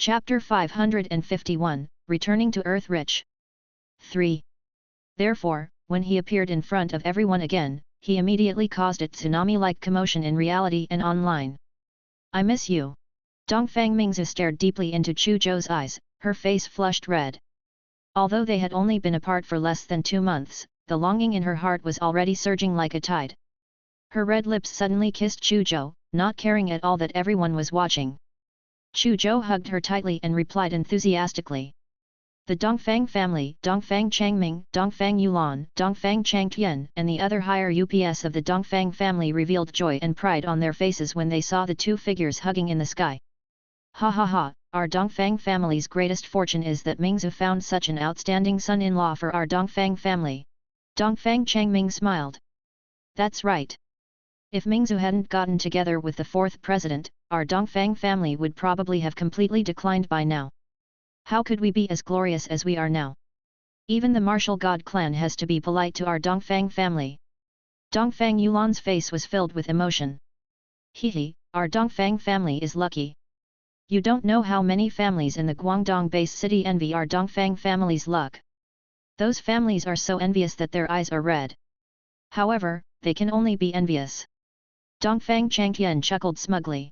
Chapter 551, Returning to Earth Rich. 3. Therefore, when he appeared in front of everyone again, he immediately caused a tsunami-like commotion in reality and online. I miss you. Dongfang Mingzu stared deeply into Chu Zhou's eyes, her face flushed red. Although they had only been apart for less than 2 months, the longing in her heart was already surging like a tide. Her red lips suddenly kissed Chu Zhou, not caring at all that everyone was watching. Chu Zhou hugged her tightly and replied enthusiastically. The Dongfang family, Dongfang Changming, Dongfang Yulan, Dongfang Changtian, and the other higher UPS of the Dongfang family revealed joy and pride on their faces when they saw the two figures hugging in the sky. Ha ha ha, our Dongfang family's greatest fortune is that Mingzu found such an outstanding son-in-law for our Dongfang family. Dongfang Changming smiled. That's right. If Mingzu hadn't gotten together with the fourth president, our Dongfang family would probably have completely declined by now. How could we be as glorious as we are now? Even the martial god clan has to be polite to our Dongfang family. Dongfang Yulan's face was filled with emotion. Hehe, our Dongfang family is lucky. You don't know how many families in the Guangdong-based city envy our Dongfang family's luck. Those families are so envious that their eyes are red. However, they can only be envious. Dongfang Changtian chuckled smugly.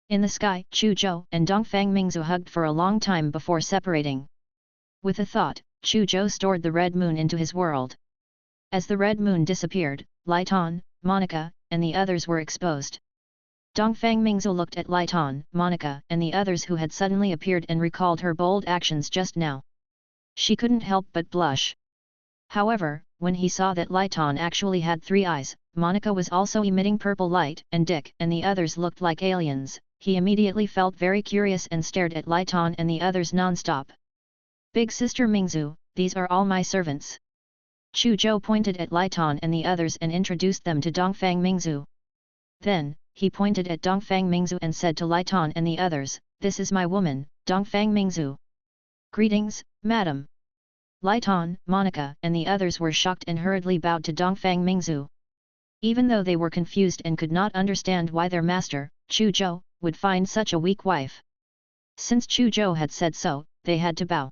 In the sky, Chu Zhou and Dongfang Mingzu hugged for a long time before separating. With a thought, Chu Zhou stored the red moon into his world. As the red moon disappeared, Lighton, Monica, and the others were exposed. Dongfang Mingzu looked at Lighton, Monica, and the others who had suddenly appeared and recalled her bold actions just now. She couldn't help but blush. However, when he saw that Lighton actually had 3 eyes, Monica was also emitting purple light, and Dick and the others looked like aliens, he immediately felt very curious and stared at Lighton and the others non-stop. Big Sister Mingzu, these are all my servants. Chu Zhou pointed at Lighton and the others and introduced them to Dongfang Mingzu. Then, he pointed at Dongfang Mingzu and said to Lighton and the others, this is my woman, Dongfang Mingzu. Greetings, madam. Lighton, Monica, and the others were shocked and hurriedly bowed to Dongfang Mingzu. Even though they were confused and could not understand why their master, Chu Zhou, would find such a weak wife. Since Chu Zhou had said so, they had to bow.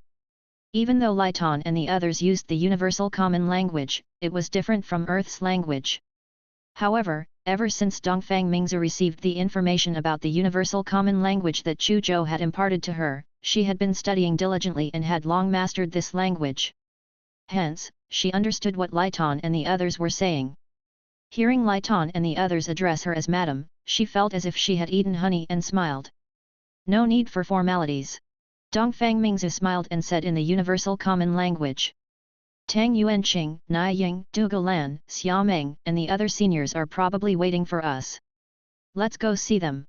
Even though Lighton and the others used the universal common language, it was different from Earth's language. However, ever since Dongfang Mingzu received the information about the universal common language that Chu Zhou had imparted to her, she had been studying diligently and had long mastered this language. Hence, she understood what Lighton and the others were saying. Hearing Lighton and the others address her as madam, she felt as if she had eaten honey and smiled. No need for formalities. Dongfang Mingzu smiled and said in the universal common language. Tang Yuanqing, Nai Ying, Du Lan, Xia Meng, and the other seniors are probably waiting for us. Let's go see them.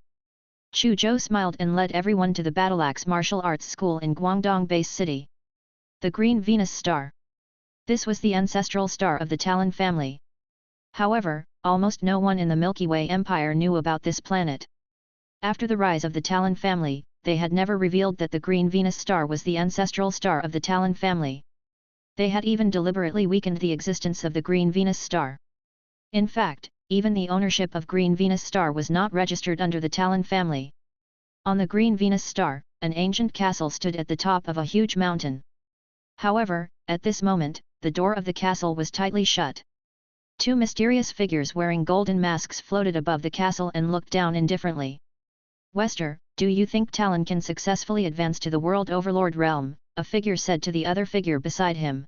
Chu Zhou smiled and led everyone to the Battleaxe Martial Arts School in Guangdong Base City. The Green Venus Star. This was the ancestral star of the Talon family. However, almost no one in the Milky Way Empire knew about this planet. After the rise of the Talon family, they had never revealed that the Green Venus Star was the ancestral star of the Talon family. They had even deliberately weakened the existence of the Green Venus Star. In fact, even the ownership of Green Venus Star was not registered under the Talon family. On the Green Venus Star, an ancient castle stood at the top of a huge mountain. However, at this moment, the door of the castle was tightly shut. 2 mysterious figures wearing golden masks floated above the castle and looked down indifferently. Wester, do you think Talon can successfully advance to the World Overlord realm? A figure said to the other figure beside him.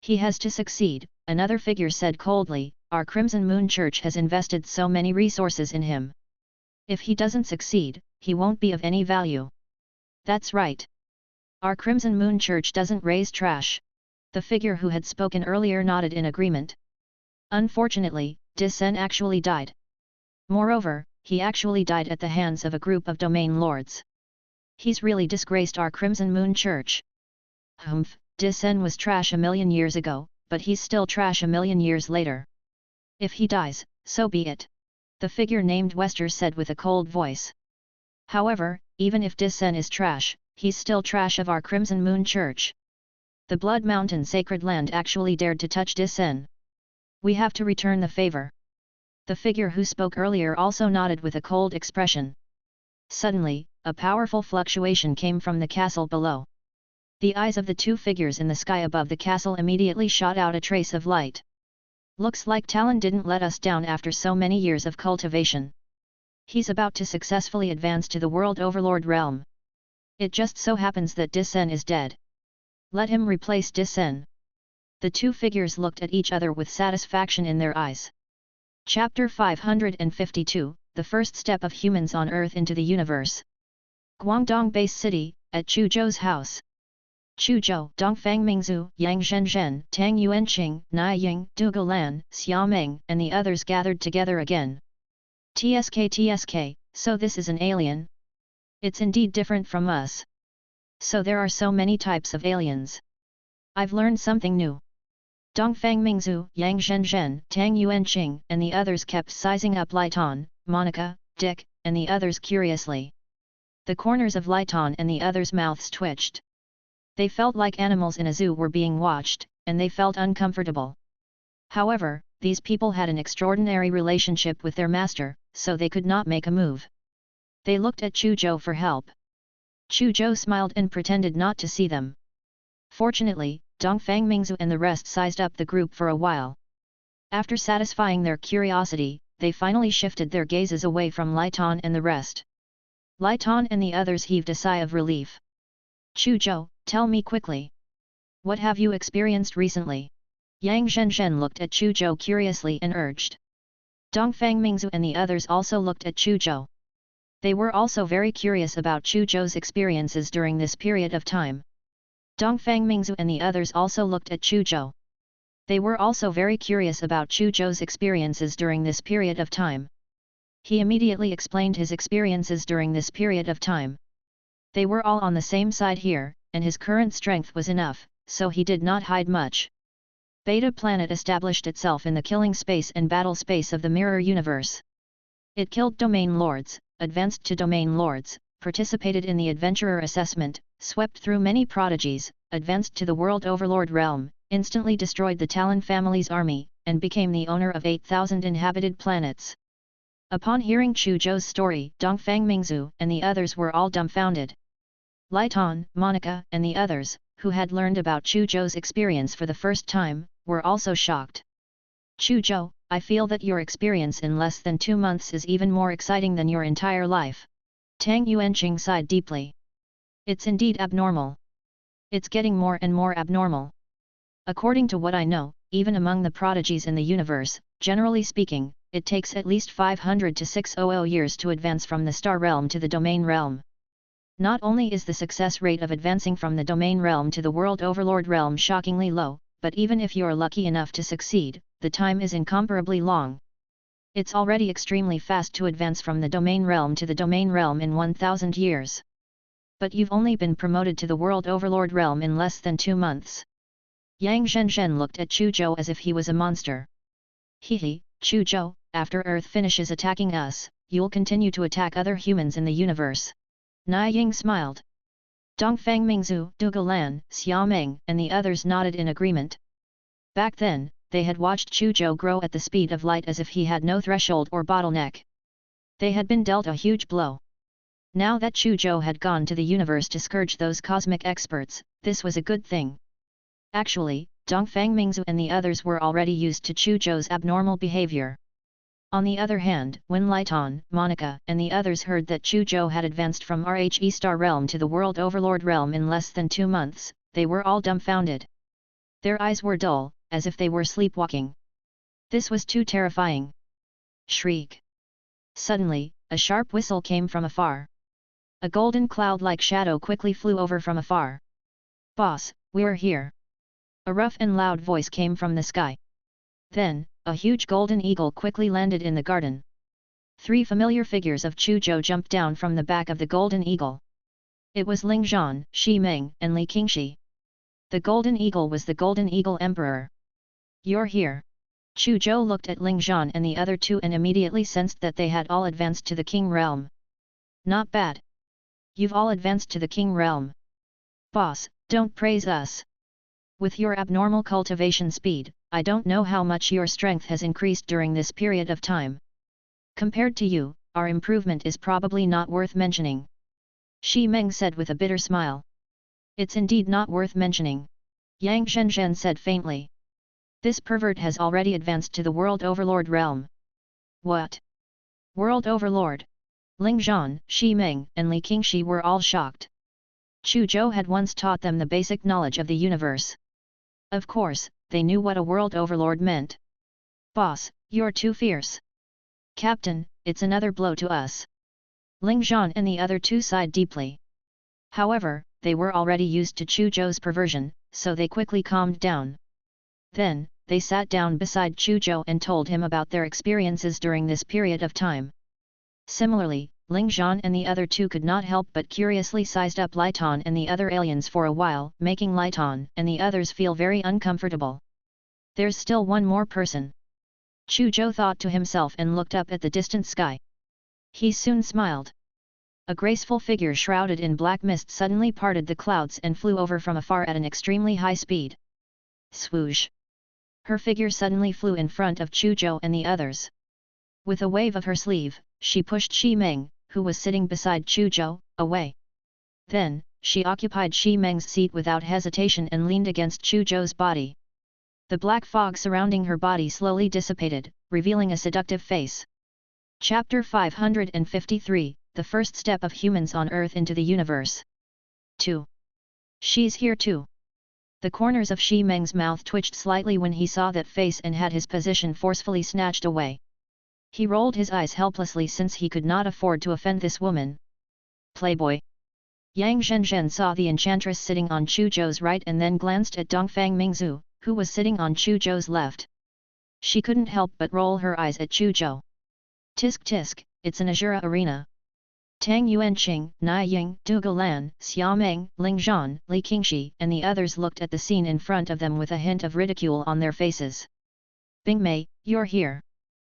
He has to succeed, another figure said coldly, our Crimson Moon Church has invested so many resources in him. If he doesn't succeed, he won't be of any value. That's right. Our Crimson Moon Church doesn't raise trash. The figure who had spoken earlier nodded in agreement. Unfortunately, Disen actually died. Moreover, he actually died at the hands of a group of domain lords. He's really disgraced our Crimson Moon Church. Humph, Disen was trash a million years ago, but he's still trash a million years later. If he dies, so be it. The figure named Wester said with a cold voice. However, even if Disen is trash, he's still trash of our Crimson Moon Church. The Blood Mountain Sacred Land actually dared to touch Disen. We have to return the favor. The figure who spoke earlier also nodded with a cold expression. Suddenly, a powerful fluctuation came from the castle below. The eyes of the two figures in the sky above the castle immediately shot out a trace of light. Looks like Talon didn't let us down after so many years of cultivation. He's about to successfully advance to the World Overlord realm. It just so happens that Disen is dead. Let him replace Disen. The two figures looked at each other with satisfaction in their eyes. Chapter 552, The First Step of Humans on Earth into the Universe. Guangdong Base City, at Chu Zhou's house. Chu Zhou, Dongfang Mingzu, Yang Zhenzhen, Tang Yuanqing, Nai Ying, Du Gulan, Xia Meng, and the others gathered together again. TSK, so this is an alien? It's indeed different from us. So there are so many types of aliens. I've learned something new. Dongfang Mingzu, Yang Zhenzhen, Tang Yuanqing, and the others kept sizing up Lighton, Monica, Dick, and the others curiously. The corners of Lighton and the others' mouths twitched. They felt like animals in a zoo were being watched, and they felt uncomfortable. However, these people had an extraordinary relationship with their master, so they could not make a move. They looked at Chu Zhou for help. Chu Zhou smiled and pretended not to see them. Fortunately, Dongfang Mingzu and the rest sized up the group for a while. After satisfying their curiosity, they finally shifted their gazes away from Lighton and the rest. Lighton and the others heaved a sigh of relief. Chu Zhou, tell me quickly. What have you experienced recently? Yang Zhenzhen looked at Chu Zhou curiously and urged. Dongfang Mingzu and the others also looked at Chu Zhou. They were also very curious about Chu Zhou's experiences during this period of time. Dongfang Mingzu and the others also looked at Chu Zhou. They were also very curious about Chu Zhou's experiences during this period of time. He immediately explained his experiences during this period of time. They were all on the same side here, and his current strength was enough, so he did not hide much. Beta Planet established itself in the killing space and battle space of the Mirror Universe. It killed Domain Lords, advanced to Domain Lords, participated in the Adventurer Assessment, swept through many prodigies, advanced to the World Overlord realm, instantly destroyed the Talon family's army, and became the owner of 8,000 inhabited planets. Upon hearing Chu Zhou's story, Dongfang Mingzu and the others were all dumbfounded. Lighton, Monica, and the others, who had learned about Chu Zhou's experience for the first time, were also shocked. Chu Zhou, I feel that your experience in less than 2 months is even more exciting than your entire life. Tang Yuanqing sighed deeply. It's indeed abnormal. It's getting more and more abnormal. According to what I know, even among the prodigies in the universe, generally speaking, it takes at least 500 to 600 years to advance from the star realm to the domain realm. Not only is the success rate of advancing from the domain realm to the world overlord realm shockingly low, but even if you're lucky enough to succeed, the time is incomparably long. It's already extremely fast to advance from the domain realm to the domain realm in 1000 years. But you've only been promoted to the world overlord realm in less than 2 months. Yang Zhenzhen looked at Chu Zhou as if he was a monster. Hehe, Chu Zhou, after Earth finishes attacking us, you'll continue to attack other humans in the universe. Nai Ying smiled. Dongfang Mingzu, Du Gulan, Xia Meng, and the others nodded in agreement. Back then, they had watched Chu Zhou grow at the speed of light as if he had no threshold or bottleneck. They had been dealt a huge blow. Now that Chu Zhou had gone to the universe to scourge those cosmic experts, this was a good thing. Actually, Dongfang Mingzu and the others were already used to Chu Zhou's abnormal behavior. On the other hand, when Lighton, Monica, and the others heard that Chu Zhou had advanced from RHE Star Realm to the World Overlord Realm in less than 2 months, they were all dumbfounded. Their eyes were dull, as if they were sleepwalking. This was too terrifying. Shriek. Suddenly, a sharp whistle came from afar. A golden cloud-like shadow quickly flew over from afar. Boss, we're here. A rough and loud voice came from the sky. Then, a huge golden eagle quickly landed in the garden. 3 familiar figures of Chu Zhou jumped down from the back of the golden eagle. It was Ling Zhan, Shi Meng, and Li Qingxi. The golden eagle was the golden eagle emperor. You're here. Chu Zhou looked at Ling Zhan and the other 2 and immediately sensed that they had all advanced to the king realm. Not bad. You've all advanced to the king realm. Boss, don't praise us. With your abnormal cultivation speed, I don't know how much your strength has increased during this period of time. Compared to you, our improvement is probably not worth mentioning. Xi Meng said with a bitter smile. It's indeed not worth mentioning. Yang Zhenzhen said faintly. This pervert has already advanced to the World Overlord realm. What? World Overlord? Ling Zhan, Xi Meng, and Li Qingxi were all shocked. Chu Zhou had once taught them the basic knowledge of the universe. Of course, they knew what a World Overlord meant. Boss, you're too fierce. Captain, it's another blow to us. Ling Zhan and the other two sighed deeply. However, they were already used to Chu Zhou's perversion, so they quickly calmed down. Then, they sat down beside Chu Zhou and told him about their experiences during this period of time. Similarly, Ling Zhan and the other two could not help but curiously sized up Lighton and the other aliens for a while, making Lighton and the others feel very uncomfortable. There's still one more person. Chu Zhou thought to himself and looked up at the distant sky. He soon smiled. A graceful figure shrouded in black mist suddenly parted the clouds and flew over from afar at an extremely high speed. Swoosh! Her figure suddenly flew in front of Chu Zhou and the others. With a wave of her sleeve, she pushed Xi Meng, who was sitting beside Chu Zhou, away. Then, she occupied Xi Meng's seat without hesitation and leaned against Chu Zhou's body. The black fog surrounding her body slowly dissipated, revealing a seductive face. Chapter 553, The First Step of Humans on Earth into the Universe. 2. She's here too. The corners of Xi Meng's mouth twitched slightly when he saw that face and had his position forcefully snatched away. He rolled his eyes helplessly since he could not afford to offend this woman. Playboy. Yang Zhenzhen saw the enchantress sitting on Chu Zhou's right and then glanced at Dongfang Mingzu, who was sitting on Chu Zhou's left. She couldn't help but roll her eyes at Chu Zhou. Tisk tisk, it's an Azura arena. Tang Yuanqing, Nai Ying, Du Gulan, Xia Meng, Ling Zhan, Li Qingxi and the others looked at the scene in front of them with a hint of ridicule on their faces. Bingmei, you're here.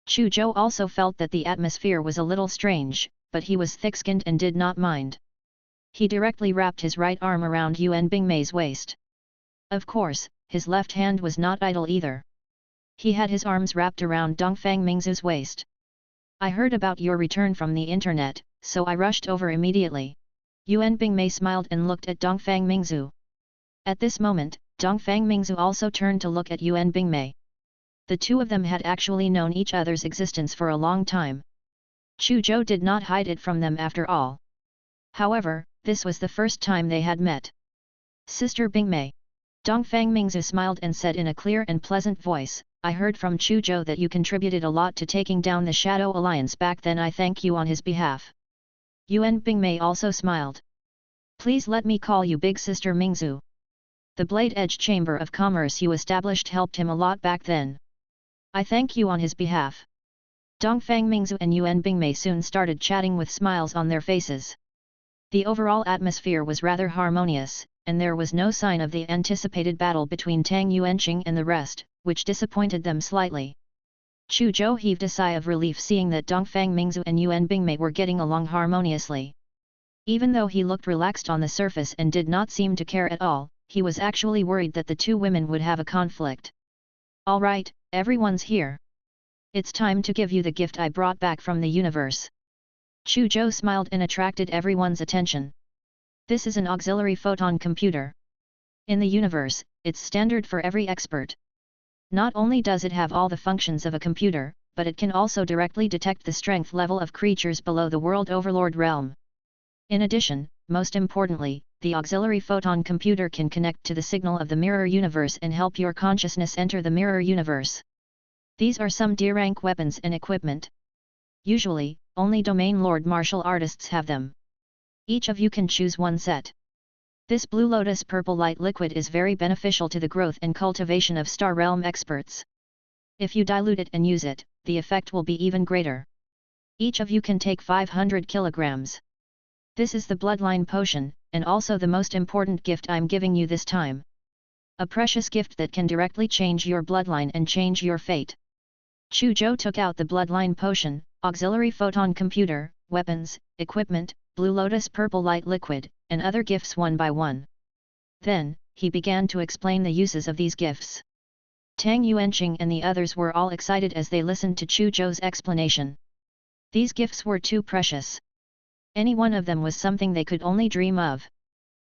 Chu Zhou also felt that the atmosphere was a little strange, but he was thick-skinned and did not mind. He directly wrapped his right arm around Yuan Bingmei's waist. Of course, his left hand was not idle either. He had his arms wrapped around Dongfang Mingzu's waist. I heard about your return from the internet, so I rushed over immediately. Yuan Bingmei smiled and looked at Dongfang Mingzu. At this moment, Dongfang Mingzu also turned to look at Yuan Bingmei. The two of them had actually known each other's existence for a long time. Chu Zhou did not hide it from them after all. However, this was the first time they had met. Sister Bingmei. Dongfang Mingzu smiled and said in a clear and pleasant voice, I heard from Chu Zhou that you contributed a lot to taking down the Shadow Alliance back then. I thank you on his behalf. Yuan Bingmei also smiled. Please let me call you Big Sister Mingzu. The Blade Edge Chamber of Commerce you established helped him a lot back then. I thank you on his behalf. Dongfang Mingzu and Yuan Bingmei soon started chatting with smiles on their faces. The overall atmosphere was rather harmonious, and there was no sign of the anticipated battle between Tang Yuanqing and the rest, which disappointed them slightly. Chu Zhou heaved a sigh of relief seeing that Dongfang Mingzu and Yuan Bingmei were getting along harmoniously. Even though he looked relaxed on the surface and did not seem to care at all, he was actually worried that the two women would have a conflict. All right, everyone's here. It's time to give you the gift I brought back from the universe. Chu Zhou smiled and attracted everyone's attention. This is an auxiliary photon computer. In the universe, it's standard for every expert. Not only does it have all the functions of a computer, but it can also directly detect the strength level of creatures below the World Overlord realm. In addition, most importantly, the auxiliary photon computer can connect to the signal of the mirror universe and help your consciousness enter the mirror universe. These are some D-rank weapons and equipment. Usually, only Domain Lord martial artists have them. Each of you can choose one set. This Blue Lotus purple light liquid is very beneficial to the growth and cultivation of Star Realm experts. If you dilute it and use it, the effect will be even greater. Each of you can take 500 kilograms. This is the Bloodline Potion, and also the most important gift I'm giving you this time. A precious gift that can directly change your bloodline and change your fate. Chu Zhou took out the Bloodline Potion, auxiliary photon computer, weapons, equipment, Blue Lotus purple light liquid, and other gifts one by one. Then, he began to explain the uses of these gifts. Tang Yuanqing and the others were all excited as they listened to Chu Zhou's explanation. These gifts were too precious. Any one of them was something they could only dream of.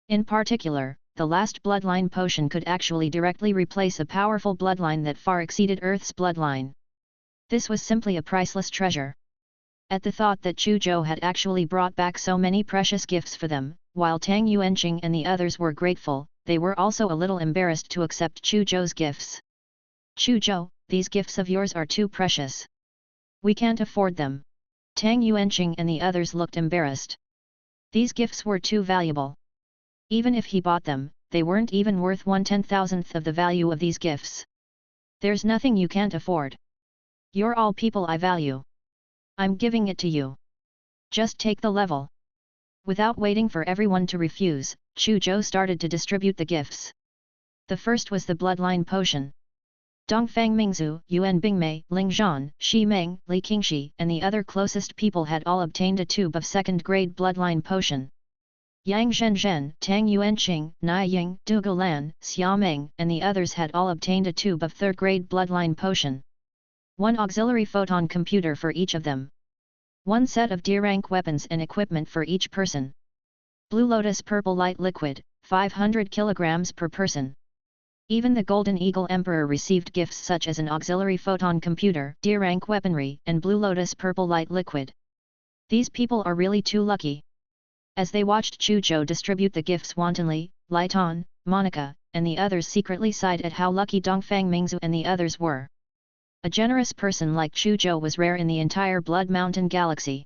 In particular, the last bloodline potion could actually directly replace a powerful bloodline that far exceeded Earth's bloodline. This was simply a priceless treasure. At the thought that Chu Zhou had actually brought back so many precious gifts for them, while Tang Yuanqing and the others were grateful, they were also a little embarrassed to accept Chu Zhou's gifts. Chu Zhou, these gifts of yours are too precious. We can't afford them. Tang Yuanqing and the others looked embarrassed. These gifts were too valuable. Even if he bought them, they weren't even worth 1/10,000th of the value of these gifts. There's nothing you can't afford. You're all people I value. I'm giving it to you. Just take the level. Without waiting for everyone to refuse, Chu Zhou started to distribute the gifts. The first was the bloodline potion. Dongfang Mingzu, Yuan Bingmei, Ling Zhan, Shi Meng, Li Qingxi and the other closest people had all obtained a tube of second-grade bloodline potion. Yang Zhenzhen, Tang Yuanqing, Nai Ying, Du Gulan, Xia Meng and the others had all obtained a tube of third-grade bloodline potion. One auxiliary photon computer for each of them. One set of D-rank weapons and equipment for each person. Blue Lotus Purple Light Liquid, 500 kilograms per person. Even the Golden Eagle Emperor received gifts such as an auxiliary photon computer, D-rank weaponry and Blue Lotus Purple Light Liquid. These people are really too lucky. As they watched Chu Zhou distribute the gifts wantonly, Lai Tan, Monica, and the others secretly sighed at how lucky Dongfang Mingzu and the others were. A generous person like Chu Zhou was rare in the entire Blood Mountain galaxy.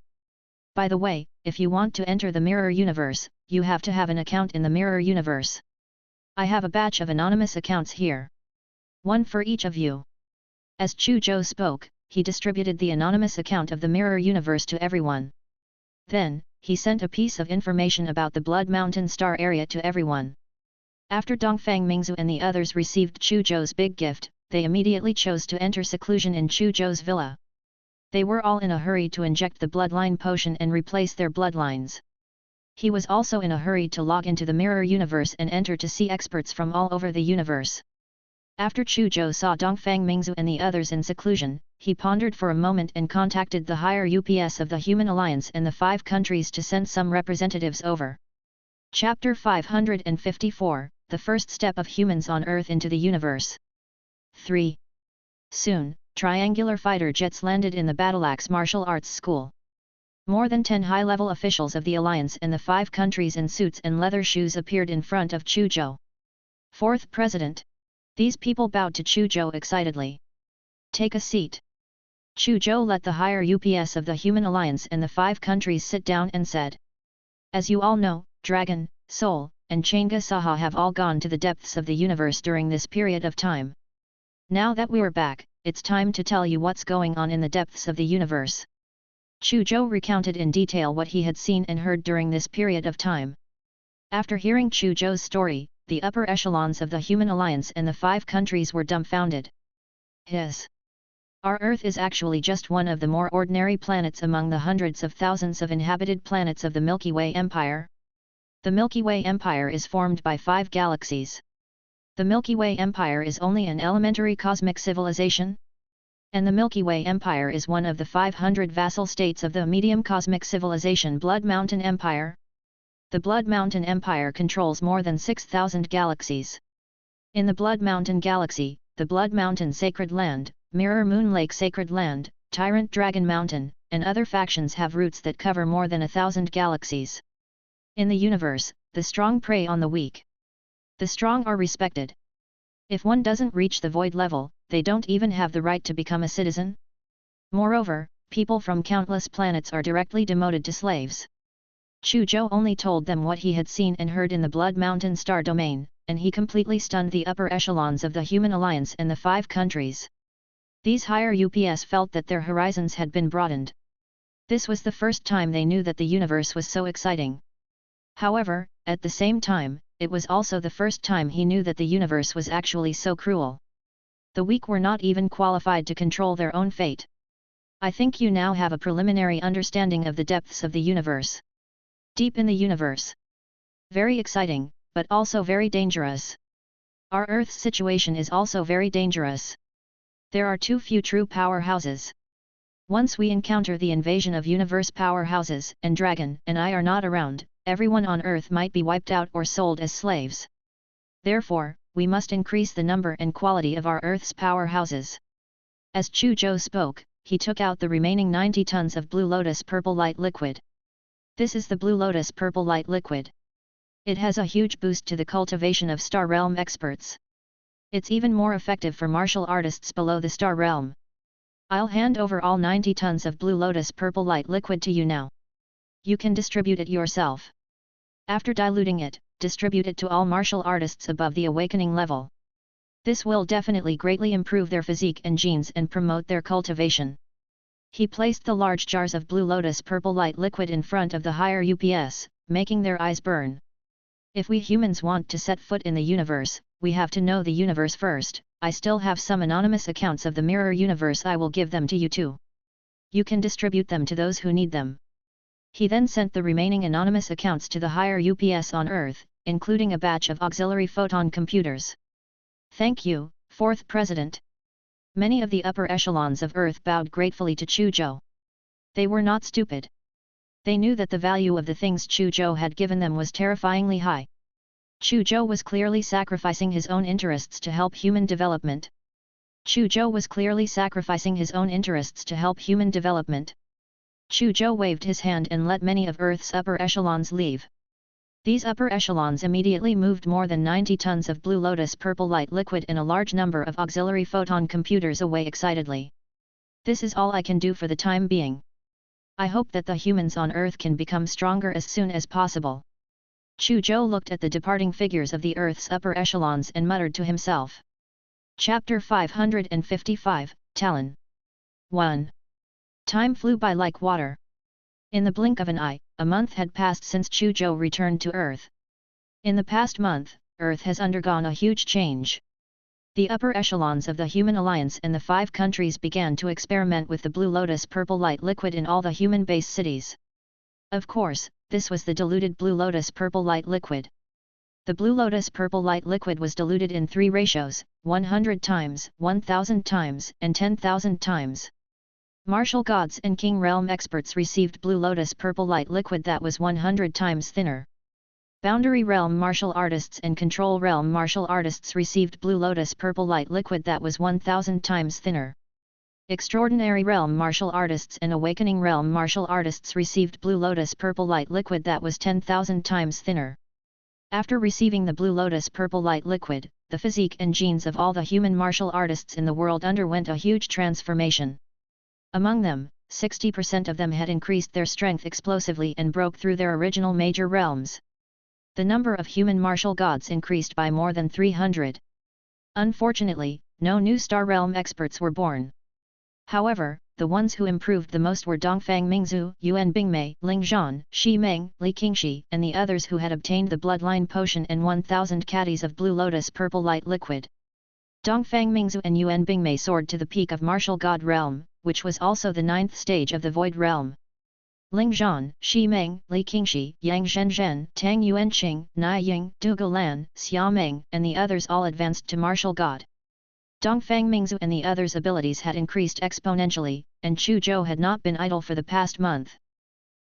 By the way, if you want to enter the Mirror Universe, you have to have an account in the Mirror Universe. I have a batch of anonymous accounts here. One for each of you. As Chu Zhou spoke, he distributed the anonymous account of the Mirror Universe to everyone. Then, he sent a piece of information about the Blood Mountain Star area to everyone. After Dongfang Mingzu and the others received Chu Zhou's big gift, they immediately chose to enter seclusion in Chu Zhou's villa. They were all in a hurry to inject the bloodline potion and replace their bloodlines. He was also in a hurry to log into the Mirror Universe and enter to see experts from all over the universe. After Chu Zhou saw Dongfang Mingzu and the others in seclusion, he pondered for a moment and contacted the higher UPS of the Human Alliance and the 5 countries to send some representatives over. Chapter 554, The First Step of Humans on Earth into the Universe. 3. Soon, triangular fighter jets landed in the Battleaxe Martial Arts School. More than 10 high-level officials of the Alliance and the 5 countries in suits and leather shoes appeared in front of Chu Zhou. 4th President. These people bowed to Chu Zhou excitedly. Take a seat. Chu Zhou let the higher UPS of the Human Alliance and the 5 countries sit down and said. As you all know, Dragon, Soul, and Changa Saha have all gone to the depths of the universe during this period of time. Now that we're back, it's time to tell you what's going on in the depths of the universe. Chu Zhou recounted in detail what he had seen and heard during this period of time. After hearing Chu Zhou's story, the upper echelons of the Human Alliance and the 5 countries were dumbfounded. Our Earth is actually just one of the more ordinary planets among the hundreds of thousands of inhabited planets of the Milky Way Empire. The Milky Way Empire is formed by 5 galaxies. The Milky Way Empire is only an elementary cosmic civilization? And the Milky Way Empire is one of the 500 vassal states of the medium cosmic civilization Blood Mountain Empire? The Blood Mountain Empire controls more than 6,000 galaxies. In the Blood Mountain Galaxy, the Blood Mountain Sacred Land, Mirror Moon Lake Sacred Land, Tyrant Dragon Mountain, and other factions have roots that cover more than 1,000 galaxies. In the universe, the strong prey on the weak. The strong are respected. If one doesn't reach the void level, they don't even have the right to become a citizen. Moreover, people from countless planets are directly demoted to slaves. Chu Zhou only told them what he had seen and heard in the Blood Mountain Star Domain, and he completely stunned the upper echelons of the Human Alliance and the 5 countries. These higher UPS felt that their horizons had been broadened. This was the first time they knew that the universe was so exciting. However, at the same time, it was also the first time he knew that the universe was actually so cruel. The weak were not even qualified to control their own fate. I think you now have a preliminary understanding of the depths of the universe. Deep in the universe. Very exciting, but also very dangerous. Our Earth's situation is also very dangerous. There are too few true powerhouses. Once we encounter the invasion of universe powerhouses, and Dragon and I are not around, everyone on Earth might be wiped out or sold as slaves. Therefore, we must increase the number and quality of our Earth's powerhouses. As Chu Zhou spoke, he took out the remaining 90 tons of Blue Lotus Purple Light Liquid. This is the Blue Lotus Purple Light Liquid. It has a huge boost to the cultivation of Star Realm experts. It's even more effective for martial artists below the Star Realm. I'll hand over all 90 tons of Blue Lotus Purple Light Liquid to you now. You can distribute it yourself. After diluting it, distribute it to all martial artists above the awakening level. This will definitely greatly improve their physique and genes and promote their cultivation. He placed the large jars of Blue Lotus Purple Light Liquid in front of the higher UPS, making their eyes burn. If we humans want to set foot in the universe, we have to know the universe first. I still have some anonymous accounts of the mirror universe. I will give them to you too. You can distribute them to those who need them. He then sent the remaining anonymous accounts to the higher UPS on Earth, including a batch of auxiliary photon computers. Thank you, Fourth President. Many of the upper echelons of Earth bowed gratefully to Chu Zhou. They were not stupid. They knew that the value of the things Chu Zhou had given them was terrifyingly high. Chu Zhou was clearly sacrificing his own interests to help human development. Chu Zhou was clearly sacrificing his own interests to help human development. Chu Zhou waved his hand and let many of Earth's upper echelons leave. These upper echelons immediately moved more than 90 tons of Blue Lotus Purple Light Liquid and a large number of auxiliary photon computers away excitedly. This is all I can do for the time being. I hope that the humans on Earth can become stronger as soon as possible. Chu Zhou looked at the departing figures of the Earth's upper echelons and muttered to himself. Chapter 555, Talon. 1. Time flew by like water. In the blink of an eye, a month had passed since Chu Zhou returned to Earth. In the past month, Earth has undergone a huge change. The upper echelons of the Human Alliance and the 5 countries began to experiment with the Blue Lotus Purple Light Liquid in all the human base cities. Of course, this was the diluted Blue Lotus Purple Light Liquid. The Blue Lotus Purple Light Liquid was diluted in 3 ratios, 100 times, 1000 times, and 10,000 times. Martial gods and King Realm experts received Blue Lotus Purple Light Liquid that was 100 times thinner. Boundary Realm martial artists and Control Realm martial artists received Blue Lotus Purple Light Liquid that was 1000 times thinner. Extraordinary Realm martial artists and Awakening Realm martial artists received Blue Lotus Purple Light Liquid that was 10,000 times thinner. After receiving the Blue Lotus Purple Light Liquid, the physique and genes of all the human martial artists in the world underwent a huge transformation. Among them, 60% of them had increased their strength explosively and broke through their original major realms. The number of human martial gods increased by more than 300. Unfortunately, no new Star Realm experts were born. However, the ones who improved the most were Dongfang Mingzhu, Yuan Bingmei, Ling Zhan, Shi Meng, Li Qingxi, and the others who had obtained the Bloodline Potion and 1000 caddies of Blue Lotus Purple Light Liquid. Dongfang Mingzhu and Yuan Bingmei soared to the peak of Martial God Realm, which was also the 9th stage of the Void Realm. Ling Zhan, Shi Meng, Li Qingxi, Yang Zhenzhen, Tang Yuanqing, Nai Ying, Du Gulan, Xia Meng, and the others all advanced to Martial God. Dongfang Mingzhu and the others' abilities had increased exponentially, and Chu Zhou had not been idle for the past month.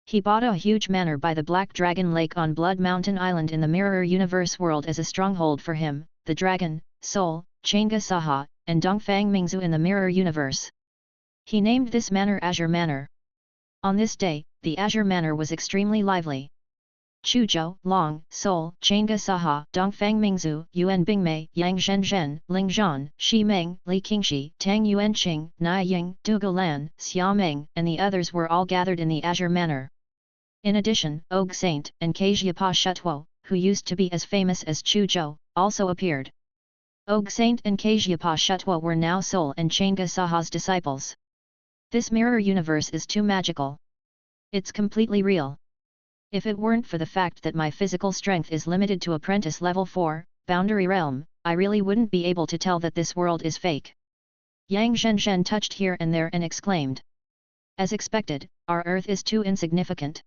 He bought a huge manor by the Black Dragon Lake on Blood Mountain Island in the Mirror Universe world as a stronghold for him, the Dragon, Soul, Chang'e Saha, and Dongfang Mingzhu in the Mirror Universe. He named this manor Azure Manor. On this day, the Azure Manor was extremely lively. Chu Zhou, Long, Soul, Chang'e Saha, Dongfang Mingzhu, Yuan Bingmei, Yang Zhenzhen, Ling Zhan, Shi Meng, Li Qingxi, Tang Yuanqing, Nai Ying, Du Gulan, Xia Meng, and the others were all gathered in the Azure Manor. In addition, Og Saint and Kejia Shutuo, who used to be as famous as Chu Zhou, also appeared. Og Saint and Kejia Shutuo were now Soul and Chang'e Saha's disciples. This mirror universe is too magical. It's completely real. If it weren't for the fact that my physical strength is limited to apprentice level 4, Boundary Realm, I really wouldn't be able to tell that this world is fake. Yang Zhenzhen touched here and there and exclaimed. As expected, our Earth is too insignificant.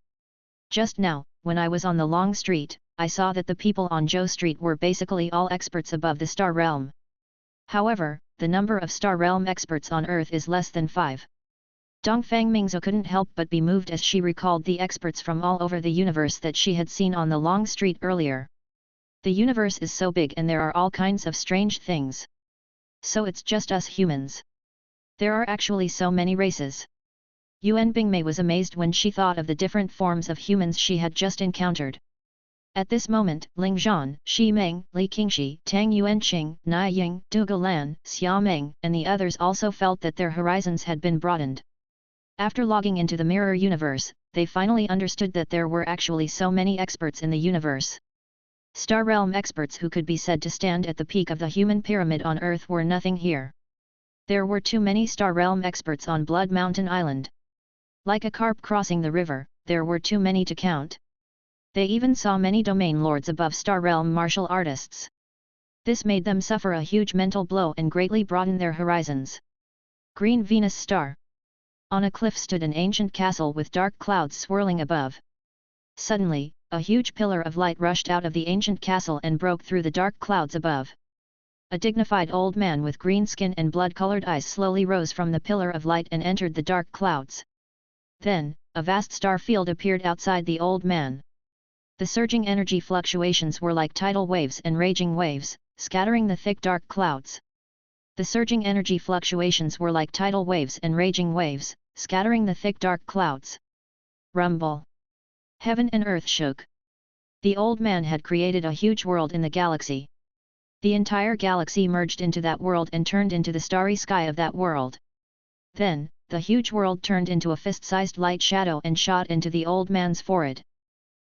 Just now, when I was on the Long Street, I saw that the people on Zhou Street were basically all experts above the Star Realm. However, the number of Star Realm experts on Earth is less than 5. Dongfang Mingzhou couldn't help but be moved as she recalled the experts from all over the universe that she had seen on the long street earlier. The universe is so big and there are all kinds of strange things. So it's just us humans. There are actually so many races. Yuan Bingmei was amazed when she thought of the different forms of humans she had just encountered. At this moment, Ling Zhan, Xi Meng, Li Qingxi, Tang Yuanqing, Nai Ying, Du Gulan, Xia Meng, and the others also felt that their horizons had been broadened. After logging into the mirror universe, they finally understood that there were actually so many experts in the universe. Star Realm experts who could be said to stand at the peak of the human pyramid on Earth were nothing here. There were too many Star Realm experts on Blood Mountain Island. Like a carp crossing the river, there were too many to count. They even saw many domain lords above Star Realm martial artists. This made them suffer a huge mental blow and greatly broaden their horizons. Green Venus Star. On a cliff stood an ancient castle with dark clouds swirling above. Suddenly, a huge pillar of light rushed out of the ancient castle and broke through the dark clouds above. A dignified old man with green skin and blood-colored eyes slowly rose from the pillar of light and entered the dark clouds. Then, a vast star field appeared outside the old man. The surging energy fluctuations were like tidal waves and raging waves, scattering the thick dark clouds. The surging energy fluctuations were like tidal waves and raging waves, scattering the thick dark clouds. Rumble. Heaven and earth shook. The old man had created a huge world in the galaxy. The entire galaxy merged into that world and turned into the starry sky of that world. Then, the huge world turned into a fist-sized light shadow and shot into the old man's forehead.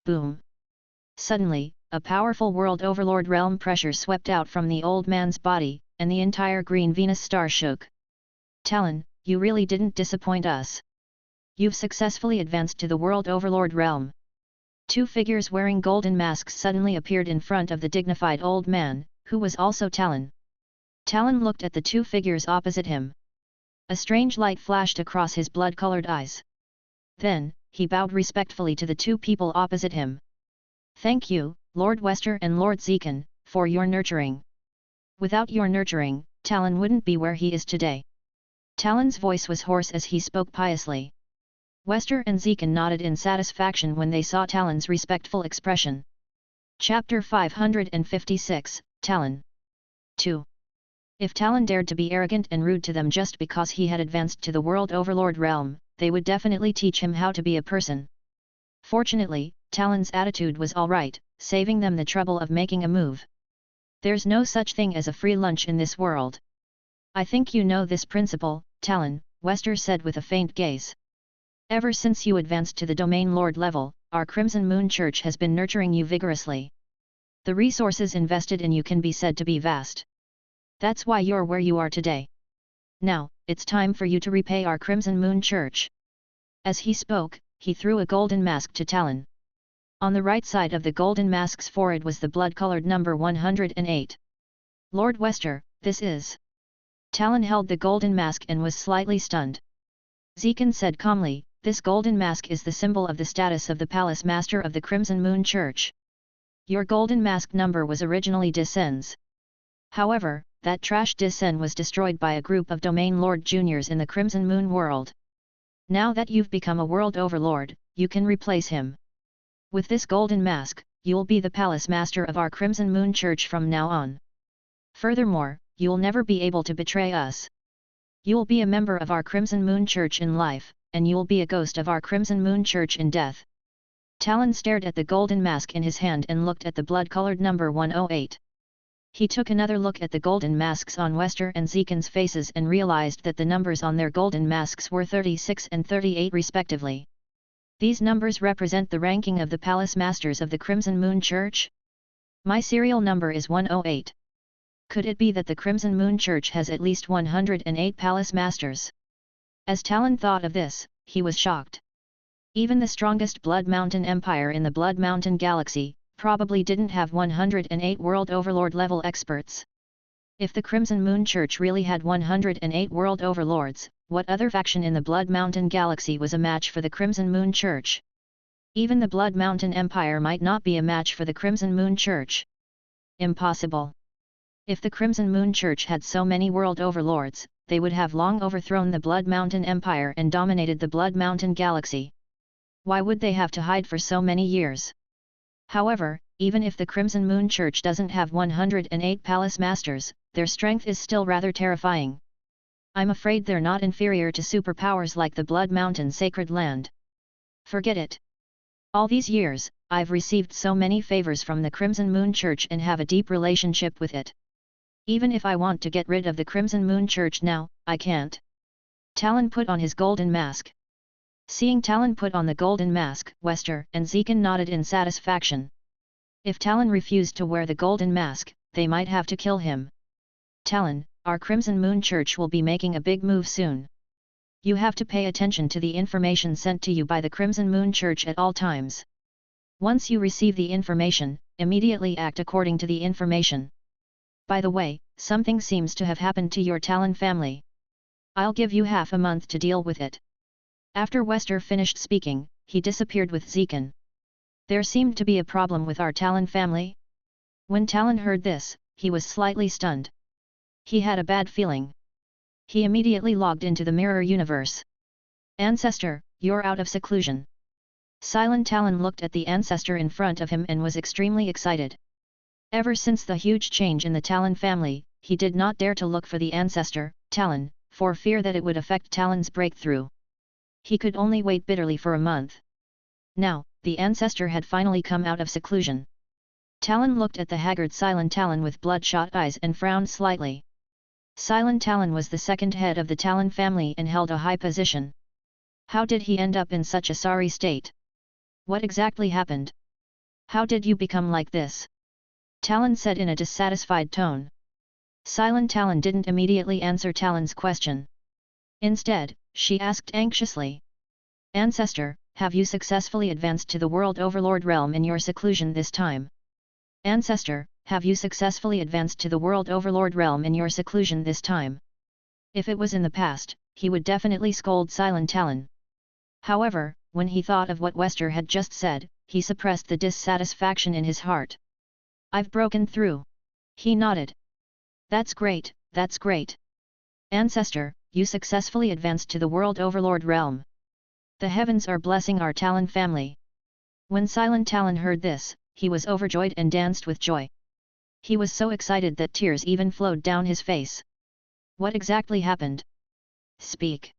Boom! Suddenly, a powerful world overlord realm pressure swept out from the old man's body, and the entire green Venus star shook. Talon, you really didn't disappoint us. You've successfully advanced to the world overlord realm. Two figures wearing golden masks suddenly appeared in front of the dignified old man, who was also Talon. Talon looked at the two figures opposite him. A strange light flashed across his blood-colored eyes. Then, he bowed respectfully to the two people opposite him. Thank you, Lord Wester and Lord Zekan, for your nurturing. Without your nurturing, Talon wouldn't be where he is today. Talon's voice was hoarse as he spoke piously. Wester and Zekan nodded in satisfaction when they saw Talon's respectful expression. Chapter 556, Talon. 2. If Talon dared to be arrogant and rude to them just because he had advanced to the world overlord realm, they would definitely teach him how to be a person. Fortunately, Talon's attitude was alright, saving them the trouble of making a move. There's no such thing as a free lunch in this world. I think you know this principle, Talon, Wester said with a faint gaze. Ever since you advanced to the Domain Lord level, our Crimson Moon Church has been nurturing you vigorously. The resources invested in you can be said to be vast. That's why you're where you are today. Now, it's time for you to repay our Crimson Moon Church. As he spoke, he threw a golden mask to Talon. On the right side of the golden mask's forehead was the blood-colored number 108. Lord Wester, this is... Talon held the golden mask and was slightly stunned. Zekan said calmly, this golden mask is the symbol of the status of the Palace Master of the Crimson Moon Church. Your golden mask number was originally Descens. However, that trash Descen was destroyed by a group of Domain Lord Juniors in the Crimson Moon world. Now that you've become a world overlord, you can replace him. With this golden mask, you'll be the Palace Master of our Crimson Moon Church from now on. Furthermore, you'll never be able to betray us. You'll be a member of our Crimson Moon Church in life, and you'll be a ghost of our Crimson Moon Church in death. Talon stared at the golden mask in his hand and looked at the blood-colored number 108. He took another look at the golden masks on Wester and Zekan's faces and realized that the numbers on their golden masks were 36 and 38 respectively. These numbers represent the ranking of the Palace Masters of the Crimson Moon Church? My serial number is 108. Could it be that the Crimson Moon Church has at least 108 Palace Masters? As Talon thought of this, he was shocked. Even the strongest Blood Mountain Empire in the Blood Mountain Galaxy probably didn't have 108 World Overlord level experts. If the Crimson Moon Church really had 108 World Overlords, what other faction in the Blood Mountain Galaxy was a match for the Crimson Moon Church? Even the Blood Mountain Empire might not be a match for the Crimson Moon Church. Impossible. If the Crimson Moon Church had so many World Overlords, they would have long overthrown the Blood Mountain Empire and dominated the Blood Mountain Galaxy. Why would they have to hide for so many years? However, even if the Crimson Moon Church doesn't have 108 palace masters, their strength is still rather terrifying. I'm afraid they're not inferior to superpowers like the Blood Mountain Sacred Land. Forget it. All these years, I've received so many favors from the Crimson Moon Church and have a deep relationship with it. Even if I want to get rid of the Crimson Moon Church now, I can't. Talon put on his golden mask. Seeing Talon put on the golden mask, Wester and Zekan nodded in satisfaction. If Talon refused to wear the golden mask, they might have to kill him. Talon, our Crimson Moon Church will be making a big move soon. You have to pay attention to the information sent to you by the Crimson Moon Church at all times. Once you receive the information, immediately act according to the information. By the way, something seems to have happened to your Talon family. I'll give you half a month to deal with it. After Wester finished speaking, he disappeared with Zekan. There seemed to be a problem with our Talon family. When Talon heard this, he was slightly stunned. He had a bad feeling. He immediately logged into the mirror universe. Ancestor, you're out of seclusion. Silent Talon looked at the ancestor in front of him and was extremely excited. Ever since the huge change in the Talon family, he did not dare to look for the ancestor, Talon, for fear that it would affect Talon's breakthrough. He could only wait bitterly for a month. Now, the ancestor had finally come out of seclusion. Talon looked at the haggard Silent Talon with bloodshot eyes and frowned slightly. Silent Talon was the second head of the Talon family and held a high position. How did he end up in such a sorry state? What exactly happened? How did you become like this? Talon said in a dissatisfied tone. Silent Talon didn't immediately answer Talon's question. Instead, she asked anxiously. Ancestor, have you successfully advanced to the World Overlord realm in your seclusion this time? Ancestor, have you successfully advanced to the World Overlord realm in your seclusion this time? If it was in the past, he would definitely scold Silent Talon. However, when he thought of what Wester had just said, he suppressed the dissatisfaction in his heart. I've broken through. He nodded. That's great, that's great. Ancestor, you successfully advanced to the World Overlord realm. The heavens are blessing our Talon family. When Silent Talon heard this, he was overjoyed and danced with joy. He was so excited that tears even flowed down his face. What exactly happened? Speak.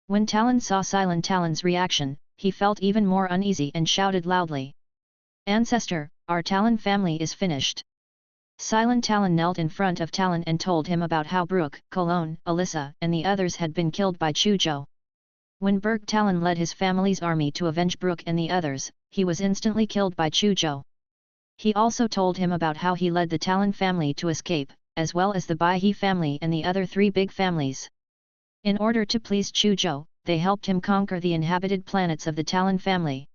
When Talon saw Silent Talon's reaction, he felt even more uneasy and shouted loudly. Ancestor, our Talon family is finished. Silent Talon knelt in front of Talon and told him about how Brooke, Cologne, Alyssa and the others had been killed by Chu Zhou. When Berg Talon led his family's army to avenge Brooke and the others, he was instantly killed by Chu Zhou. He also told him about how he led the Talon family to escape, as well as the Bai He family and the other three big families. In order to please Chu Zhou, they helped him conquer the inhabited planets of the Talon family.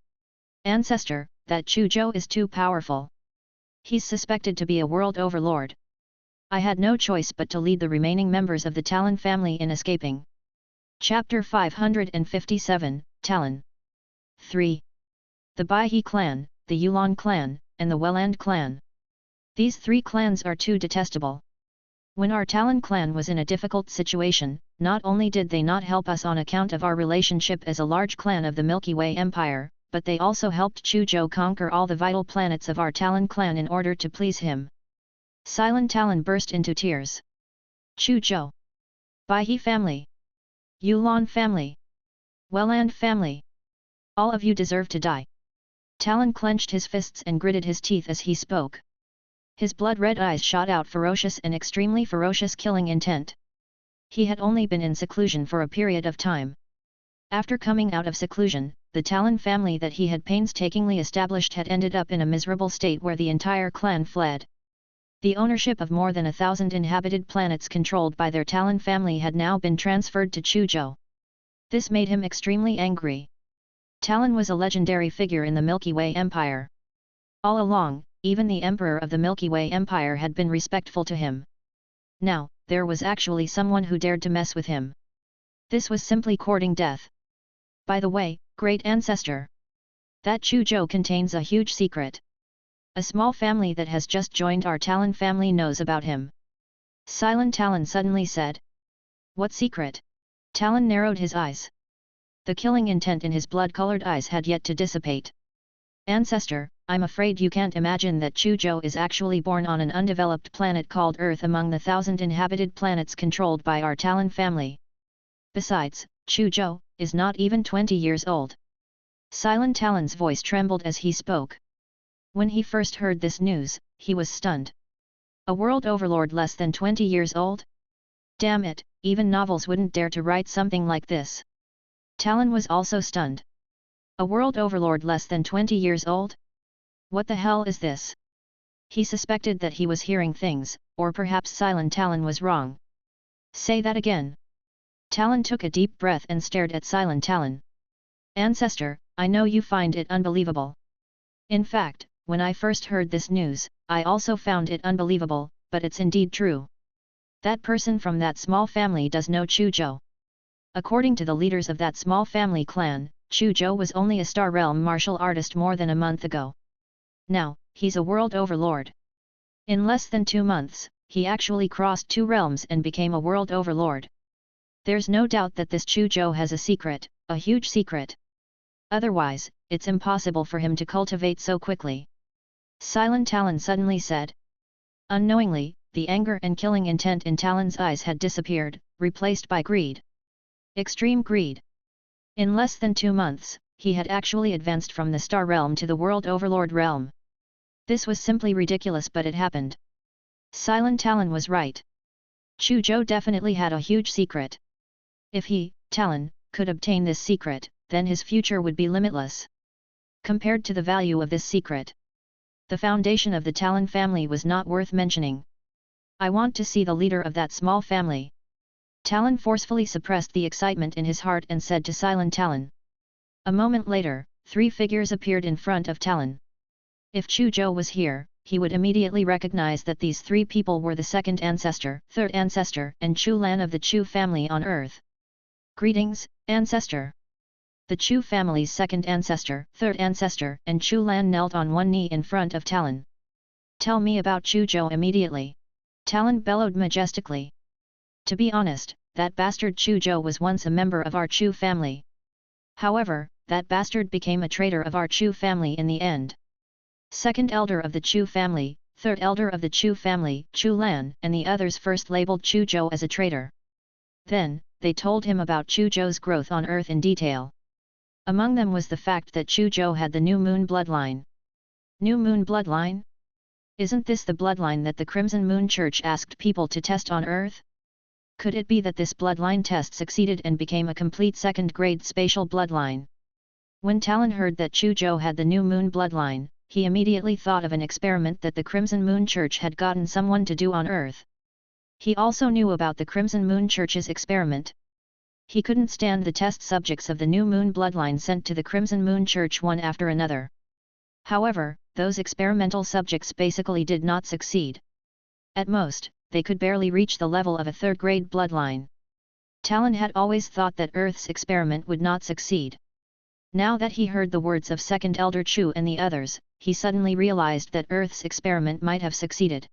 Ancestor, that Chu Zhou is too powerful. He's suspected to be a world overlord. I had no choice but to lead the remaining members of the Talon family in escaping. Chapter 557, Talon. 3. The Bai He clan, the Yulan clan, and the Welland clan. These three clans are too detestable. When our Talon clan was in a difficult situation, not only did they not help us on account of our relationship as a large clan of the Milky Way Empire, but they also helped Chu Zhou conquer all the vital planets of our Talon clan in order to please him. Silent Talon burst into tears. Chu Zhou. Bai He family. Yulan family. Welland family. All of you deserve to die. Talon clenched his fists and gritted his teeth as he spoke. His blood-red eyes shot out ferocious and extremely ferocious killing intent. He had only been in seclusion for a period of time. After coming out of seclusion, the Talon family that he had painstakingly established had ended up in a miserable state where the entire clan fled. The ownership of more than 1,000 inhabited planets controlled by their Talon family had now been transferred to Chu Zhou. This made him extremely angry. Talon was a legendary figure in the Milky Way Empire. All along, even the Emperor of the Milky Way Empire had been respectful to him. Now, there was actually someone who dared to mess with him. This was simply courting death. By the way, great ancestor. That Chu Zhou contains a huge secret. A small family that has just joined our Talon family knows about him. Silent Talon suddenly said. What secret? Talon narrowed his eyes. The killing intent in his blood-colored eyes had yet to dissipate. Ancestor, I'm afraid you can't imagine that Chu Zhou is actually born on an undeveloped planet called Earth among the 1,000 inhabited planets controlled by our Talon family. Besides, Chu Zhou is not even 20 years old. Silent Talon's voice trembled as he spoke. When he first heard this news, he was stunned. A world overlord less than 20 years old? Damn it, even novels wouldn't dare to write something like this. Talon was also stunned. A world overlord less than 20 years old? What the hell is this? He suspected that he was hearing things, or perhaps Silent Talon was wrong. Say that again. Talon took a deep breath and stared at Silent Talon. Ancestor, I know you find it unbelievable. In fact, when I first heard this news, I also found it unbelievable, but it's indeed true. That person from that small family does know Chu Zhou. According to the leaders of that small family clan, Chu Zhou was only a Star Realm martial artist more than a month ago. Now, he's a world overlord. In less than 2 months, he actually crossed 2 realms and became a world overlord. There's no doubt that this Chu Zhou has a secret, a huge secret. Otherwise, it's impossible for him to cultivate so quickly. Silent Talon suddenly said. Unknowingly, the anger and killing intent in Talon's eyes had disappeared, replaced by greed. Extreme greed. In less than 2 months, he had actually advanced from the Star Realm to the World Overlord realm. This was simply ridiculous, but it happened. Silent Talon was right. Chu Zhou definitely had a huge secret. If he, Talon, could obtain this secret, then his future would be limitless. Compared to the value of this secret, the foundation of the Talon family was not worth mentioning. I want to see the leader of that small family. Talon forcefully suppressed the excitement in his heart and said to Silent Talon. A moment later, 3 figures appeared in front of Talon. If Chu Zhou was here, he would immediately recognize that these 3 people were the second ancestor, third ancestor, and Chu Lan of the Chu family on Earth. Greetings, ancestor. The Chu family's second ancestor, third ancestor, and Chu Lan knelt on one knee in front of Talon. Tell me about Chu Zhou immediately. Talon bellowed majestically. To be honest, that bastard Chu Zhou was once a member of our Chu family. However, that bastard became a traitor of our Chu family in the end. Second elder of the Chu family, third elder of the Chu family, Chu Lan, and the others first labeled Chu Zhou as a traitor. Then, they told him about Chu Zhou's growth on Earth in detail. Among them was the fact that Chu Zhou had the New Moon bloodline. New Moon bloodline? Isn't this the bloodline that the Crimson Moon Church asked people to test on Earth? Could it be that this bloodline test succeeded and became a complete second-grade spatial bloodline? When Talon heard that Chu Zhou had the New Moon bloodline, he immediately thought of an experiment that the Crimson Moon Church had gotten someone to do on Earth. He also knew about the Crimson Moon Church's experiment. He couldn't stand the test subjects of the New Moon bloodline sent to the Crimson Moon Church one after another. However, those experimental subjects basically did not succeed. At most, they could barely reach the level of a third-grade bloodline. Talon had always thought that Earth's experiment would not succeed. Now that he heard the words of Second Elder Chu and the others, he suddenly realized that Earth's experiment might have succeeded.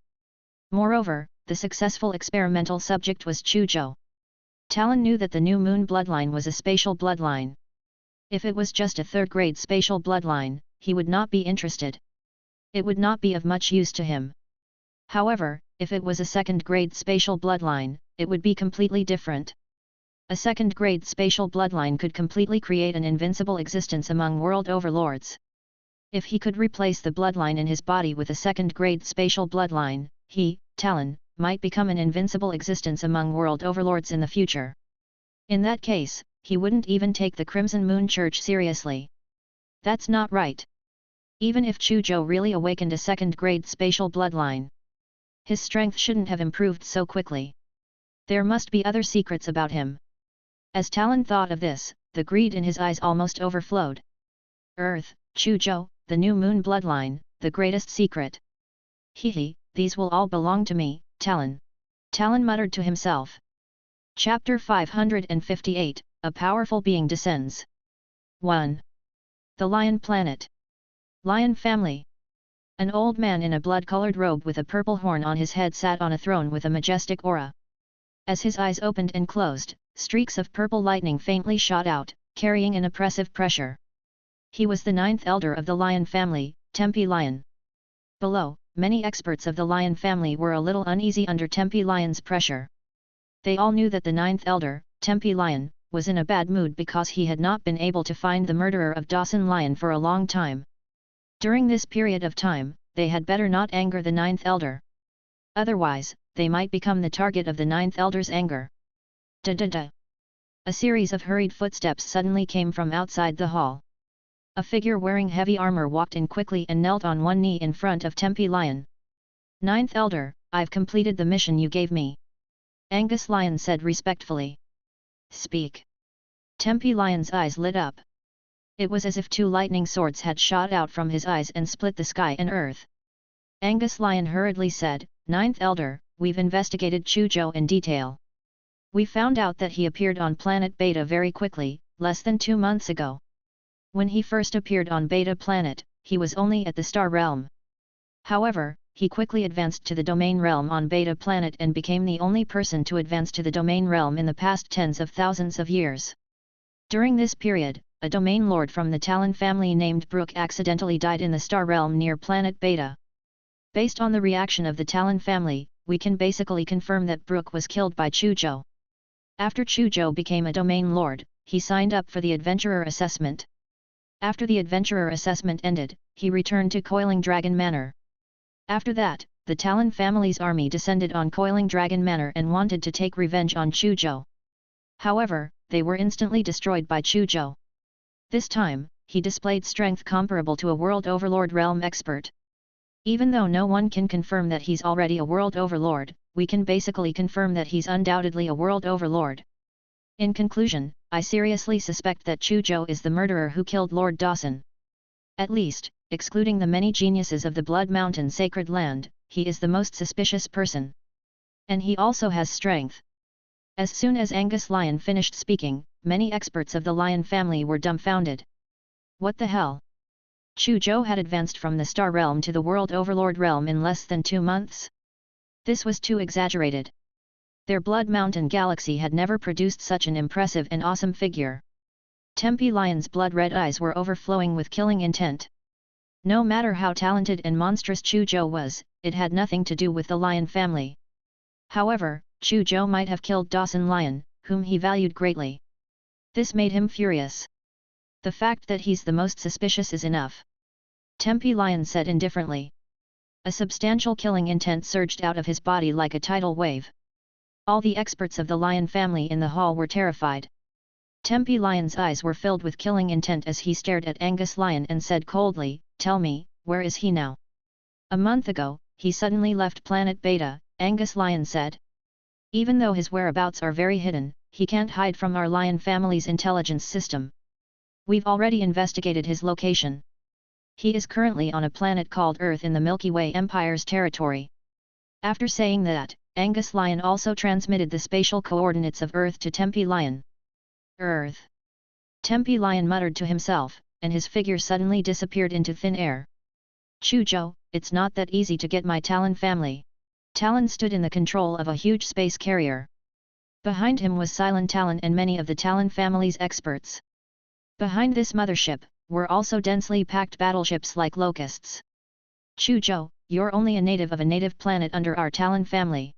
Moreover, the successful experimental subject was Chu Zhou. Talon knew that the New Moon bloodline was a spatial bloodline. If it was just a third-grade spatial bloodline, he would not be interested. It would not be of much use to him. However, if it was a second-grade spatial bloodline, it would be completely different. A second-grade spatial bloodline could completely create an invincible existence among world overlords. If he could replace the bloodline in his body with a second-grade spatial bloodline, he, Talon, might become an invincible existence among world overlords in the future. In that case, he wouldn't even take the Crimson Moon Church seriously. That's not right. Even if Chu Zhou really awakened a second-grade spatial bloodline, his strength shouldn't have improved so quickly. There must be other secrets about him. As Talon thought of this, the greed in his eyes almost overflowed. Earth, Chu Zhou, the New Moon bloodline, the greatest secret. Hehe, these will all belong to me, Talon. Talon muttered to himself. Chapter 558, A Powerful Being Descends. 1. The Lion Planet. Lion Family. An old man in a blood-colored robe with a purple horn on his head sat on a throne with a majestic aura. As his eyes opened and closed, streaks of purple lightning faintly shot out, carrying an oppressive pressure. He was the 9th elder of the lion family, Tempe Lion. Below, many experts of the lion family were a little uneasy under Tempe Lion's pressure. They all knew that the 9th elder, Tempe Lion, was in a bad mood because he had not been able to find the murderer of Dawson Lion for a long time. During this period of time, they had better not anger the 9th elder. Otherwise, they might become the target of the 9th elder's anger. Da-da-da. A series of hurried footsteps suddenly came from outside the hall. A figure wearing heavy armor walked in quickly and knelt on one knee in front of Tempe Lion. 9th elder, I've completed the mission you gave me. Angus Lion said respectfully. Speak. Tempe Lion's eyes lit up. It was as if 2 lightning swords had shot out from his eyes and split the sky and earth. Angus Lion hurriedly said, 9th elder, we've investigated Chu Zhou in detail. We found out that he appeared on planet Beta very quickly, less than 2 months ago. When he first appeared on Beta planet, he was only at the star realm. However, he quickly advanced to the domain realm on Beta planet and became the only person to advance to the domain realm in the past tens of thousands of years. During this period, a domain lord from the Talon family named Brook accidentally died in the star realm near planet Beta. Based on the reaction of the Talon family, we can basically confirm that Brook was killed by Chu Zhou. After Chu Zhou became a domain lord, he signed up for the adventurer assessment. After the adventurer assessment ended, he returned to Coiling Dragon Manor. After that, the Talon family's army descended on Coiling Dragon Manor and wanted to take revenge on Chu Zhou. However, they were instantly destroyed by Chu Zhou. This time, he displayed strength comparable to a World Overlord realm expert. Even though no one can confirm that he's already a World Overlord, we can basically confirm that he's undoubtedly a World Overlord. In conclusion, I seriously suspect that Chu Zhou is the murderer who killed Lord Dawson. At least, excluding the many geniuses of the Blood Mountain Sacred Land, he is the most suspicious person. And he also has strength. As soon as Angus Lion finished speaking, many experts of the Lion family were dumbfounded. What the hell? Chu Zhou had advanced from the Star Realm to the World Overlord Realm in less than 2 months? This was too exaggerated. Their Blood Mountain galaxy had never produced such an impressive and awesome figure. Tempe Lion's blood-red eyes were overflowing with killing intent. No matter how talented and monstrous Chu Zhou was, it had nothing to do with the Lion family. However, Chu Zhou might have killed Dawson Lion, whom he valued greatly. This made him furious. The fact that he's the most suspicious is enough. Tempe Lion said indifferently. A substantial killing intent surged out of his body like a tidal wave. All the experts of the Lion family in the hall were terrified. Tempe Lion's eyes were filled with killing intent as he stared at Angus Lion and said coldly, "Tell me, where is he now?" "A month ago, he suddenly left planet Beta," Angus Lion said. "Even though his whereabouts are very hidden, he can't hide from our Lion family's intelligence system. We've already investigated his location. He is currently on a planet called Earth in the Milky Way Empire's territory." After saying that, Angus Lion also transmitted the spatial coordinates of Earth to Tempe Lion. Earth. Tempe Lion muttered to himself, and his figure suddenly disappeared into thin air. "Chu Zhou, it's not that easy to get my Talon family." Talon stood in the control of a huge space carrier. Behind him was Silent Talon and many of the Talon family's experts. Behind this mothership, were also densely packed battleships like locusts. "Chu Zhou, you're only a native of a native planet under our Talon family.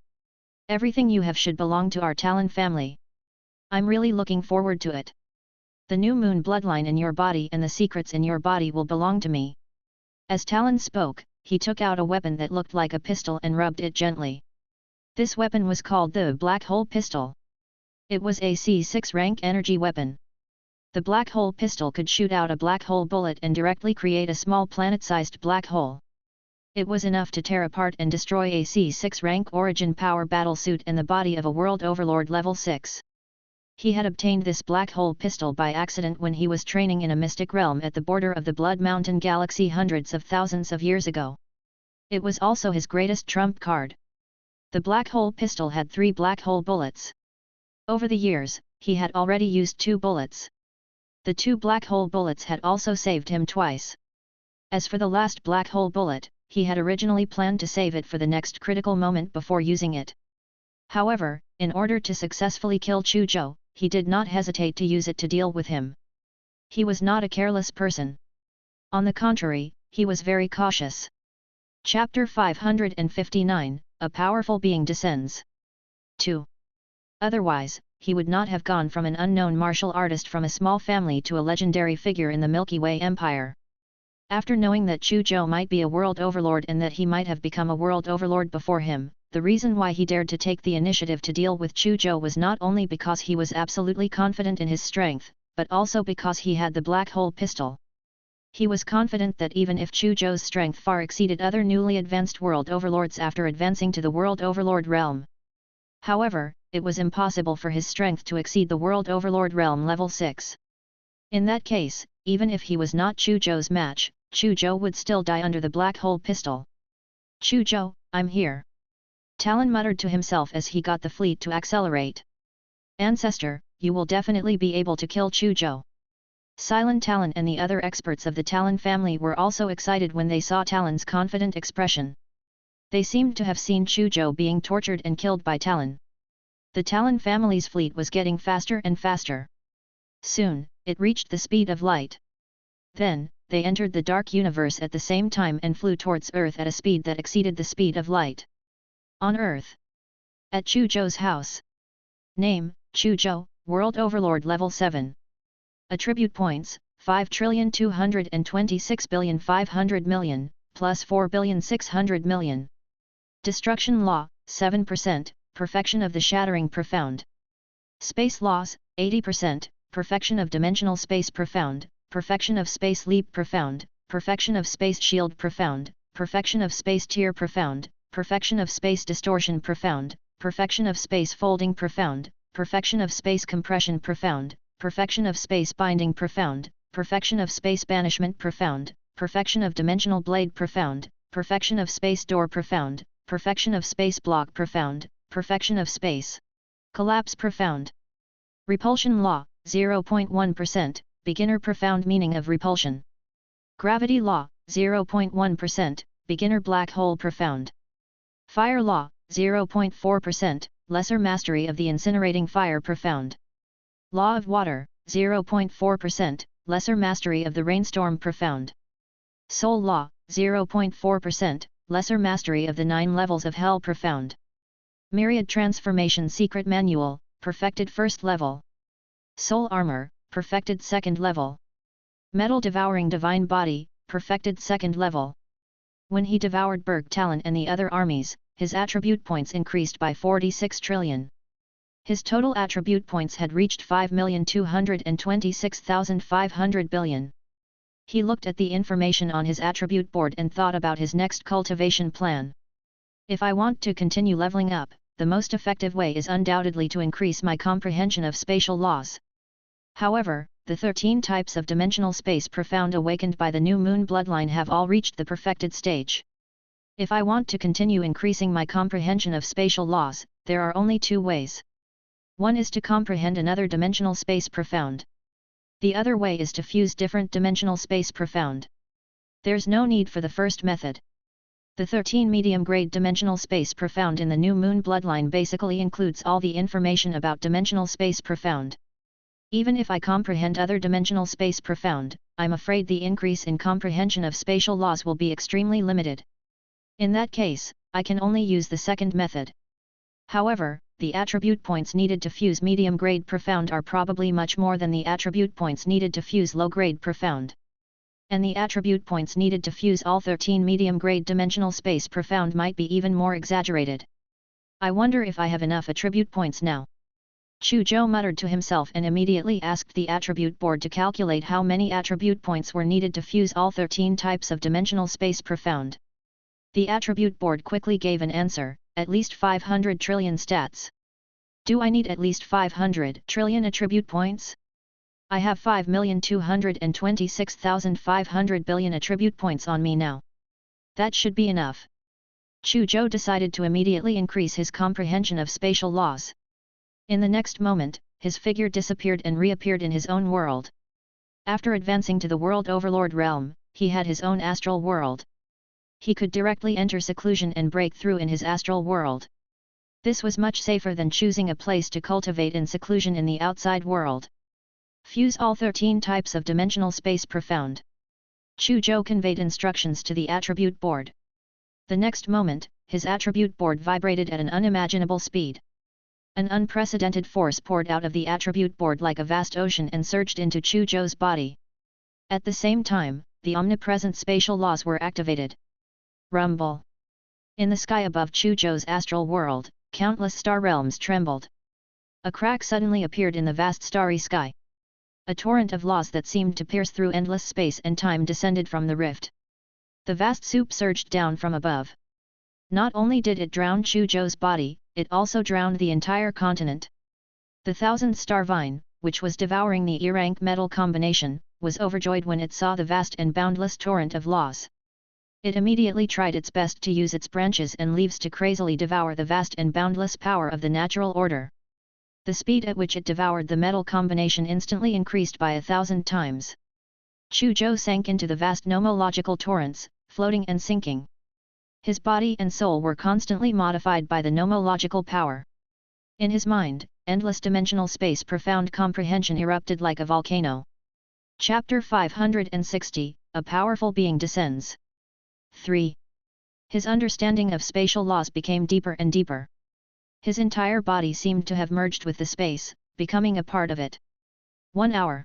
Everything you have should belong to our Talon family. I'm really looking forward to it. The new moon bloodline in your body and the secrets in your body will belong to me." As Talon spoke, he took out a weapon that looked like a pistol and rubbed it gently. This weapon was called the Black Hole Pistol. It was a C6-rank energy weapon. The Black Hole Pistol could shoot out a black hole bullet and directly create a small planet-sized black hole. It was enough to tear apart and destroy a C6-rank Origin Power battlesuit and the body of a World Overlord Level 6. He had obtained this black hole pistol by accident when he was training in a mystic realm at the border of the Blood Mountain Galaxy hundreds of thousands of years ago. It was also his greatest trump card. The black hole pistol had 3 black hole bullets. Over the years, he had already used 2 bullets. The 2 black hole bullets had also saved him twice. As for the last black hole bullet, he had originally planned to save it for the next critical moment before using it. However, in order to successfully kill Chu Zhou, he did not hesitate to use it to deal with him. He was not a careless person. On the contrary, he was very cautious. Chapter 559, A Powerful Being Descends. 2. Otherwise, he would not have gone from an unknown martial artist from a small family to a legendary figure in the Milky Way Empire. After knowing that Chu Zhou might be a world overlord and that he might have become a world overlord before him, the reason why he dared to take the initiative to deal with Chu Zhou was not only because he was absolutely confident in his strength, but also because he had the black hole pistol. He was confident that even if Chu Zhou's strength far exceeded other newly advanced world overlords after advancing to the world overlord realm. However, it was impossible for his strength to exceed the world overlord realm level 6. In that case, even if he was not Chu Zhou's match, Chu Zhou would still die under the black hole pistol. Chu Zhou, I'm here. Talon muttered to himself as he got the fleet to accelerate. Ancestor, you will definitely be able to kill Chu Zhou. Silent Talon and the other experts of the Talon family were also excited when they saw Talon's confident expression. They seemed to have seen Chu Zhou being tortured and killed by Talon. The Talon family's fleet was getting faster and faster. Soon, it reached the speed of light. Then, they entered the dark universe at the same time and flew towards Earth at a speed that exceeded the speed of light. On Earth. At Chu Zhou's house. Name, Chu Zhou, World Overlord Level 7. Attribute points, 5,226,500,000,000, plus 4,600,000,000. Destruction Law, 7%, Perfection of the Shattering Profound. Space Laws, 80%, Perfection of Dimensional Space Profound, Perfection of Space Leap Profound, Perfection of Space Shield Profound, Perfection of Space Tear Profound, Perfection of Space Distortion Profound, Perfection of Space Folding Profound, Perfection of Space Compression Profound, Perfection of Space Binding Profound, Perfection of Space Banishment Profound, Perfection of Dimensional Blade Profound, Perfection of Space Door Profound, Perfection of Space Block Profound, Perfection of Space Collapse Profound. Repulsion Law, 0.1%, Beginner Profound Meaning of Repulsion. Gravity Law, 0.1%, Beginner Black Hole Profound. Fire Law, 0.4%, Lesser Mastery of the Incinerating Fire Profound. Law of Water, 0.4%, Lesser Mastery of the Rainstorm Profound. Soul Law, 0.4%, Lesser Mastery of the 9 Levels of Hell Profound. Myriad Transformation Secret Manual, Perfected First Level. Soul Armor, Perfected Second Level. Metal Devouring Divine Body, Perfected Second Level. When he devoured Berg Talon and the other armies, his attribute points increased by 46 trillion. His total attribute points had reached 5,226,500 billion. He looked at the information on his attribute board and thought about his next cultivation plan. If I want to continue leveling up, the most effective way is undoubtedly to increase my comprehension of spatial laws. However, the 13 types of dimensional space profound awakened by the new moon bloodline have all reached the perfected stage. If I want to continue increasing my comprehension of spatial laws, there are only two ways. One is to comprehend another dimensional space profound. The other way is to fuse different dimensional space profound. There's no need for the first method. The 13 medium-grade dimensional space profound in the new moon bloodline basically includes all the information about dimensional space profound. Even if I comprehend other dimensional space profound, I'm afraid the increase in comprehension of spatial laws will be extremely limited. In that case, I can only use the second method. However, the attribute points needed to fuse medium-grade profound are probably much more than the attribute points needed to fuse low-grade profound. And the attribute points needed to fuse all 13 medium-grade dimensional space profound might be even more exaggerated. I wonder if I have enough attribute points now. Chu Zhou muttered to himself and immediately asked the attribute board to calculate how many attribute points were needed to fuse all 13 types of dimensional space profound. The attribute board quickly gave an answer, at least 500 trillion stats. Do I need at least 500 trillion attribute points? I have 5,226,500 billion attribute points on me now. That should be enough. Chu Zhou decided to immediately increase his comprehension of spatial laws. In the next moment, his figure disappeared and reappeared in his own world. After advancing to the World Overlord realm, he had his own astral world. He could directly enter seclusion and break through in his astral world. This was much safer than choosing a place to cultivate in seclusion in the outside world. Fuse all 13 types of dimensional space profound. Chu Zhou conveyed instructions to the attribute board. The next moment, his attribute board vibrated at an unimaginable speed. An unprecedented force poured out of the attribute board like a vast ocean and surged into Chu Zhou's body. At the same time, the omnipresent spatial laws were activated. Rumble. In the sky above Chu Zhou's astral world, countless star realms trembled. A crack suddenly appeared in the vast starry sky. A torrent of laws that seemed to pierce through endless space and time descended from the rift. The vast soup surged down from above. Not only did it drown Chu Zhou's body, it also drowned the entire continent. The thousand-star vine, which was devouring the E-rank metal combination, was overjoyed when it saw the vast and boundless torrent of laws. It immediately tried its best to use its branches and leaves to crazily devour the vast and boundless power of the natural order. The speed at which it devoured the metal combination instantly increased by 1,000 times. Chu Zhou sank into the vast nomological torrents, floating and sinking. His body and soul were constantly modified by the nomological power. In his mind, endless dimensional space profound comprehension erupted like a volcano. Chapter 560, A Powerful Being Descends. 3. His understanding of spatial laws became deeper and deeper. His entire body seemed to have merged with the space, becoming a part of it. 1 hour.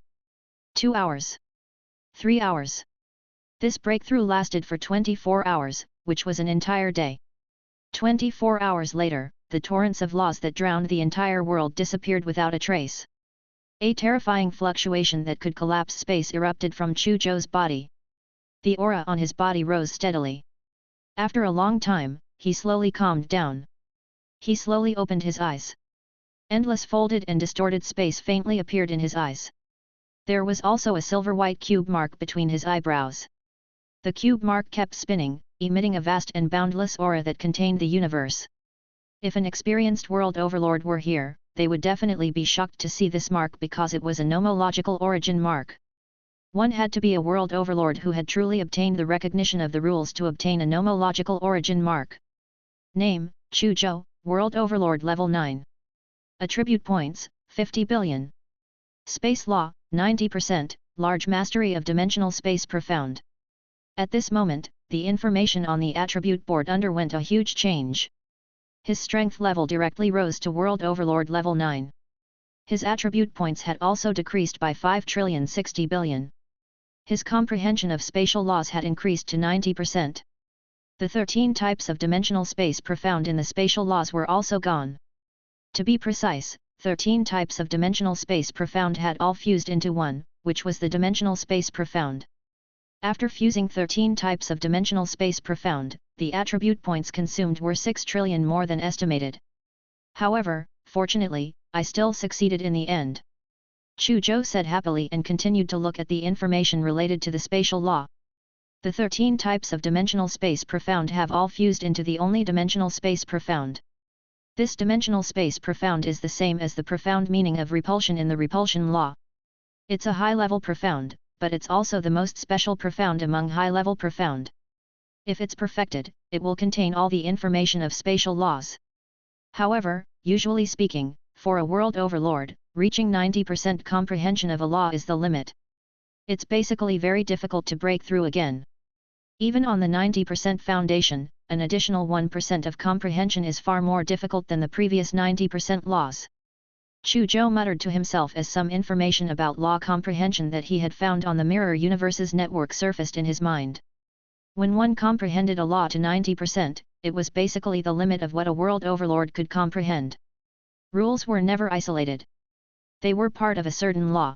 2 hours. 3 hours. This breakthrough lasted for 24 hours, which was an entire day. 24 hours later, the torrents of laws that drowned the entire world disappeared without a trace. A terrifying fluctuation that could collapse space erupted from Chu Zhou's body. The aura on his body rose steadily. After a long time, he slowly calmed down. He slowly opened his eyes. Endless folded and distorted space faintly appeared in his eyes. There was also a silver-white cube mark between his eyebrows. The cube mark kept spinning, emitting a vast and boundless aura that contained the universe. If an experienced world overlord were here, they would definitely be shocked to see this mark because it was a nomological origin mark. One had to be a world overlord who had truly obtained the recognition of the rules to obtain a nomological origin mark. Name, Chu Zhou, World Overlord Level 9. Attribute points, 50 billion. Space Law, 90%, Large Mastery of Dimensional Space Profound. At this moment, the information on the attribute board underwent a huge change. His strength level directly rose to World Overlord Level 9. His attribute points had also decreased by 5,060 billion. His comprehension of spatial laws had increased to 90%. The 13 types of dimensional space profound in the spatial laws were also gone. To be precise, 13 types of dimensional space profound had all fused into one, which was the dimensional space profound. After fusing 13 types of dimensional space profound, the attribute points consumed were 6 trillion more than estimated. However, fortunately, I still succeeded in the end. Chu Zhou said happily and continued to look at the information related to the spatial law. The 13 types of dimensional space profound have all fused into the only dimensional space profound. This dimensional space profound is the same as the profound meaning of repulsion in the repulsion law. It's a high-level profound, but it's also the most special profound among high-level profound. If it's perfected, it will contain all the information of spatial laws. However, usually speaking, for a world overlord, reaching 90% comprehension of a law is the limit. It's basically very difficult to break through again. Even on the 90% foundation, an additional 1% of comprehension is far more difficult than the previous 90% laws. Chu Zhou muttered to himself as some information about law comprehension that he had found on the Mirror Universe's network surfaced in his mind. When one comprehended a law to 90%, it was basically the limit of what a world overlord could comprehend. Rules were never isolated. They were part of a certain law.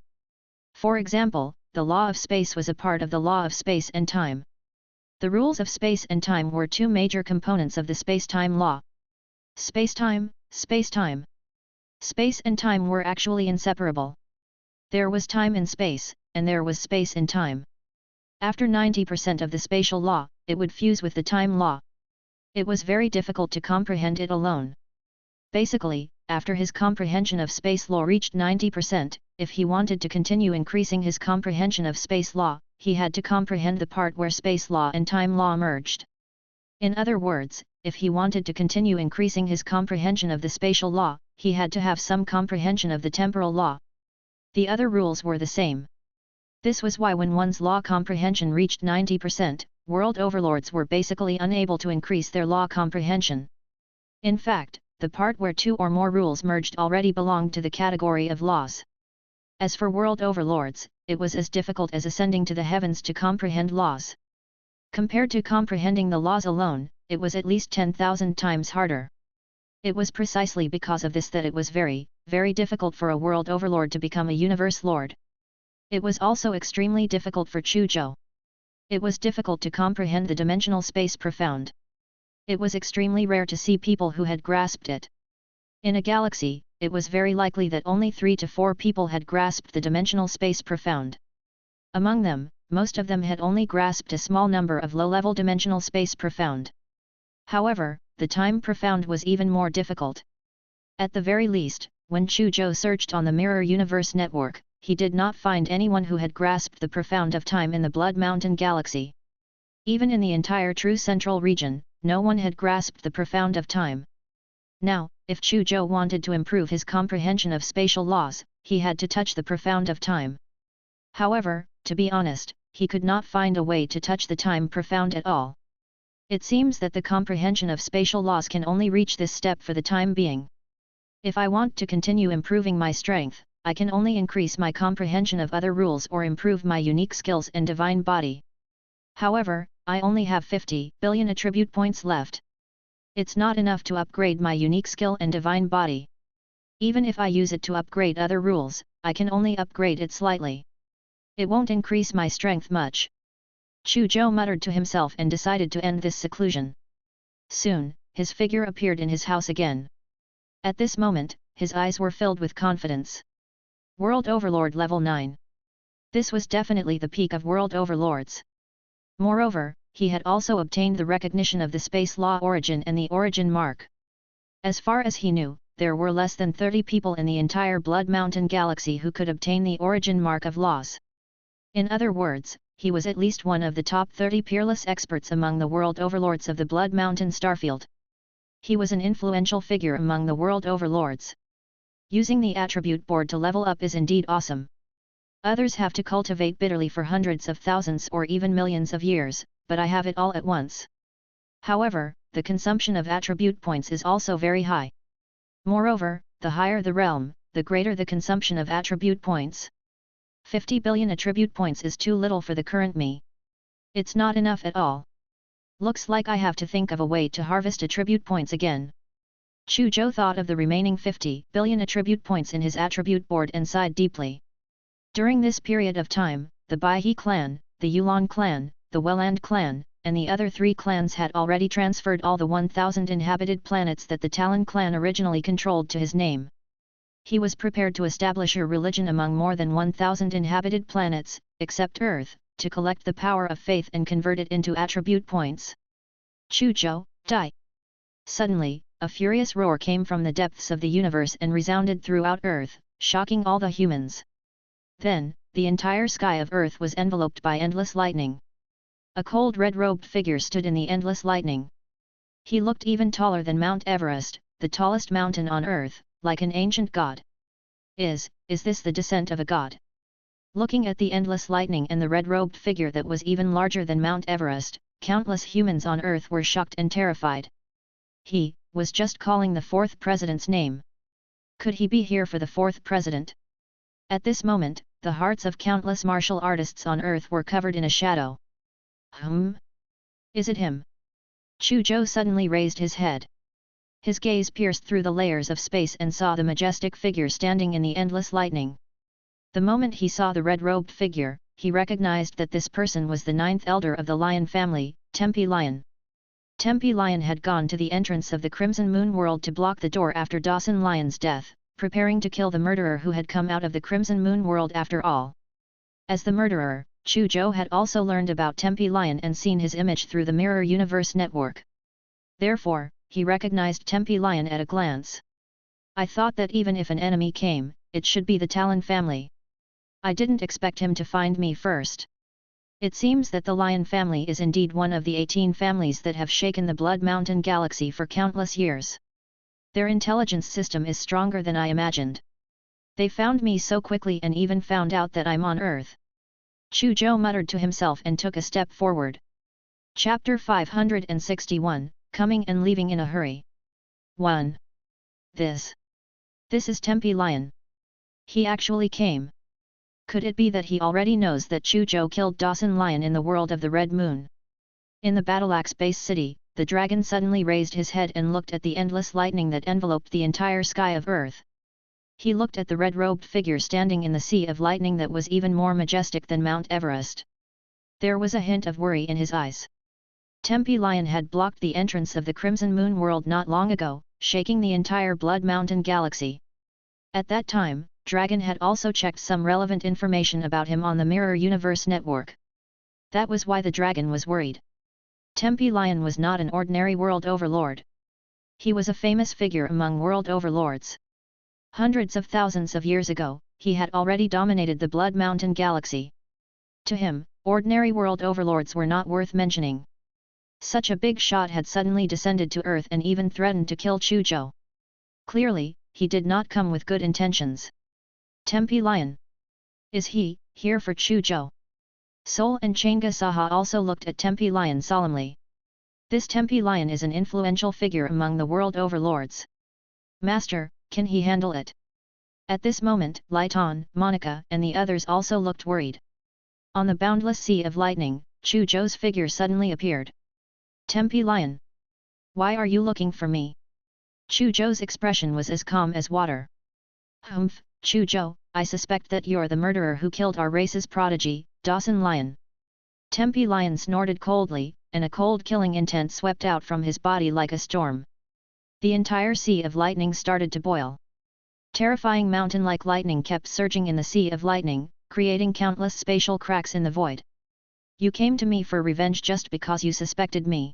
For example, the law of space was a part of the law of space and time. The rules of space and time were two major components of the space-time law. Space-time, space-time. Space and time were actually inseparable. There was time in space, and there was space in time. After 90% of the spatial law, it would fuse with the time law. It was very difficult to comprehend it alone. Basically, after his comprehension of space law reached 90%, if he wanted to continue increasing his comprehension of space law, he had to comprehend the part where space law and time law merged. In other words, if he wanted to continue increasing his comprehension of the spatial law, he had to have some comprehension of the temporal law. The other rules were the same. This was why when one's law comprehension reached 90%, world overlords were basically unable to increase their law comprehension. In fact, the part where two or more rules merged already belonged to the category of laws. As for world overlords, it was as difficult as ascending to the heavens to comprehend laws. Compared to comprehending the laws alone, it was at least 10,000 times harder. It was precisely because of this that it was very, very difficult for a world overlord to become a universe lord. It was also extremely difficult for Chu Zhou. It was difficult to comprehend the dimensional space profound. It was extremely rare to see people who had grasped it. In a galaxy, it was very likely that only 3 to 4 people had grasped the dimensional space profound. Among them, most of them had only grasped a small number of low-level dimensional space profound. However, the time profound was even more difficult. At the very least, when Chu Zhou searched on the Mirror Universe network, he did not find anyone who had grasped the profound of time in the Blood Mountain Galaxy. Even in the entire True Central region, no one had grasped the profound of time. Now, if Chu Zhou wanted to improve his comprehension of spatial laws, he had to touch the profound of time. However, to be honest, he could not find a way to touch the time profound at all. It seems that the comprehension of spatial laws can only reach this step for the time being. If I want to continue improving my strength, I can only increase my comprehension of other rules or improve my unique skills and divine body. However, I only have 50 billion attribute points left. It's not enough to upgrade my unique skill and divine body. Even if I use it to upgrade other rules, I can only upgrade it slightly. It won't increase my strength much. Chu Zhou muttered to himself and decided to end this seclusion. Soon, his figure appeared in his house again. At this moment, his eyes were filled with confidence. World Overlord Level 9. This was definitely the peak of World Overlords. Moreover, he had also obtained the recognition of the space law origin and the origin mark. As far as he knew, there were less than 30 people in the entire Blood Mountain Galaxy who could obtain the origin mark of laws. In other words, he was at least one of the top 30 peerless experts among the world overlords of the Blood Mountain Starfield. He was an influential figure among the world overlords. Using the attribute board to level up is indeed awesome. Others have to cultivate bitterly for hundreds of thousands or even millions of years, but I have it all at once. However, the consumption of attribute points is also very high. Moreover, the higher the realm, the greater the consumption of attribute points. 50 billion attribute points is too little for the current me. It's not enough at all. Looks like I have to think of a way to harvest attribute points again. Chu Zhou thought of the remaining 50 billion attribute points in his attribute board and sighed deeply. During this period of time, the Baihe clan, the Yulon clan, the Welland clan, and the other 3 clans had already transferred all the 1,000 inhabited planets that the Talon clan originally controlled to his name. He was prepared to establish a religion among more than 1,000 inhabited planets, except Earth, to collect the power of faith and convert it into attribute points. Chu Zhou, die! Suddenly, a furious roar came from the depths of the universe and resounded throughout Earth, shocking all the humans. Then, the entire sky of Earth was enveloped by endless lightning. A cold red-robed figure stood in the endless lightning. He looked even taller than Mount Everest, the tallest mountain on Earth, like an ancient god. Is this the descent of a god? Looking at the endless lightning and the red-robed figure that was even larger than Mount Everest, countless humans on Earth were shocked and terrified. He was just calling the 4th president's name. Could he be here for the 4th president? At this moment, the hearts of countless martial artists on Earth were covered in a shadow. Is it him? Chu Zhou suddenly raised his head. His gaze pierced through the layers of space and saw the majestic figure standing in the endless lightning. The moment he saw the red-robed figure, he recognized that this person was the 9th elder of the Lion family, Tempe Lion. Tempe Lion had gone to the entrance of the Crimson Moon world to block the door after Dawson Lion's death, preparing to kill the murderer who had come out of the Crimson Moon world after all. As the murderer, Chu Zhou had also learned about Tempe Lion and seen his image through the Mirror Universe network. Therefore, he recognized Tempe Lion at a glance. I thought that even if an enemy came, it should be the Talon family. I didn't expect him to find me first. It seems that the lion family is indeed one of the 18 families that have shaken the Blood Mountain galaxy for countless years. Their intelligence system is stronger than I imagined. They found me so quickly and even found out that I'm on Earth. Chu Zhou muttered to himself and took a step forward. Chapter 561, Coming and Leaving in a Hurry. 1. This is Tempe Lion. He actually came. Could it be that he already knows that Chu Zhou killed Dawson Lion in the world of the Red Moon? In the Battleaxe Base City, the dragon suddenly raised his head and looked at the endless lightning that enveloped the entire sky of Earth. He looked at the red-robed figure standing in the sea of lightning that was even more majestic than Mount Everest. There was a hint of worry in his eyes. Tempe Lion had blocked the entrance of the Crimson Moon world not long ago, shaking the entire Blood Mountain galaxy. At that time, Dragon had also checked some relevant information about him on the Mirror Universe network. That was why the dragon was worried. Tempe Lion was not an ordinary world overlord. He was a famous figure among world overlords. Hundreds of thousands of years ago, he had already dominated the Blood Mountain galaxy. To him, ordinary world overlords were not worth mentioning. Such a big shot had suddenly descended to Earth and even threatened to kill Chu Zhou. Clearly, he did not come with good intentions. Tempe Lion. Is he here for Chu Zhou? Sol and Changa Saha also looked at Tempe Lion solemnly. This Tempe Lion is an influential figure among the world overlords. Master, can he handle it? At this moment, Lighton, Monica and the others also looked worried. On the boundless sea of lightning, Chu Zhou's figure suddenly appeared. Tempe Lion. Why are you looking for me? Chu Zhou's expression was as calm as water. Humph, Chu Zhou, I suspect that you're the murderer who killed our race's prodigy, Dawson Lion. Tempe Lion snorted coldly, and a cold killing intent swept out from his body like a storm. The entire sea of lightning started to boil. Terrifying mountain-like lightning kept surging in the sea of lightning, creating countless spatial cracks in the void. You came to me for revenge just because you suspected me.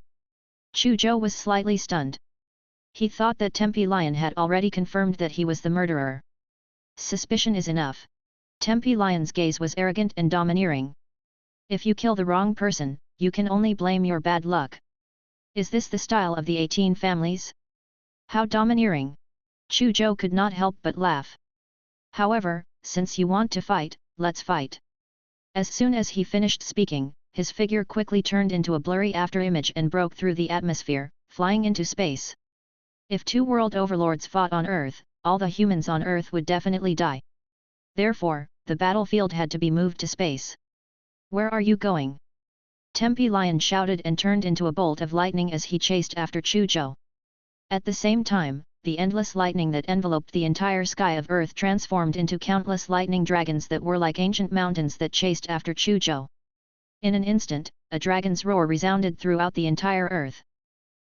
Chu Zhou was slightly stunned. He thought that Tempe Lion had already confirmed that he was the murderer. Suspicion is enough. Tempe Lion's gaze was arrogant and domineering. If you kill the wrong person, you can only blame your bad luck. Is this the style of the 18 families? How domineering! Chu Zhou could not help but laugh. However, since you want to fight, let's fight. As soon as he finished speaking, his figure quickly turned into a blurry afterimage and broke through the atmosphere, flying into space. If two world overlords fought on Earth, all the humans on Earth would definitely die. Therefore, the battlefield had to be moved to space. Where are you going? Tempe Lion shouted and turned into a bolt of lightning as he chased after Chu Zhou. At the same time, the endless lightning that enveloped the entire sky of Earth transformed into countless lightning dragons that were like ancient mountains that chased after Chu Zhou. In an instant, a dragon's roar resounded throughout the entire Earth.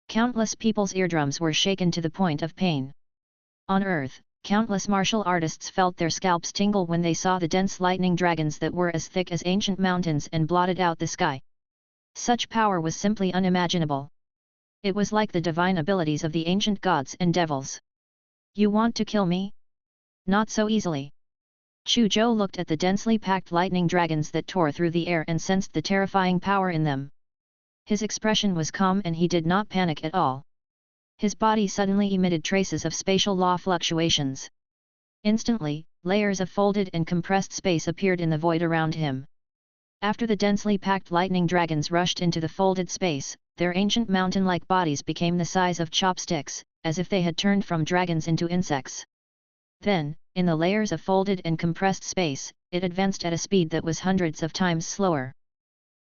Countless people's eardrums were shaken to the point of pain. On Earth, countless martial artists felt their scalps tingle when they saw the dense lightning dragons that were as thick as ancient mountains and blotted out the sky. Such power was simply unimaginable. It was like the divine abilities of the ancient gods and devils. You want to kill me? Not so easily. Chu Zhou looked at the densely packed lightning dragons that tore through the air and sensed the terrifying power in them. His expression was calm and he did not panic at all. His body suddenly emitted traces of spatial law fluctuations. Instantly, layers of folded and compressed space appeared in the void around him. After the densely packed lightning dragons rushed into the folded space, their ancient mountain-like bodies became the size of chopsticks, as if they had turned from dragons into insects. Then, in the layers of folded and compressed space, it advanced at a speed that was hundreds of times slower.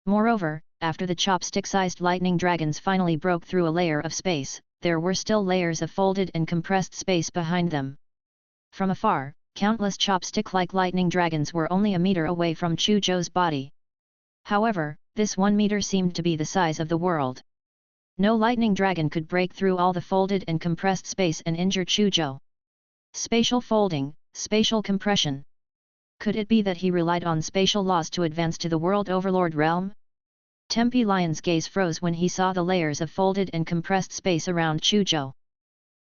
Moreover, after the chopstick-sized lightning dragons finally broke through a layer of space, there were still layers of folded and compressed space behind them. From afar, countless chopstick-like lightning dragons were only a meter away from Chu Zhou's body. However, this 1 meter seemed to be the size of the world. No lightning dragon could break through all the folded and compressed space and injure Chu Zhou. Spatial folding, spatial compression. Could it be that he relied on spatial laws to advance to the world overlord realm? Tempe Lion's gaze froze when he saw the layers of folded and compressed space around Chu Zhou.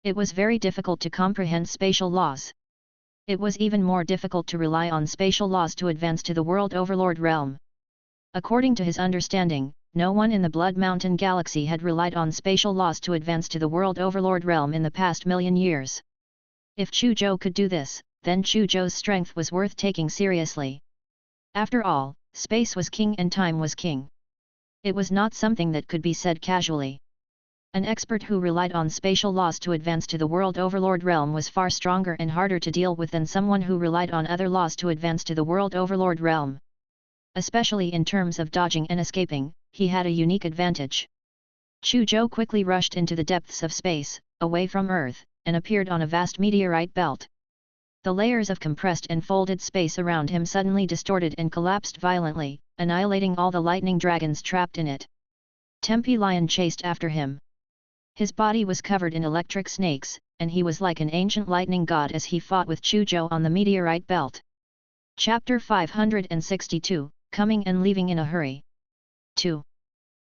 It was very difficult to comprehend spatial laws. It was even more difficult to rely on spatial laws to advance to the world overlord realm. According to his understanding, no one in the Blood Mountain galaxy had relied on spatial laws to advance to the World Overlord realm in the past million years. If Chu Zhou could do this, then Chu Zhou's strength was worth taking seriously. After all, space was king and time was king. It was not something that could be said casually. An expert who relied on spatial laws to advance to the World Overlord realm was far stronger and harder to deal with than someone who relied on other laws to advance to the World Overlord realm. Especially in terms of dodging and escaping, he had a unique advantage. Chu Zhou quickly rushed into the depths of space, away from Earth, and appeared on a vast meteorite belt. The layers of compressed and folded space around him suddenly distorted and collapsed violently, annihilating all the lightning dragons trapped in it. Tempe Lion chased after him. His body was covered in electric snakes, and he was like an ancient lightning god as he fought with Chu Zhou on the meteorite belt. Chapter 562, Coming and Leaving in a Hurry. 2.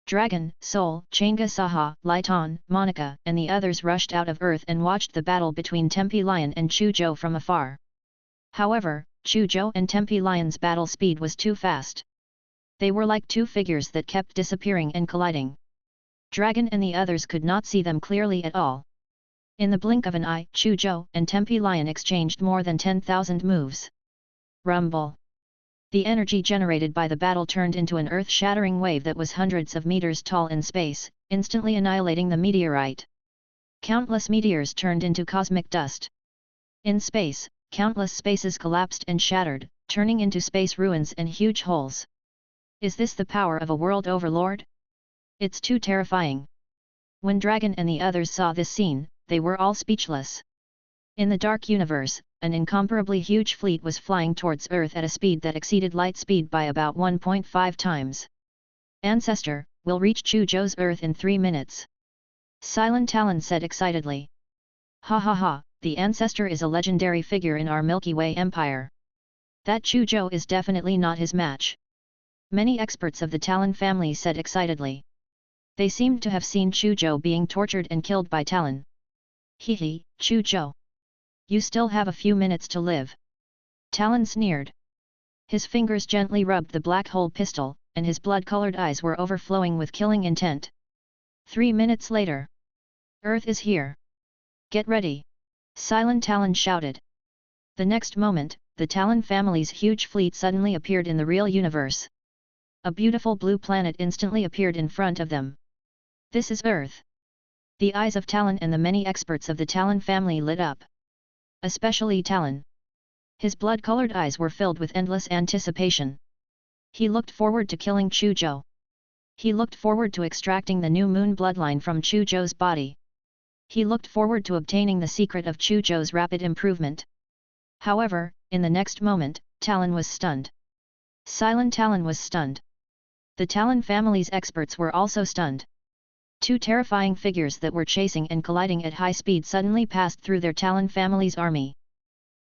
Dragon, Soul, Changa Saha, Laiton, Monica, and the others rushed out of Earth and watched the battle between Tempe Lion and Chu Zhou from afar. However, Chu Zhou and Tempe Lion's battle speed was too fast. They were like two figures that kept disappearing and colliding. Dragon and the others could not see them clearly at all. In the blink of an eye, Chu Zhou and Tempe Lion exchanged more than 10,000 moves. Rumble. The energy generated by the battle turned into an earth-shattering wave that was hundreds of meters tall in space, instantly annihilating the meteorite. Countless meteors turned into cosmic dust. In space, countless spaces collapsed and shattered, turning into space ruins and huge holes. Is this the power of a world overlord? It's too terrifying. When Dragon and the others saw this scene, they were all speechless. In the dark universe, an incomparably huge fleet was flying towards Earth at a speed that exceeded light speed by about 1.5 times. Ancestor, we'll reach Chu Zhou's Earth in 3 minutes. Silent Talon said excitedly. Ha ha ha, the Ancestor is a legendary figure in our Milky Way Empire. That Chu Zhou is definitely not his match. Many experts of the Talon family said excitedly. They seemed to have seen Chu Zhou being tortured and killed by Talon. Hehe, Chu Zhou. You still have a few minutes to live. Talon sneered. His fingers gently rubbed the black hole pistol, and his blood-colored eyes were overflowing with killing intent. 3 minutes later. Earth is here. Get ready. Silent Talon shouted. The next moment, the Talon family's huge fleet suddenly appeared in the real universe. A beautiful blue planet instantly appeared in front of them. This is Earth. The eyes of Talon and the many experts of the Talon family lit up. Especially Talon. His blood-colored eyes were filled with endless anticipation. He looked forward to killing Chu Zhou. He looked forward to extracting the new moon bloodline from Chu Zhou's body. He looked forward to obtaining the secret of Chu Zhou's rapid improvement. However, in the next moment, Talon was stunned. Silent Talon was stunned. The Talon family's experts were also stunned. Two terrifying figures that were chasing and colliding at high speed suddenly passed through their Talon family's army.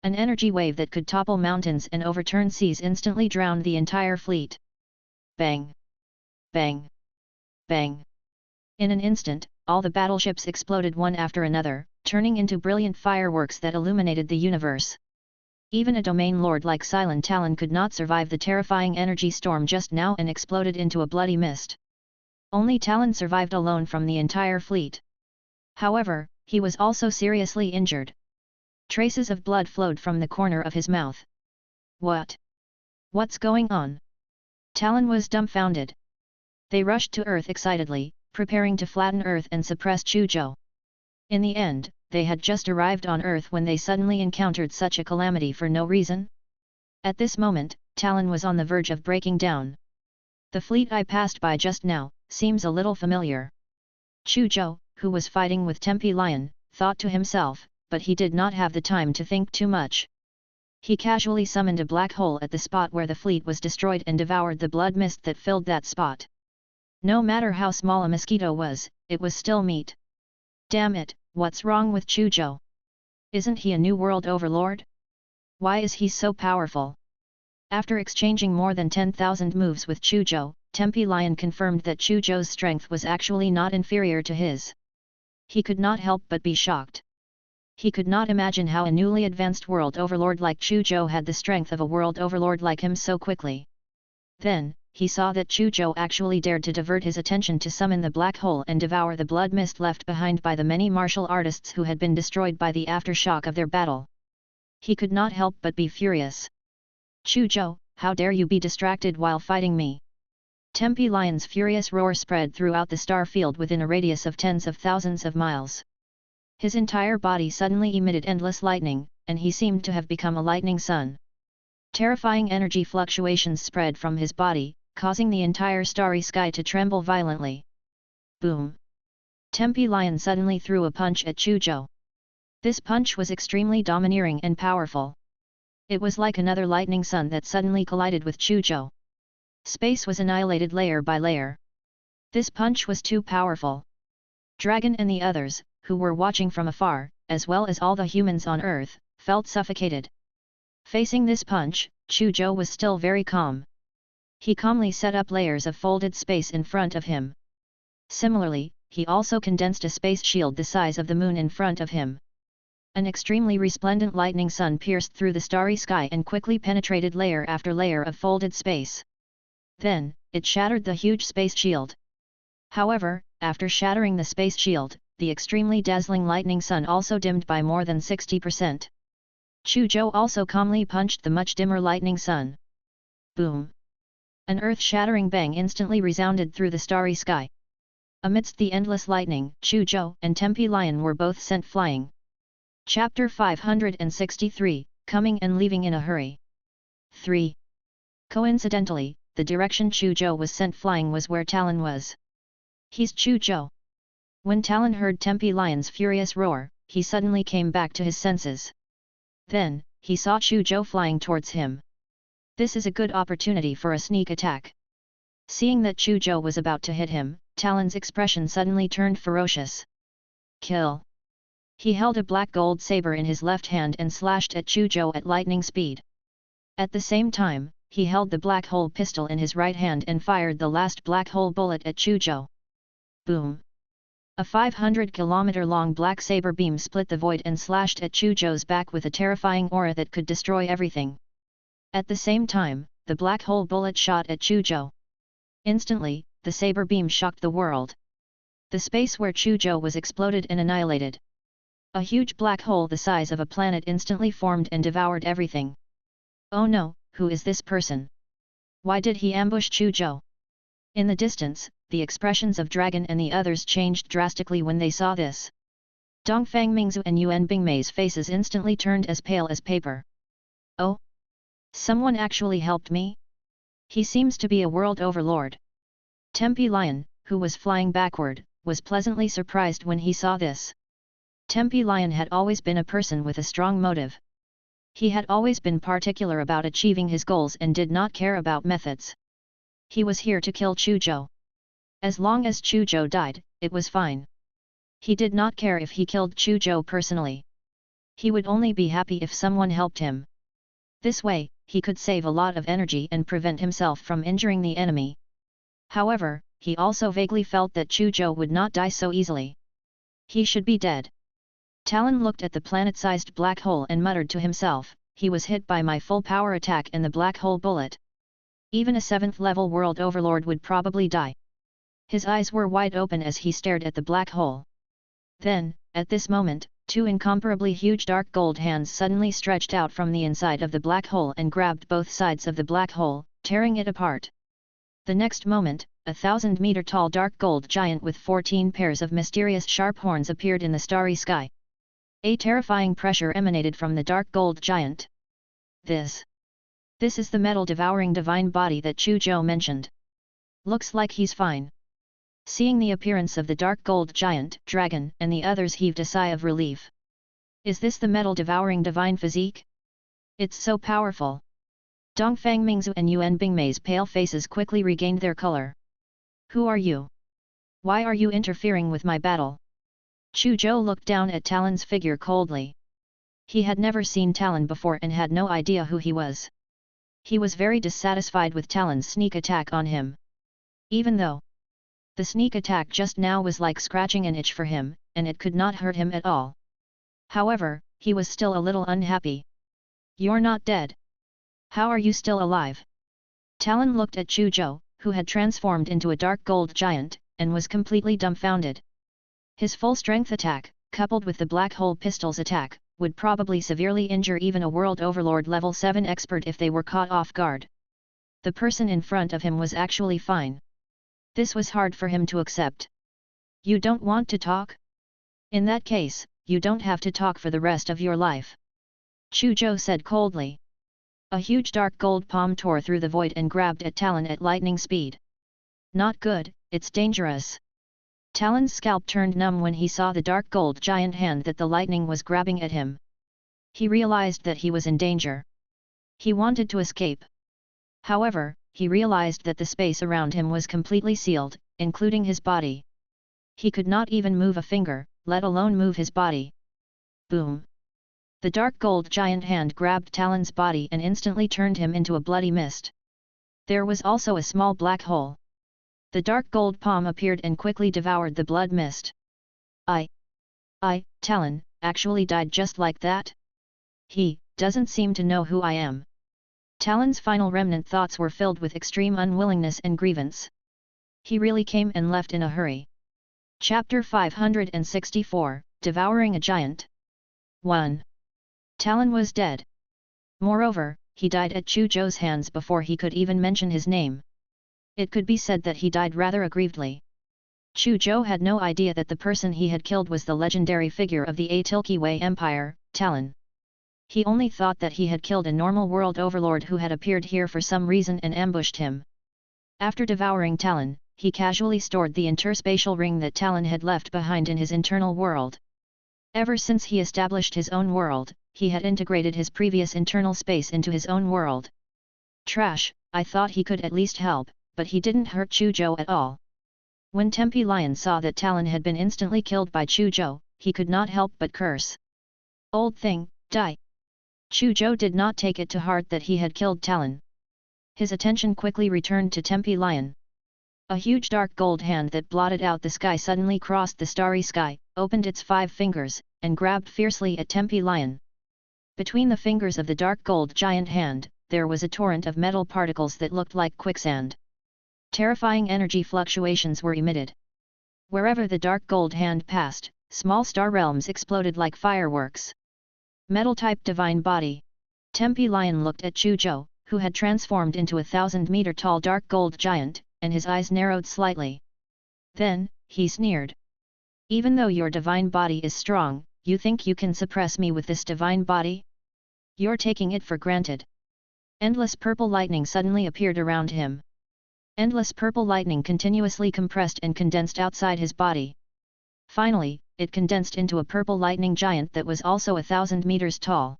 An energy wave that could topple mountains and overturn seas instantly drowned the entire fleet. Bang! Bang! Bang! In an instant, all the battleships exploded one after another, turning into brilliant fireworks that illuminated the universe. Even a domain lord like Silent Talon could not survive the terrifying energy storm just now and exploded into a bloody mist. Only Talon survived alone from the entire fleet. However, he was also seriously injured. Traces of blood flowed from the corner of his mouth. What? What's going on? Talon was dumbfounded. They rushed to Earth excitedly, preparing to flatten Earth and suppress Chu Zhou. In the end, they had just arrived on Earth when they suddenly encountered such a calamity for no reason. At this moment, Talon was on the verge of breaking down. The fleet I passed by just now seems a little familiar. Chu Zhou, who was fighting with Tempe Lion, thought to himself, but he did not have the time to think too much. He casually summoned a black hole at the spot where the fleet was destroyed and devoured the blood mist that filled that spot. No matter how small a mosquito was, it was still meat. Damn it, what's wrong with Chu Zhou? Isn't he a new world overlord? Why is he so powerful? After exchanging more than 10,000 moves with Chu Zhou, Tempe Lion confirmed that Chu Zhou's strength was actually not inferior to his. He could not help but be shocked. He could not imagine how a newly advanced world overlord like Chu Zhou had the strength of a world overlord like him so quickly. Then, he saw that Chu Zhou actually dared to divert his attention to summon the black hole and devour the blood mist left behind by the many martial artists who had been destroyed by the aftershock of their battle. He could not help but be furious. Chu Zhou, how dare you be distracted while fighting me? Tempe Lion's furious roar spread throughout the star field within a radius of tens of thousands of miles. His entire body suddenly emitted endless lightning, and he seemed to have become a lightning sun. Terrifying energy fluctuations spread from his body, causing the entire starry sky to tremble violently. Boom! Tempe Lion suddenly threw a punch at Chu Zhou. This punch was extremely domineering and powerful. It was like another lightning sun that suddenly collided with Chu Zhou. Space was annihilated layer by layer. This punch was too powerful. Dragon and the others, who were watching from afar, as well as all the humans on Earth, felt suffocated. Facing this punch, Chu Zhou was still very calm. He calmly set up layers of folded space in front of him. Similarly, he also condensed a space shield the size of the moon in front of him. An extremely resplendent lightning sun pierced through the starry sky and quickly penetrated layer after layer of folded space. Then, it shattered the huge space shield. However, after shattering the space shield, the extremely dazzling lightning sun also dimmed by more than 60%. Chu Zhou also calmly punched the much dimmer lightning sun. Boom! An earth-shattering bang instantly resounded through the starry sky. Amidst the endless lightning, Chu Zhou and Tempe Lion were both sent flying. Chapter 563, Coming and Leaving in a Hurry. 3. Coincidentally, the direction Chu Zhou was sent flying was where Talon was. He's Chu Zhou. When Talon heard Tempe Lion's furious roar, he suddenly came back to his senses. Then, he saw Chu Zhou flying towards him. This is a good opportunity for a sneak attack. Seeing that Chu Zhou was about to hit him, Talon's expression suddenly turned ferocious. Kill! He held a black gold saber in his left hand and slashed at Chu Zhou at lightning speed. At the same time, he held the black hole pistol in his right hand and fired the last black hole bullet at Chu Zhou. Boom! A 500-kilometer-long black saber beam split the void and slashed at Chu Zhou's back with a terrifying aura that could destroy everything. At the same time, the black hole bullet shot at Chu Zhou. Instantly, the saber beam shocked the world. The space where Chu Zhou was exploded and annihilated. A huge black hole the size of a planet instantly formed and devoured everything. Oh no, who is this person? Why did he ambush Chu Zhou? In the distance, the expressions of Dragon and the others changed drastically when they saw this. Dongfang Mingzu and Yuan Bingmei's faces instantly turned as pale as paper. Oh? Someone actually helped me? He seems to be a world overlord. Tempe Lion, who was flying backward, was pleasantly surprised when he saw this. Tempe Lion had always been a person with a strong motive. He had always been particular about achieving his goals and did not care about methods. He was here to kill Chu Zhou. As long as Chu Zhou died, it was fine. He did not care if he killed Chu Zhou personally. He would only be happy if someone helped him. This way, he could save a lot of energy and prevent himself from injuring the enemy. However, he also vaguely felt that Chu Zhou would not die so easily. He should be dead. Talon looked at the planet-sized black hole and muttered to himself, he was hit by my full power attack and the black hole bullet. Even a 7th-level world overlord would probably die. His eyes were wide open as he stared at the black hole. Then, at this moment, two incomparably huge dark gold hands suddenly stretched out from the inside of the black hole and grabbed both sides of the black hole, tearing it apart. The next moment, a 1,000-meter-tall dark gold giant with 14 pairs of mysterious sharp horns appeared in the starry sky. A terrifying pressure emanated from the dark gold giant. This is the metal-devouring divine body that Chu Zhou mentioned. Looks like he's fine. Seeing the appearance of the dark gold giant, Dragon, and the others heaved a sigh of relief. Is this the metal-devouring divine physique? It's so powerful. Dongfang Mingzu and Yuan Bingmei's pale faces quickly regained their color. Who are you? Why are you interfering with my battle? Chu Zhou looked down at Talon's figure coldly. He had never seen Talon before and had no idea who he was. He was very dissatisfied with Talon's sneak attack on him. Even though the sneak attack just now was like scratching an itch for him, and it could not hurt him at all. However, he was still a little unhappy. You're not dead. How are you still alive? Talon looked at Chu Zhou, who had transformed into a dark gold giant, and was completely dumbfounded. His full-strength attack, coupled with the black hole pistol's attack, would probably severely injure even a World Overlord level 7 expert if they were caught off guard. The person in front of him was actually fine. This was hard for him to accept. You don't want to talk? In that case, you don't have to talk for the rest of your life. Chu Zhou said coldly. A huge dark gold palm tore through the void and grabbed at Talon at lightning speed. Not good, it's dangerous. Talon's scalp turned numb when he saw the dark gold giant hand that the lightning was grabbing at him. He realized that he was in danger. He wanted to escape. However, he realized that the space around him was completely sealed, including his body. He could not even move a finger, let alone move his body. Boom! The dark gold giant hand grabbed Talon's body and instantly turned him into a bloody mist. There was also a small black hole. The dark gold palm appeared and quickly devoured the blood mist. Talon, actually died just like that? He doesn't seem to know who I am. Talon's final remnant thoughts were filled with extreme unwillingness and grievance. He really came and left in a hurry. Chapter 564, Devouring a Giant. 1. Talon was dead. Moreover, he died at Chu Zhou's hands before he could even mention his name. It could be said that he died rather aggrievedly. Chu Zhou had no idea that the person he had killed was the legendary figure of the Atilkiwei Empire, Talon. He only thought that he had killed a normal world overlord who had appeared here for some reason and ambushed him. After devouring Talon, he casually stored the interspatial ring that Talon had left behind in his internal world. Ever since he established his own world, he had integrated his previous internal space into his own world. Trash, I thought he could at least help, but he didn't hurt Chu Zhou at all. When Tempe Lion saw that Talon had been instantly killed by Chu Zhou, he could not help but curse. Old thing, die! Chu Zhou did not take it to heart that he had killed Talon. His attention quickly returned to Tempe Lion. A huge dark gold hand that blotted out the sky suddenly crossed the starry sky, opened its 5 fingers, and grabbed fiercely at Tempe Lion. Between the fingers of the dark gold giant hand, there was a torrent of metal particles that looked like quicksand. Terrifying energy fluctuations were emitted. Wherever the dark gold hand passed, small star realms exploded like fireworks. Metal-type divine body. Tempe Lion looked at Chu Zhou, who had transformed into a 1,000-meter-tall dark gold giant, and his eyes narrowed slightly. Then, he sneered. Even though your divine body is strong, you think you can suppress me with this divine body? You're taking it for granted. Endless purple lightning suddenly appeared around him. Endless purple lightning continuously compressed and condensed outside his body. Finally, it condensed into a purple lightning giant that was also 1,000 meters tall.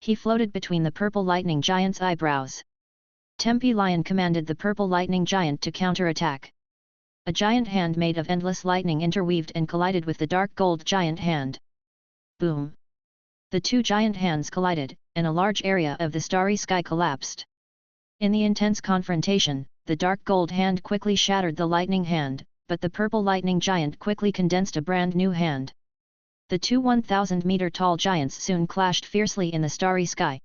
He floated between the purple lightning giant's eyebrows. Tempe Lion commanded the purple lightning giant to counterattack. A giant hand made of endless lightning interweaved and collided with the dark gold giant hand. Boom! The 2 giant hands collided, and a large area of the starry sky collapsed. In the intense confrontation, the dark gold hand quickly shattered the lightning hand, but the purple lightning giant quickly condensed a brand new hand. The 2 1,000-meter-tall giants soon clashed fiercely in the starry sky.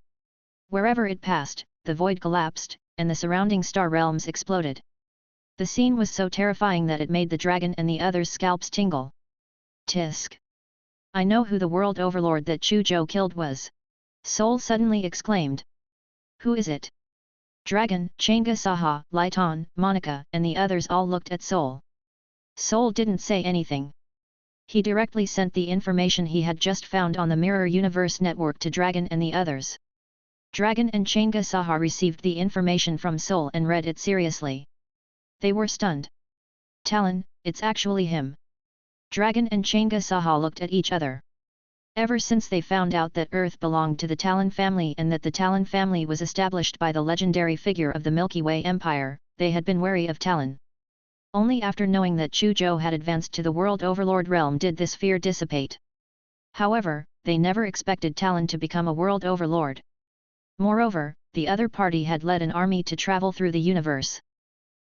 Wherever it passed, the void collapsed, and the surrounding star realms exploded. The scene was so terrifying that it made the dragon and the others' scalps tingle. Tisk! I know who the world overlord that Chu Zhou killed was. Sol suddenly exclaimed. Who is it? Dragon, Changa Saha, Lighton, Monica, and the others all looked at Sol. Sol didn't say anything. He directly sent the information he had just found on the Mirror Universe network to Dragon and the others. Dragon and Changa Saha received the information from Sol and read it seriously. They were stunned. Talon, it's actually him. Dragon and Changa Saha looked at each other. Ever since they found out that Earth belonged to the Talon family and that the Talon family was established by the legendary figure of the Milky Way Empire, they had been wary of Talon. Only after knowing that Chu Zhou had advanced to the World Overlord realm did this fear dissipate. However, they never expected Talon to become a World Overlord. Moreover, the other party had led an army to travel through the universe.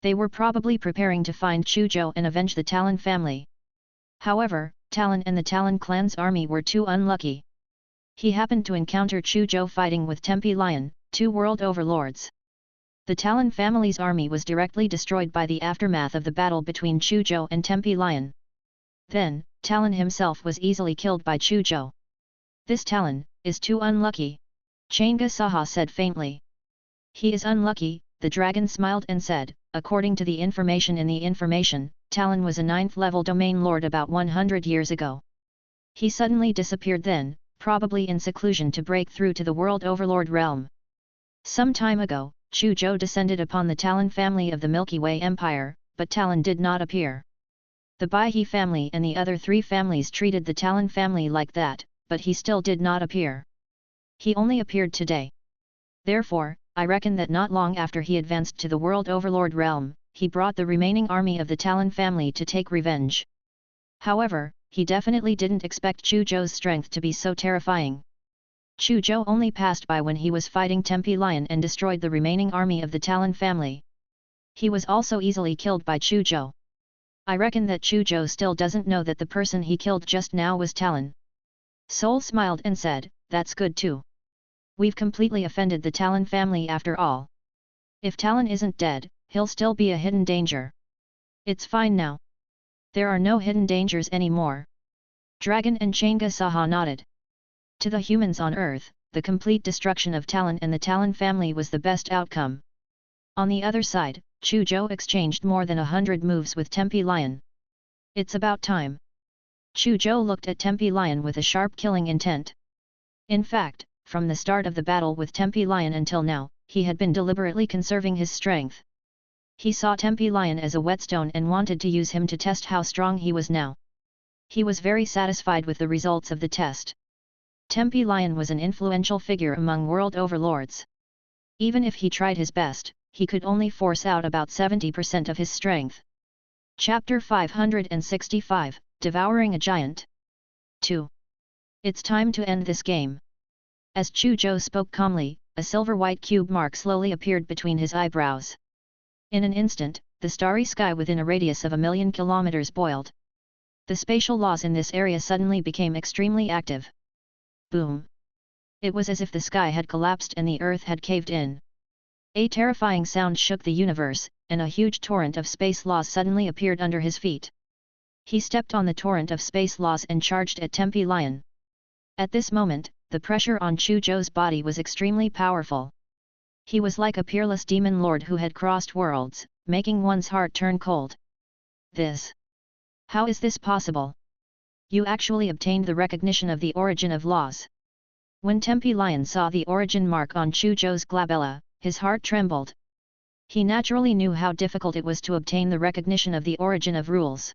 They were probably preparing to find Chu Zhou and avenge the Talon family. However, Talon and the Talon clan's army were too unlucky. He happened to encounter Chu Zhou fighting with Tempe Lion, 2 world overlords. The Talon family's army was directly destroyed by the aftermath of the battle between Chu Zhou and Tempe Lion. Then, Talon himself was easily killed by Chu Zhou. This Talon is too unlucky, Changa Saha said faintly. He is unlucky, the dragon smiled and said. According to the information in the information, Talon was a 9th level domain lord about 100 years ago. He suddenly disappeared then, probably in seclusion to break through to the world overlord realm. Some time ago, Chu Zhou descended upon the Talon family of the Milky Way Empire, but Talon did not appear. The Baihe family and the other 3 families treated the Talon family like that, but he still did not appear. He only appeared today. Therefore, I reckon that not long after he advanced to the world overlord realm, he brought the remaining army of the Talon family to take revenge. However, he definitely didn't expect Chu Zhou's strength to be so terrifying. Chu Zhou only passed by when he was fighting Tempe Lion and destroyed the remaining army of the Talon family. He was also easily killed by Chu Zhou. I reckon that Chu Zhou still doesn't know that the person he killed just now was Talon. Soul smiled and said, that's good too. We've completely offended the Talon family after all. If Talon isn't dead, he'll still be a hidden danger. It's fine now. There are no hidden dangers anymore. Dragon and Changa Saha nodded. To the humans on Earth, the complete destruction of Talon and the Talon family was the best outcome. On the other side, Chu Zhou exchanged more than 100 moves with Tempe Lion. It's about time. Chu Zhou looked at Tempe Lion with a sharp killing intent. In fact, from the start of the battle with Tempe Lion until now, he had been deliberately conserving his strength. He saw Tempe Lion as a whetstone and wanted to use him to test how strong he was now. He was very satisfied with the results of the test. Tempe Lion was an influential figure among world overlords. Even if he tried his best, he could only force out about 70% of his strength. Chapter 565, Devouring a Giant. 2. It's time to end this game. As Chu Zhou spoke calmly, a silver-white cube mark slowly appeared between his eyebrows. In an instant, the starry sky within a radius of 1,000,000 kilometers boiled. The spatial laws in this area suddenly became extremely active. Boom! It was as if the sky had collapsed and the earth had caved in. A terrifying sound shook the universe, and a huge torrent of space laws suddenly appeared under his feet. He stepped on the torrent of space laws and charged at Tempe Lion. At this moment, the pressure on Chu Zhou's body was extremely powerful. He was like a peerless demon lord who had crossed worlds, making one's heart turn cold. How is this possible? You actually obtained the recognition of the origin of laws. When Tempe Lion saw the origin mark on Chu Zhou's glabella, his heart trembled. He naturally knew how difficult it was to obtain the recognition of the origin of rules.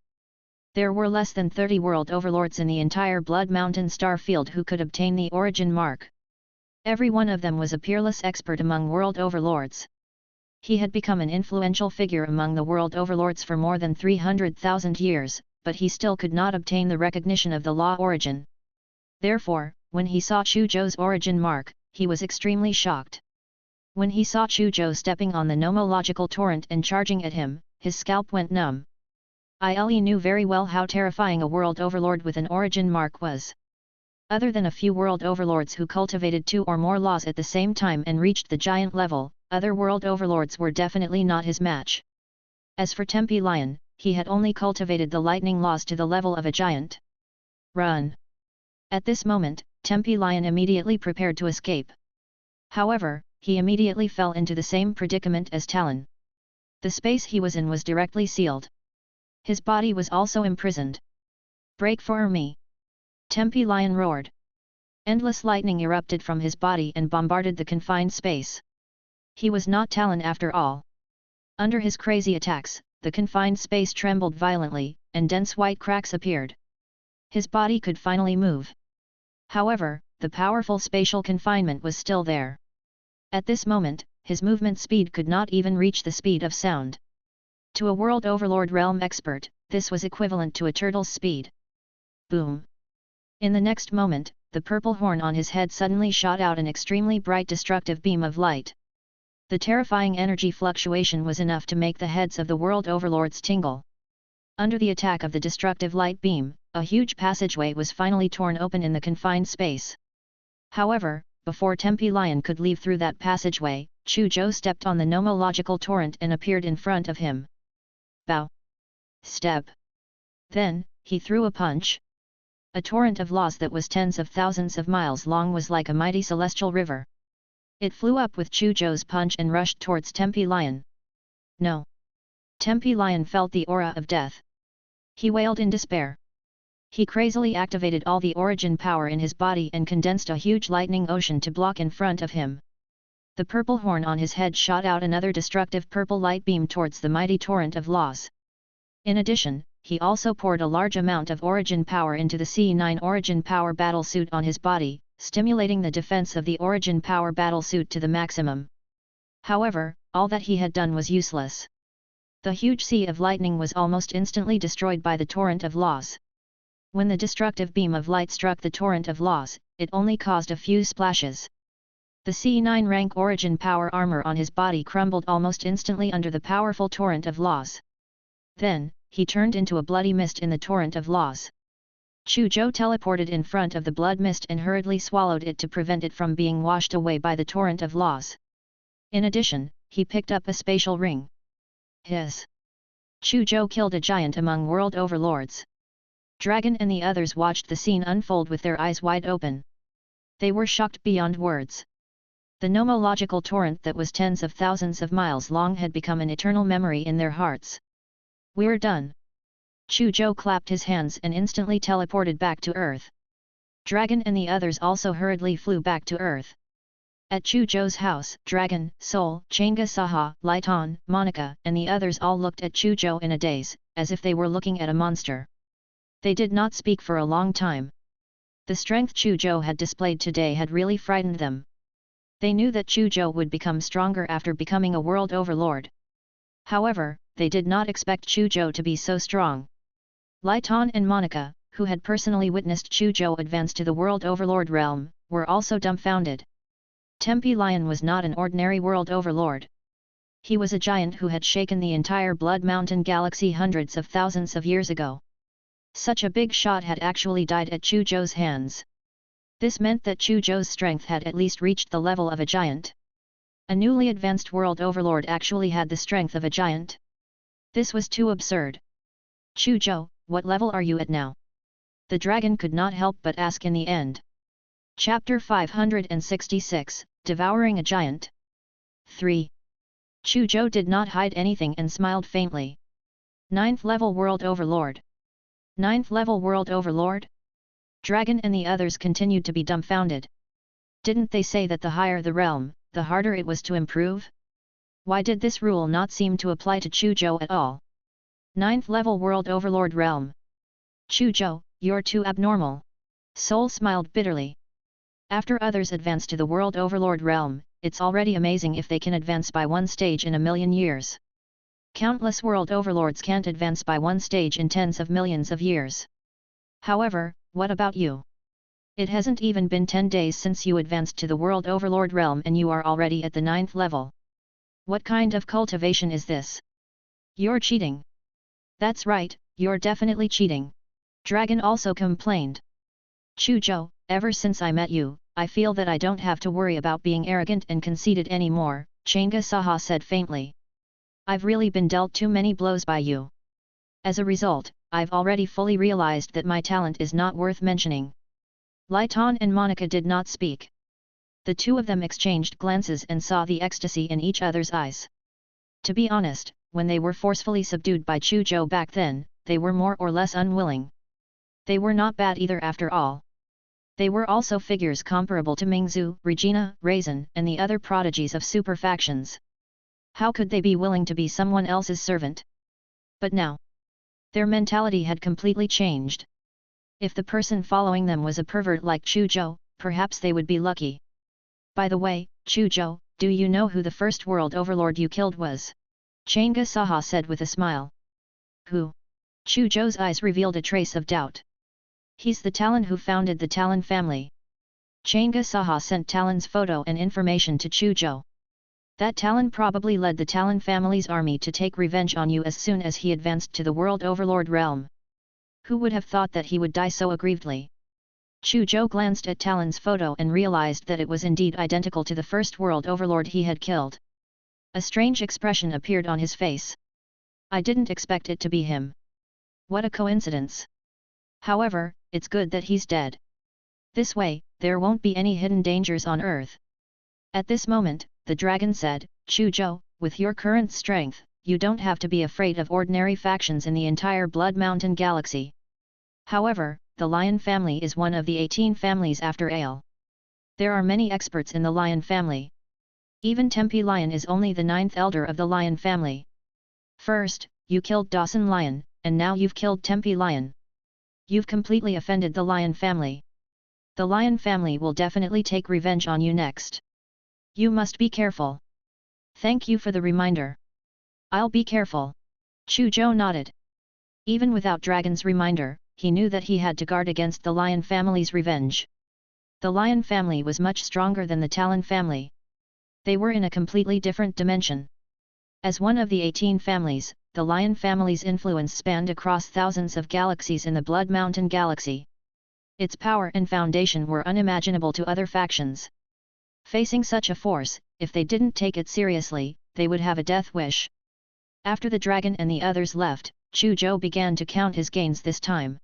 There were less than 30 world overlords in the entire Blood Mountain star field who could obtain the origin mark. Every one of them was a peerless expert among world overlords. He had become an influential figure among the world overlords for more than 300,000 years, but he still could not obtain the recognition of the law origin. Therefore, when he saw Chu Zhou's origin mark, he was extremely shocked. When he saw Chu Zhou stepping on the nomological torrent and charging at him, his scalp went numb. Ile knew very well how terrifying a world overlord with an origin mark was. Other than a few world overlords who cultivated 2 or more laws at the same time and reached the giant level, other world overlords were definitely not his match. As for Tempe Lion, he had only cultivated the lightning laws to the level of a giant. Run! At this moment, Tempe Lion immediately prepared to escape. However, he immediately fell into the same predicament as Talon. The space he was in was directly sealed. His body was also imprisoned. Break for me! Tempe Lion roared. Endless lightning erupted from his body and bombarded the confined space. He was not Talon after all. Under his crazy attacks, the confined space trembled violently, and dense white cracks appeared. His body could finally move. However, the powerful spatial confinement was still there. At this moment, his movement speed could not even reach the speed of sound. To a world overlord realm expert, this was equivalent to a turtle's speed. Boom! In the next moment, the purple horn on his head suddenly shot out an extremely bright destructive beam of light. The terrifying energy fluctuation was enough to make the heads of the world overlords tingle. Under the attack of the destructive light beam, a huge passageway was finally torn open in the confined space. However, before Tempe Lion could leave through that passageway, Chu Zhou stepped on the nomological torrent and appeared in front of him. Bow. Step. Then, he threw a punch. A torrent of laws that was tens of thousands of miles long was like a mighty celestial river. It flew up with Chu Zhou's punch and rushed towards Tempe Lion. No. Tempe Lion felt the aura of death. He wailed in despair. He crazily activated all the origin power in his body and condensed a huge lightning ocean to block in front of him. The purple horn on his head shot out another destructive purple light beam towards the mighty torrent of laws. In addition, he also poured a large amount of origin power into the C9 origin power battle suit on his body, stimulating the defense of the origin power battle suit to the maximum. However, all that he had done was useless. The huge sea of lightning was almost instantly destroyed by the torrent of laws. When the destructive beam of light struck the torrent of laws, it only caused a few splashes. The C9 rank origin power armor on his body crumbled almost instantly under the powerful torrent of laws. Then, he turned into a bloody mist in the torrent of laws. Chu Zhou teleported in front of the blood mist and hurriedly swallowed it to prevent it from being washed away by the torrent of laws. In addition, he picked up a spatial ring. Hiss! Chu Zhou killed a giant among world overlords. Dragon and the others watched the scene unfold with their eyes wide open. They were shocked beyond words. The nomological torrent that was tens of thousands of miles long had become an eternal memory in their hearts. We're done. Chu Zhou clapped his hands and instantly teleported back to Earth. Dragon and the others also hurriedly flew back to Earth. At Chu Zhou's house, Dragon, Soul, Chang'e Saha, Laitan, Monica and the others all looked at Chu Zhou in a daze, as if they were looking at a monster. They did not speak for a long time. The strength Chu Zhou had displayed today had really frightened them. They knew that Chu Zhou would become stronger after becoming a world overlord. However, they did not expect Chu Zhou to be so strong. Laitan and Monica, who had personally witnessed Chu Zhou advance to the world overlord realm, were also dumbfounded. Tempe Lion was not an ordinary world overlord. He was a giant who had shaken the entire Blood Mountain galaxy hundreds of thousands of years ago. Such a big shot had actually died at Chu Zhou's hands. This meant that Chu Zhou's strength had at least reached the level of a giant. A newly advanced world overlord actually had the strength of a giant. This was too absurd. Chu Zhou, what level are you at now? The dragon could not help but ask in the end. Chapter 566, Devouring a Giant. 3. Chu Zhou did not hide anything and smiled faintly. 9th level world overlord. 9th level world overlord? Dragon and the others continued to be dumbfounded. Didn't they say that the higher the realm, the harder it was to improve? Why did this rule not seem to apply to Chu Zhou at all? 9th level world overlord realm. Chu Zhou, you're too abnormal. Soul smiled bitterly. After others advance to the world overlord realm, it's already amazing if they can advance by one stage in a million years. Countless world overlords can't advance by one stage in tens of millions of years. However, what about you? It hasn't even been 10 days since you advanced to the world overlord realm and you are already at the 9th level. What kind of cultivation is this? You're cheating. That's right, you're definitely cheating. Dragon also complained. Chu Zhou, ever since I met you, I feel that I don't have to worry about being arrogant and conceited anymore, Chang'e Saha said faintly. I've really been dealt too many blows by you. As a result, I've already fully realized that my talent is not worth mentioning. Laitan and Monica did not speak. The two of them exchanged glances and saw the ecstasy in each other's eyes. To be honest, when they were forcefully subdued by Chu Zhou back then, they were more or less unwilling. They were not bad either after all. They were also figures comparable to Mingzhu, Regina, Raisin, and the other prodigies of super factions. How could they be willing to be someone else's servant? But now, their mentality had completely changed. If the person following them was a pervert like Chu Zhou, perhaps they would be lucky. By the way, Chu Zhou, do you know who the first world overlord you killed was? Chang'e Saha said with a smile. Who? Chu Zhou's eyes revealed a trace of doubt. He's the Talon who founded the Talon family. Chang'e Saha sent Talon's photo and information to Chu Zhou. That Talon probably led the Talon family's army to take revenge on you as soon as he advanced to the world overlord realm. Who would have thought that he would die so aggrievedly? Chu Zhou glanced at Talon's photo and realized that it was indeed identical to the first world overlord he had killed. A strange expression appeared on his face. I didn't expect it to be him. What a coincidence. However, it's good that he's dead. This way, there won't be any hidden dangers on Earth. At this moment, the dragon said, Chu Zhou, with your current strength, you don't have to be afraid of ordinary factions in the entire Blood Mountain galaxy. However, the Lion family is one of the 18 families after Ale. There are many experts in the Lion family. Even Tempe Lion is only the 9th elder of the Lion family. First, you killed Dawson Lion, and now you've killed Tempe Lion. You've completely offended the Lion family. The Lion family will definitely take revenge on you next. You must be careful. Thank you for the reminder. I'll be careful. Chu Zhou nodded. Even without Dragon's reminder, he knew that he had to guard against the Lion family's revenge. The Lion family was much stronger than the Talon family. They were in a completely different dimension. As one of the 18 families, the Lion family's influence spanned across thousands of galaxies in the Blood Mountain galaxy. Its power and foundation were unimaginable to other factions. Facing such a force, if they didn't take it seriously, they would have a death wish. After the dragon and the others left, Chu Zhou began to count his gains this time.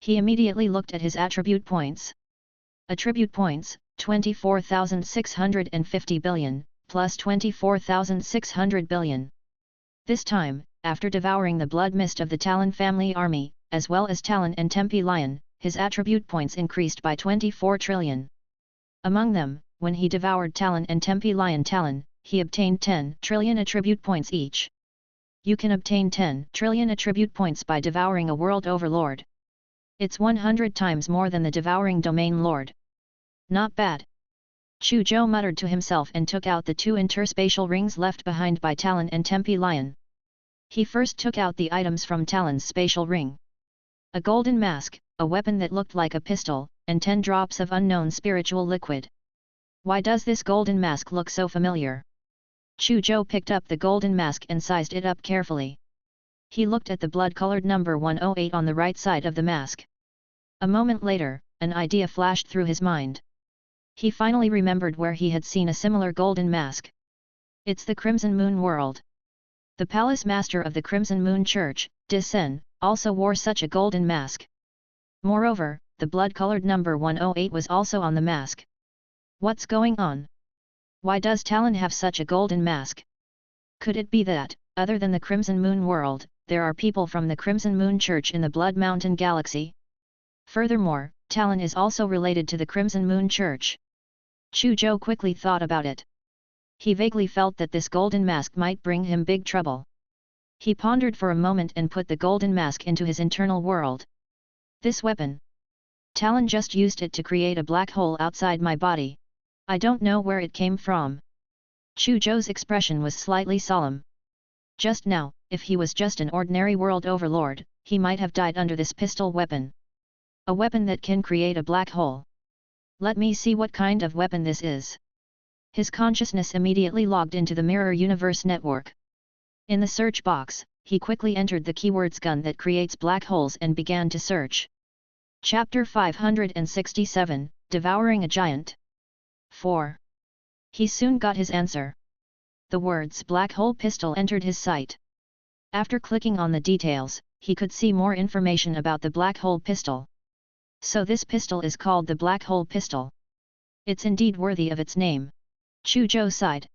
He immediately looked at his attribute points. Attribute points, 24,650 billion, plus 24,600 billion. This time, after devouring the blood mist of the Talon family army, as well as Talon and Tempe Lion, his attribute points increased by 24 trillion. Among them, when he devoured Talon and Tempe Lion Talon, he obtained 10 trillion attribute points each. You can obtain 10 trillion attribute points by devouring a world overlord. It's 100 times more than the devouring domain lord. Not bad. Chu Zhou muttered to himself and took out the 2 interspatial rings left behind by Talon and Tempe Lion. He first took out the items from Talon's spatial ring. A golden mask, a weapon that looked like a pistol, and 10 drops of unknown spiritual liquid. Why does this golden mask look so familiar? Chu Zhou picked up the golden mask and sized it up carefully. He looked at the blood-colored number 108 on the right side of the mask. A moment later, an idea flashed through his mind. He finally remembered where he had seen a similar golden mask. It's the Crimson Moon world. The palace master of the Crimson Moon Church, Disen, also wore such a golden mask. Moreover, the blood-colored number 108 was also on the mask. What's going on? Why does Talon have such a golden mask? Could it be that, other than the Crimson Moon world, there are people from the Crimson Moon Church in the Blood Mountain galaxy? Furthermore, Talon is also related to the Crimson Moon Church. Chu Zhou quickly thought about it. He vaguely felt that this golden mask might bring him big trouble. He pondered for a moment and put the golden mask into his internal world. This weapon. Talon just used it to create a black hole outside my body. I don't know where it came from. Chu Zhou's expression was slightly solemn. Just now, if he was just an ordinary world overlord, he might have died under this pistol weapon. A weapon that can create a black hole. Let me see what kind of weapon this is. His consciousness immediately logged into the Mirror Universe network. In the search box, he quickly entered the keywords gun that creates black holes and began to search. Chapter 567, Devouring a Giant. 4. He soon got his answer. The words black hole pistol entered his sight. After clicking on the details, he could see more information about the black hole pistol. So this pistol is called the black hole pistol. It's indeed worthy of its name. Chu Zhou sighed.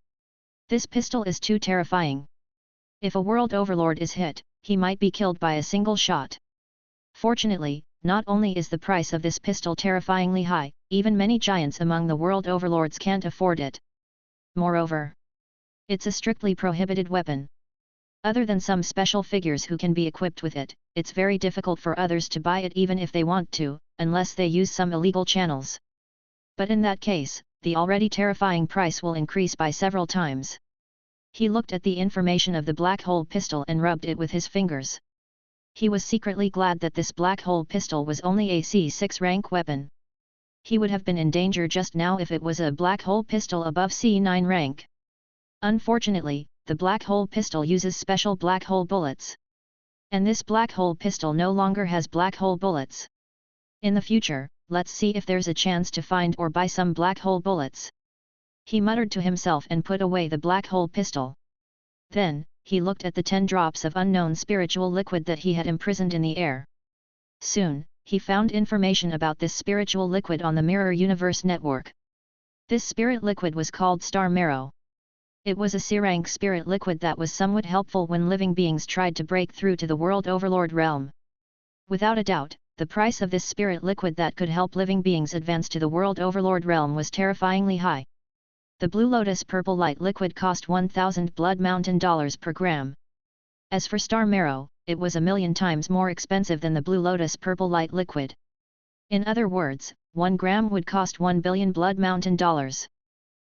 This pistol is too terrifying. If a world overlord is hit, he might be killed by a single shot. Fortunately, not only is the price of this pistol terrifyingly high, even many giants among the world overlords can't afford it. Moreover, it's a strictly prohibited weapon. Other than some special figures who can be equipped with it, it's very difficult for others to buy it even if they want to, unless they use some illegal channels. But in that case, the already terrifying price will increase by several times. He looked at the information of the black hole pistol and rubbed it with his fingers. He was secretly glad that this black hole pistol was only a C6 rank weapon. He would have been in danger just now if it was a black hole pistol above C9 rank. Unfortunately, the black hole pistol uses special black hole bullets. And this black hole pistol no longer has black hole bullets. In the future, let's see if there's a chance to find or buy some black hole bullets. He muttered to himself and put away the black hole pistol. Then, he looked at the 10 drops of unknown spiritual liquid that he had imprisoned in the air. Soon, he found information about this spiritual liquid on the Mirror Universe network. This spirit liquid was called Star Marrow. It was a C-rank spirit liquid that was somewhat helpful when living beings tried to break through to the World Overlord realm. Without a doubt, the price of this spirit liquid that could help living beings advance to the World Overlord realm was terrifyingly high. The Blue Lotus Purple Light liquid cost 1,000 Blood Mountain dollars per gram. As for Star Marrow, it was 1,000,000 times more expensive than the Blue Lotus Purple Light liquid. In other words, 1 gram would cost 1 billion Blood Mountain dollars.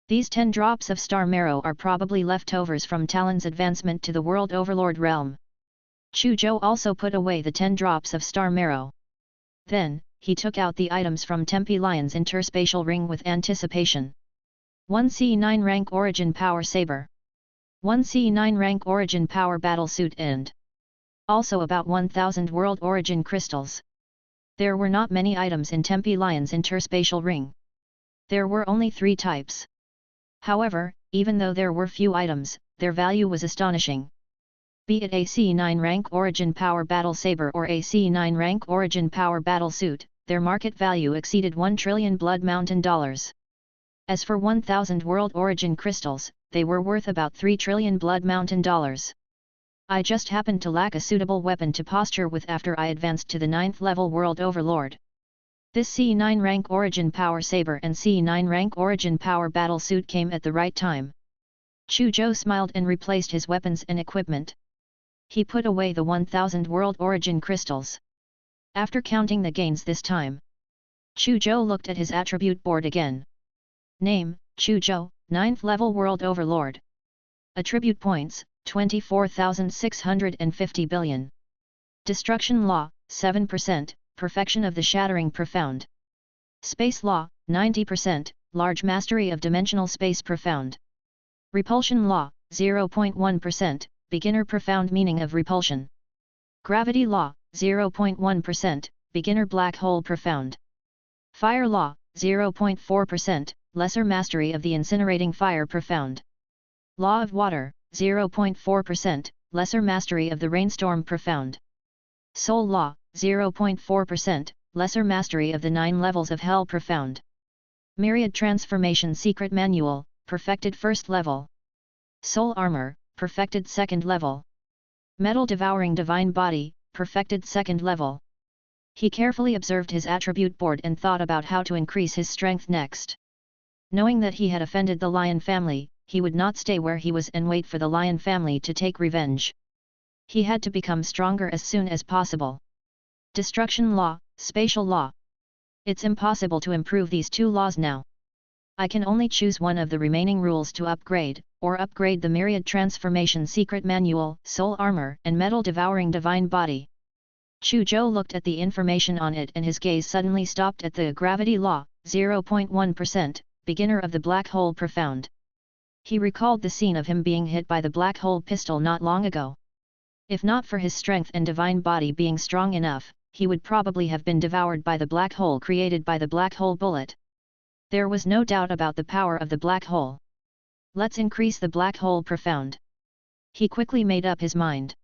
These 10 drops of Star Marrow are probably leftovers from Talon's advancement to the World Overlord realm. Chu Zhou also put away the 10 drops of Star Marrow. Then, he took out the items from Tempe Lion's interspatial ring with anticipation. 1 C9 rank Origin Power Saber. 1 C9 rank Origin Power Battle Suit and also about 1,000 World Origin Crystals. There were not many items in Tempe Lion's interspatial ring. There were only 3 types. However, even though there were few items, their value was astonishing. Be it a C9 rank Origin Power Battle Saber or a C9 rank Origin Power Battle Suit, their market value exceeded 1 trillion Blood Mountain dollars. As for 1,000 World Origin Crystals, they were worth about 3 trillion Blood Mountain dollars. I just happened to lack a suitable weapon to posture with after I advanced to the 9th level World Overlord. This C9 rank Origin Power Saber and C9 rank Origin Power Battle Suit came at the right time. Chu Zhou smiled and replaced his weapons and equipment. He put away the 1,000 World Origin Crystals. After counting the gains this time, Chu Zhou looked at his attribute board again. Name, Chu Zhou, 9th level World Overlord. Attribute points, 24,650 billion. Destruction Law, 7%, Perfection of the Shattering Profound. Space Law, 90%, Large Mastery of Dimensional Space Profound. Repulsion Law, 0.1%, Beginner Profound Meaning of Repulsion. Gravity Law, 0.1%, Beginner Black Hole Profound. Fire Law, 0.4%, Lesser Mastery of the Incinerating Fire Profound. Law of Water, 0.4%, Lesser Mastery of the Rainstorm Profound. Soul Law, 0.4%, Lesser Mastery of the 9 Levels of Hell Profound. Myriad Transformation Secret Manual, Perfected 1st Level. Soul Armor, Perfected 2nd Level. Metal Devouring Divine Body, Perfected 2nd Level. He carefully observed his attribute board and thought about how to increase his strength next. Knowing that he had offended the Lion family, he would not stay where he was and wait for the Lion family to take revenge. He had to become stronger as soon as possible. Destruction Law, Spatial Law. It's impossible to improve these 2 laws now. I can only choose one of the remaining rules to upgrade, or upgrade the Myriad Transformation Secret Manual, Soul Armor, and Metal Devouring Divine Body. Chu Zhou looked at the information on it and his gaze suddenly stopped at the Gravity Law, 0.1%, Beginner of the Black Hole Profound. He recalled the scene of him being hit by the black hole pistol not long ago. If not for his strength and divine body being strong enough, he would probably have been devoured by the black hole created by the black hole bullet. There was no doubt about the power of the black hole. Let's increase the black hole profound. He quickly made up his mind.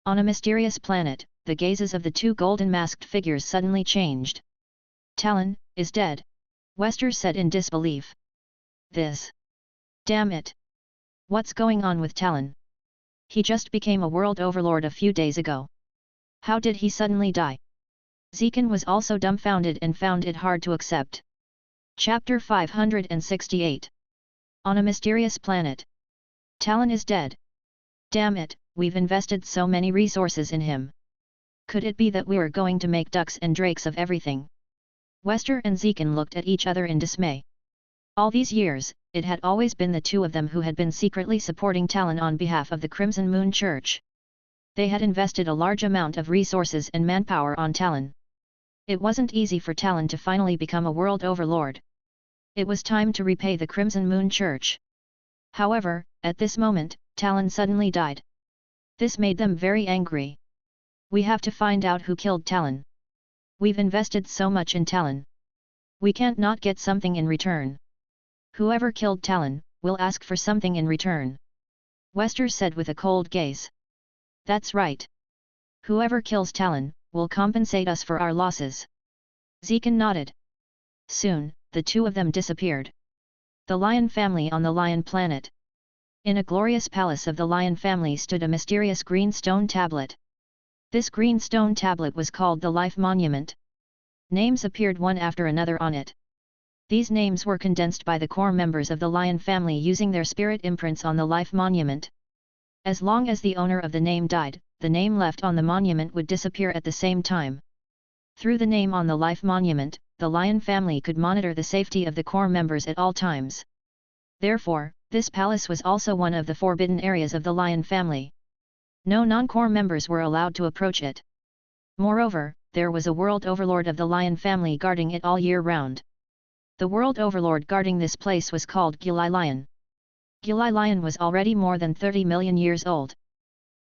On a mysterious planet, the gazes of the 2 golden masked figures suddenly changed. Talon is dead, Wester said in disbelief. This. Damn it! What's going on with Talon? He just became a world overlord a few days ago. How did he suddenly die? Zekin was also dumbfounded and found it hard to accept. Chapter 568. On a mysterious planet. Talon is dead. Damn it, we've invested so many resources in him. Could it be that we're going to make ducks and drakes of everything? Wester and Zekin looked at each other in dismay. All these years, it had always been the 2 of them who had been secretly supporting Talon on behalf of the Crimson Moon Church. They had invested a large amount of resources and manpower on Talon. It wasn't easy for Talon to finally become a world overlord. It was time to repay the Crimson Moon Church. However, at this moment, Talon suddenly died. This made them very angry. We have to find out who killed Talon. We've invested so much in Talon. We can't not get something in return. Whoever killed Talon, will ask for something in return. Wester said with a cold gaze. That's right. Whoever kills Talon, will compensate us for our losses. Zekan nodded. Soon, the two of them disappeared. The Lion family on the Lion planet. In a glorious palace of the Lion family stood a mysterious green stone tablet. This green stone tablet was called the Life Monument. Names appeared one after another on it. These names were condensed by the core members of the Lion family using their spirit imprints on the Life Monument. As long as the owner of the name died, the name left on the monument would disappear at the same time. Through the name on the Life Monument, the Lion family could monitor the safety of the core members at all times. Therefore, this palace was also one of the forbidden areas of the Lion family. No non-core members were allowed to approach it. Moreover, there was a world overlord of the Lion family guarding it all year round. The world overlord guarding this place was called Gilai Lion. Gilai Lion was already more than 30 million years old.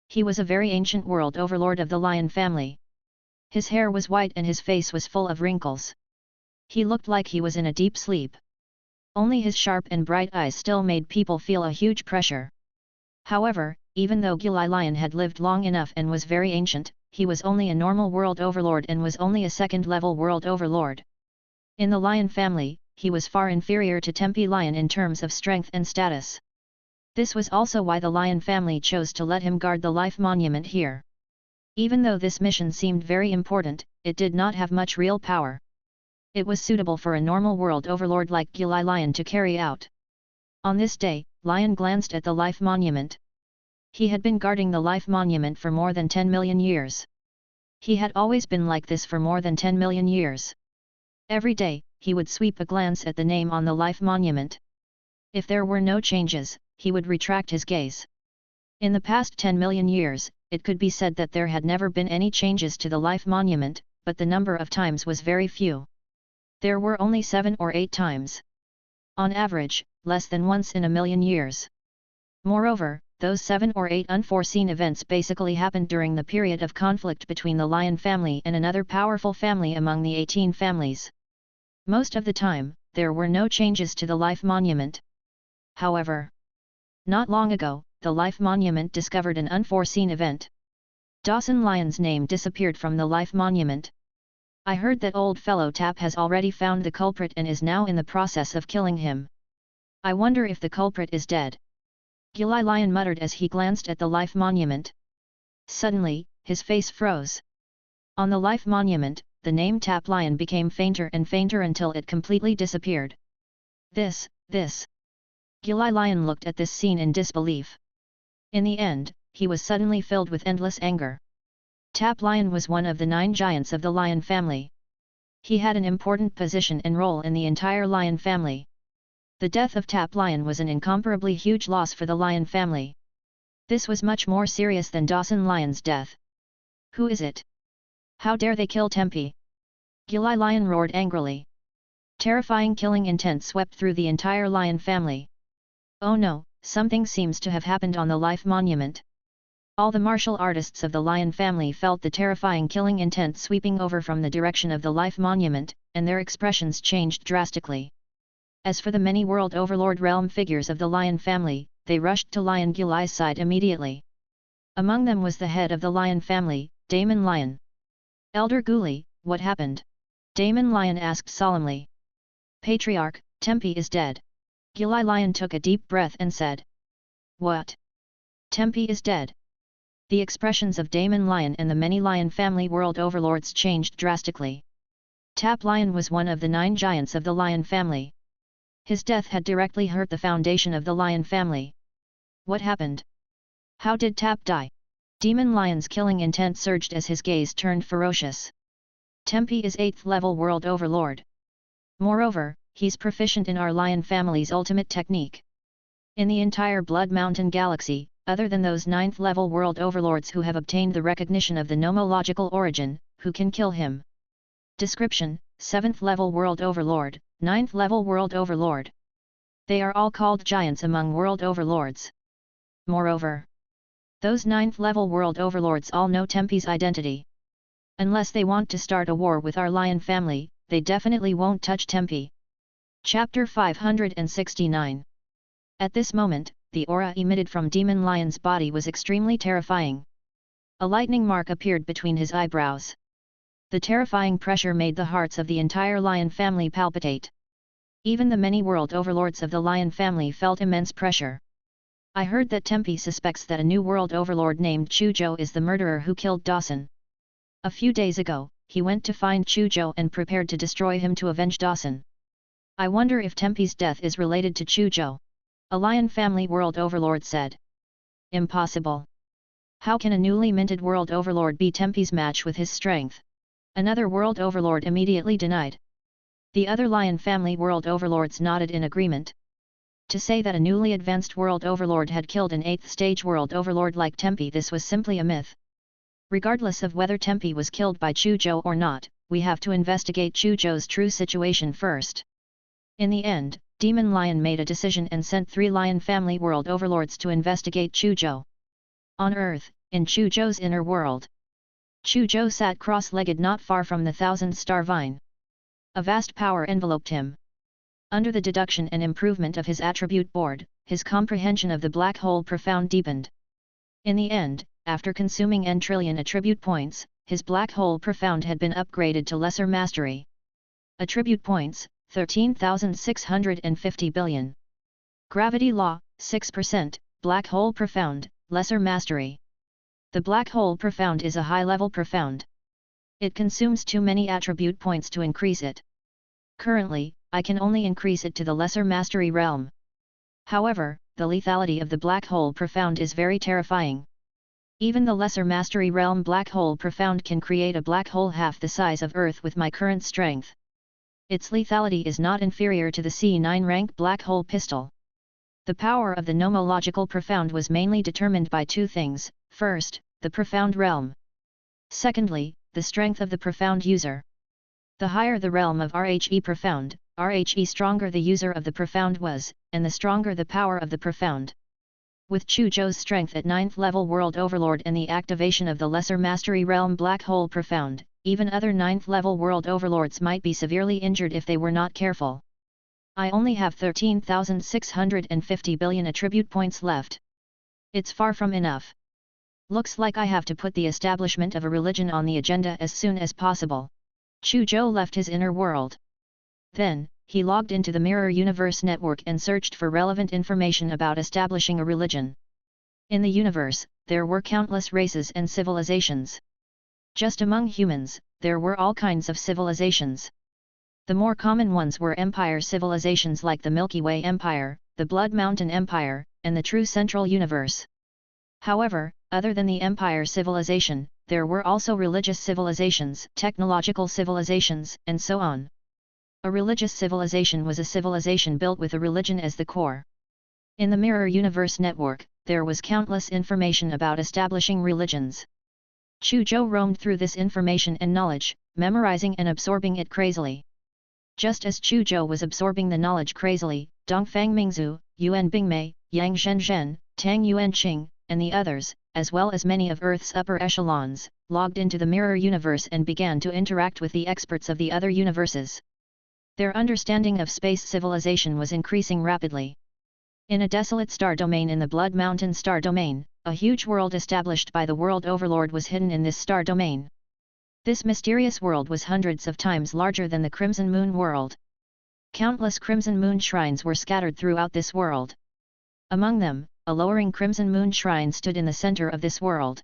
He was a very ancient world overlord of the Lion family. His hair was white and his face was full of wrinkles. He looked like he was in a deep sleep. Only his sharp and bright eyes still made people feel a huge pressure. However, even though Gilai Lion had lived long enough and was very ancient, he was only a normal world overlord and was only a second-level world overlord. In the Lion family, he was far inferior to Tempe Lion in terms of strength and status. This was also why the Lion family chose to let him guard the Life Monument here. Even though this mission seemed very important, it did not have much real power. It was suitable for a normal world overlord like Gilai Lion to carry out. On this day, Lion glanced at the Life Monument. He had been guarding the Life Monument for more than 10 million years. He had always been like this for more than 10 million years. Every day, he would sweep a glance at the name on the Life Monument. If there were no changes, he would retract his gaze. In the past 10 million years, it could be said that there had never been any changes to the Life Monument, but the number of times was very few. There were only 7 or 8 times. On average, less than once in a million years. Moreover, those 7 or 8 unforeseen events basically happened during the period of conflict between the Lion family and another powerful family among the 18 families. Most of the time, there were no changes to the Life Monument. However, not long ago, the Life Monument discovered an unforeseen event. Dawson Lion's name disappeared from the Life Monument. I heard that old fellow Tap has already found the culprit and is now in the process of killing him. I wonder if the culprit is dead. Gilai Lion muttered as he glanced at the Life Monument. Suddenly, his face froze. On the Life Monument, the name Tap Lion became fainter and fainter until it completely disappeared. This. Gilai Lion looked at this scene in disbelief. In the end, he was suddenly filled with endless anger. Tap Lion was one of the 9 giants of the Lion family. He had an important position and role in the entire Lion family. The death of Tap Lion was an incomparably huge loss for the Lion family. This was much more serious than Dawson Lion's death. Who is it? How dare they kill Tempe? Gilai Lion roared angrily. Terrifying killing intent swept through the entire Lion family. Oh no, something seems to have happened on the Life Monument. All the martial artists of the Lion family felt the terrifying killing intent sweeping over from the direction of the Life Monument, and their expressions changed drastically. As for the many world overlord realm figures of the Lion family, they rushed to Lion Gilai's side immediately. Among them was the head of the Lion family, Damon Lion. Elder Guli, what happened? Damon Lion asked solemnly. Patriarch, Tempe is dead. Gilai Lion took a deep breath and said. What? Tempe is dead. The expressions of Damon Lion and the many Lion family world overlords changed drastically. Tap Lion was one of the 9 giants of the Lion family. His death had directly hurt the foundation of the Lion family. What happened? How did Tap die? Demon Lion's killing intent surged as his gaze turned ferocious. Tempe is 8th level world overlord. Moreover, he's proficient in our Lion family's ultimate technique. In the entire Blood Mountain galaxy, other than those 9th level world overlords who have obtained the recognition of the nomological origin, who can kill him. Description: 7th level world overlord, 9th level world overlord. They are all called giants among world overlords. Moreover, those 9th level world overlords all know Tempe's identity. Unless they want to start a war with our Lion family, they definitely won't touch Tempe. Chapter 569. At this moment, the aura emitted from Demon Lion's body was extremely terrifying. A lightning mark appeared between his eyebrows. The terrifying pressure made the hearts of the entire lion family palpitate. Even the many world overlords of the lion family felt immense pressure. I heard that Tempe suspects that a new world overlord named Chu Zhou is the murderer who killed Dawson. A few days ago, he went to find Chu Zhou and prepared to destroy him to avenge Dawson. I wonder if Tempe's death is related to Chu Zhou. A lion family world overlord said. Impossible. How can a newly minted world overlord be Tempe's match with his strength? Another world overlord immediately denied. The other lion family world overlords nodded in agreement. To say that a newly advanced world overlord had killed an 8th stage world overlord like Tempe, this was simply a myth. Regardless of whether Tempe was killed by Chu Zhou or not, we have to investigate Chu Zhou's true situation first. In the end, Demon Lion made a decision and sent 3 lion family world overlords to investigate Chu Zhou. On Earth, in Chu Zhou's inner world, Chu Zhou sat cross-legged not far from the 1000-star vine. A vast power enveloped him. Under the deduction and improvement of his attribute board, his comprehension of the black hole profound deepened. In the end, after consuming n trillion attribute points, his black hole profound had been upgraded to lesser mastery. Attribute points, 13,650 billion. Gravity law, 6%, black hole profound, lesser mastery. The black hole profound is a high-level profound. It consumes too many attribute points to increase it. Currently, I can only increase it to the lesser mastery realm. However, the lethality of the black hole profound is very terrifying. Even the lesser mastery realm black hole profound can create a black hole half the size of Earth with my current strength. Its lethality is not inferior to the C9 rank black hole pistol. The power of the nomological profound was mainly determined by 2 things. First, the profound realm. Secondly, the strength of the profound user. The higher the realm of RHE profound, RHE stronger the user of the profound was, and the stronger the power of the profound. With Chu Zhou's strength at 9th level world overlord and the activation of the lesser mastery realm black hole profound, even other 9th level world overlords might be severely injured if they were not careful. I only have 13,650 billion attribute points left. It's far from enough. Looks like I have to put the establishment of a religion on the agenda as soon as possible. Chu Zhou left his inner world. Then, he logged into the Mirror Universe network and searched for relevant information about establishing a religion. In the universe, there were countless races and civilizations. Just among humans, there were all kinds of civilizations. The more common ones were empire civilizations like the Milky Way Empire, the Blood Mountain Empire, and the True Central Universe. However, other than the empire civilization, there were also religious civilizations, technological civilizations, and so on. A religious civilization was a civilization built with a religion as the core. In the Mirror Universe network, there was countless information about establishing religions. Chu Zhou roamed through this information and knowledge, memorizing and absorbing it crazily. Just as Chu Zhou was absorbing the knowledge crazily, Dongfang Mingzhu, Yuan Bingmei, Yang Shenzhen, Tang Yuanqing, and the others, as well as many of Earth's upper echelons, logged into the Mirror Universe and began to interact with the experts of the other universes. Their understanding of space civilization was increasing rapidly. In a desolate star domain in the Blood Mountain star domain, a huge world established by the World Overlord was hidden in this star domain. This mysterious world was hundreds of times larger than the Crimson Moon world. Countless Crimson Moon shrines were scattered throughout this world. Among them, a lowering Crimson Moon shrine stood in the center of this world.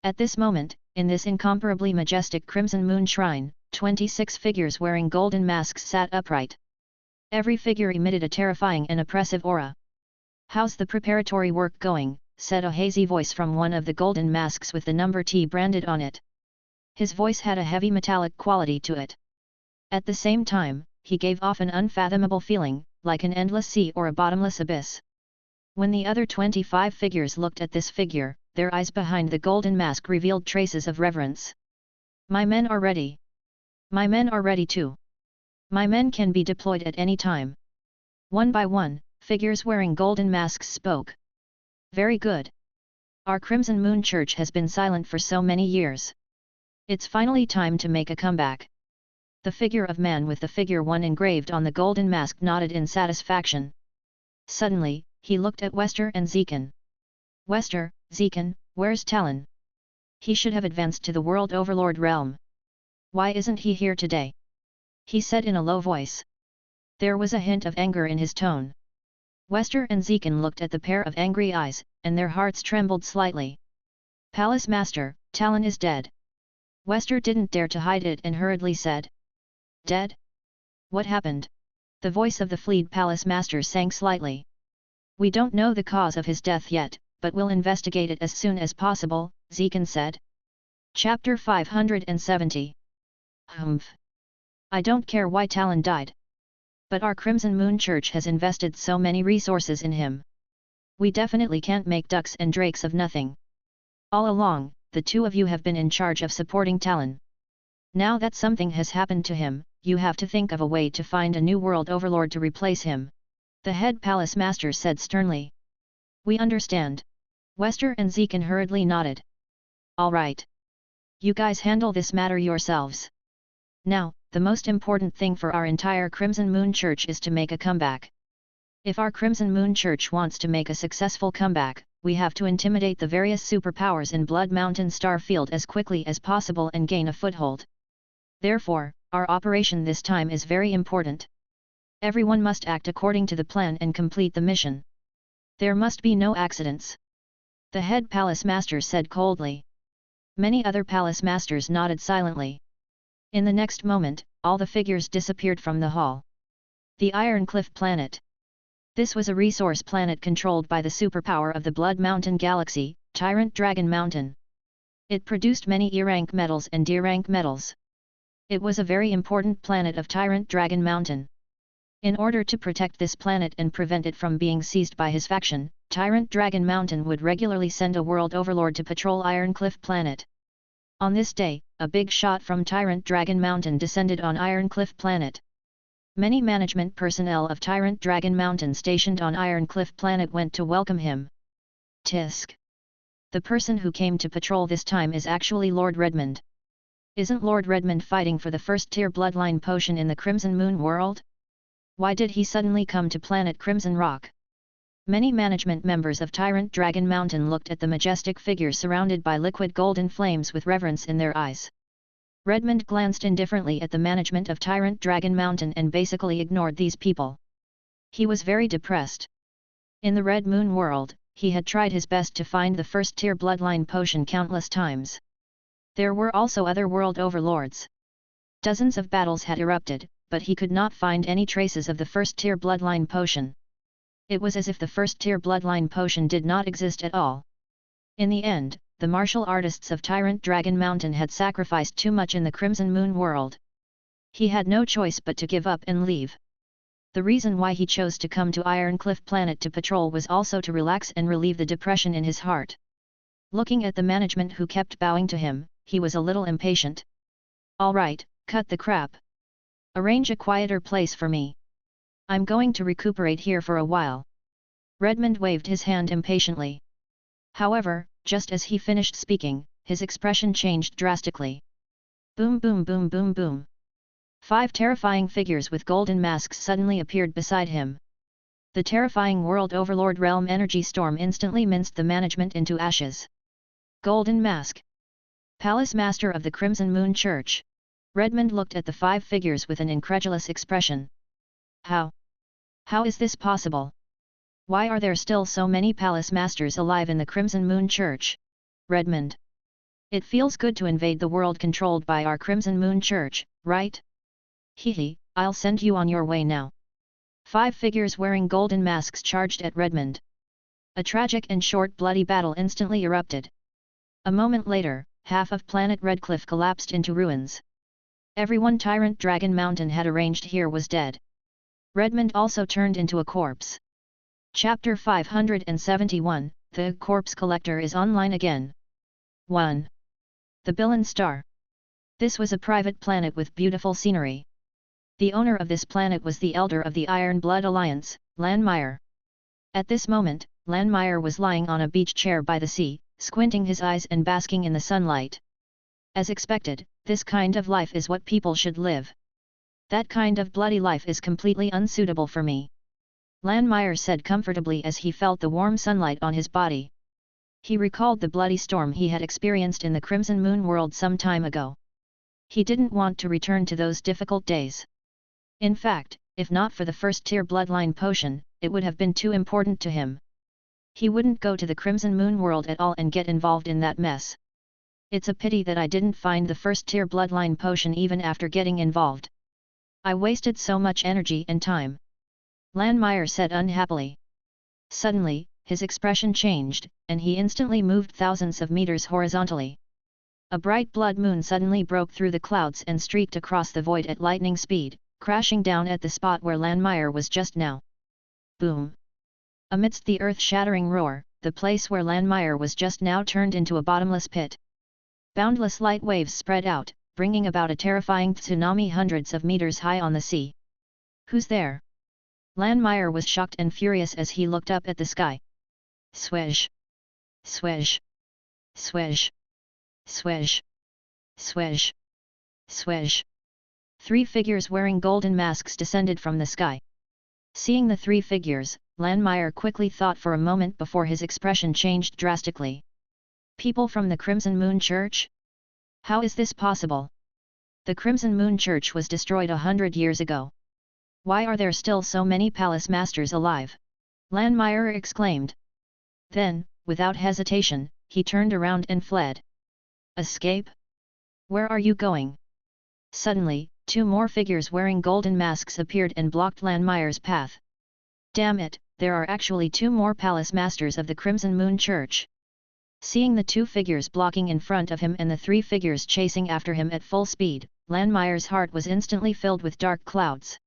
At this moment, in this incomparably majestic Crimson Moon shrine, 26 figures wearing golden masks sat upright. Every figure emitted a terrifying and oppressive aura. "How's the preparatory work going?" said a hazy voice from one of the golden masks with the number T branded on it. His voice had a heavy metallic quality to it. At the same time, he gave off an unfathomable feeling, like an endless sea or a bottomless abyss. When the other 25 figures looked at this figure, their eyes behind the golden mask revealed traces of reverence. "My men are ready. My men are ready too. My men can be deployed at any time." One by one, figures wearing golden masks spoke. "Very good. Our Crimson Moon Church has been silent for so many years. It's finally time to make a comeback. The figure of man with the figure 1 engraved on the golden mask nodded in satisfaction. Suddenly, he looked at Wester and Zekan. Wester, Zekan, where's Talon? He should have advanced to the World Overlord realm. Why isn't he here today? He said in a low voice. There was a hint of anger in his tone. Wester and Zekan looked at the pair of angry eyes, and their hearts trembled slightly. Palace Master, Talon is dead. Wester didn't dare to hide it and hurriedly said. Dead? What happened? The voice of the fleet Palace Master sank slightly. We don't know the cause of his death yet, but we'll investigate it as soon as possible, Zekan said. Chapter 570. Humph. I don't care why Talon died. But our Crimson Moon Church has invested so many resources in him. We definitely can't make ducks and drakes of nothing. All along, the two of you have been in charge of supporting Talon. Now that something has happened to him, you have to think of a way to find a new world overlord to replace him. The head palace master said sternly. We understand. Wester and Zekan hurriedly nodded. All right. You guys handle this matter yourselves. Now, the most important thing for our entire Crimson Moon Church is to make a comeback. If our Crimson Moon Church wants to make a successful comeback, we have to intimidate the various superpowers in Blood Mountain Starfield as quickly as possible and gain a foothold. Therefore, our operation this time is very important. Everyone must act according to the plan and complete the mission. There must be no accidents. The head palace master said coldly. Many other palace masters nodded silently. In the next moment, all the figures disappeared from the hall. The Iron Cliff Planet. This was a resource planet controlled by the superpower of the Blood Mountain Galaxy, Tyrant Dragon Mountain. It produced many E-rank metals and D-rank metals. It was a very important planet of Tyrant Dragon Mountain. In order to protect this planet and prevent it from being seized by his faction, Tyrant Dragon Mountain would regularly send a world overlord to patrol Iron Cliff Planet. On this day, a big shot from Tyrant Dragon Mountain descended on Iron Cliff Planet. Many management personnel of Tyrant Dragon Mountain stationed on Iron Cliff Planet went to welcome him. Tisk. The person who came to patrol this time is actually Lord Redmond. Isn't Lord Redmond fighting for the first-tier bloodline potion in the Crimson Moon world? Why did he suddenly come to planet Crimson Rock? Many management members of Tyrant Dragon Mountain looked at the majestic figure surrounded by liquid golden flames with reverence in their eyes. Redmond glanced indifferently at the management of Tyrant Dragon Mountain and basically ignored these people. He was very depressed. In the Red Moon world, he had tried his best to find the first-tier bloodline potion countless times. There were also other world overlords. Dozens of battles had erupted, but he could not find any traces of the first-tier bloodline potion. It was as if the first-tier bloodline potion did not exist at all. In the end, the martial artists of Tyrant Dragon Mountain had sacrificed too much in the Crimson Moon world. He had no choice but to give up and leave. The reason why he chose to come to Iron Cliff Planet to patrol was also to relax and relieve the depression in his heart. Looking at the management who kept bowing to him, he was a little impatient. All right, cut the crap. Arrange a quieter place for me. I'm going to recuperate here for a while. Redmond waved his hand impatiently. However, just as he finished speaking, his expression changed drastically. Boom boom boom boom boom. 5 terrifying figures with golden masks suddenly appeared beside him. The terrifying World Overlord Realm energy storm instantly minced the management into ashes. Golden Mask. Palace Master of the Crimson Moon Church. Redmond looked at the 5 figures with an incredulous expression. How? How is this possible? Why are there still so many Palace Masters alive in the Crimson Moon Church? Redmond. It feels good to invade the world controlled by our Crimson Moon Church, right? Hehe, I'll send you on your way now. 5 figures wearing golden masks charged at Redmond. A tragic and short bloody battle instantly erupted. A moment later, half of planet Redcliffe collapsed into ruins. Everyone Tyrant Dragon Mountain had arranged here was dead. Redmond also turned into a corpse. Chapter 571, The Corpse Collector is online again. 1. The Billen Star. This was a private planet with beautiful scenery. The owner of this planet was the Elder of the Iron Blood Alliance, Lanmeyer. At this moment, Lanmeyer was lying on a beach chair by the sea, squinting his eyes and basking in the sunlight. As expected, this kind of life is what people should live. That kind of bloody life is completely unsuitable for me. Landmeyer said comfortably as he felt the warm sunlight on his body. He recalled the bloody storm he had experienced in the Crimson Moon world some time ago. He didn't want to return to those difficult days. In fact, if not for the first-tier bloodline potion, it would have been too important to him. He wouldn't go to the Crimson Moon world at all and get involved in that mess. It's a pity that I didn't find the first-tier bloodline potion even after getting involved. I wasted so much energy and time. Landmeyer said unhappily. Suddenly, his expression changed, and he instantly moved thousands of meters horizontally. A bright blood moon suddenly broke through the clouds and streaked across the void at lightning speed, crashing down at the spot where Landmeyer was just now. Boom! Amidst the earth-shattering roar, the place where Landmeyer was just now turned into a bottomless pit. Boundless light waves spread out, bringing about a terrifying tsunami hundreds of meters high on the sea. Who's there? Landmeyer was shocked and furious as he looked up at the sky. Swish! Swish! Swish! Swish! Swish! Swish! 3 figures wearing golden masks descended from the sky. Seeing the 3 figures, Landmeyer quickly thought for a moment before his expression changed drastically. People from the Crimson Moon Church? How is this possible? The Crimson Moon Church was destroyed 100 years ago. Why are there still so many palace masters alive? Landmeyer exclaimed. Then, without hesitation, he turned around and fled. Escape? Where are you going? Suddenly, 2 more figures wearing golden masks appeared and blocked Landmeyer's path. Damn it, there are actually 2 more palace masters of the Crimson Moon Church. Seeing the 2 figures blocking in front of him and the 3 figures chasing after him at full speed, Landmeyer's heart was instantly filled with dark clouds.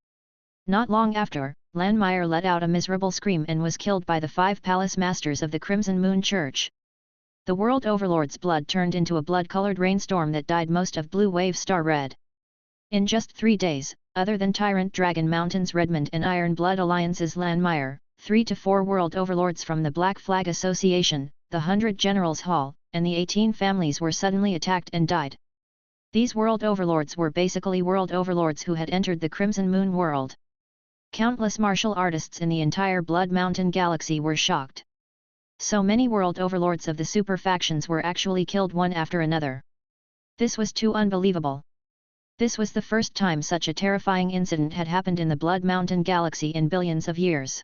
Not long after, Landmeyer let out a miserable scream and was killed by the 5 palace masters of the Crimson Moon Church. The world overlord's blood turned into a blood-colored rainstorm that dyed most of Blue Wave Star red. In just 3 days, other than Tyrant Dragon Mountain's Redmond and Iron Blood Alliance's Landmeyer, 3 to 4 world overlords from the Black Flag Association, the 100 Generals Hall, and the 18 families were suddenly attacked and died. These world overlords were basically world overlords who had entered the Crimson Moon world. Countless martial artists in the entire Blood Mountain galaxy were shocked. So many world overlords of the super factions were actually killed one after another. This was too unbelievable. This was the first time such a terrifying incident had happened in the Blood Mountain galaxy in billions of years.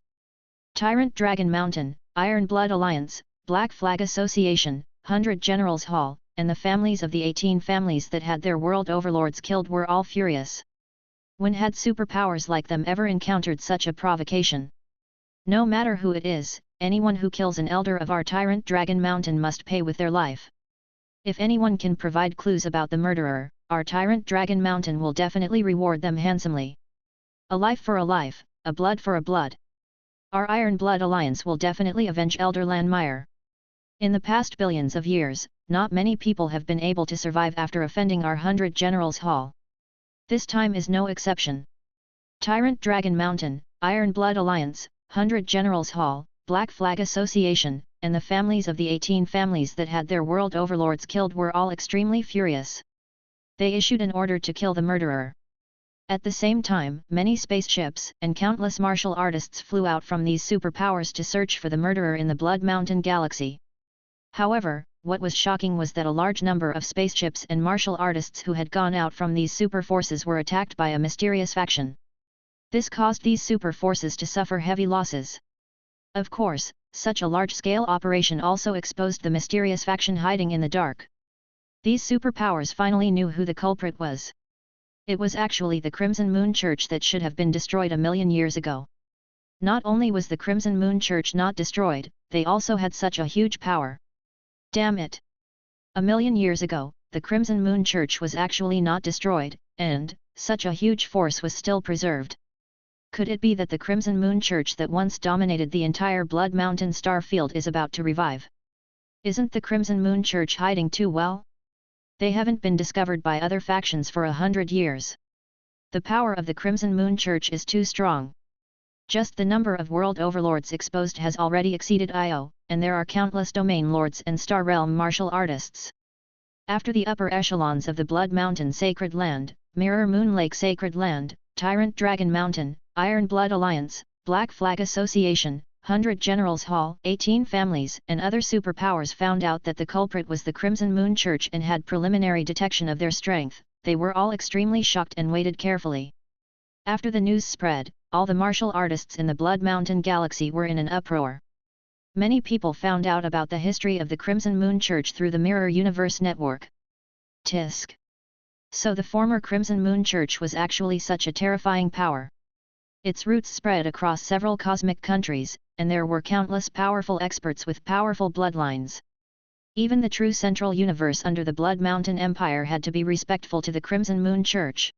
Tyrant Dragon Mountain, Iron Blood Alliance, Black Flag Association, 100 Generals Hall, and the families of the 18 families that had their world overlords killed were all furious. When had superpowers like them ever encountered such a provocation? No matter who it is, anyone who kills an elder of our Tyrant Dragon Mountain must pay with their life. If anyone can provide clues about the murderer, our Tyrant Dragon Mountain will definitely reward them handsomely. A life for a life, a blood for a blood. Our Iron Blood Alliance will definitely avenge Elder Landmeyer. In the past billions of years, not many people have been able to survive after offending our 100 Generals Hall. This time is no exception. Tyrant Dragon Mountain, Iron Blood Alliance, 100 Generals Hall, Black Flag Association, and the families of the 18 families that had their world overlords killed were all extremely furious. They issued an order to kill the murderer. At the same time, many spaceships and countless martial artists flew out from these superpowers to search for the murderer in the Blood Mountain galaxy. However, what was shocking was that a large number of spaceships and martial artists who had gone out from these super forces were attacked by a mysterious faction. This caused these super forces to suffer heavy losses. Of course, such a large-scale operation also exposed the mysterious faction hiding in the dark. These superpowers finally knew who the culprit was. It was actually the Crimson Moon Church that should have been destroyed 1,000,000 years ago. Not only was the Crimson Moon Church not destroyed, they also had such a huge power. Damn it! 1,000,000 years ago, the Crimson Moon Church was actually not destroyed, and such a huge force was still preserved. Could it be that the Crimson Moon Church that once dominated the entire Blood Mountain star field is about to revive? Isn't the Crimson Moon Church hiding too well? They haven't been discovered by other factions for 100 years. The power of the Crimson Moon Church is too strong. Just the number of world overlords exposed has already exceeded IO, and there are countless domain lords and Star Realm martial artists. After the upper echelons of the Blood Mountain Sacred Land, Mirror Moon Lake Sacred Land, Tyrant Dragon Mountain, Iron Blood Alliance, Black Flag Association, 100 Generals Hall, 18 families and other superpowers found out that the culprit was the Crimson Moon Church and had preliminary detection of their strength. They were all extremely shocked and waited carefully. After the news spread, all the martial artists in the Blood Mountain Galaxy were in an uproar. Many people found out about the history of the Crimson Moon Church through the Mirror Universe Network. Tisk. So the former Crimson Moon Church was actually such a terrifying power. Its roots spread across several cosmic countries, and there were countless powerful experts with powerful bloodlines. Even the true central universe under the Blood Mountain Empire had to be respectful to the Crimson Moon Church.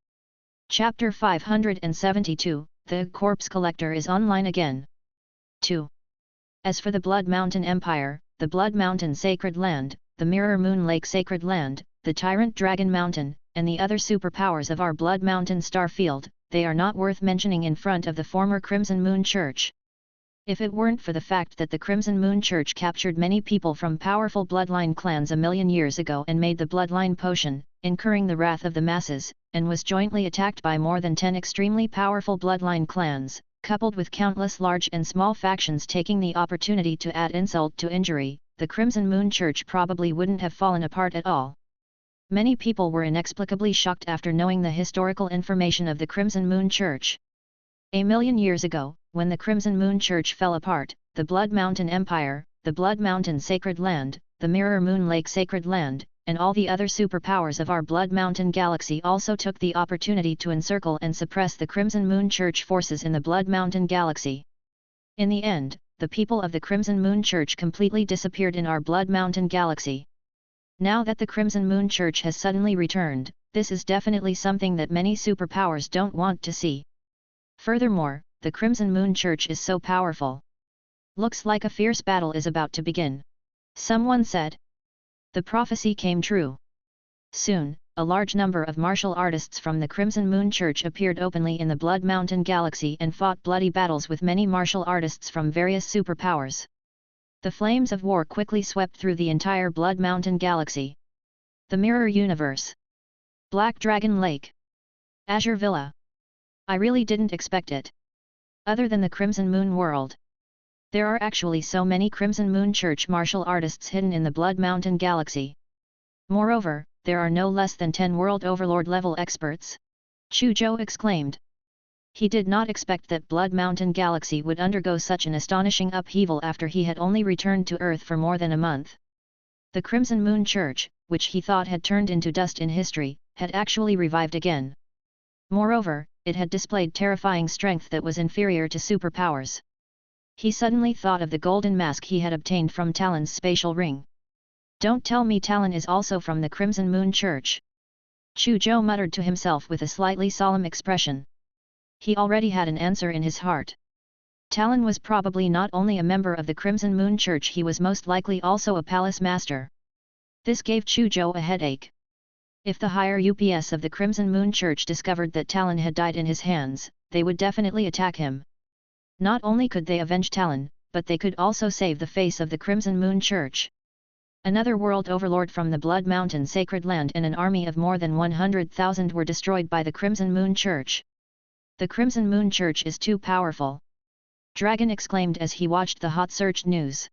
Chapter 572, The Corpse Collector is online again. 2. As for the Blood Mountain Empire, the Blood Mountain Sacred Land, the Mirror Moon Lake Sacred Land, the Tyrant Dragon Mountain, and the other superpowers of our Blood Mountain star field, they are not worth mentioning in front of the former Crimson Moon Church. If it weren't for the fact that the Crimson Moon Church captured many people from powerful bloodline clans a million years ago and made the bloodline potion, incurring the wrath of the masses, and was jointly attacked by more than 10 extremely powerful bloodline clans, coupled with countless large and small factions taking the opportunity to add insult to injury, the Crimson Moon Church probably wouldn't have fallen apart at all. Many people were inexplicably shocked after knowing the historical information of the Crimson Moon Church. A million years ago, when the Crimson Moon Church fell apart, the Blood Mountain Empire, the Blood Mountain Sacred Land, the Mirror Moon Lake Sacred Land, and all the other superpowers of our Blood Mountain Galaxy also took the opportunity to encircle and suppress the Crimson Moon Church forces in the Blood Mountain Galaxy. In the end, the people of the Crimson Moon Church completely disappeared in our Blood Mountain Galaxy. Now that the Crimson Moon Church has suddenly returned, this is definitely something that many superpowers don't want to see. Furthermore, the Crimson Moon Church is so powerful. Looks like a fierce battle is about to begin. Someone said. The prophecy came true. Soon, a large number of martial artists from the Crimson Moon Church appeared openly in the Blood Mountain Galaxy and fought bloody battles with many martial artists from various superpowers. The flames of war quickly swept through the entire Blood Mountain Galaxy. The Mirror Universe. Black Dragon Lake. Azure Villa. I really didn't expect it. Other than the Crimson Moon world. There are actually so many Crimson Moon Church martial artists hidden in the Blood Mountain Galaxy. Moreover, there are no less than 10 World Overlord level experts. Chu Zhou exclaimed. He did not expect that Blood Mountain Galaxy would undergo such an astonishing upheaval after he had only returned to Earth for more than a month. The Crimson Moon Church, which he thought had turned into dust in history, had actually revived again. Moreover, it had displayed terrifying strength that was inferior to superpowers. He suddenly thought of the golden mask he had obtained from Talon's spatial ring. Don't tell me Talon is also from the Crimson Moon Church. Chu Zhou muttered to himself with a slightly solemn expression. He already had an answer in his heart. Talon was probably not only a member of the Crimson Moon Church, he was most likely also a palace master. This gave Chu Zhou a headache. If the higher UPS of the Crimson Moon Church discovered that Talon had died in his hands, they would definitely attack him. Not only could they avenge Talon, but they could also save the face of the Crimson Moon Church. Another world overlord from the Blood Mountain Sacred Land and an army of more than 100,000 were destroyed by the Crimson Moon Church. The Crimson Moon Church is too powerful. Dragon exclaimed as he watched the hot searched news.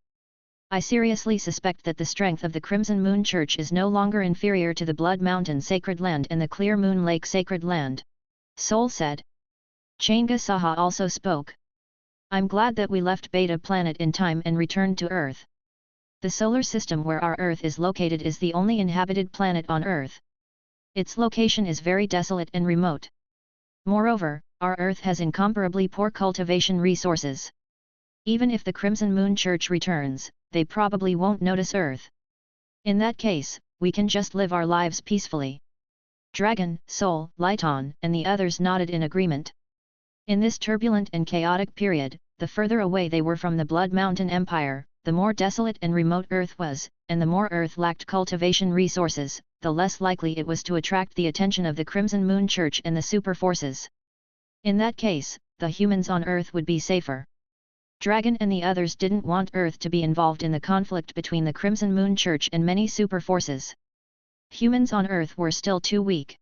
I seriously suspect that the strength of the Crimson Moon Church is no longer inferior to the Blood Mountain Sacred Land and the Clear Moon Lake Sacred Land. Sol said. Changa Saha also spoke. I'm glad that we left Beta Planet in time and returned to Earth. The solar system where our Earth is located is the only inhabited planet on Earth. Its location is very desolate and remote. Moreover, our Earth has incomparably poor cultivation resources. Even if the Crimson Moon Church returns, they probably won't notice Earth. In that case, we can just live our lives peacefully. Dragon, Sol, Lighton, and the others nodded in agreement. In this turbulent and chaotic period, the further away they were from the Blood Mountain Empire, the more desolate and remote Earth was, and the more Earth lacked cultivation resources, the less likely it was to attract the attention of the Crimson Moon Church and the super forces. In that case, the humans on Earth would be safer. Dragon and the others didn't want Earth to be involved in the conflict between the Crimson Moon Church and many super forces. Humans on Earth were still too weak.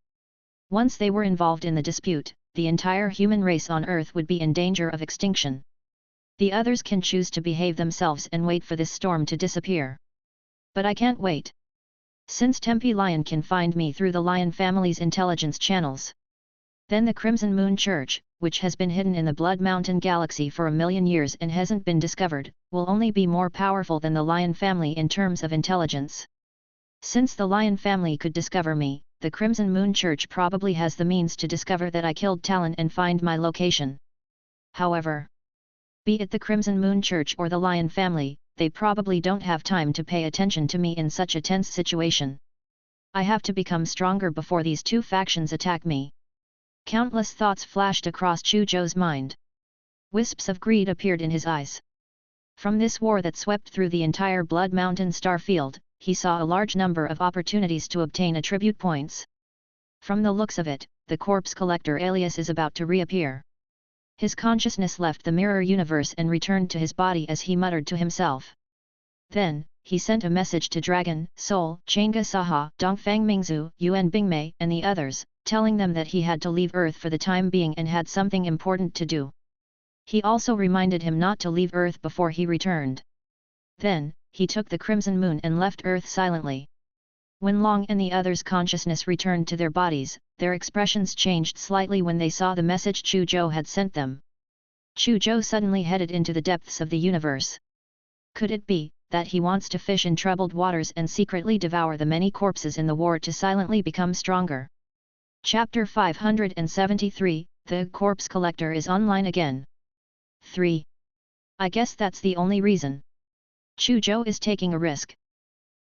Once they were involved in the dispute, the entire human race on Earth would be in danger of extinction. The others can choose to behave themselves and wait for this storm to disappear. But I can't wait. Since Tempe Lion can find me through the Lion family's intelligence channels. Then the Crimson Moon Church, which has been hidden in the Blood Mountain Galaxy for 1,000,000 years and hasn't been discovered, will only be more powerful than the Lion family in terms of intelligence. Since the Lion family could discover me, the Crimson Moon Church probably has the means to discover that I killed Talon and find my location. However, be it the Crimson Moon Church or the Lion family, they probably don't have time to pay attention to me in such a tense situation. I have to become stronger before these two factions attack me. Countless thoughts flashed across Chu Zhou's mind. Wisps of greed appeared in his eyes. From this war that swept through the entire Blood Mountain star field, he saw a large number of opportunities to obtain attribute points. From the looks of it, the corpse collector alias is about to reappear. His consciousness left the mirror universe and returned to his body as he muttered to himself. Then, he sent a message to Dragon, Soul, Chang'e Saha, Dongfang Mingzu, Yuan Bingmei, and the others, telling them that he had to leave Earth for the time being and had something important to do. He also reminded him not to leave Earth before he returned. Then, he took the Crimson Moon and left Earth silently. When Long and the others' consciousness returned to their bodies, their expressions changed slightly when they saw the message Chu Zhou had sent them. Chu Zhou suddenly headed into the depths of the universe. Could it be that he wants to fish in troubled waters and secretly devour the many corpses in the war to silently become stronger? Chapter 573, The Corpse Collector is online again. 3. I guess that's the only reason. Chu Zhou is taking a risk.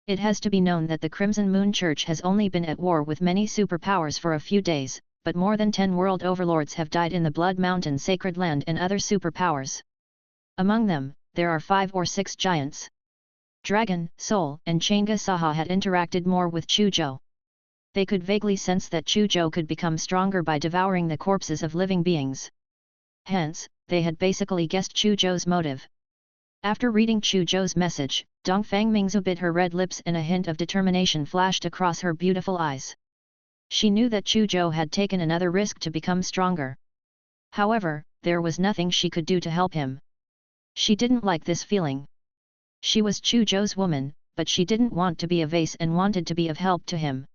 It has to be known that the Crimson Moon Church has only been at war with many superpowers for a few days, but more than 10 world overlords have died in the Blood Mountain Sacred Land and other superpowers. Among them, there are 5 or 6 giants. Dragon, Soul, and Chang'e Saha had interacted more with Chu Zhou. They could vaguely sense that Chu Zhou could become stronger by devouring the corpses of living beings. Hence, they had basically guessed Chu Zhou's motive. After reading Chu Zhou's message, Dongfang Mingzu bit her red lips and a hint of determination flashed across her beautiful eyes. She knew that Chu Zhou had taken another risk to become stronger. However, there was nothing she could do to help him. She didn't like this feeling. She was Chu Zhou's woman, but she didn't want to be a vase and wanted to be of help to him.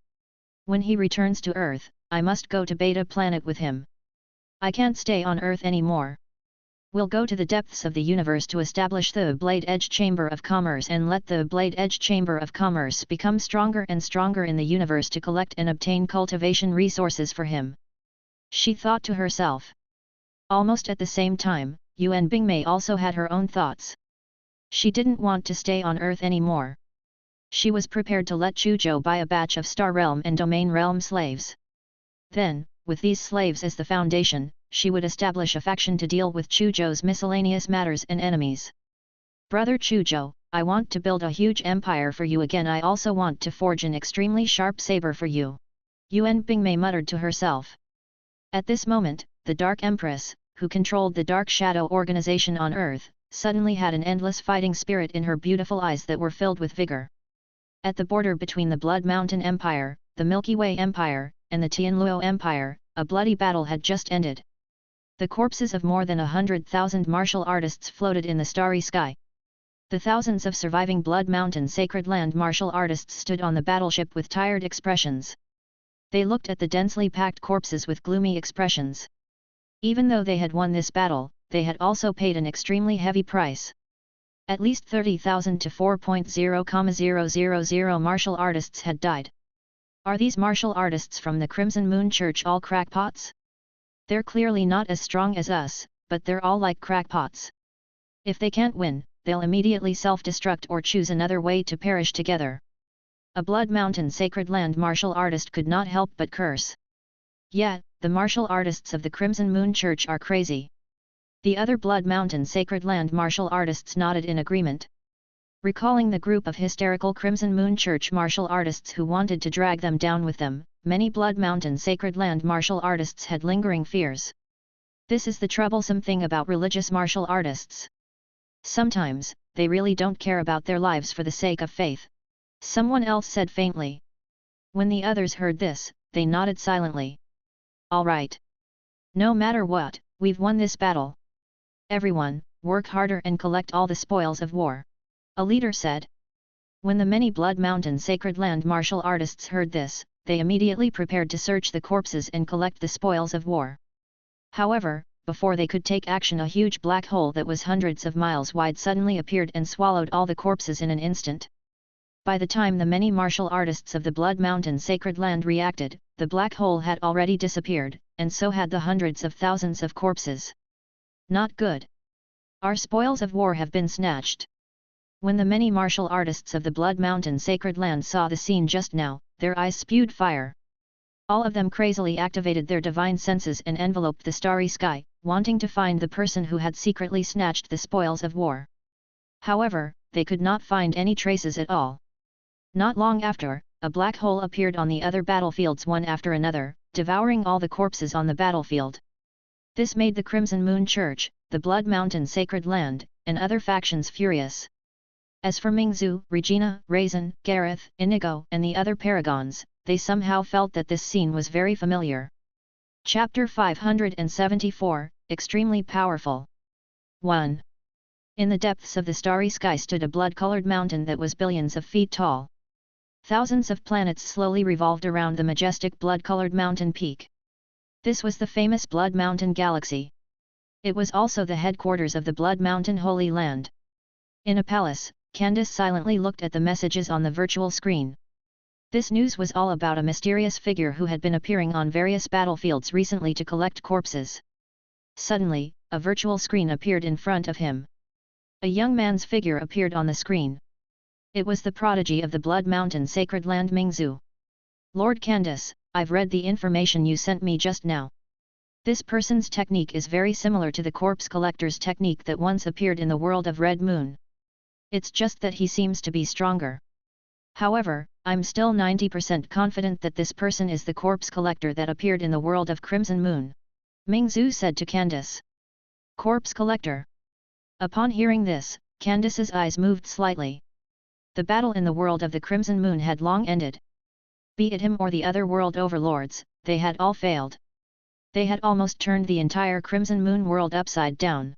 When he returns to Earth, I must go to Beta Planet with him. I can't stay on Earth anymore. We'll go to the depths of the universe to establish the Blade Edge Chamber of Commerce and let the Blade Edge Chamber of Commerce become stronger and stronger in the universe to collect and obtain cultivation resources for him. She thought to herself. Almost at the same time, Yuan Bingmei also had her own thoughts. She didn't want to stay on Earth anymore. She was prepared to let Chu Zhou buy a batch of Star Realm and Domain Realm slaves. Then, with these slaves as the foundation, she would establish a faction to deal with Chu Zhou's miscellaneous matters and enemies. Brother Chu Zhou, I want to build a huge empire for you again. I also want to forge an extremely sharp saber for you. Yuan Bingmei muttered to herself. At this moment, the Dark Empress, who controlled the Dark Shadow organization on Earth, suddenly had an endless fighting spirit in her beautiful eyes that were filled with vigor. At the border between the Blood Mountain Empire, the Milky Way Empire, and the Tianluo Empire, a bloody battle had just ended. The corpses of more than 100,000 martial artists floated in the starry sky. The thousands of surviving Blood Mountain Sacred Land martial artists stood on the battleship with tired expressions. They looked at the densely packed corpses with gloomy expressions. Even though they had won this battle, they had also paid an extremely heavy price. At least 30,000 to 4.0,000 martial artists had died. Are these martial artists from the Crimson Moon Church all crackpots? They're clearly not as strong as us, but they're all like crackpots. If they can't win, they'll immediately self-destruct or choose another way to perish together. A Blood Mountain Sacred Land martial artist could not help but curse. Yeah, the martial artists of the Crimson Moon Church are crazy. The other Blood Mountain Sacred Land martial artists nodded in agreement. Recalling the group of hysterical Crimson Moon Church martial artists who wanted to drag them down with them, many Blood Mountain Sacred Land martial artists had lingering fears. This is the troublesome thing about religious martial artists. Sometimes, they really don't care about their lives for the sake of faith. Someone else said faintly. When the others heard this, they nodded silently. All right. No matter what, we've won this battle. Everyone, work harder and collect all the spoils of war. A leader said. When the many Blood Mountain Sacred Land martial artists heard this, they immediately prepared to search the corpses and collect the spoils of war. However, before they could take action, a huge black hole that was hundreds of miles wide suddenly appeared and swallowed all the corpses in an instant. By the time the many martial artists of the Blood Mountain Sacred Land reacted, the black hole had already disappeared, and so had the hundreds of thousands of corpses. Not good. Our spoils of war have been snatched. When the many martial artists of the Blood Mountain Sacred Land saw the scene just now, their eyes spewed fire. All of them crazily activated their divine senses and enveloped the starry sky, wanting to find the person who had secretly snatched the spoils of war. However, they could not find any traces at all. Not long after, a black hole appeared on the other battlefields one after another, devouring all the corpses on the battlefield. This made the Crimson Moon Church, the Blood Mountain Sacred Land, and other factions furious. As for Mingzhu, Regina, Raisin, Gareth, Inigo, and the other paragons, they somehow felt that this scene was very familiar. Chapter 574, Extremely Powerful. 1. In the depths of the starry sky stood a blood-colored mountain that was billions of feet tall. Thousands of planets slowly revolved around the majestic blood-colored mountain peak. This was the famous Blood Mountain Galaxy. It was also the headquarters of the Blood Mountain Holy Land. In a palace, Candace silently looked at the messages on the virtual screen. This news was all about a mysterious figure who had been appearing on various battlefields recently to collect corpses. Suddenly, a virtual screen appeared in front of him. A young man's figure appeared on the screen. It was the prodigy of the Blood Mountain Sacred Land, Mingzhu. Lord Candace, I've read the information you sent me just now. This person's technique is very similar to the corpse collector's technique that once appeared in the world of Red Moon. It's just that he seems to be stronger. However, I'm still 90% confident that this person is the corpse collector that appeared in the world of Crimson Moon. Mingzhu said to Candace. Corpse collector. Upon hearing this, Candace's eyes moved slightly. The battle in the world of the Crimson Moon had long ended. Be it him or the other world overlords, they had all failed. They had almost turned the entire Crimson Moon world upside down.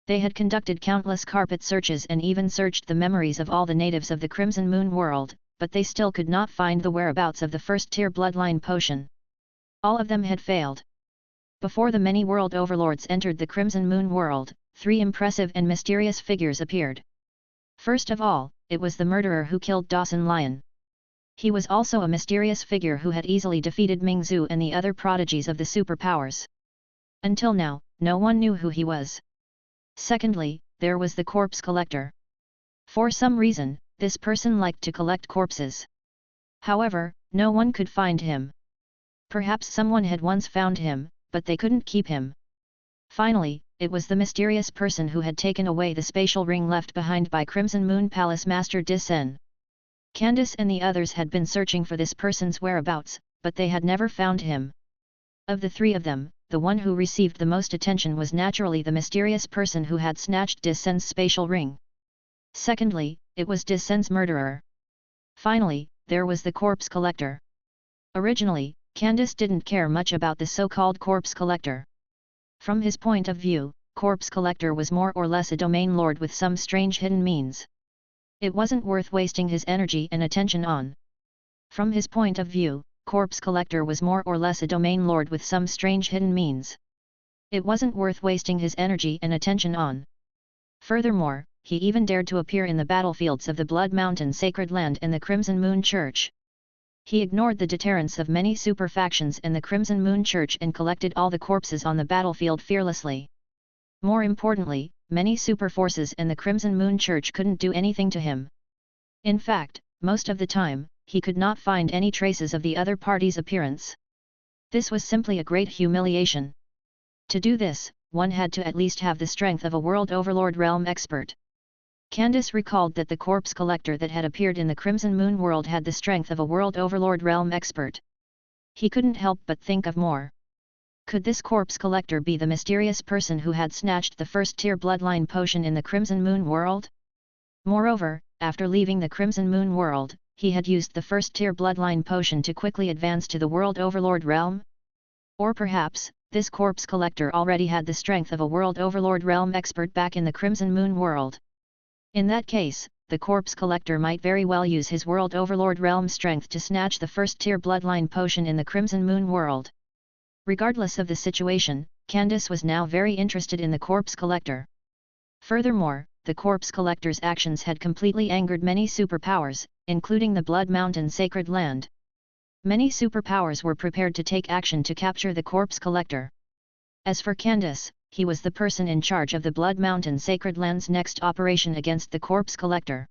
They had conducted countless carpet searches and even searched the memories of all the natives of the Crimson Moon world, but they still could not find the whereabouts of the first-tier bloodline potion. All of them had failed. Before the many world overlords entered the Crimson Moon world, 3 impressive and mysterious figures appeared. First of all, it was the murderer who killed Dawson Lion. He was also a mysterious figure who had easily defeated Mingzhu and the other prodigies of the superpowers. Until now, no one knew who he was. Secondly, there was the corpse collector. For some reason, this person liked to collect corpses. However, no one could find him. Perhaps someone had once found him, but they couldn't keep him. Finally, it was the mysterious person who had taken away the spatial ring left behind by Crimson Moon Palace Master Disen. Candace and the others had been searching for this person's whereabouts, but they had never found him. Of the 3 of them, the one who received the most attention was naturally the mysterious person who had snatched Disen's spatial ring. Secondly, it was Disen's murderer. Finally, there was the corpse collector. Originally, Candace didn't care much about the so-called corpse collector. From his point of view, corpse collector was more or less a domain lord with some strange hidden means. It wasn't worth wasting his energy and attention on. From his point of view, corpse collector was more or less a domain lord with some strange hidden means. It wasn't worth wasting his energy and attention on. Furthermore, he even dared to appear in the battlefields of the Blood Mountain Sacred Land and the Crimson Moon Church. He ignored the deterrence of many super factions and the Crimson Moon Church and collected all the corpses on the battlefield fearlessly. More importantly, many super forces and the Crimson Moon Church couldn't do anything to him. In fact, most of the time, he could not find any traces of the other party's appearance. This was simply a great humiliation. To do this, one had to at least have the strength of a world overlord realm expert. Candace recalled that the corpse collector that had appeared in the Crimson Moon world had the strength of a world overlord realm expert. He couldn't help but think of more. Could this corpse collector be the mysterious person who had snatched the first-tier bloodline potion in the Crimson Moon world? Moreover, after leaving the Crimson Moon world, he had used the first-tier bloodline potion to quickly advance to the world overlord realm? Or perhaps, this corpse collector already had the strength of a world overlord realm expert back in the Crimson Moon world. In that case, the corpse collector might very well use his world overlord realm strength to snatch the first-tier bloodline potion in the Crimson Moon world. Regardless of the situation, Candace was now very interested in the corpse collector. Furthermore, the corpse collector's actions had completely angered many superpowers, including the Blood Mountain Sacred Land. Many superpowers were prepared to take action to capture the corpse collector. As for Candace, he was the person in charge of the Blood Mountain Sacred Land's next operation against the corpse collector.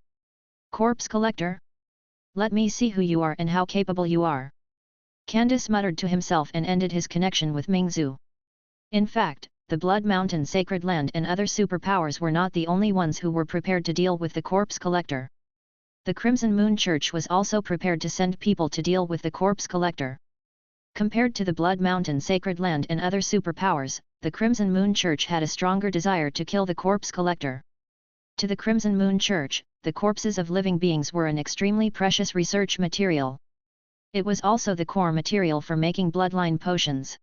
Corpse collector? Let me see who you are and how capable you are. Candace muttered to himself and ended his connection with Mingzhu. In fact, the Blood Mountain Sacred Land and other superpowers were not the only ones who were prepared to deal with the corpse collector. The Crimson Moon Church was also prepared to send people to deal with the corpse collector. Compared to the Blood Mountain Sacred Land and other superpowers, the Crimson Moon Church had a stronger desire to kill the corpse collector. To the Crimson Moon Church, the corpses of living beings were an extremely precious research material. It was also the core material for making bloodline potions.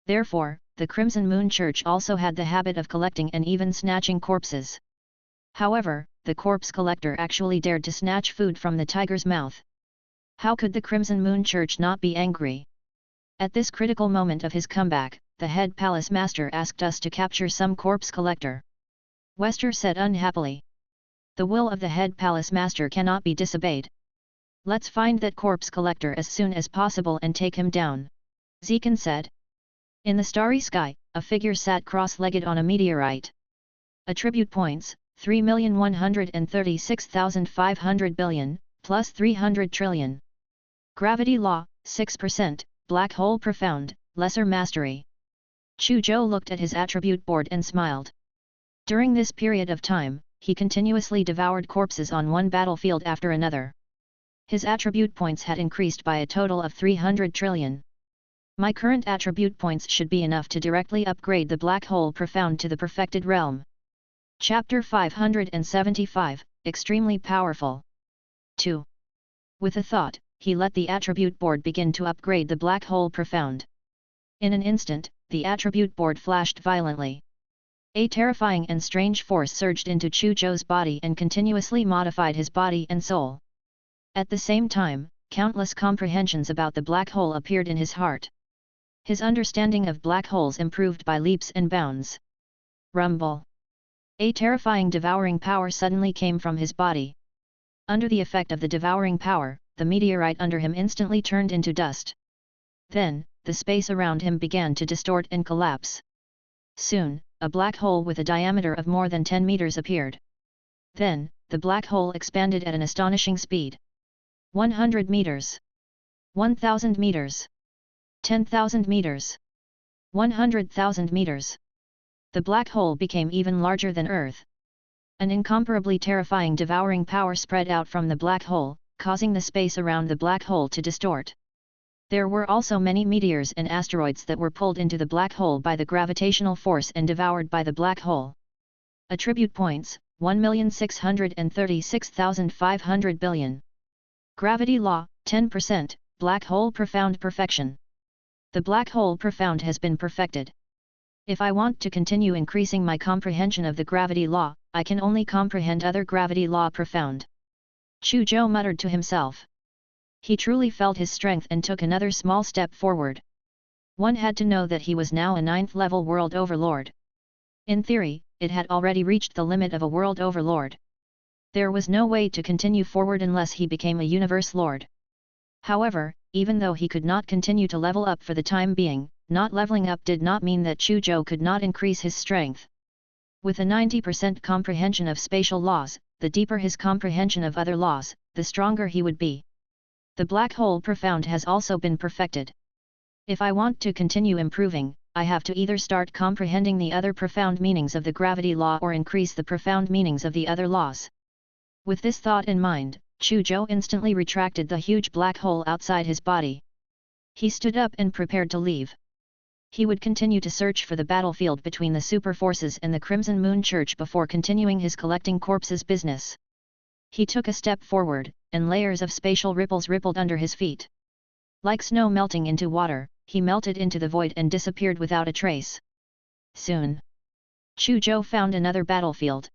Therefore, the Crimson Moon Church also had the habit of collecting and even snatching corpses. However, the corpse collector actually dared to snatch food from the tiger's mouth. How could the Crimson Moon Church not be angry? At this critical moment of his comeback, the head palace master asked us to capture some corpse collector. Wester said unhappily. The will of the head palace master cannot be disobeyed. Let's find that corpse collector as soon as possible and take him down, Zekan said. In the starry sky, a figure sat cross-legged on a meteorite. Attribute points, 3,136,500 billion, plus 300 trillion. Gravity law, 6%, black hole profound, lesser mastery. Chu Zhou looked at his attribute board and smiled. During this period of time, he continuously devoured corpses on one battlefield after another. His attribute points had increased by a total of 300 trillion. My current attribute points should be enough to directly upgrade the black hole profound to the perfected realm. Chapter 575, Extremely Powerful. 2. With a thought, he let the attribute board begin to upgrade the black hole profound. In an instant, the attribute board flashed violently. A terrifying and strange force surged into Chu Zhou's body and continuously modified his body and soul. At the same time, countless comprehensions about the black hole appeared in his heart. His understanding of black holes improved by leaps and bounds. Rumble. A terrifying devouring power suddenly came from his body. Under the effect of the devouring power, the meteorite under him instantly turned into dust. Then, the space around him began to distort and collapse. Soon, a black hole with a diameter of more than 10 meters appeared. Then, the black hole expanded at an astonishing speed. 100 meters. 1000 meters. 10,000 meters. 100,000 meters. The black hole became even larger than Earth. An incomparably terrifying devouring power spread out from the black hole, causing the space around the black hole to distort. There were also many meteors and asteroids that were pulled into the black hole by the gravitational force and devoured by the black hole. Attribute points, 1,636,500 billion. Gravity law, 10%, black hole profound perfection. The black hole profound has been perfected. If I want to continue increasing my comprehension of the gravity law, I can only comprehend other gravity law profound. Chu Zhou muttered to himself. He truly felt his strength and took another small step forward. One had to know that he was now a 9th level world overlord. In theory, it had already reached the limit of a world overlord. There was no way to continue forward unless he became a universe lord. However, even though he could not continue to level up for the time being, not leveling up did not mean that Chu Zhou could not increase his strength. With a 90% comprehension of spatial laws, the deeper his comprehension of other laws, the stronger he would be. The black hole profound has also been perfected. If I want to continue improving, I have to either start comprehending the other profound meanings of the gravity law or increase the profound meanings of the other laws. With this thought in mind, Chu Zhou instantly retracted the huge black hole outside his body. He stood up and prepared to leave. He would continue to search for the battlefield between the super forces and the Crimson Moon Church before continuing his collecting corpses business. He took a step forward, and layers of spatial ripples rippled under his feet. Like snow melting into water, he melted into the void and disappeared without a trace. Soon, Chu Zhou found another battlefield.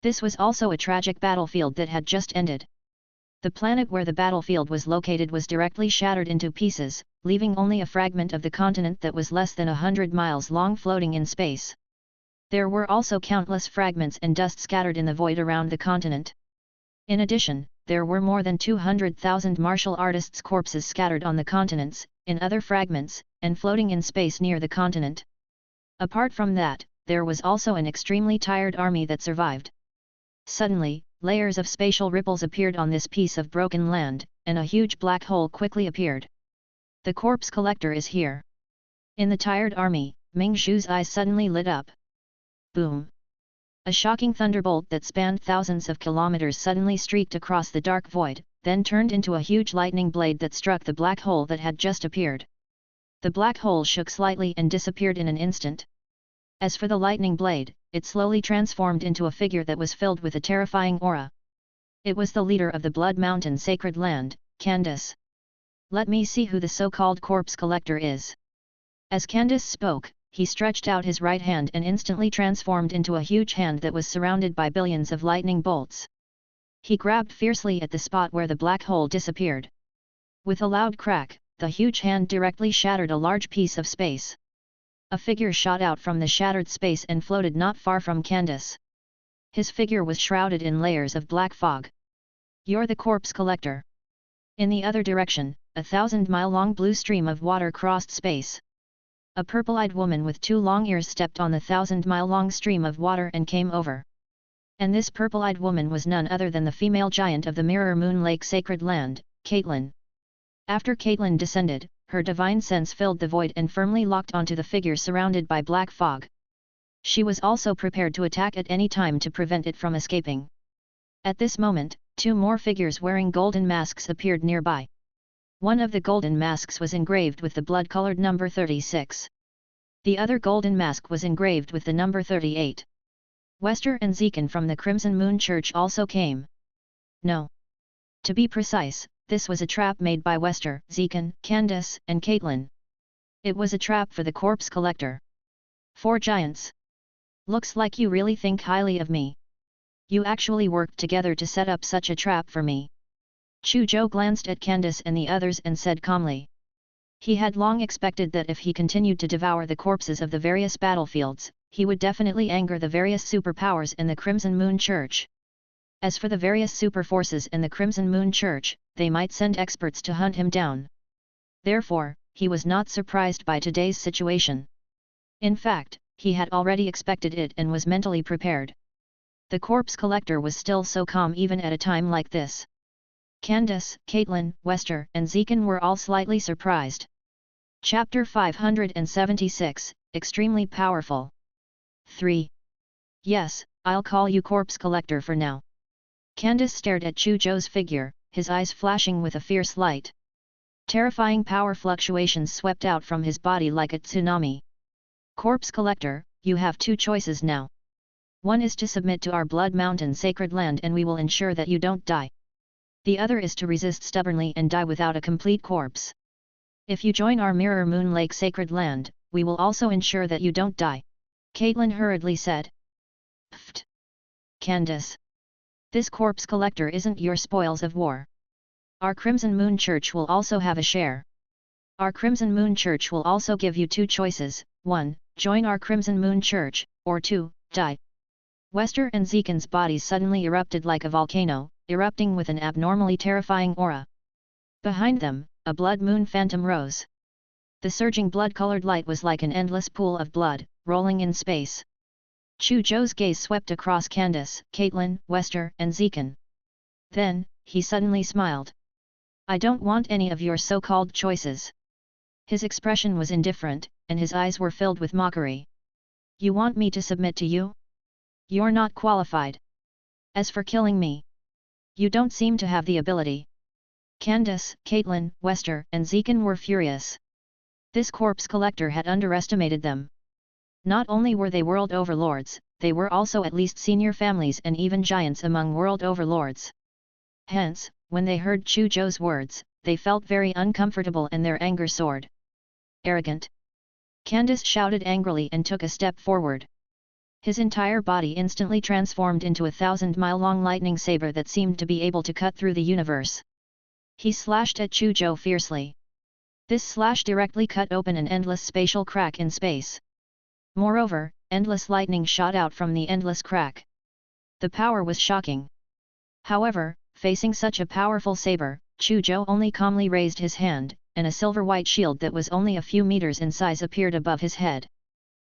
This was also a tragic battlefield that had just ended. The planet where the battlefield was located was directly shattered into pieces, leaving only a fragment of the continent that was less than 100 miles long floating in space. There were also countless fragments and dust scattered in the void around the continent. In addition, there were more than 200,000 martial artists' corpses scattered on the continents, in other fragments, and floating in space near the continent. Apart from that, there was also an extremely tired army that survived. Suddenly, layers of spatial ripples appeared on this piece of broken land, and a huge black hole quickly appeared. The corpse collector is here. In the tired army, Ming Zhu's eyes suddenly lit up. Boom! A shocking thunderbolt that spanned thousands of kilometers suddenly streaked across the dark void, then turned into a huge lightning blade that struck the black hole that had just appeared. The black hole shook slightly and disappeared in an instant. As for the lightning blade, it slowly transformed into a figure that was filled with a terrifying aura. It was the leader of the Blood Mountain Sacred Land, Candace. Let me see who the so-called corpse collector is. As Candace spoke, he stretched out his right hand and instantly transformed into a huge hand that was surrounded by billions of lightning bolts. He grabbed fiercely at the spot where the black hole disappeared. With a loud crack, the huge hand directly shattered a large piece of space. A figure shot out from the shattered space and floated not far from Candace. His figure was shrouded in layers of black fog. You're the corpse collector. In the other direction, a 1,000-mile-long blue stream of water crossed space. A purple-eyed woman with 2 long ears stepped on the 1,000-mile-long stream of water and came over. And this purple-eyed woman was none other than the female giant of the Mirror Moon Lake Sacred Land, Caitlin. After Caitlin descended, her divine sense filled the void and firmly locked onto the figure surrounded by black fog. She was also prepared to attack at any time to prevent it from escaping. At this moment, 2 more figures wearing golden masks appeared nearby. One of the golden masks was engraved with the blood-colored number 36. The other golden mask was engraved with the number 38. Wester and Zekan from the Crimson Moon Church also came. No. To be precise, this was a trap made by Wester, Zekan, Candace, and Caitlin. It was a trap for the corpse collector. 4 giants. Looks like you really think highly of me. You actually worked together to set up such a trap for me. Chu Zhou glanced at Candace and the others and said calmly. He had long expected that if he continued to devour the corpses of the various battlefields, he would definitely anger the various superpowers in the Crimson Moon Church. As for the various super forces in the Crimson Moon Church, they might send experts to hunt him down. Therefore, he was not surprised by today's situation. In fact, he had already expected it and was mentally prepared. The corpse collector was still so calm even at a time like this. Candace, Caitlin, Wester, and Zekan were all slightly surprised. Chapter 576, Extremely Powerful. 3. Yes, I'll call you corpse collector for now. Candace stared at Chu Zhou's figure, his eyes flashing with a fierce light. Terrifying power fluctuations swept out from his body like a tsunami. Corpse collector, you have 2 choices now. One is to submit to our Blood Mountain Sacred Land and we will ensure that you don't die. The other is to resist stubbornly and die without a complete corpse. If you join our Mirror Moon Lake Sacred Land, we will also ensure that you don't die. Caitlin hurriedly said. Pfft! Candace. This corpse collector isn't your spoils of war. Our Crimson Moon Church will also have a share. Our Crimson Moon Church will also give you 2 choices, 1, join our Crimson Moon Church, or 2, die. Wester and Zekan's bodies suddenly erupted like a volcano, erupting with an abnormally terrifying aura. Behind them, a blood moon phantom rose. The surging blood-colored light was like an endless pool of blood, rolling in space. Chu Zhou's gaze swept across Candace, Caitlin, Wester, and Zekan. Then, he suddenly smiled. I don't want any of your so-called choices. His expression was indifferent, and his eyes were filled with mockery. You want me to submit to you? You're not qualified. As for killing me, you don't seem to have the ability. Candace, Caitlin, Wester, and Zekan were furious. This corpse collector had underestimated them. Not only were they world overlords, they were also at least senior families and even giants among world overlords. Hence, when they heard Chu Zhou's words, they felt very uncomfortable and their anger soared. arrogant! Candace shouted angrily and took a step forward. His entire body instantly transformed into a 1,000-mile-long lightning saber that seemed to be able to cut through the universe. He slashed at Chu Zhou fiercely. This slash directly cut open an endless spatial crack in space. Moreover, endless lightning shot out from the endless crack. The power was shocking. However, facing such a powerful saber, Chu Zhou only calmly raised his hand, and a silver-white shield that was only a few meters in size appeared above his head.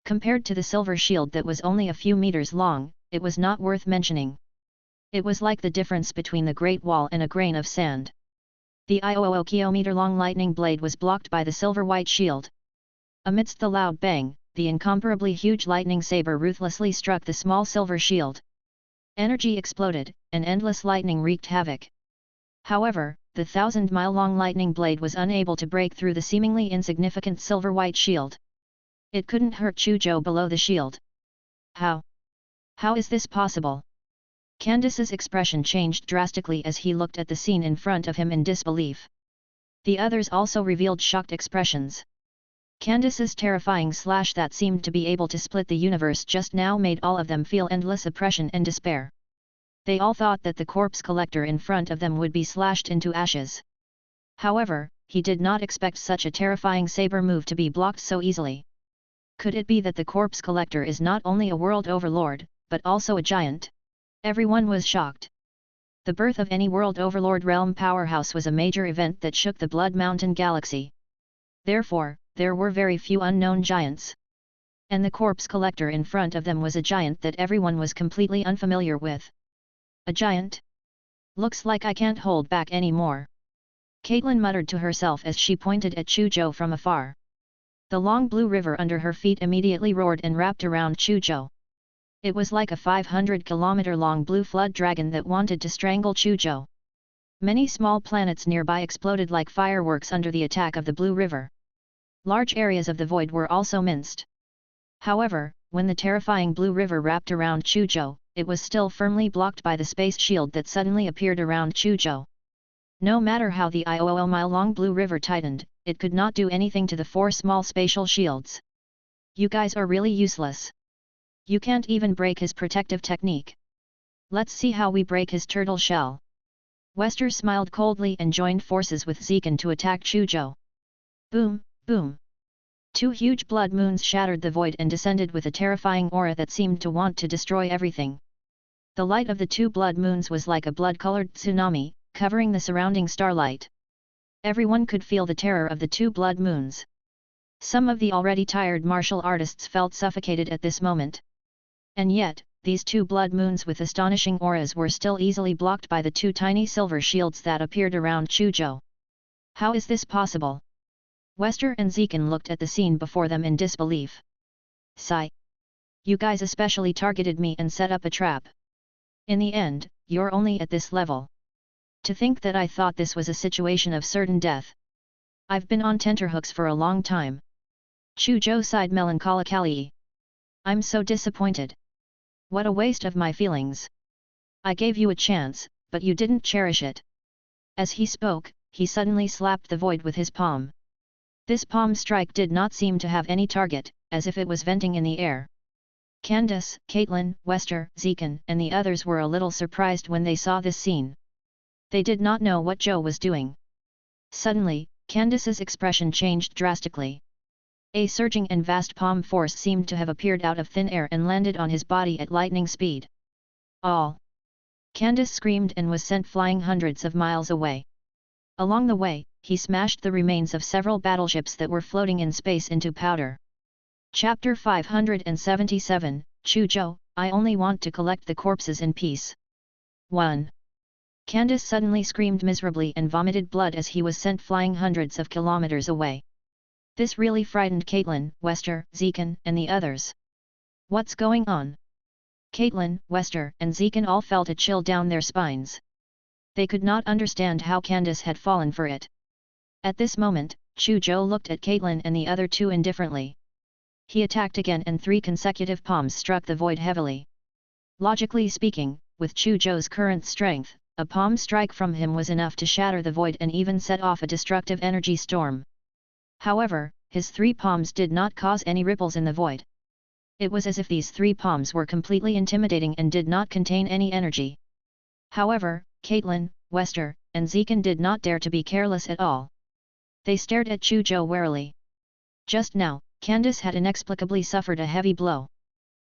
Compared to the silver shield that was only a few meters long, it was not worth mentioning. It was like the difference between the Great Wall and a grain of sand. The 1,000 kilometer-long lightning blade was blocked by the silver-white shield. Amidst the loud bang, the incomparably huge lightning saber ruthlessly struck the small silver shield. Energy exploded, and endless lightning wreaked havoc. However, the 1,000-mile-long lightning blade was unable to break through the seemingly insignificant silver-white shield. It couldn't hurt Chu Zhou below the shield. How? How is this possible? Candace's expression changed drastically as he looked at the scene in front of him in disbelief. The others also revealed shocked expressions. Candace's terrifying slash that seemed to be able to split the universe just now made all of them feel endless oppression and despair. They all thought that the corpse collector in front of them would be slashed into ashes. However, he did not expect such a terrifying saber move to be blocked so easily. Could it be that the corpse collector is not only a world overlord, but also a giant? Everyone was shocked. The birth of any world overlord realm powerhouse was a major event that shook the Blood Mountain galaxy. Therefore, there were very few unknown giants. And the corpse collector in front of them was a giant that everyone was completely unfamiliar with. A giant? Looks like I can't hold back anymore. Caitlin muttered to herself as she pointed at Chu Zhou from afar. The long blue river under her feet immediately roared and wrapped around Chu Zhou. It was like a 500-kilometer-long blue flood dragon that wanted to strangle Chu Zhou. Many small planets nearby exploded like fireworks under the attack of the blue river. Large areas of the void were also minced. However, when the terrifying blue river wrapped around Chu Zhou, it was still firmly blocked by the space shield that suddenly appeared around Chu Zhou. No matter how the 1,000-mile-long blue river tightened, it could not do anything to the four small spatial shields. You guys are really useless. You can't even break his protective technique. Let's see how we break his turtle shell. Wester smiled coldly and joined forces with Zekan to attack Chu Zhou. Boom, boom. Two huge blood moons shattered the void and descended with a terrifying aura that seemed to want to destroy everything. The light of the two blood moons was like a blood-colored tsunami, covering the surrounding starlight. Everyone could feel the terror of the two blood moons. Some of the already tired martial artists felt suffocated at this moment. And yet, these two blood moons with astonishing auras were still easily blocked by the two tiny silver shields that appeared around Chu Zhou. How is this possible? Wester and Zekan looked at the scene before them in disbelief. Sigh. You guys especially targeted me and set up a trap. In the end, you're only at this level. To think that I thought this was a situation of certain death. I've been on tenterhooks for a long time. Chu Zhou sighed melancholically. I'm so disappointed. What a waste of my feelings. I gave you a chance, but you didn't cherish it. As he spoke, he suddenly slapped the void with his palm. This palm strike did not seem to have any target, as if it was venting in the air. Candace, Caitlin, Wester, Zekan, and the others were a little surprised when they saw this scene. They did not know what Zhou was doing. Suddenly, Candace's expression changed drastically. A surging and vast palm force seemed to have appeared out of thin air and landed on his body at lightning speed. All! Candace screamed and was sent flying hundreds of miles away. Along the way, he smashed the remains of several battleships that were floating in space into powder. Chapter 577, Chu Zhou, I only want to collect the corpses in peace. 1. Candace suddenly screamed miserably and vomited blood as he was sent flying hundreds of kilometers away. This really frightened Caitlin, Wester, Zekan, and the others. What's going on? Caitlin, Wester, and Zekan all felt a chill down their spines. They could not understand how Candace had fallen for it. At this moment, Chu Zhou looked at Caitlin and the other two indifferently. He attacked again and 3 consecutive palms struck the void heavily. Logically speaking, with Chu Zhou's current strength, a palm strike from him was enough to shatter the void and even set off a destructive energy storm. However, his 3 palms did not cause any ripples in the void. It was as if these 3 palms were completely intimidating and did not contain any energy. However, Caitlin, Wester, and Zekan did not dare to be careless at all. They stared at Chu Zhou warily. Just now, Candace had inexplicably suffered a heavy blow.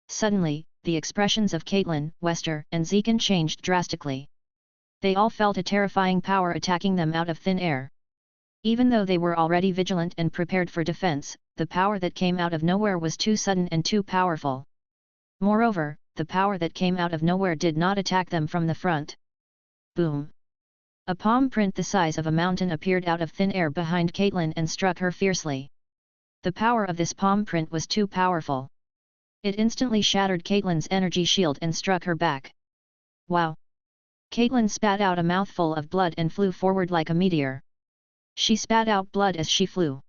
Suddenly, the expressions of Caitlin, Wester, and Zekan changed drastically. They all felt a terrifying power attacking them out of thin air. Even though they were already vigilant and prepared for defense, the power that came out of nowhere was too sudden and too powerful. Moreover, the power that came out of nowhere did not attack them from the front. Boom! A palm print the size of a mountain appeared out of thin air behind Caitlin and struck her fiercely. The power of this palm print was too powerful. It instantly shattered Caitlin's energy shield and struck her back. Wow! Caitlin spat out a mouthful of blood and flew forward like a meteor. She spat out blood as she flew.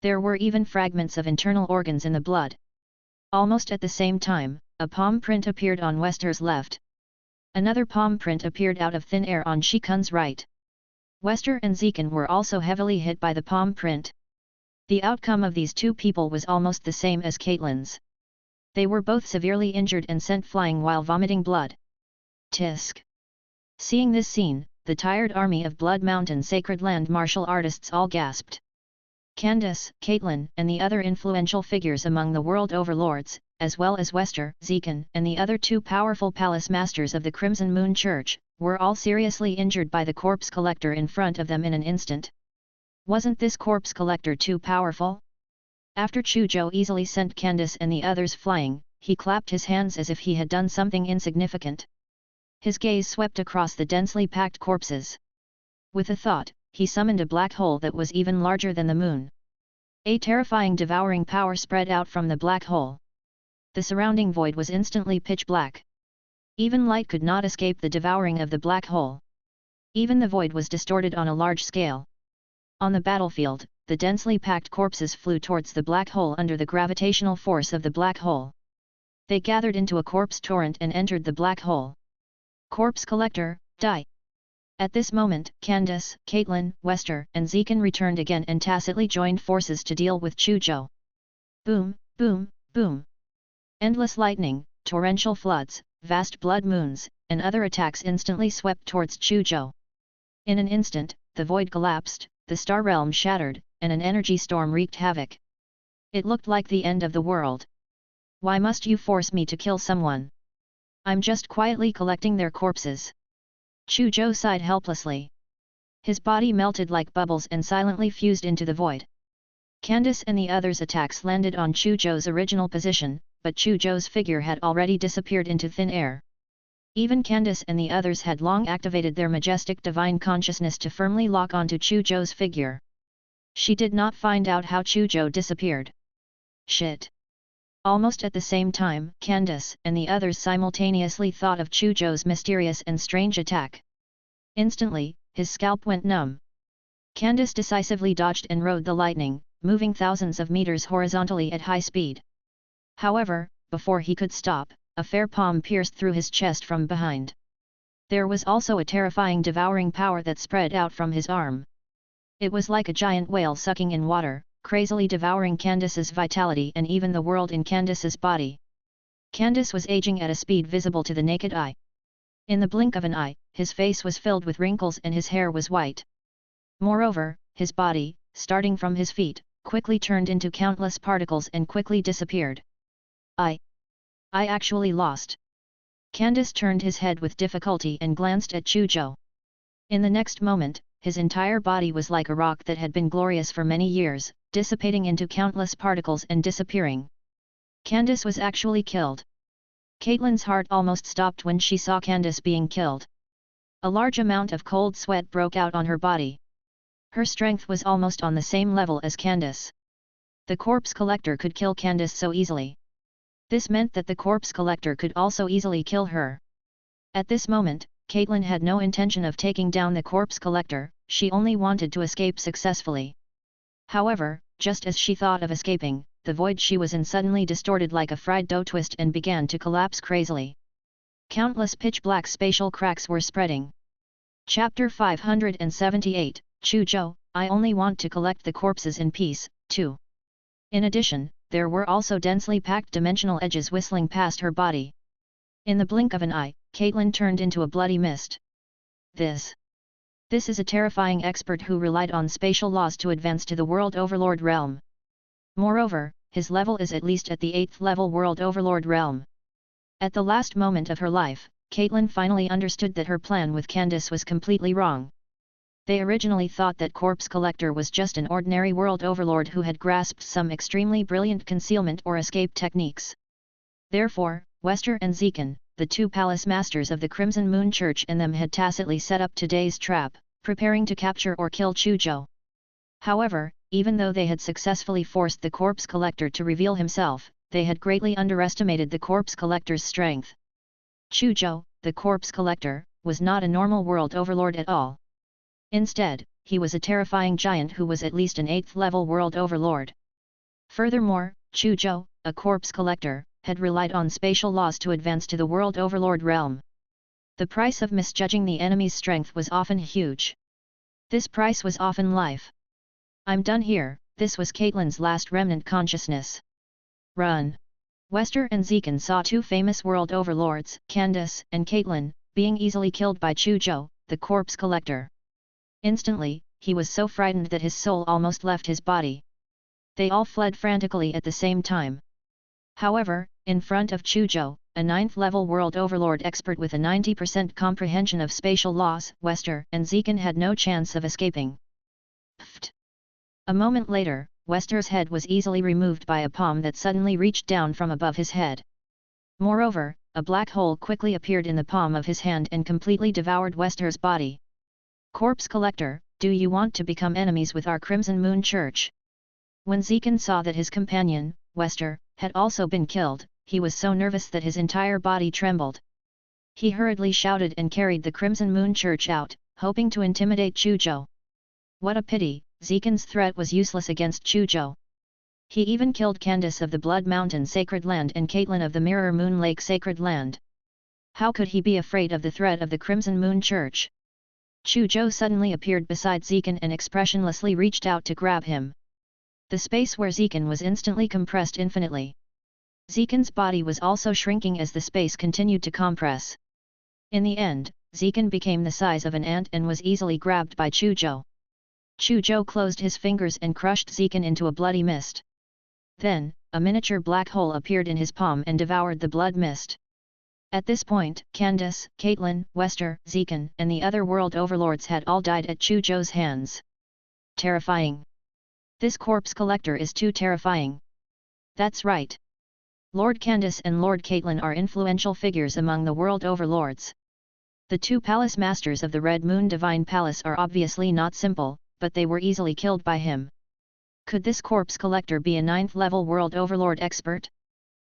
There were even fragments of internal organs in the blood. Almost at the same time, a palm print appeared on Wester's left. Another palm print appeared out of thin air on Shikun's right. Wester and Zekan were also heavily hit by the palm print. The outcome of these 2 people was almost the same as Caitlin's. They were both severely injured and sent flying while vomiting blood. Tisk! Seeing this scene, the tired army of Blood Mountain Sacred Land martial artists all gasped. Candace, Caitlin, and the other influential figures among the world overlords, as well as Wester, Zekan, and the other 2 powerful palace masters of the Crimson Moon Church, were all seriously injured by the corpse collector in front of them in an instant. Wasn't this corpse collector too powerful? After Chu Zhou easily sent Candace and the others flying, he clapped his hands as if he had done something insignificant. His gaze swept across the densely packed corpses. With a thought, he summoned a black hole that was even larger than the moon. A terrifying devouring power spread out from the black hole. The surrounding void was instantly pitch black. Even light could not escape the devouring of the black hole. Even the void was distorted on a large scale. On the battlefield, the densely packed corpses flew towards the black hole under the gravitational force of the black hole. They gathered into a corpse torrent and entered the black hole. Corpse collector, die! At this moment, Candace, Caitlin, Wester, and Zekan returned again and tacitly joined forces to deal with Chu Zhou. Boom, boom, boom! Endless lightning, torrential floods, vast blood moons, and other attacks instantly swept towards Chu Zhou. In an instant, the void collapsed, the star realm shattered, and an energy storm wreaked havoc. It looked like the end of the world. Why must you force me to kill someone? I'm just quietly collecting their corpses. Chu Zhou sighed helplessly. His body melted like bubbles and silently fused into the void. Candace and the others' attacks landed on Chu Zhou's original position, but Chu Zhou's figure had already disappeared into thin air. Even Candace and the others had long activated their majestic divine consciousness to firmly lock onto Chu Zhou's figure. She did not find out how Chu Zhou disappeared. Shit! Almost at the same time, Candace and the others simultaneously thought of Chu Zhou's mysterious and strange attack. Instantly, his scalp went numb. Candace decisively dodged and rode the lightning, moving thousands of meters horizontally at high speed. However, before he could stop, a fair palm pierced through his chest from behind. There was also a terrifying devouring power that spread out from his arm. It was like a giant whale sucking in water, crazily devouring Candace's vitality and even the world in Candace's body. Candace was aging at a speed visible to the naked eye. In the blink of an eye, his face was filled with wrinkles and his hair was white. Moreover, his body, starting from his feet, quickly turned into countless particles and quickly disappeared. I actually lost. Candace turned his head with difficulty and glanced at Chu Zhou. In the next moment, his entire body was like a rock that had been glorious for many years, dissipating into countless particles and disappearing. Candace was actually killed. Caitlin's heart almost stopped when she saw Candace being killed. A large amount of cold sweat broke out on her body. Her strength was almost on the same level as Candace. The corpse collector could kill Candace so easily. This meant that the corpse collector could also easily kill her. At this moment, Caitlin had no intention of taking down the corpse collector, she only wanted to escape successfully. However, just as she thought of escaping, the void she was in suddenly distorted like a fried dough twist and began to collapse crazily. Countless pitch-black spatial cracks were spreading. Chapter 578, Chu Zhou, I only want to collect the corpses in peace, 2. In addition, there were also densely packed dimensional edges whistling past her body. In the blink of an eye, Caitlin turned into a bloody mist. This is a terrifying expert who relied on spatial laws to advance to the World Overlord realm. Moreover, his level is at least at the 8th level World Overlord realm. At the last moment of her life, Caitlin finally understood that her plan with Candace was completely wrong. They originally thought that Corpse Collector was just an ordinary World Overlord who had grasped some extremely brilliant concealment or escape techniques. Therefore, Wester and Zekan, the two palace masters of the Crimson Moon Church, and them had tacitly set up today's trap, preparing to capture or kill Chu Zhou. However, even though they had successfully forced the Corpse Collector to reveal himself, they had greatly underestimated the Corpse Collector's strength. Chu Zhou, the Corpse Collector, was not a normal World Overlord at all. Instead, he was a terrifying giant who was at least an 8th level World Overlord. Furthermore, Chu Zhou, a Corpse Collector, had relied on spatial laws to advance to the World Overlord realm. The price of misjudging the enemy's strength was often huge. This price was often life. "I'm done here," this was Caitlin's last remnant consciousness. Run! Wester and Zekan saw two famous World Overlords, Candace and Caitlin, being easily killed by Chu Zhou, the Corpse Collector. Instantly, he was so frightened that his soul almost left his body. They all fled frantically at the same time. However, in front of Chu Zhou, a 9th level World Overlord expert with a 90% comprehension of spatial laws, Wester and Zekan had no chance of escaping. Pfft! A moment later, Wester's head was easily removed by a palm that suddenly reached down from above his head. Moreover, a black hole quickly appeared in the palm of his hand and completely devoured Wester's body. "Corpse Collector, do you want to become enemies with our Crimson Moon Church?" When Zekan saw that his companion, Wester, had also been killed, he was so nervous that his entire body trembled. He hurriedly shouted and carried the Crimson Moon Church out, hoping to intimidate Chu Zhou. What a pity, Zekan's threat was useless against Chu Zhou. He even killed Candace of the Blood Mountain Sacred Land and Caitlin of the Mirror Moon Lake Sacred Land. How could he be afraid of the threat of the Crimson Moon Church? Chu Zhou suddenly appeared beside Zekan and expressionlessly reached out to grab him. The space where Zekan was instantly compressed infinitely. Zekan's body was also shrinking as the space continued to compress. In the end, Zekan became the size of an ant and was easily grabbed by Chu Zhou. Chu Zhou closed his fingers and crushed Zekan into a bloody mist. Then, a miniature black hole appeared in his palm and devoured the blood mist. At this point, Candace, Caitlin, Wester, Zekan, and the other World Overlords had all died at Chu Zhou's hands. Terrifying. This Corpse Collector is too terrifying. That's right. Lord Candace and Lord Caitlin are influential figures among the World Overlords. The two Palace Masters of the Red Moon Divine Palace are obviously not simple, but they were easily killed by him. Could this Corpse Collector be a 9th level World Overlord expert?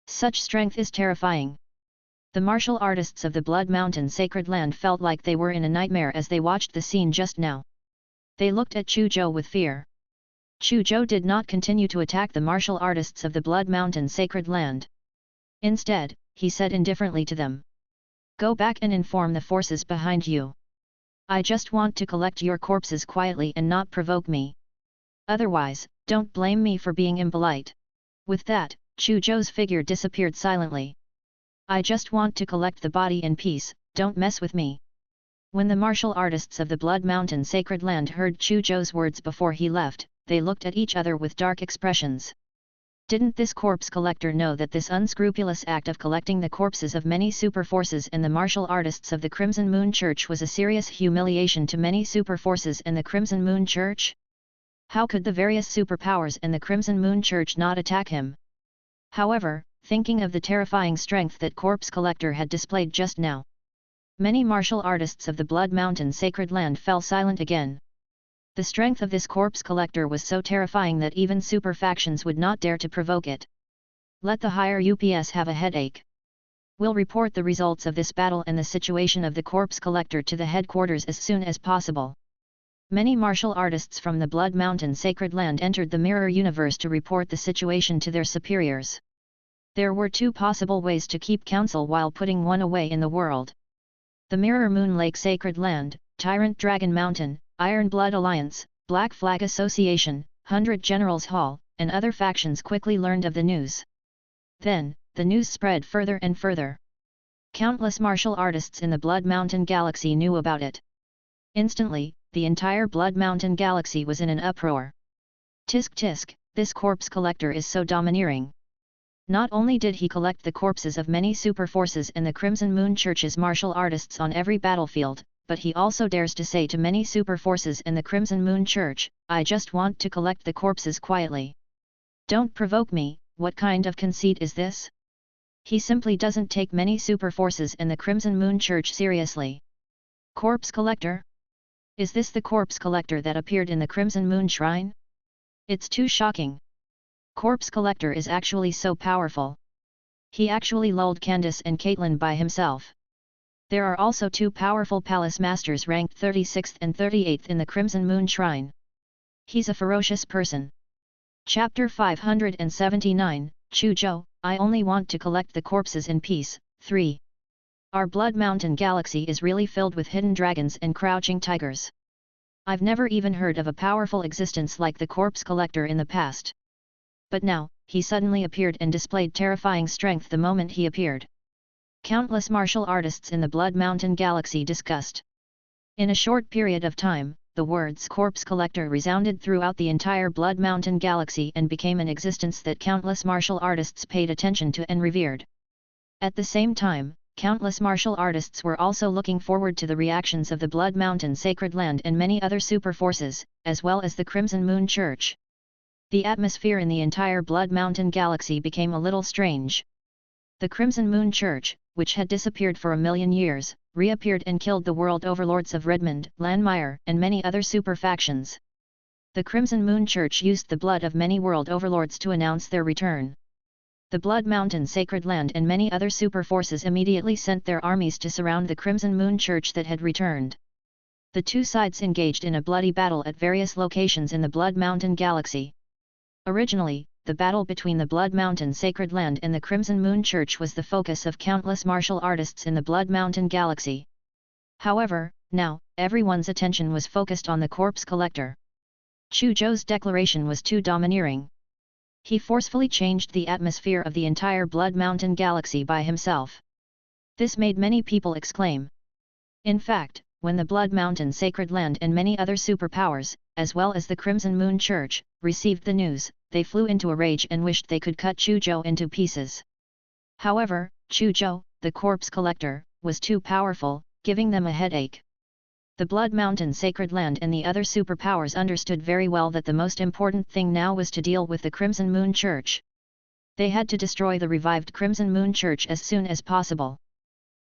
Such strength is terrifying. The martial artists of the Blood Mountain Sacred Land felt like they were in a nightmare as they watched the scene just now. They looked at Chu Zhou with fear. Chu Zhou did not continue to attack the martial artists of the Blood Mountain Sacred Land. Instead, he said indifferently to them, "Go back and inform the forces behind you. I just want to collect your corpses quietly and not provoke me. Otherwise, don't blame me for being impolite." With that, Chu Zhou's figure disappeared silently. "I just want to collect the body in peace, don't mess with me." When the martial artists of the Blood Mountain Sacred Land heard Chu Zhou's words before he left, they looked at each other with dark expressions. Didn't this Corpse Collector know that this unscrupulous act of collecting the corpses of many super forces and the martial artists of the Crimson Moon Church was a serious humiliation to many super forces and the Crimson Moon Church? How could the various superpowers and the Crimson Moon Church not attack him? However, thinking of the terrifying strength that Corpse Collector had displayed just now, many martial artists of the Blood Mountain Sacred Land fell silent again. The strength of this Corpse Collector was so terrifying that even super factions would not dare to provoke it. Let the higher UPS have a headache. We'll report the results of this battle and the situation of the Corpse Collector to the headquarters as soon as possible. Many martial artists from the Blood Mountain Sacred Land entered the Mirror Universe to report the situation to their superiors. There were two possible ways to keep counsel while putting one away in the world. The Mirror Moon Lake Sacred Land, Tyrant Dragon Mountain, Iron Blood Alliance, Black Flag Association, 100 Generals Hall, and other factions quickly learned of the news. Then, the news spread further and further. Countless martial artists in the Blood Mountain Galaxy knew about it. Instantly, the entire Blood Mountain Galaxy was in an uproar. Tisk tisk, this corpse collector is so domineering. Not only did he collect the corpses of many super forces and the Crimson Moon Church's martial artists on every battlefield, but he also dares to say to many super forces and the Crimson Moon Church, I just want to collect the corpses quietly. Don't provoke me, what kind of conceit is this? He simply doesn't take many super forces and the Crimson Moon Church seriously. Corpse collector? Is this the corpse collector that appeared in the Crimson Moon Shrine? It's too shocking. Corpse collector is actually so powerful. He actually lulled Candace and Caitlin by himself. There are also two powerful palace masters ranked 36th and 38th in the Crimson Moon Shrine. He's a ferocious person. Chapter 579, Chu Zhou, I only want to collect the corpses in peace. 3. Our Blood Mountain Galaxy is really filled with hidden dragons and crouching tigers. I've never even heard of a powerful existence like the corpse collector in the past. But now, he suddenly appeared and displayed terrifying strength the moment he appeared. Countless martial artists in the Blood Mountain Galaxy discussed. In a short period of time, the words corpse collector resounded throughout the entire Blood Mountain Galaxy and became an existence that countless martial artists paid attention to and revered. At the same time, countless martial artists were also looking forward to the reactions of the Blood Mountain Sacred Land and many other super forces, as well as the Crimson Moon Church. The atmosphere in the entire Blood Mountain Galaxy became a little strange. The Crimson Moon Church, which had disappeared for 1,000,000 years, reappeared and killed the world overlords of Redmond, Landmire, and many other super factions. The Crimson Moon Church used the blood of many world overlords to announce their return. The Blood Mountain Sacred Land and many other super forces immediately sent their armies to surround the Crimson Moon Church that had returned. The two sides engaged in a bloody battle at various locations in the Blood Mountain Galaxy. Originally, the battle between the Blood Mountain Sacred Land and the Crimson Moon Church was the focus of countless martial artists in the Blood Mountain Galaxy. However, now, everyone's attention was focused on the corpse collector. Chu Zhou's declaration was too domineering. He forcefully changed the atmosphere of the entire Blood Mountain Galaxy by himself. This made many people exclaim. In fact, when the Blood Mountain Sacred Land and many other superpowers, as well as the Crimson Moon Church, received the news, they flew into a rage and wished they could cut Chu Zhou into pieces. However, Chu Zhou, the corpse collector, was too powerful, giving them a headache. The Blood Mountain Sacred Land and the other superpowers understood very well that the most important thing now was to deal with the Crimson Moon Church. They had to destroy the revived Crimson Moon Church as soon as possible.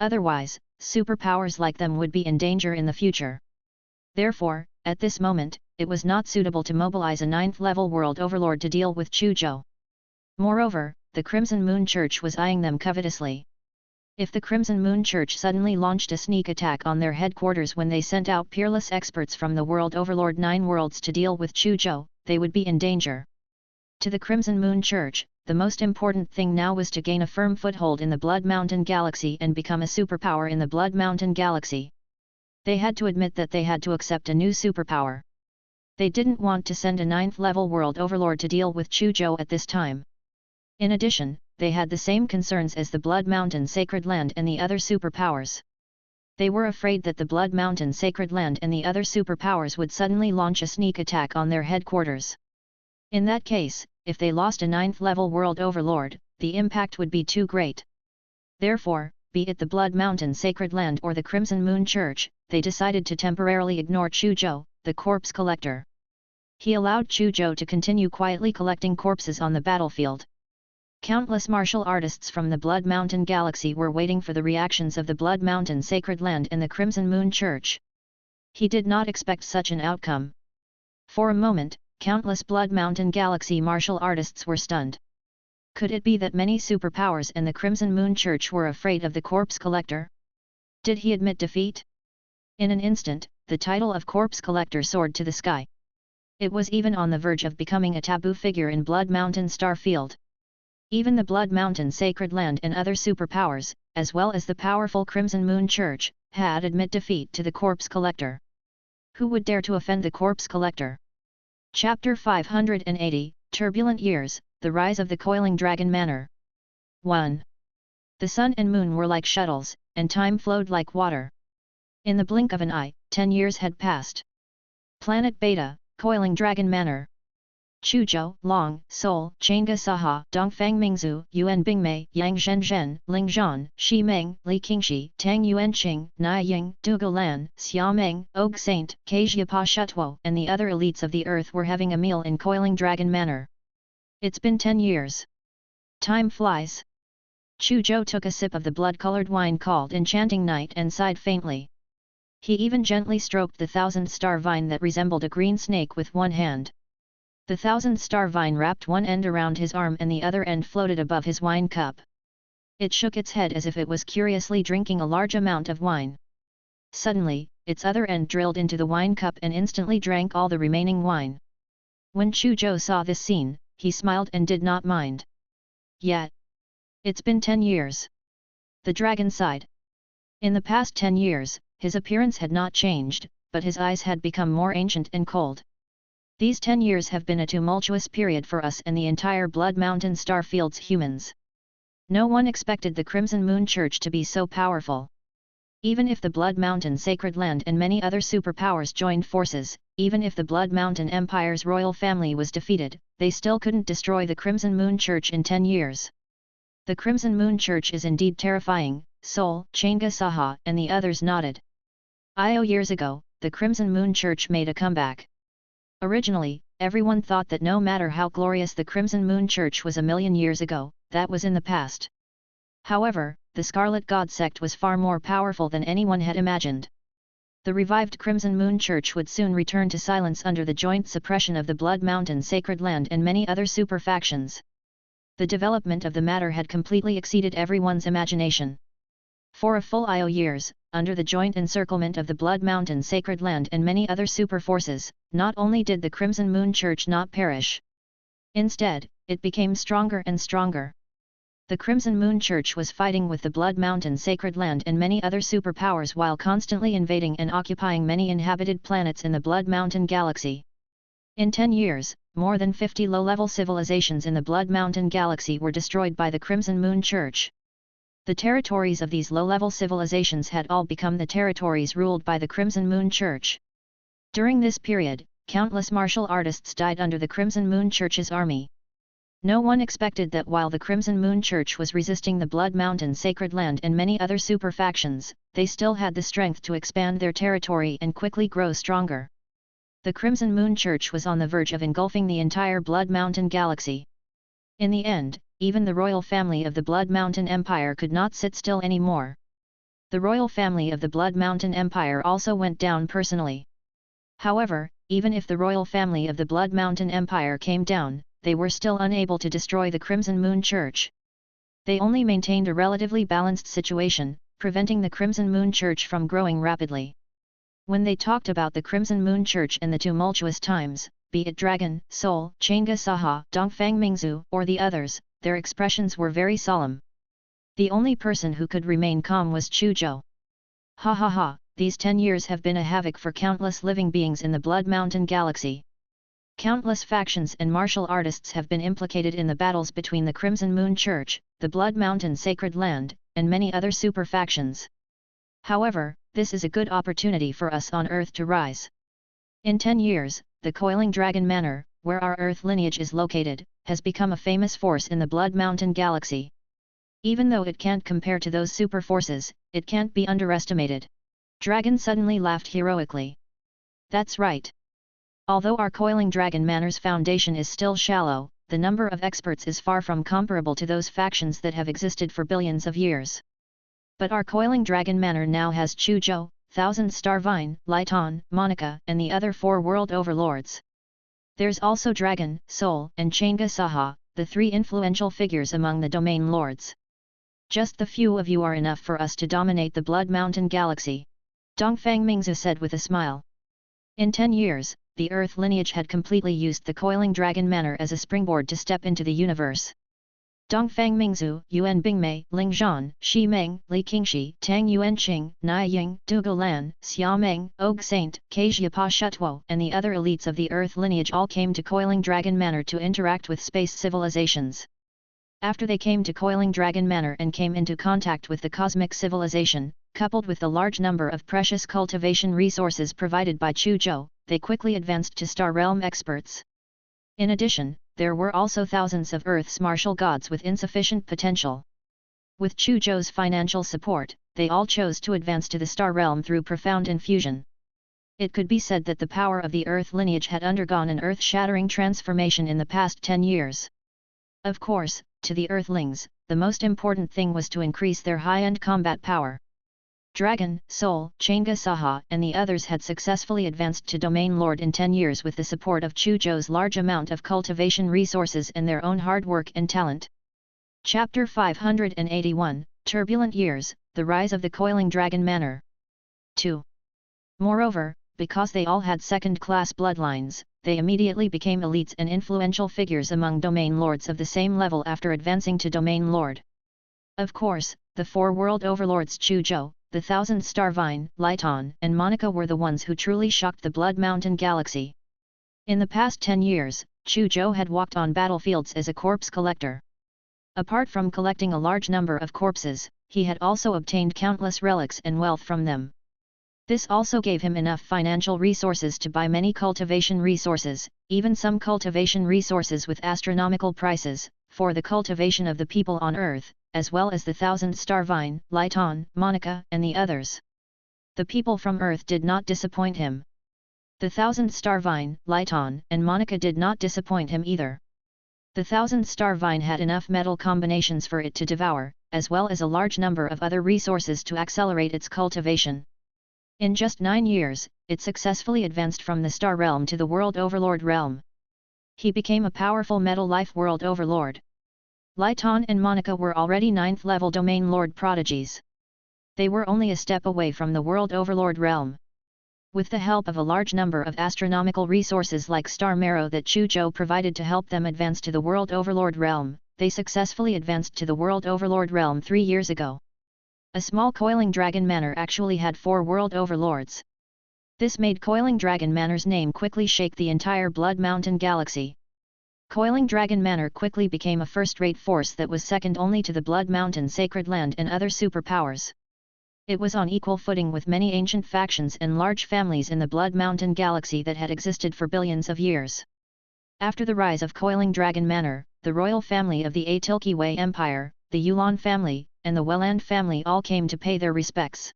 Otherwise, superpowers like them would be in danger in the future. Therefore, at this moment, it was not suitable to mobilize a 9th-level world overlord to deal with Chu Zhou. Moreover, the Crimson Moon Church was eyeing them covetously. If the Crimson Moon Church suddenly launched a sneak attack on their headquarters when they sent out peerless experts from the World Overlord 9 worlds to deal with Chu Zhou, they would be in danger. To the Crimson Moon Church, the most important thing now was to gain a firm foothold in the Blood Mountain Galaxy and become a superpower in the Blood Mountain Galaxy. They had to admit that they had to accept a new superpower. They didn't want to send a 9th-level world overlord to deal with Chu Zhou at this time. In addition, they had the same concerns as the Blood Mountain Sacred Land and the other superpowers. They were afraid that the Blood Mountain Sacred Land and the other superpowers would suddenly launch a sneak attack on their headquarters. In that case, if they lost a 9th-level world overlord, the impact would be too great. Therefore, be it the Blood Mountain Sacred Land or the Crimson Moon Church, they decided to temporarily ignore Chu Zhou, the corpse collector. He allowed Chu Zhou to continue quietly collecting corpses on the battlefield. Countless martial artists from the Blood Mountain Galaxy were waiting for the reactions of the Blood Mountain Sacred Land and the Crimson Moon Church. He did not expect such an outcome. For a moment, countless Blood Mountain Galaxy martial artists were stunned. Could it be that many superpowers and the Crimson Moon Church were afraid of the corpse collector? Did he admit defeat? In an instant, the title of corpse collector soared to the sky. It was even on the verge of becoming a taboo figure in Blood Mountain Starfield. Even the Blood Mountain Sacred Land and other superpowers, as well as the powerful Crimson Moon Church, had admit defeat to the corpse collector. Who would dare to offend the corpse collector? Chapter 580, Turbulent years, the rise of the coiling dragon manor. 1. The sun and moon were like shuttles, and time flowed like water. In the blink of an eye, 10 years had passed. Planet Beta, coiling dragon manor. Chu Zhou, Long, Seoul, Chang'e Saha, Dongfang Mingzu, Yuan Bingmei, Yang Zhenzhen, Ling Zhan, Shi Meng, Li Qingxi, Tang Yuanqing, Nai Ying, Dugu Lan, Xia Meng, Og Saint, Kejia Shutuo, and the other elites of the earth were having a meal in Coiling Dragon Manor. It's been 10 years. Time flies. Chu Zhou took a sip of the blood-colored wine called Enchanting Night and sighed faintly. He even gently stroked the 1,000-star vine that resembled a green snake with one hand. The 1,000-star vine wrapped one end around his arm and the other end floated above his wine cup. It shook its head as if it was curiously drinking a large amount of wine. Suddenly, its other end drilled into the wine cup and instantly drank all the remaining wine. When Chu Zhou saw this scene, he smiled and did not mind. Yet, it's been 10 years. The dragon sighed. In the past 10 years, his appearance had not changed, but his eyes had become more ancient and cold. These 10 years have been a tumultuous period for us and the entire Blood Mountain Starfield's humans. No one expected the Crimson Moon Church to be so powerful. Even if the Blood Mountain Sacred Land and many other superpowers joined forces, even if the Blood Mountain Empire's royal family was defeated, they still couldn't destroy the Crimson Moon Church in 10 years. The Crimson Moon Church is indeed terrifying, Seoul, Chang'e Saha, and the others nodded. Years ago, the Crimson Moon Church made a comeback. Originally, everyone thought that no matter how glorious the Crimson Moon Church was a million years ago, that was in the past. However, the Scarlet God sect was far more powerful than anyone had imagined. The revived Crimson Moon Church would soon return to silence under the joint suppression of the Blood Mountain Sacred Land and many other super factions. The development of the matter had completely exceeded everyone's imagination. For a full years, under the joint encirclement of the Blood Mountain Sacred Land and many other super forces, not only did the Crimson Moon Church not perish. Instead, it became stronger and stronger. The Crimson Moon Church was fighting with the Blood Mountain Sacred Land and many other superpowers while constantly invading and occupying many inhabited planets in the Blood Mountain Galaxy. In 10 years, more than 50 low-level civilizations in the Blood Mountain Galaxy were destroyed by the Crimson Moon Church. The territories of these low-level civilizations had all become the territories ruled by the Crimson Moon Church. During this period, countless martial artists died under the Crimson Moon Church's army. No one expected that while the Crimson Moon Church was resisting the Blood Mountain Sacred Land and many other super factions, they still had the strength to expand their territory and quickly grow stronger. The Crimson Moon Church was on the verge of engulfing the entire Blood Mountain Galaxy. In the end, even the royal family of the Blood Mountain Empire could not sit still anymore. The royal family of the Blood Mountain Empire also went down personally. However, even if the royal family of the Blood Mountain Empire came down, they were still unable to destroy the Crimson Moon Church. They only maintained a relatively balanced situation, preventing the Crimson Moon Church from growing rapidly. When they talked about the Crimson Moon Church in the tumultuous times, be it Dragon, Seoul, Chang'e Saha, Dongfang Mingzu, or the others, their expressions were very solemn. The only person who could remain calm was Chu Zhou. Ha ha ha, these 10 years have been a havoc for countless living beings in the Blood Mountain Galaxy. Countless factions and martial artists have been implicated in the battles between the Crimson Moon Church, the Blood Mountain Sacred Land, and many other super factions. However, this is a good opportunity for us on Earth to rise. In 10 years, the Coiling Dragon Manor, where our Earth lineage is located, has become a famous force in the Blood Mountain Galaxy. Even though it can't compare to those super forces, it can't be underestimated. Dragon suddenly laughed heroically. That's right. Although our Coiling Dragon Manor's foundation is still shallow, the number of experts is far from comparable to those factions that have existed for billions of years. But our Coiling Dragon Manor now has Chu Zhou, 1,000-star Vine, Lighton, Monica, and the other 4 world overlords. There's also Dragon, Seoul, and Chang'e Saha, the 3 influential figures among the domain lords. Just the few of you are enough for us to dominate the Blood Mountain Galaxy. Dongfang Mingzu said with a smile. In 10 years, the Earth lineage had completely used the Coiling Dragon Manor as a springboard to step into the universe. Dongfang Mingzhu, Yuan Bingmei, Ling Zhan, Shi Meng, Li Qingxi, Tang Yuanqing, Nai Ying, Dugu Lan, Xia Meng, Og Saint, Kejia Shutuo, and the other elites of the Earth lineage all came to Coiling Dragon Manor to interact with space civilizations. After they came to Coiling Dragon Manor and came into contact with the cosmic civilization, coupled with the large number of precious cultivation resources provided by Chu Zhou, they quickly advanced to Star Realm experts. In addition, there were also thousands of Earth's martial gods with insufficient potential. With Chu Zhou's financial support, they all chose to advance to the Star Realm through profound infusion. It could be said that the power of the Earth lineage had undergone an earth-shattering transformation in the past 10 years. Of course, to the Earthlings, the most important thing was to increase their high-end combat power. Dragon, Soul, Chang'e Saha and the others had successfully advanced to Domain Lord in 10 years with the support of Chu Zhou's large amount of cultivation resources and their own hard work and talent. Chapter 581, Turbulent Years, The Rise of the Coiling Dragon Manor. 2. Moreover, because they all had second-class bloodlines, they immediately became elites and influential figures among Domain Lords of the same level after advancing to Domain Lord. Of course, the four world overlords Chu Zhou, the Thousand-Star Vine, Lighton, and Monica were the ones who truly shocked the Blood Mountain galaxy. In the past 10 years, Chu Zhou had walked on battlefields as a corpse collector. Apart from collecting a large number of corpses, he had also obtained countless relics and wealth from them. This also gave him enough financial resources to buy many cultivation resources, even some cultivation resources with astronomical prices, for the cultivation of the people on Earth, as well as the Thousand-Star Vine, Lighton, Monica and the others. The people from Earth did not disappoint him. The Thousand-Star Vine, Lighton and Monica did not disappoint him either. The Thousand-Star Vine had enough metal combinations for it to devour, as well as a large number of other resources to accelerate its cultivation. In just 9 years, it successfully advanced from the Star Realm to the World Overlord realm. He became a powerful Metal Life World Overlord. Lighton and Monica were already 9th-level Domain Lord prodigies. They were only a step away from the World Overlord realm. With the help of a large number of astronomical resources like Star Marrow that Chu Zhou provided to help them advance to the World Overlord realm, they successfully advanced to the World Overlord realm 3 years ago. A small Coiling Dragon Manor actually had 4 World Overlords. This made Coiling Dragon Manor's name quickly shake the entire Blood Mountain galaxy. Coiling Dragon Manor quickly became a first-rate force that was second only to the Blood Mountain Sacred Land and other superpowers. It was on equal footing with many ancient factions and large families in the Blood Mountain galaxy that had existed for billions of years. After the rise of Coiling Dragon Manor, the royal family of the Atilki Wei Empire, the Yulan family, and the Welland family all came to pay their respects.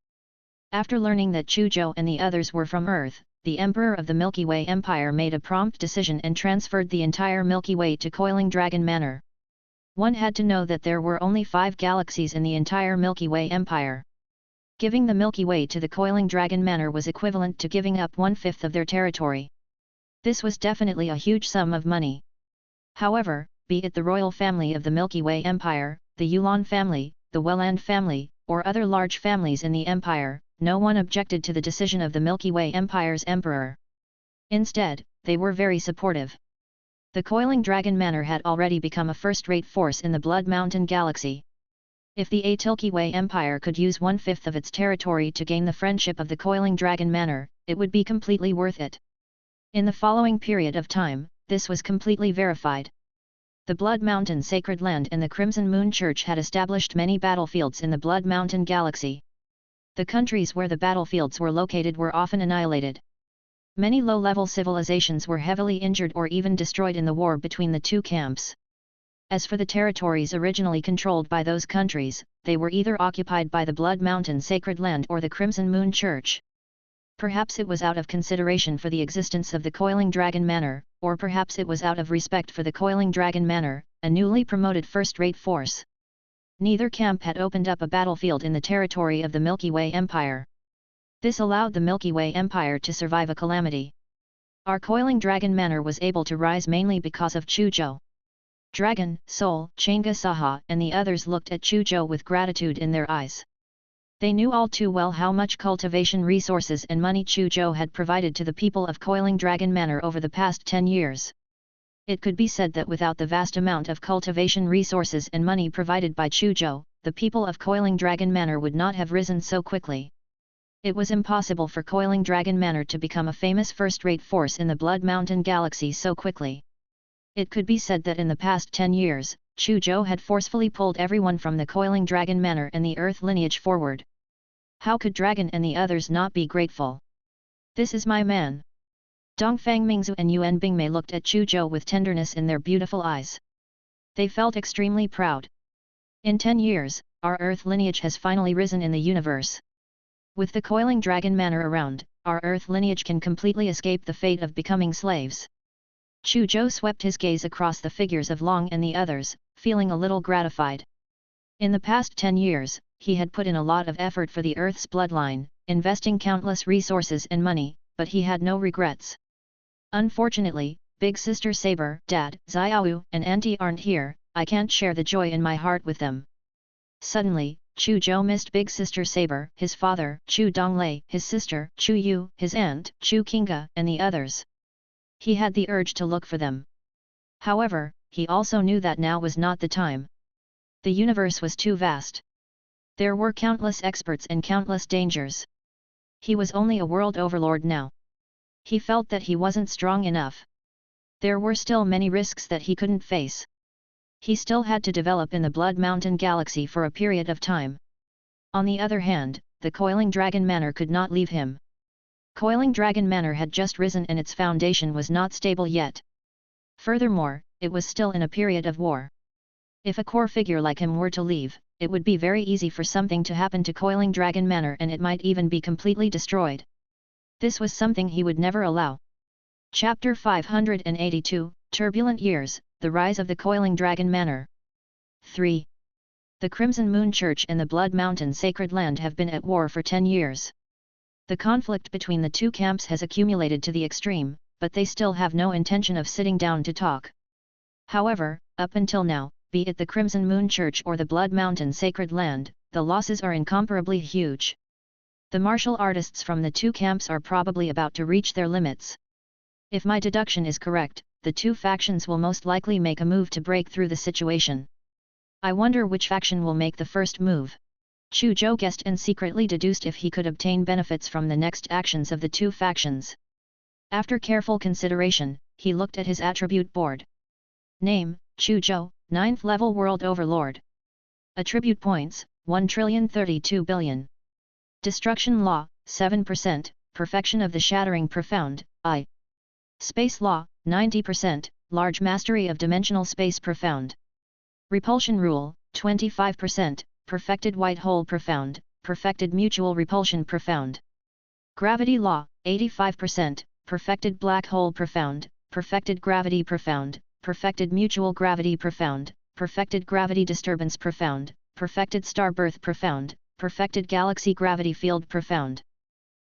After learning that Chu Zhou and the others were from Earth, the Emperor of the Milky Way Empire made a prompt decision and transferred the entire Milky Way to Coiling Dragon Manor. One had to know that there were only 5 galaxies in the entire Milky Way Empire. Giving the Milky Way to the Coiling Dragon Manor was equivalent to giving up 1/5 of their territory. This was definitely a huge sum of money. However, be it the royal family of the Milky Way Empire, the Yulan family, the Welland family, or other large families in the empire, no one objected to the decision of the Milky Way Empire's emperor. Instead, they were very supportive. The Coiling Dragon Manor had already become a first-rate force in the Blood Mountain galaxy. If the Atilki Way Empire could use 1/5 of its territory to gain the friendship of the Coiling Dragon Manor, it would be completely worth it. In the following period of time, this was completely verified. The Blood Mountain Sacred Land and the Crimson Moon Church had established many battlefields in the Blood Mountain galaxy. The countries where the battlefields were located were often annihilated. Many low-level civilizations were heavily injured or even destroyed in the war between the two camps. As for the territories originally controlled by those countries, they were either occupied by the Blood Mountain Sacred Land or the Crimson Moon Church. Perhaps it was out of consideration for the existence of the Coiling Dragon Manor, or perhaps it was out of respect for the Coiling Dragon Manor, a newly promoted first-rate force. Neither camp had opened up a battlefield in the territory of the Milky Way Empire. This allowed the Milky Way Empire to survive a calamity. Our Coiling Dragon Manor was able to rise mainly because of Chu Zhou. Dragon, Soul, Chang'e Saha and the others looked at Chu Zhou with gratitude in their eyes. They knew all too well how much cultivation resources and money Chu Zhou had provided to the people of Coiling Dragon Manor over the past 10 years. It could be said that without the vast amount of cultivation resources and money provided by Chu Zhou, the people of Coiling Dragon Manor would not have risen so quickly. It was impossible for Coiling Dragon Manor to become a famous first-rate force in the Blood Mountain Galaxy so quickly. It could be said that in the past 10 years, Chu Zhou had forcefully pulled everyone from the Coiling Dragon Manor and the Earth lineage forward. How could Dragon and the others not be grateful? This is my man. Dongfang Mingzu and Yuan Bingmei looked at Chu Zhou with tenderness in their beautiful eyes. They felt extremely proud. In 10 years, our Earth lineage has finally risen in the universe. With the Coiling Dragon Manor around, our Earth lineage can completely escape the fate of becoming slaves. Chu Zhou swept his gaze across the figures of Long and the others, feeling a little gratified. In the past 10 years, he had put in a lot of effort for the Earth's bloodline, investing countless resources and money, but he had no regrets. Unfortunately, Big Sister Saber, Dad, Xiaowu and Auntie aren't here, I can't share the joy in my heart with them. Suddenly, Chu Zhou missed Big Sister Saber, his father, Chu Donglei, his sister, Chu Yu, his aunt, Chu Kinga, and the others. He had the urge to look for them. However, he also knew that now was not the time. The universe was too vast. There were countless experts and countless dangers. He was only a world overlord now. He felt that he wasn't strong enough. There were still many risks that he couldn't face. He still had to develop in the Blood Mountain Galaxy for a period of time. On the other hand, the Coiling Dragon Manor could not leave him. Coiling Dragon Manor had just risen and its foundation was not stable yet. Furthermore, it was still in a period of war. If a core figure like him were to leave, it would be very easy for something to happen to Coiling Dragon Manor and it might even be completely destroyed. This was something he would never allow. Chapter 582, Turbulent Years, The Rise of the Coiling Dragon Manor. 3. The Crimson Moon Church and the Blood Mountain Sacred Land have been at war for 10 years. The conflict between the two camps has accumulated to the extreme, but they still have no intention of sitting down to talk. However, up until now, be it the Crimson Moon Church or the Blood Mountain Sacred Land, the losses are incomparably huge. The martial artists from the two camps are probably about to reach their limits. If my deduction is correct, the two factions will most likely make a move to break through the situation. I wonder which faction will make the first move. Chu Zhou guessed and secretly deduced if he could obtain benefits from the next actions of the two factions. After careful consideration, he looked at his attribute board. Name, Chu Zhou, 9th level World Overlord. Attribute points, 1,032 billion. Destruction Law, 7%, Perfection of the Shattering Profound, I. Space Law, 90%, Large Mastery of Dimensional Space Profound. Repulsion Rule, 25%, Perfected White Hole Profound, Perfected Mutual Repulsion Profound. Gravity Law, 85%, Perfected Black Hole Profound, Perfected Gravity Profound, Perfected Mutual Gravity Profound, Perfected Gravity Disturbance Profound, Perfected Star Birth Profound, Perfected Galaxy Gravity Field Profound.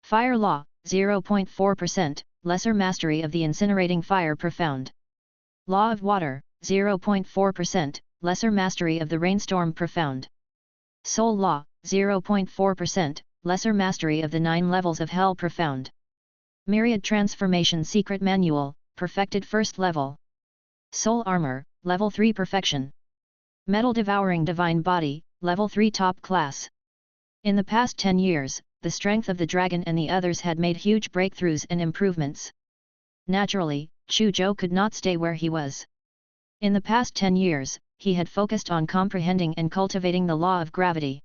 Fire Law, 0.4%, Lesser Mastery of the Incinerating Fire Profound. Law of Water, 0.4%, Lesser Mastery of the Rainstorm Profound. Soul Law, 0.4%, Lesser Mastery of the 9 Levels of Hell Profound. Myriad Transformation Secret Manual, Perfected First Level. Soul Armor, Level 3 Perfection. Metal Devouring Divine Body, Level 3 Top Class. In the past 10 years, the strength of the dragon and the others had made huge breakthroughs and improvements. Naturally, Chu Zhou could not stay where he was. In the past 10 years, he had focused on comprehending and cultivating the law of gravity.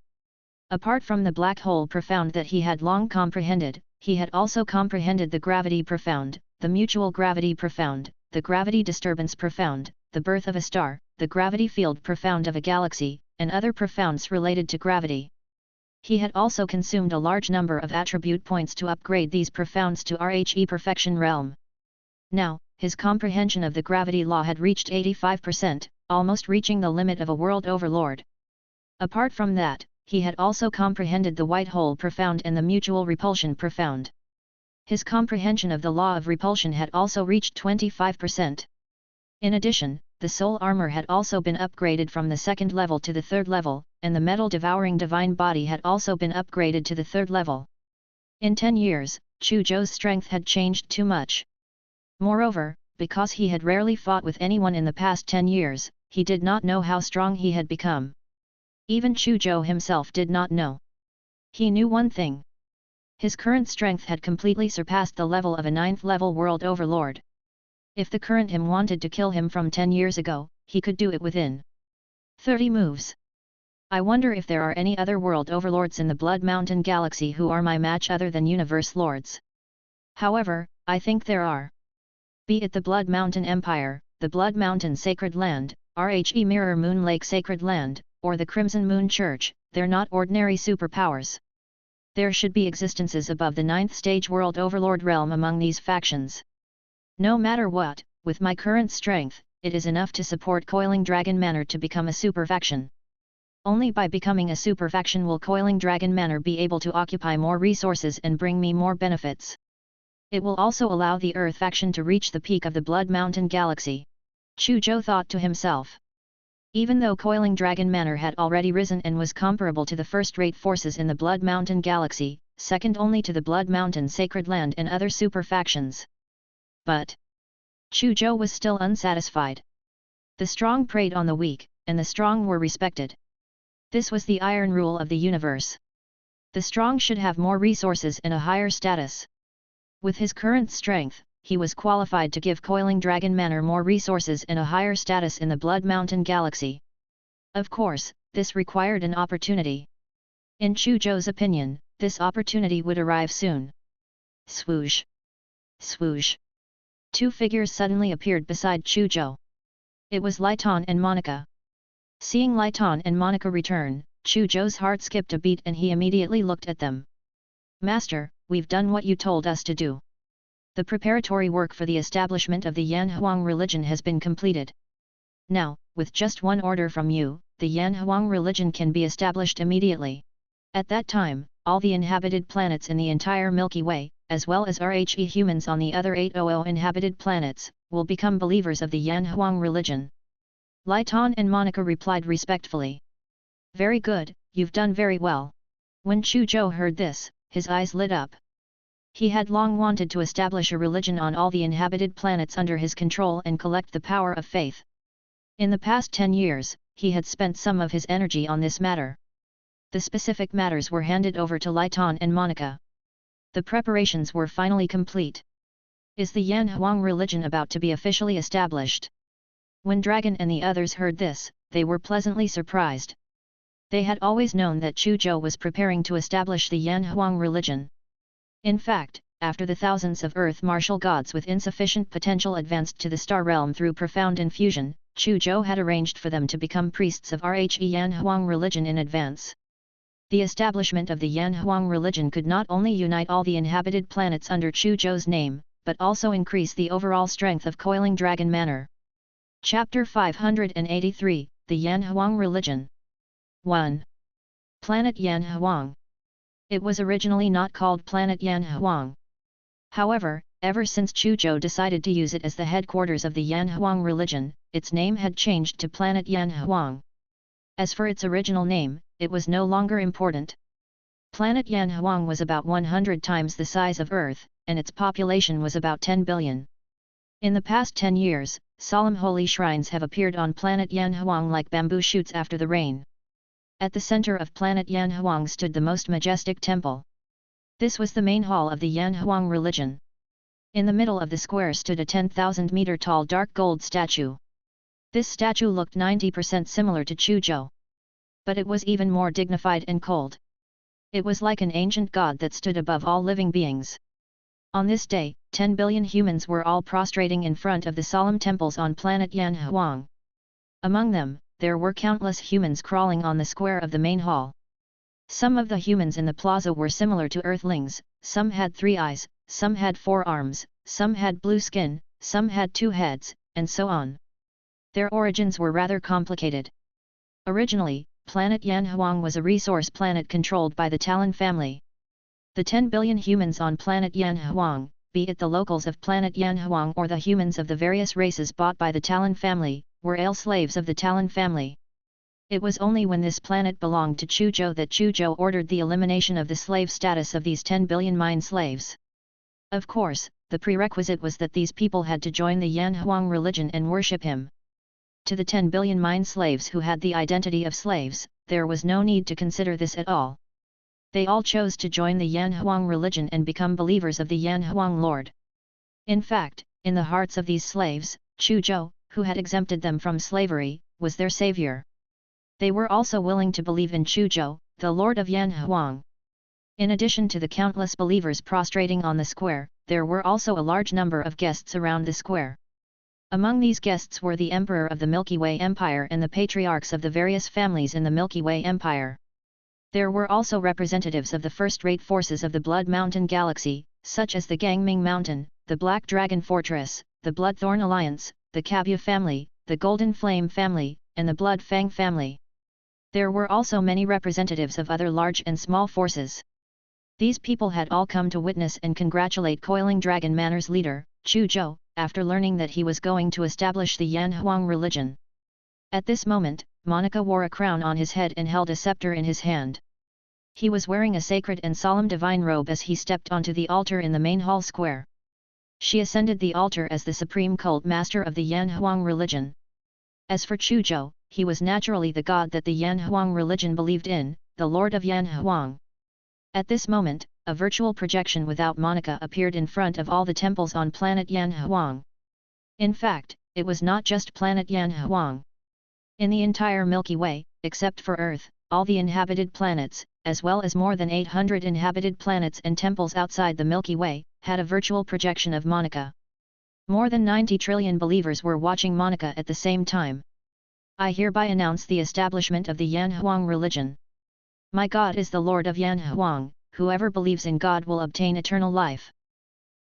Apart from the black hole profound that he had long comprehended, he had also comprehended the gravity profound, the mutual gravity profound, the gravity disturbance profound, the birth of a star, the gravity field profound of a galaxy, and other profounds related to gravity. He had also consumed a large number of attribute points to upgrade these profounds to RHE Perfection Realm. Now, his comprehension of the gravity law had reached 85%, almost reaching the limit of a world overlord. Apart from that, he had also comprehended the white hole profound and the mutual repulsion profound. His comprehension of the law of repulsion had also reached 25%. In addition, the soul armor had also been upgraded from the 2nd level to the 3rd level, and the metal devouring divine body had also been upgraded to the 3rd level. In 10 years, Chu Zhou's strength had changed too much. Moreover, because he had rarely fought with anyone in the past 10 years, he did not know how strong he had become. Even Chu Zhou himself did not know. He knew one thing. His current strength had completely surpassed the level of a 9th-level world overlord. If the current him wanted to kill him from 10 years ago, he could do it within 30 moves. I wonder if there are any other world overlords in the Blood Mountain Galaxy who are my match other than Universe Lords. However, I think there are. Be it the Blood Mountain Empire, the Blood Mountain Sacred Land, RHE Mirror Moon Lake Sacred Land, or the Crimson Moon Church, they're not ordinary superpowers. There should be existences above the 9th stage world overlord realm among these factions. No matter what, with my current strength, it is enough to support Coiling Dragon Manor to become a super faction. Only by becoming a super faction will Coiling Dragon Manor be able to occupy more resources and bring me more benefits. It will also allow the Earth faction to reach the peak of the Blood Mountain Galaxy. Chu Zhou thought to himself. Even though Coiling Dragon Manor had already risen and was comparable to the first-rate forces in the Blood Mountain Galaxy, second only to the Blood Mountain Sacred Land and other super factions. But Chu Zhou was still unsatisfied. The strong preyed on the weak, and the strong were respected. This was the iron rule of the universe. The strong should have more resources and a higher status. With his current strength, he was qualified to give Coiling Dragon Manor more resources and a higher status in the Blood Mountain Galaxy. Of course, this required an opportunity. In Chu Zhou's opinion, this opportunity would arrive soon. Swoosh! Swoosh! Two figures suddenly appeared beside Chu Zhou. It was Laiton and Monica. Seeing Laiton and Monica return, Chu Zhou's heart skipped a beat and he immediately looked at them. Master, we've done what you told us to do. The preparatory work for the establishment of the Yanhuang religion has been completed. Now, with just one order from you, the Yanhuang religion can be established immediately. At that time, all the inhabited planets in the entire Milky Way, as well as RHE humans on the other 800 inhabited planets, will become believers of the Yanhuang religion. Laiton and Monica replied respectfully. Very good, you've done very well. When Chu Zhou heard this, his eyes lit up. He had long wanted to establish a religion on all the inhabited planets under his control and collect the power of faith. In the past 10 years, he had spent some of his energy on this matter. The specific matters were handed over to Laiton and Monica. The preparations were finally complete. Is the Yanhuang religion about to be officially established? When Dragon and the others heard this, they were pleasantly surprised. They had always known that Chu Zhou was preparing to establish the Yanhuang religion. In fact, after the thousands of Earth martial gods with insufficient potential advanced to the star realm through profound infusion, Chu Zhou had arranged for them to become priests of RHE Yanhuang religion in advance. The establishment of the Yanhuang religion could not only unite all the inhabited planets under Chu Zhou's name, but also increase the overall strength of Coiling Dragon Manor. Chapter 583, The Yanhuang Religion. 1. Planet Yanhuang. It was originally not called Planet Yanhuang. However, ever since Chu Zhou decided to use it as the headquarters of the Yanhuang religion, its name had changed to Planet Yanhuang. As for its original name, it was no longer important. Planet Yanhuang was about 100 times the size of Earth, and its population was about 10 billion. In the past 10 years, solemn holy shrines have appeared on Planet Yanhuang like bamboo shoots after the rain. At the center of Planet Yanhuang stood the most majestic temple. This was the main hall of the Yanhuang religion. In the middle of the square stood a 10,000-meter tall dark gold statue. This statue looked 90% similar to Chu Zhou. But it was even more dignified and cold. It was like an ancient god that stood above all living beings. On this day, 10 billion humans were all prostrating in front of the solemn temples on Planet Yanhuang. Among them, there were countless humans crawling on the square of the main hall. Some of the humans in the plaza were similar to Earthlings, some had 3 eyes, some had 4 arms, some had blue skin, some had 2 heads, and so on. Their origins were rather complicated. Originally, Planet Yanhuang was a resource planet controlled by the Talon family. The 10 billion humans on Planet Yanhuang, be it the locals of Planet Yanhuang or the humans of the various races bought by the Talon family, were slaves of the Talon family. It was only when this planet belonged to Chu Zhou that Chu Zhou ordered the elimination of the slave status of these 10 billion mind slaves. Of course, the prerequisite was that these people had to join the Yanhuang religion and worship him. To the 10 billion mind slaves who had the identity of slaves, there was no need to consider this at all. They all chose to join the Yanhuang religion and become believers of the Yanhuang Lord. In fact, in the hearts of these slaves, Chu Zhou, who had exempted them from slavery, was their savior. They were also willing to believe in Chu Zhou, the Lord of Yanhuang. In addition to the countless believers prostrating on the square, there were also a large number of guests around the square. Among these guests were the Emperor of the Milky Way Empire and the patriarchs of the various families in the Milky Way Empire. There were also representatives of the first-rate forces of the Blood Mountain Galaxy, such as the Gangming Mountain, the Black Dragon Fortress, the Bloodthorn Alliance, the Kabya family, the Golden Flame family, and the Blood Fang family. There were also many representatives of other large and small forces. These people had all come to witness and congratulate Coiling Dragon Manor's leader, Chu Zhou, after learning that he was going to establish the Yanhuang religion. At this moment, Monica wore a crown on his head and held a scepter in his hand. He was wearing a sacred and solemn divine robe as he stepped onto the altar in the main hall square. She ascended the altar as the supreme cult master of the Yanhuang religion. As for Chu Zhou, he was naturally the god that the Yanhuang religion believed in, the Lord of Yanhuang. At this moment, a virtual projection without Monica appeared in front of all the temples on planet Yanhuang. In fact, it was not just planet Yanhuang. In the entire Milky Way, except for Earth, all the inhabited planets, as well as more than 800 inhabited planets and temples outside the Milky Way, had a virtual projection of Monica. More than 90 trillion believers were watching Monica at the same time. I hereby announce the establishment of the Yanhuang religion. My God is the Lord of Yanhuang, whoever believes in God will obtain eternal life.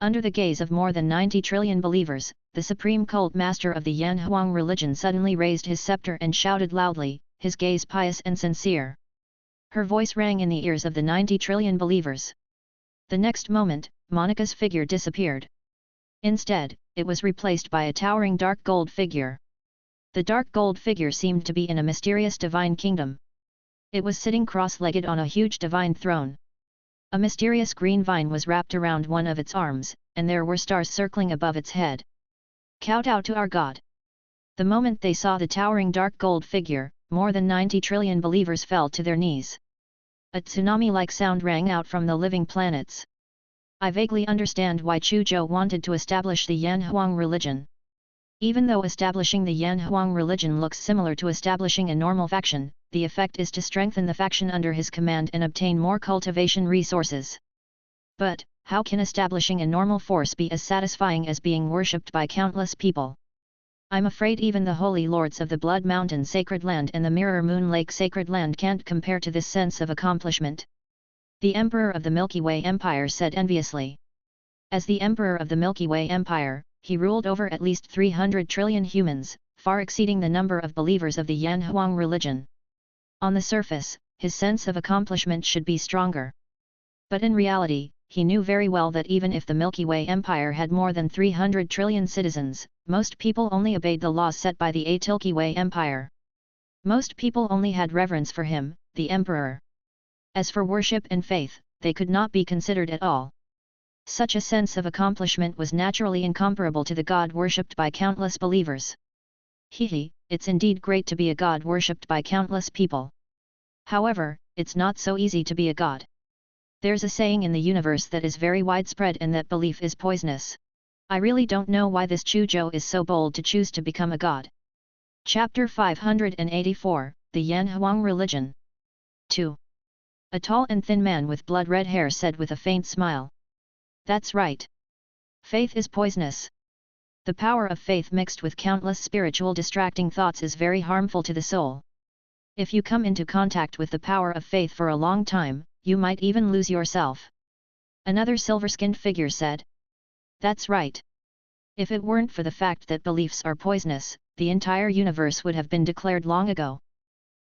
Under the gaze of more than 90 trillion believers, the supreme cult master of the Yanhuang religion suddenly raised his scepter and shouted loudly, his gaze pious and sincere. Her voice rang in the ears of the 90 trillion believers. The next moment, Monica's figure disappeared. Instead, it was replaced by a towering dark gold figure. The dark gold figure seemed to be in a mysterious divine kingdom. It was sitting cross-legged on a huge divine throne. A mysterious green vine was wrapped around one of its arms, and there were stars circling above its head. Kowtow to our God! The moment they saw the towering dark gold figure, more than 90 trillion believers fell to their knees. A tsunami-like sound rang out from the living planets. I vaguely understand why Chu Zhou wanted to establish the Yanhuang religion. Even though establishing the Yanhuang religion looks similar to establishing a normal faction, the effect is to strengthen the faction under his command and obtain more cultivation resources. But, how can establishing a normal force be as satisfying as being worshipped by countless people? I'm afraid even the holy lords of the Blood Mountain Sacred Land and the Mirror Moon Lake Sacred Land can't compare to this sense of accomplishment. The Emperor of the Milky Way Empire said enviously. As the Emperor of the Milky Way Empire, he ruled over at least 300 trillion humans, far exceeding the number of believers of the Yanhuang religion. On the surface, his sense of accomplishment should be stronger. But in reality, he knew very well that even if the Milky Way Empire had more than 300 trillion citizens, most people only obeyed the laws set by the Atilky Way Empire. Most people only had reverence for him, the Emperor. As for worship and faith, they could not be considered at all. Such a sense of accomplishment was naturally incomparable to the God worshipped by countless believers. It's indeed great to be a God worshipped by countless people. However, it's not so easy to be a god. There's a saying in the universe that is very widespread and that belief is poisonous. I really don't know why this Chu Zhou is so bold to choose to become a god. Chapter 584, The Yanhuang Religion. 2. A tall and thin man with blood-red hair said with a faint smile. That's right. Faith is poisonous. The power of faith mixed with countless spiritual distracting thoughts is very harmful to the soul. If you come into contact with the power of faith for a long time, you might even lose yourself. Another silver-skinned figure said. That's right. If it weren't for the fact that beliefs are poisonous, the entire universe would have been declared long ago.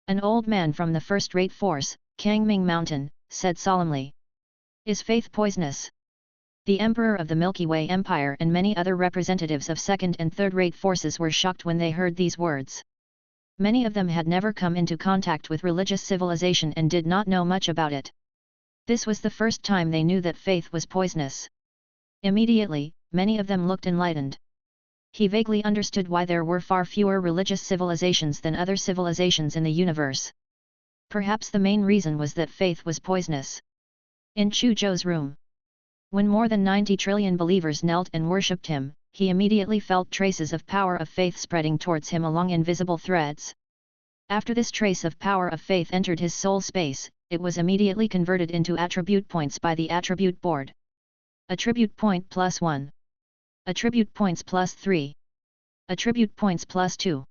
An old man from the first-rate force, Kangming Mountain, said solemnly. Is faith poisonous? The Emperor of the Milky Way Empire and many other representatives of second- and third-rate forces were shocked when they heard these words. Many of them had never come into contact with religious civilization and did not know much about it. This was the first time they knew that faith was poisonous. Immediately, many of them looked enlightened. He vaguely understood why there were far fewer religious civilizations than other civilizations in the universe. Perhaps the main reason was that faith was poisonous. In Chu Zhou's room, when more than 90 trillion believers knelt and worshipped him, he immediately felt traces of power of faith spreading towards him along invisible threads. After this trace of power of faith entered his soul space, it was immediately converted into attribute points by the attribute board. Attribute point +1. Attribute points +3. Attribute points +2.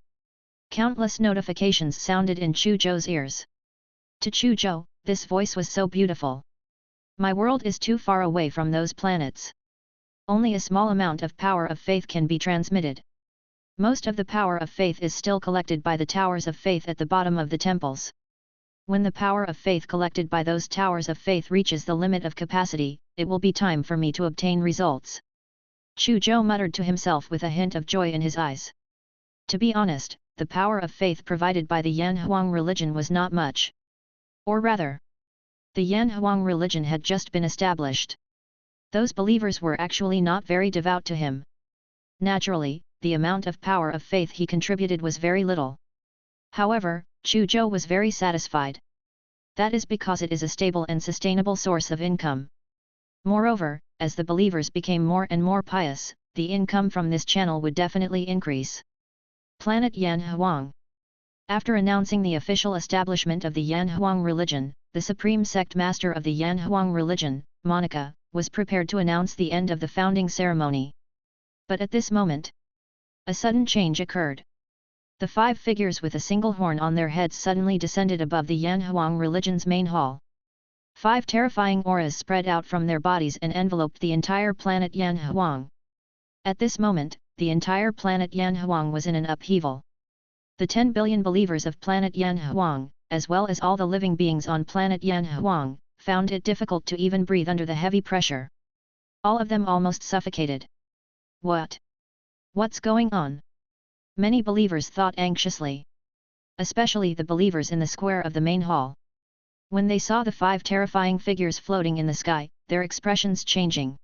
Countless notifications sounded in Chu Zhou's ears. To Chu Zhou, this voice was so beautiful. My world is too far away from those planets. Only a small amount of power of faith can be transmitted. Most of the power of faith is still collected by the towers of faith at the bottom of the temples. When the power of faith collected by those towers of faith reaches the limit of capacity, it will be time for me to obtain results. Chu Zhou muttered to himself with a hint of joy in his eyes. To be honest, the power of faith provided by the Yanhuang religion was not much. Or rather, the Yanhuang religion had just been established. Those believers were actually not very devout to him. Naturally, the amount of power of faith he contributed was very little. However, Chu Zhou was very satisfied. That is because it is a stable and sustainable source of income. Moreover, as the believers became more and more pious, the income from this channel would definitely increase. Planet Yanhuang. After announcing the official establishment of the Yanhuang religion, the supreme sect master of the Yanhuang religion, Monica, was prepared to announce the end of the founding ceremony. But at this moment, a sudden change occurred. The 5 figures with a single horn on their heads suddenly descended above the Yanhuang religion's main hall. 5 terrifying auras spread out from their bodies and enveloped the entire planet Yanhuang. At this moment, the entire planet Yanhuang was in an upheaval. The 10 billion believers of planet Yanhuang, as well as all the living beings on planet Yanhuang, found it difficult to even breathe under the heavy pressure. All of them almost suffocated. What's going on? Many believers thought anxiously. Especially the believers in the square of the main hall. When they saw the 5 terrifying figures floating in the sky, their expressions changing.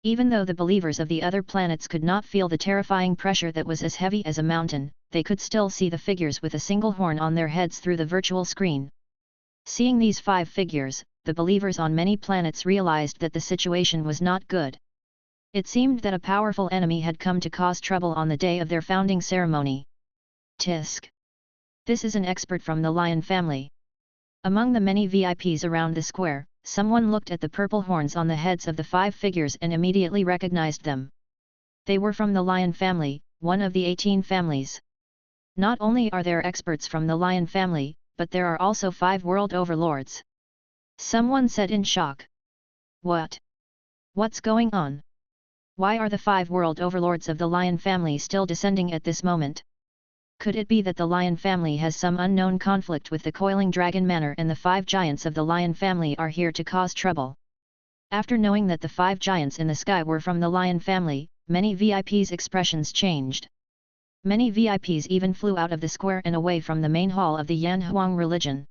Even though the believers of the other planets could not feel the terrifying pressure that was as heavy as a mountain, they could still see the figures with a single horn on their heads through the virtual screen. Seeing these 5 figures, the believers on many planets realized that the situation was not good. It seemed that a powerful enemy had come to cause trouble on the day of their founding ceremony. Tisk. This is an expert from the lion family. Among the many VIPs around the square, someone looked at the purple horns on the heads of the 5 figures and immediately recognized them. They were from the lion family, one of the 18 families. Not only are there experts from the lion family, but there are also 5 world overlords. Someone said in shock. What's going on? Why are the 5 world overlords of the lion family still descending at this moment? Could it be that the lion family has some unknown conflict with the coiling dragon manor and the 5 giants of the lion family are here to cause trouble? After knowing that the 5 giants in the sky were from the lion family, many VIPs' expressions changed. Many VIPs even flew out of the square and away from the main hall of the Yanhuang religion.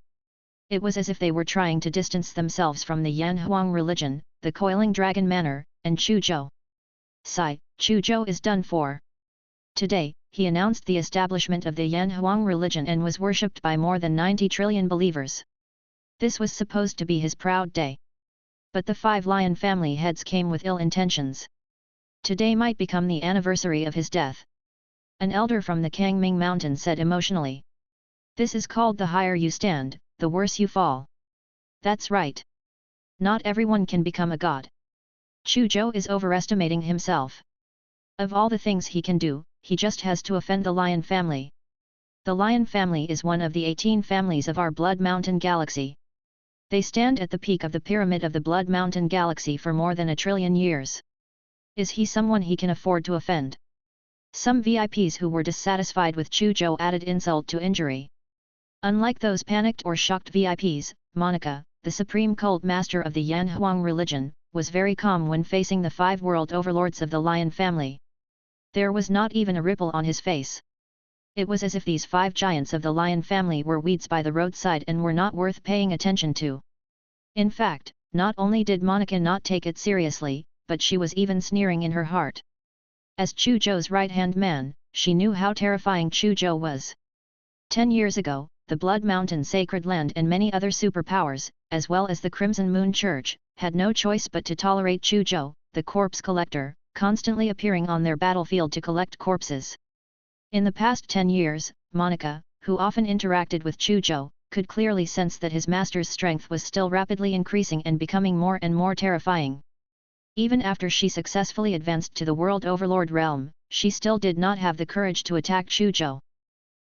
It was as if they were trying to distance themselves from the Yanhuang religion, the coiling dragon manor, and Chu Zhou. Sigh, Chu Zhou is done for. Today, he announced the establishment of the Yanhuang religion and was worshipped by more than 90 trillion believers. This was supposed to be his proud day. But the 5 lion family heads came with ill intentions. Today might become the anniversary of his death. An elder from the Kangming mountain said emotionally. This is called the higher you stand, the worse you fall. That's right. Not everyone can become a god. Chu Zhou is overestimating himself. Of all the things he can do, he just has to offend the lion family. The lion family is one of the 18 families of our Blood Mountain galaxy. They stand at the peak of the pyramid of the Blood Mountain galaxy for more than 1 trillion years. Is he someone he can afford to offend? Some VIPs who were dissatisfied with Chu Zhou added insult to injury. Unlike those panicked or shocked VIPs, Monica, the supreme cult master of the Yanhuang religion, was very calm when facing the 5 world overlords of the lion family. There was not even a ripple on his face. It was as if these 5 giants of the lion family were weeds by the roadside and were not worth paying attention to. In fact, not only did Monica not take it seriously, but she was even sneering in her heart. As Chu Zhou's right-hand man, she knew how terrifying Chu Zhou was. 10 years ago, the Blood Mountain Sacred Land and many other superpowers, as well as the Crimson Moon Church, had no choice but to tolerate Chu Zhou, the corpse collector, constantly appearing on their battlefield to collect corpses. In the past 10 years, Monica, who often interacted with Chu Zhou, could clearly sense that his master's strength was still rapidly increasing and becoming more and more terrifying. Even after she successfully advanced to the World Overlord realm, she still did not have the courage to attack Chu Zhou.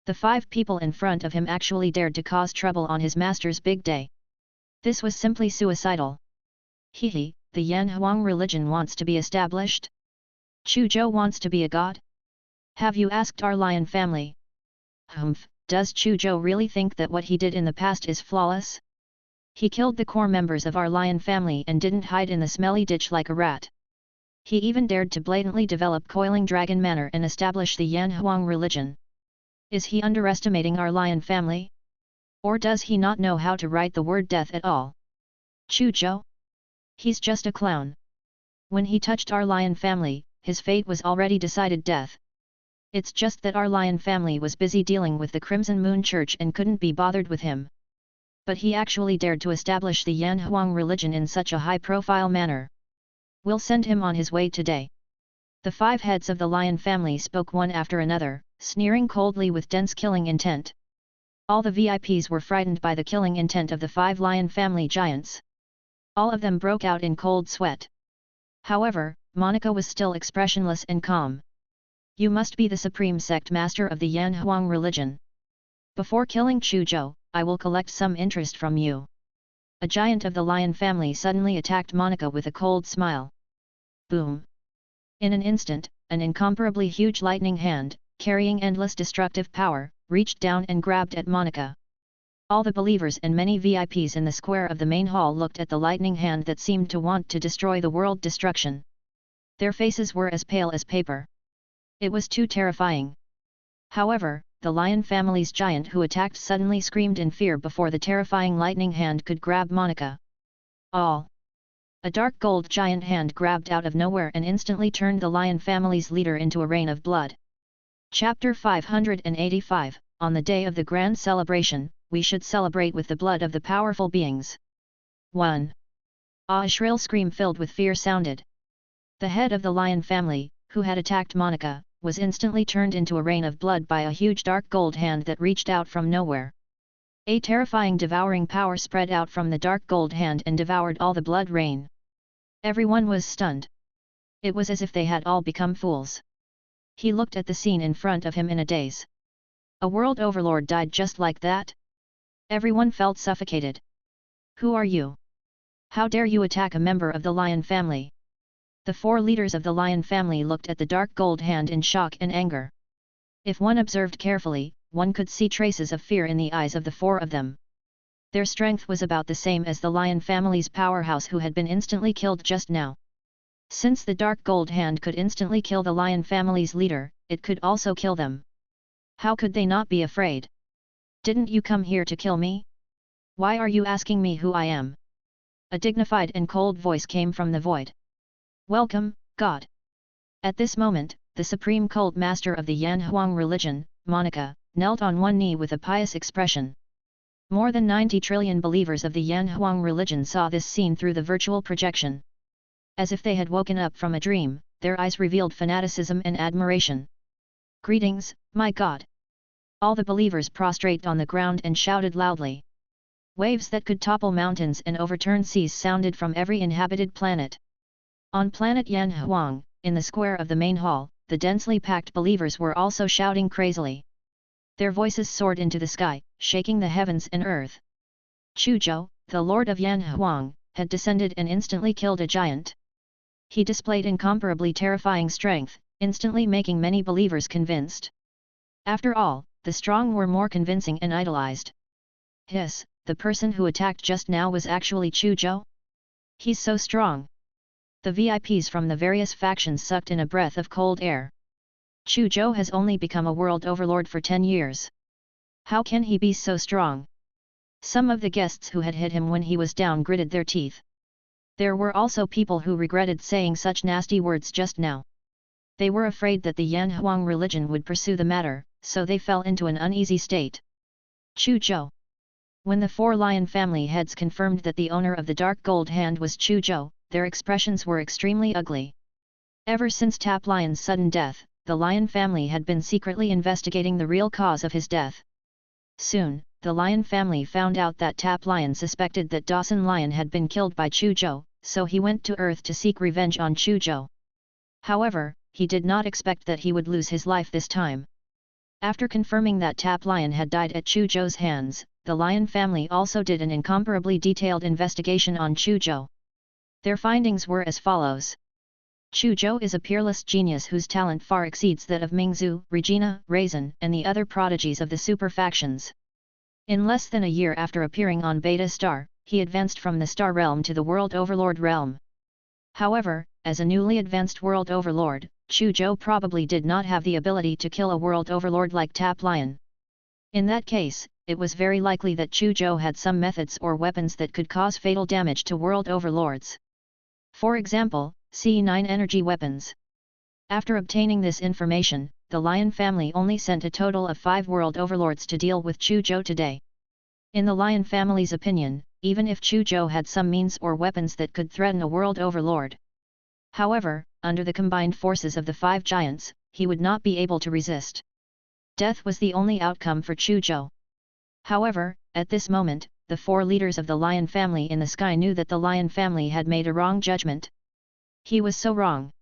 The 5 people in front of him actually dared to cause trouble on his master's big day. This was simply suicidal. Hehe, the Yan Huang religion wants to be established? Chu Zhou wants to be a god? Have you asked our lion family? Humph, does Chu Zhou really think that what he did in the past is flawless? He killed the core members of our lion family and didn't hide in the smelly ditch like a rat. He even dared to blatantly develop Coiling Dragon Manor and establish the Yan Huang religion. Is he underestimating our lion family? Or does he not know how to write the word death at all? Chu Zhou? He's just a clown. When he touched our lion family, his fate was already decided death. It's just that our lion family was busy dealing with the Crimson Moon Church and couldn't be bothered with him. But he actually dared to establish the Yan Huang religion in such a high-profile manner. We'll send him on his way today. The 5 heads of the lion family spoke one after another, sneering coldly with dense killing intent. All the VIPs were frightened by the killing intent of the 5 lion family giants. All of them broke out in cold sweat. However, Monica was still expressionless and calm. You must be the supreme sect master of the Yan Huang religion. Before killing Chu Zhou, I will collect some interest from you. A giant of the lion family suddenly attacked Monica with a cold smile. Boom! In an instant, an incomparably huge lightning hand, carrying endless destructive power, reached down and grabbed at Monica. All the believers and many VIPs in the square of the main hall looked at the lightning hand that seemed to want to destroy the world destruction. Their faces were as pale as paper. It was too terrifying. However, the lion family's giant who attacked suddenly screamed in fear before the terrifying lightning hand could grab Monica. All! A dark gold giant hand grabbed out of nowhere and instantly turned the lion family's leader into a rain of blood. Chapter 585, On the day of the grand celebration, we should celebrate with the blood of the powerful beings. 1. A shrill scream filled with fear sounded. The head of the lion family, who had attacked Monica, was instantly turned into a rain of blood by a huge dark gold hand that reached out from nowhere. A terrifying devouring power spread out from the dark gold hand and devoured all the blood rain. Everyone was stunned. It was as if they had all become fools. He looked at the scene in front of him in a daze. A world overlord died just like that? Everyone felt suffocated. Who are you? How dare you attack a member of the lion family? The 4 leaders of the lion family looked at the dark gold hand in shock and anger. If one observed carefully, one could see traces of fear in the eyes of the 4 of them. Their strength was about the same as the lion family's powerhouse who had been instantly killed just now. Since the dark gold hand could instantly kill the lion family's leader, it could also kill them. How could they not be afraid? Didn't you come here to kill me? Why are you asking me who I am? A dignified and cold voice came from the void. Welcome, God. At this moment, the supreme cult master of the Yan Huang religion, Monica, knelt on one knee with a pious expression. More than 90 trillion believers of the Yan Huang religion saw this scene through the virtual projection. As if they had woken up from a dream, their eyes revealed fanaticism and admiration. Greetings, my God! All the believers prostrate on the ground and shouted loudly. Waves that could topple mountains and overturn seas sounded from every inhabited planet. On planet Yan Huang, in the square of the main hall, the densely packed believers were also shouting crazily. Their voices soared into the sky, shaking the heavens and earth. Chu Zhou, the lord of Yan Huang, had descended and instantly killed a giant. He displayed incomparably terrifying strength, instantly making many believers convinced. After all, the strong were more convincing and idolized. Hiss, the person who attacked just now was actually Chu Zhou? He's so strong. The VIPs from the various factions sucked in a breath of cold air. Chu Zhou has only become a world overlord for 10 years. How can he be so strong? Some of the guests who had hit him when he was down gritted their teeth. There were also people who regretted saying such nasty words just now. They were afraid that the Yanhuang religion would pursue the matter, so they fell into an uneasy state. Chu Zhou. When the 4 lion family heads confirmed that the owner of the dark gold hand was Chu Zhou, their expressions were extremely ugly. Ever since Tap Lion's sudden death, the lion family had been secretly investigating the real cause of his death. Soon, the lion family found out that Tap Lion suspected that Dawson Lion had been killed by Chu Zhou, so he went to Earth to seek revenge on Chu Zhou. However, he did not expect that he would lose his life this time. After confirming that Tap Lion had died at Chu Zhou's hands, the lion family also did an incomparably detailed investigation on Chu Zhou. Their findings were as follows. Chu Zhou is a peerless genius whose talent far exceeds that of Mingzhu, Regina, Raisin, and the other prodigies of the super factions. In less than a year after appearing on Beta Star, he advanced from the Star Realm to the World Overlord realm. However, as a newly advanced World Overlord, Chu Zhou probably did not have the ability to kill a World Overlord like Tap Lion. In that case, it was very likely that Chu Zhou had some methods or weapons that could cause fatal damage to World Overlords. For example, C9 energy weapons. After obtaining this information, the Lion family only sent a total of 5 World Overlords to deal with Chu Zhou today. In the Lion family's opinion, even if Chu Zhou had some means or weapons that could threaten a World Overlord. However, under the combined forces of the 5 giants, he would not be able to resist. Death was the only outcome for Chu Zhou. However, at this moment, the 4 leaders of the Lion family in the sky knew that the Lion family had made a wrong judgment. He was so wrong.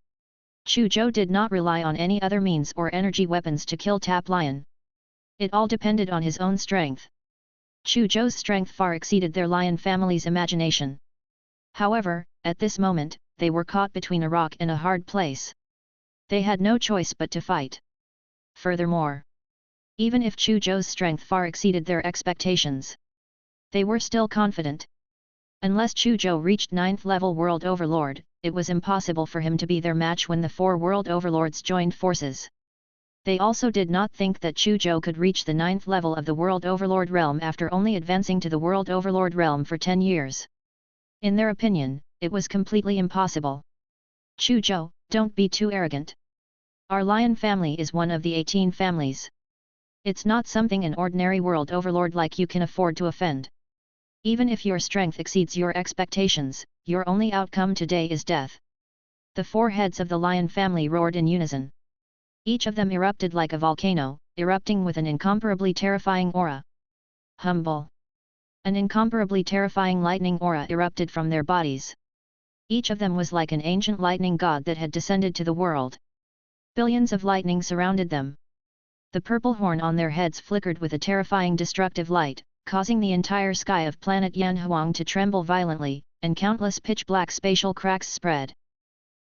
Chu Zhou did not rely on any other means or energy weapons to kill Tap Lion. It all depended on his own strength. Chu Zhou's strength far exceeded their Lion family's imagination. However, at this moment, they were caught between a rock and a hard place. They had no choice but to fight. Furthermore, even if Chu Zhou's strength far exceeded their expectations, they were still confident. Unless Chu Zhou reached 9th level World Overlord, it was impossible for him to be their match when the 4 World Overlords joined forces. They also did not think that Chu Zhou could reach the 9th level of the World Overlord realm after only advancing to the World Overlord realm for 10 years. In their opinion, it was completely impossible. Chu Zhou, don't be too arrogant. Our Lion family is one of the 18 families. It's not something an ordinary World Overlord like you can afford to offend. Even if your strength exceeds your expectations, your only outcome today is death. The 4 heads of the Lion family roared in unison. Each of them erupted like a volcano, erupting with an incomparably terrifying aura. Humble. An incomparably terrifying lightning aura erupted from their bodies. Each of them was like an ancient lightning god that had descended to the world. Billions of lightning surrounded them. The purple horn on their heads flickered with a terrifying destructive light, causing the entire sky of planet Yanhuang to tremble violently, and countless pitch-black spatial cracks spread.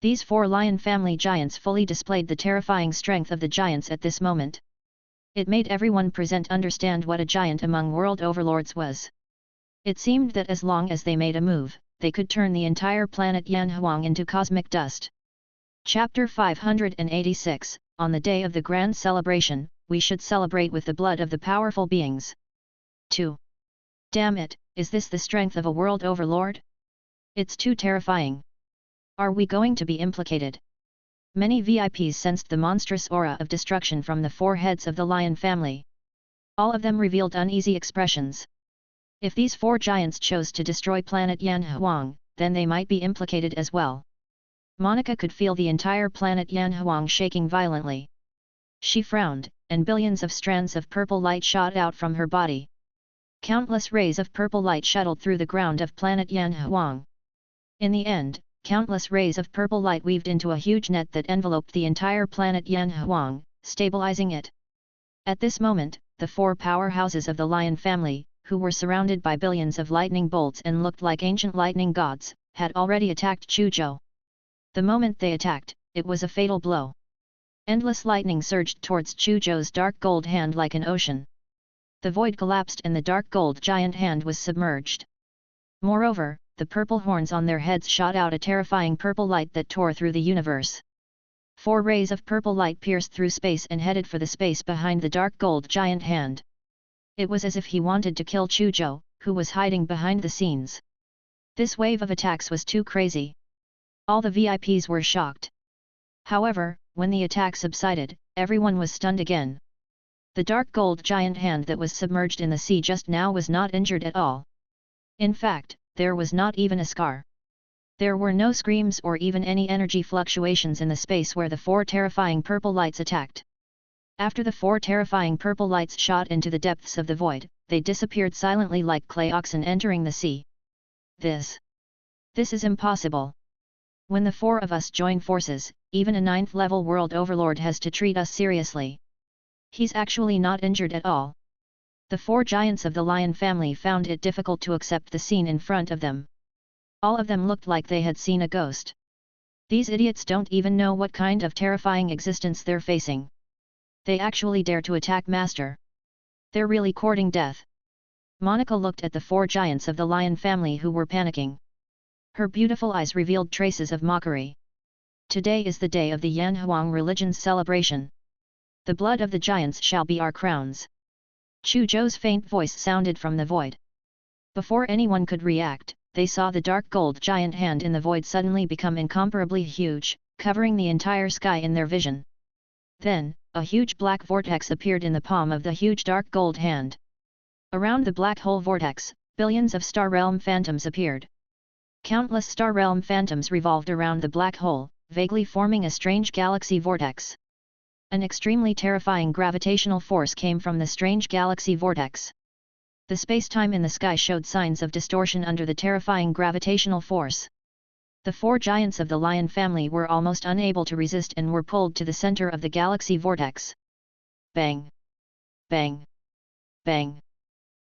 These 4 Lion family giants fully displayed the terrifying strength of the giants at this moment. It made everyone present understand what a giant among world overlords was. It seemed that as long as they made a move, they could turn the entire planet Yanhuang into cosmic dust. Chapter 586, On the day of the grand celebration, we should celebrate with the blood of the powerful beings. 2. Damn it, is this the strength of a world overlord? It's too terrifying. Are we going to be implicated? Many VIPs sensed the monstrous aura of destruction from the 4 heads of the Lion family. All of them revealed uneasy expressions. If these 4 giants chose to destroy planet Yanhuang, then they might be implicated as well. Monica could feel the entire planet Yanhuang shaking violently. She frowned, and billions of strands of purple light shot out from her body. Countless rays of purple light shuttled through the ground of planet Yanhuang. In the end, countless rays of purple light weaved into a huge net that enveloped the entire planet Yanhuang, stabilizing it. At this moment, the 4 powerhouses of the Lion family, who were surrounded by billions of lightning bolts and looked like ancient lightning gods, had already attacked Chu Zhou. The moment they attacked, it was a fatal blow. Endless lightning surged towards Chu Zhou's dark gold hand like an ocean. The void collapsed and the dark gold giant hand was submerged. Moreover, the purple horns on their heads shot out a terrifying purple light that tore through the universe. 4 rays of purple light pierced through space and headed for the space behind the dark gold giant hand. It was as if he wanted to kill Chu Zhou, who was hiding behind the scenes. This wave of attacks was too crazy. All the VIPs were shocked. However, when the attack subsided, everyone was stunned again. The dark gold giant hand that was submerged in the sea just now was not injured at all. In fact, there was not even a scar. There were no screams or even any energy fluctuations in the space where the 4 terrifying purple lights attacked. After the 4 terrifying purple lights shot into the depths of the void, they disappeared silently like clay oxen entering the sea. This is impossible. When the 4 of us join forces, even a 9th level world overlord has to treat us seriously. He's actually not injured at all. The 4 giants of the lion family found it difficult to accept the scene in front of them. All of them looked like they had seen a ghost. These idiots don't even know what kind of terrifying existence they're facing. They actually dare to attack Master. They're really courting death. Monica looked at the 4 giants of the lion family who were panicking. Her beautiful eyes revealed traces of mockery. Today is the day of the Yanhuang religion's celebration. The blood of the giants shall be our crowns. Chu Zhou's faint voice sounded from the void. Before anyone could react, they saw the dark gold giant hand in the void suddenly become incomparably huge, covering the entire sky in their vision. Then, a huge black vortex appeared in the palm of the huge dark gold hand. Around the black hole vortex, billions of Star Realm phantoms appeared. Countless Star Realm phantoms revolved around the black hole, vaguely forming a strange galaxy vortex. An extremely terrifying gravitational force came from the strange galaxy vortex. The space-time in the sky showed signs of distortion under the terrifying gravitational force. The 4 giants of the lion family were almost unable to resist and were pulled to the center of the galaxy vortex. Bang! Bang! Bang!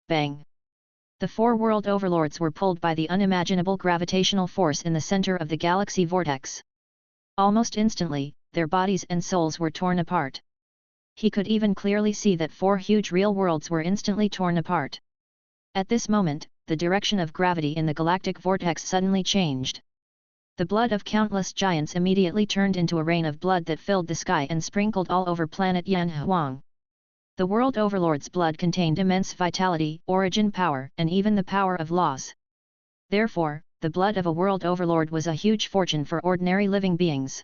Bang! The 4 world overlords were pulled by the unimaginable gravitational force in the center of the galaxy vortex. Almost instantly, their bodies and souls were torn apart. He could even clearly see that 4 huge real worlds were instantly torn apart. At this moment, the direction of gravity in the galactic vortex suddenly changed. The blood of countless giants immediately turned into a rain of blood that filled the sky and sprinkled all over planet Yanhuang. The world overlord's blood contained immense vitality, origin power, and even the power of laws. Therefore, the blood of a world overlord was a huge fortune for ordinary living beings.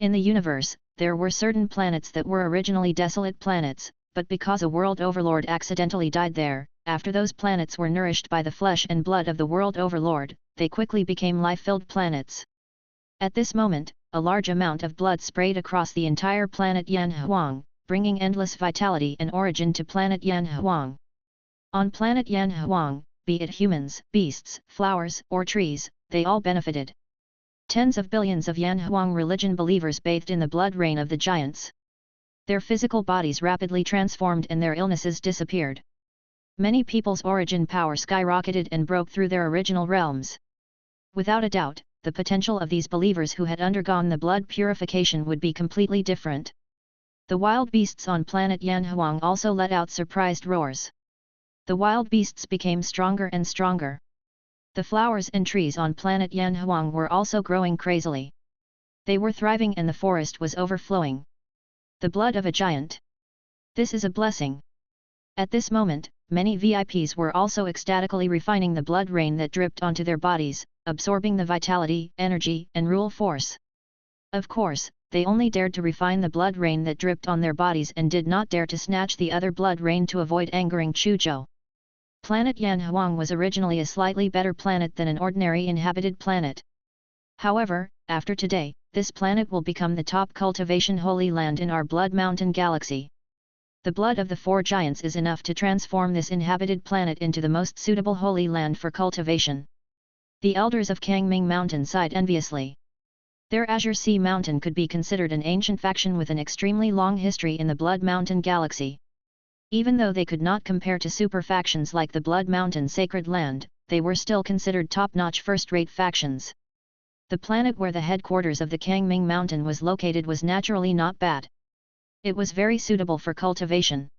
In the universe, there were certain planets that were originally desolate planets, but because a world overlord accidentally died there, after those planets were nourished by the flesh and blood of the world overlord, they quickly became life-filled planets. At this moment, a large amount of blood sprayed across the entire planet Yanhuang, bringing endless vitality and origin to planet Yanhuang. On planet Yanhuang, be it humans, beasts, flowers, or trees, they all benefited. Tens of billions of Yanhuang religion believers bathed in the blood rain of the giants. Their physical bodies rapidly transformed and their illnesses disappeared. Many people's origin power skyrocketed and broke through their original realms. Without a doubt, the potential of these believers who had undergone the blood purification would be completely different. The wild beasts on planet Yanhuang also let out surprised roars. The wild beasts became stronger and stronger. The flowers and trees on planet Yanhuang were also growing crazily. They were thriving and the forest was overflowing. The blood of a giant. This is a blessing. At this moment, many VIPs were also ecstatically refining the blood rain that dripped onto their bodies, absorbing the vitality, energy, and rule force. Of course, they only dared to refine the blood rain that dripped on their bodies and did not dare to snatch the other blood rain to avoid angering Chu Zhou. Planet Yanhuang was originally a slightly better planet than an ordinary inhabited planet. However, after today, this planet will become the top cultivation holy land in our Blood Mountain galaxy. The blood of the 4 giants is enough to transform this inhabited planet into the most suitable holy land for cultivation. The elders of Kangming Mountain sighed enviously. Their Azure Sea Mountain could be considered an ancient faction with an extremely long history in the Blood Mountain galaxy. Even though they could not compare to super factions like the Blood Mountain Sacred Land, they were still considered top-notch first-rate factions. The planet where the headquarters of the Kangming Mountain was located was naturally not bad. It was very suitable for cultivation.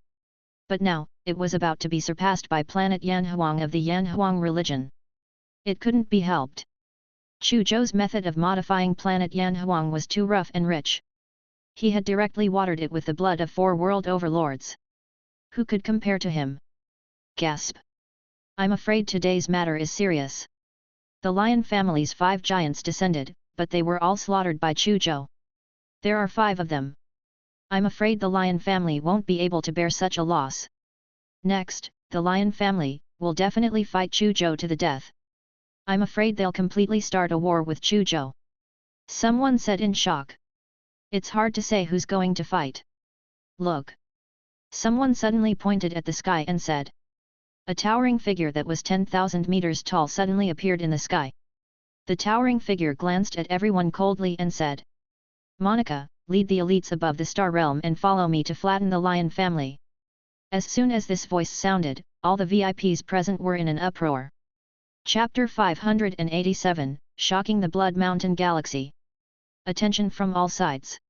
But now, it was about to be surpassed by planet Yanhuang of the Yanhuang religion. It couldn't be helped. Chu Zhou's method of modifying planet Yanhuang was too rough and rich. He had directly watered it with the blood of 4 world overlords. Who could compare to him? Gasp! I'm afraid today's matter is serious. The Lion family's 5 giants descended, but they were all slaughtered by Chu Zhou. There are 5 of them. I'm afraid the Lion family won't be able to bear such a loss. Next, the Lion family will definitely fight Chu Zhou to the death. I'm afraid they'll completely start a war with Chu Zhou. Someone said in shock. It's hard to say who's going to fight. Look. Someone suddenly pointed at the sky and said. A towering figure that was 10,000 meters tall suddenly appeared in the sky. The towering figure glanced at everyone coldly and said. Monica, lead the elites above the star realm and follow me to flatten the Lion family. As soon as this voice sounded, all the VIPs present were in an uproar. Chapter 587, Shocking the Blood Mountain Galaxy. Attention from all sides.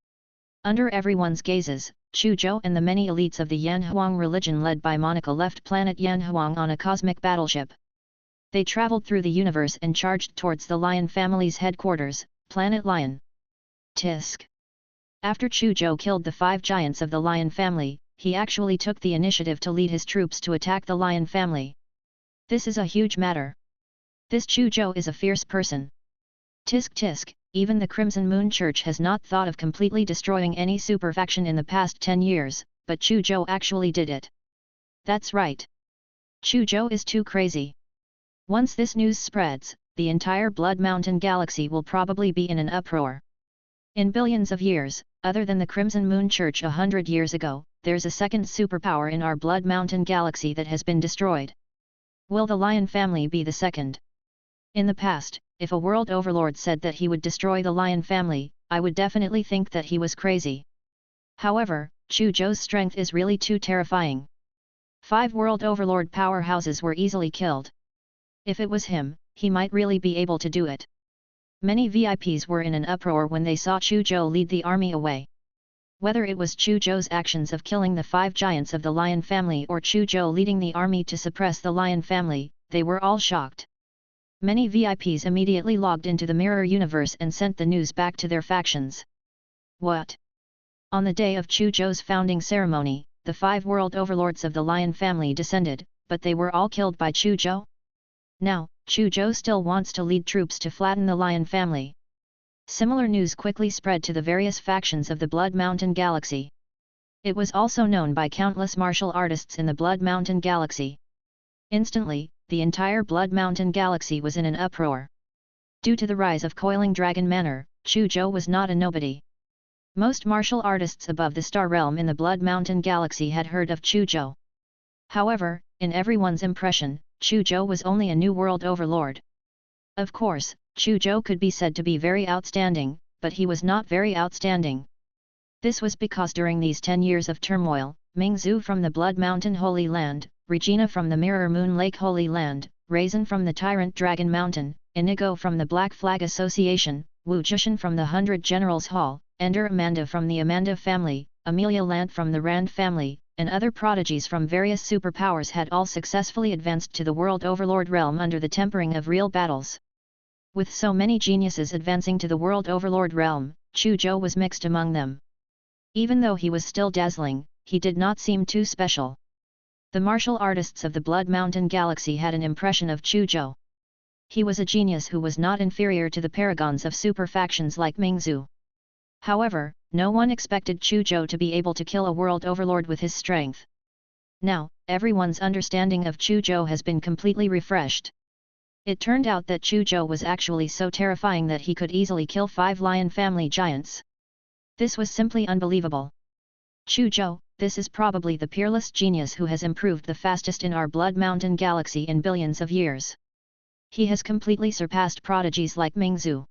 Under everyone's gazes, Chu Zhou and the many elites of the Yanhuang religion led by Monica left planet Yanhuang on a cosmic battleship. They traveled through the universe and charged towards the Lion family's headquarters, Planet Lion. Tisk. After Chu Zhou killed the 5 giants of the Lion family, he actually took the initiative to lead his troops to attack the Lion family. This is a huge matter. This Chu Zhou is a fierce person. Tisk tisk, even the Crimson Moon Church has not thought of completely destroying any super faction in the past 10 years, but Chu Zhou actually did it. That's right. Chu Zhou is too crazy. Once this news spreads, the entire Blood Mountain Galaxy will probably be in an uproar. In billions of years, other than the Crimson Moon Church 100 years ago, there's a second superpower in our Blood Mountain Galaxy that has been destroyed. Will the Lion family be the second? In the past, if a world overlord said that he would destroy the Lion family, I would definitely think that he was crazy. However, Chu Zhou's strength is really too terrifying. 5 world overlord powerhouses were easily killed. If it was him, he might really be able to do it. Many VIPs were in an uproar when they saw Chu Zhou lead the army away. Whether it was Chu Zhou's actions of killing the 5 giants of the Lion family or Chu Zhou leading the army to suppress the Lion family, they were all shocked. Many VIPs immediately logged into the mirror universe and sent the news back to their factions. What? On the day of Chu Zhou's founding ceremony, the 5 world overlords of the Lion family descended, but they were all killed by Chu Zhou? Now, Chu Zhou still wants to lead troops to flatten the Lion family. Similar news quickly spread to the various factions of the Blood Mountain Galaxy. It was also known by countless martial artists in the Blood Mountain Galaxy. Instantly, the entire Blood Mountain Galaxy was in an uproar. Due to the rise of Coiling Dragon Manor, Chu Zhou was not a nobody. Most martial artists above the Star Realm in the Blood Mountain Galaxy had heard of Chu Zhou. However, in everyone's impression, Chu Zhou was only a new world overlord. Of course, Chu Zhou could be said to be very outstanding, but he was not very outstanding. This was because during these 10 years of turmoil, Mingzhu from the Blood Mountain Holy Land, Regina from the Mirror Moon Lake Holy Land, Raisin from the Tyrant Dragon Mountain, Inigo from the Black Flag Association, Wu Jushin from the 100 Generals Hall, Ender Amanda from the Amanda family, Amelia Lant from the Rand family, and other prodigies from various superpowers had all successfully advanced to the World Overlord realm under the tempering of real battles. With so many geniuses advancing to the World Overlord realm, Chu Zhou was mixed among them. Even though he was still dazzling, he did not seem too special. The martial artists of the Blood Mountain Galaxy had an impression of Chu Zhou. He was a genius who was not inferior to the paragons of super factions like Mingzhu. However, no one expected Chu Zhou to be able to kill a world overlord with his strength. Now, everyone's understanding of Chu Zhou has been completely refreshed. It turned out that Chu Zhou was actually so terrifying that he could easily kill 5 Lion family giants. This was simply unbelievable. Chu Zhou, this is probably the peerless genius who has improved the fastest in our Blood Mountain Galaxy in billions of years. He has completely surpassed prodigies like Mingzhu.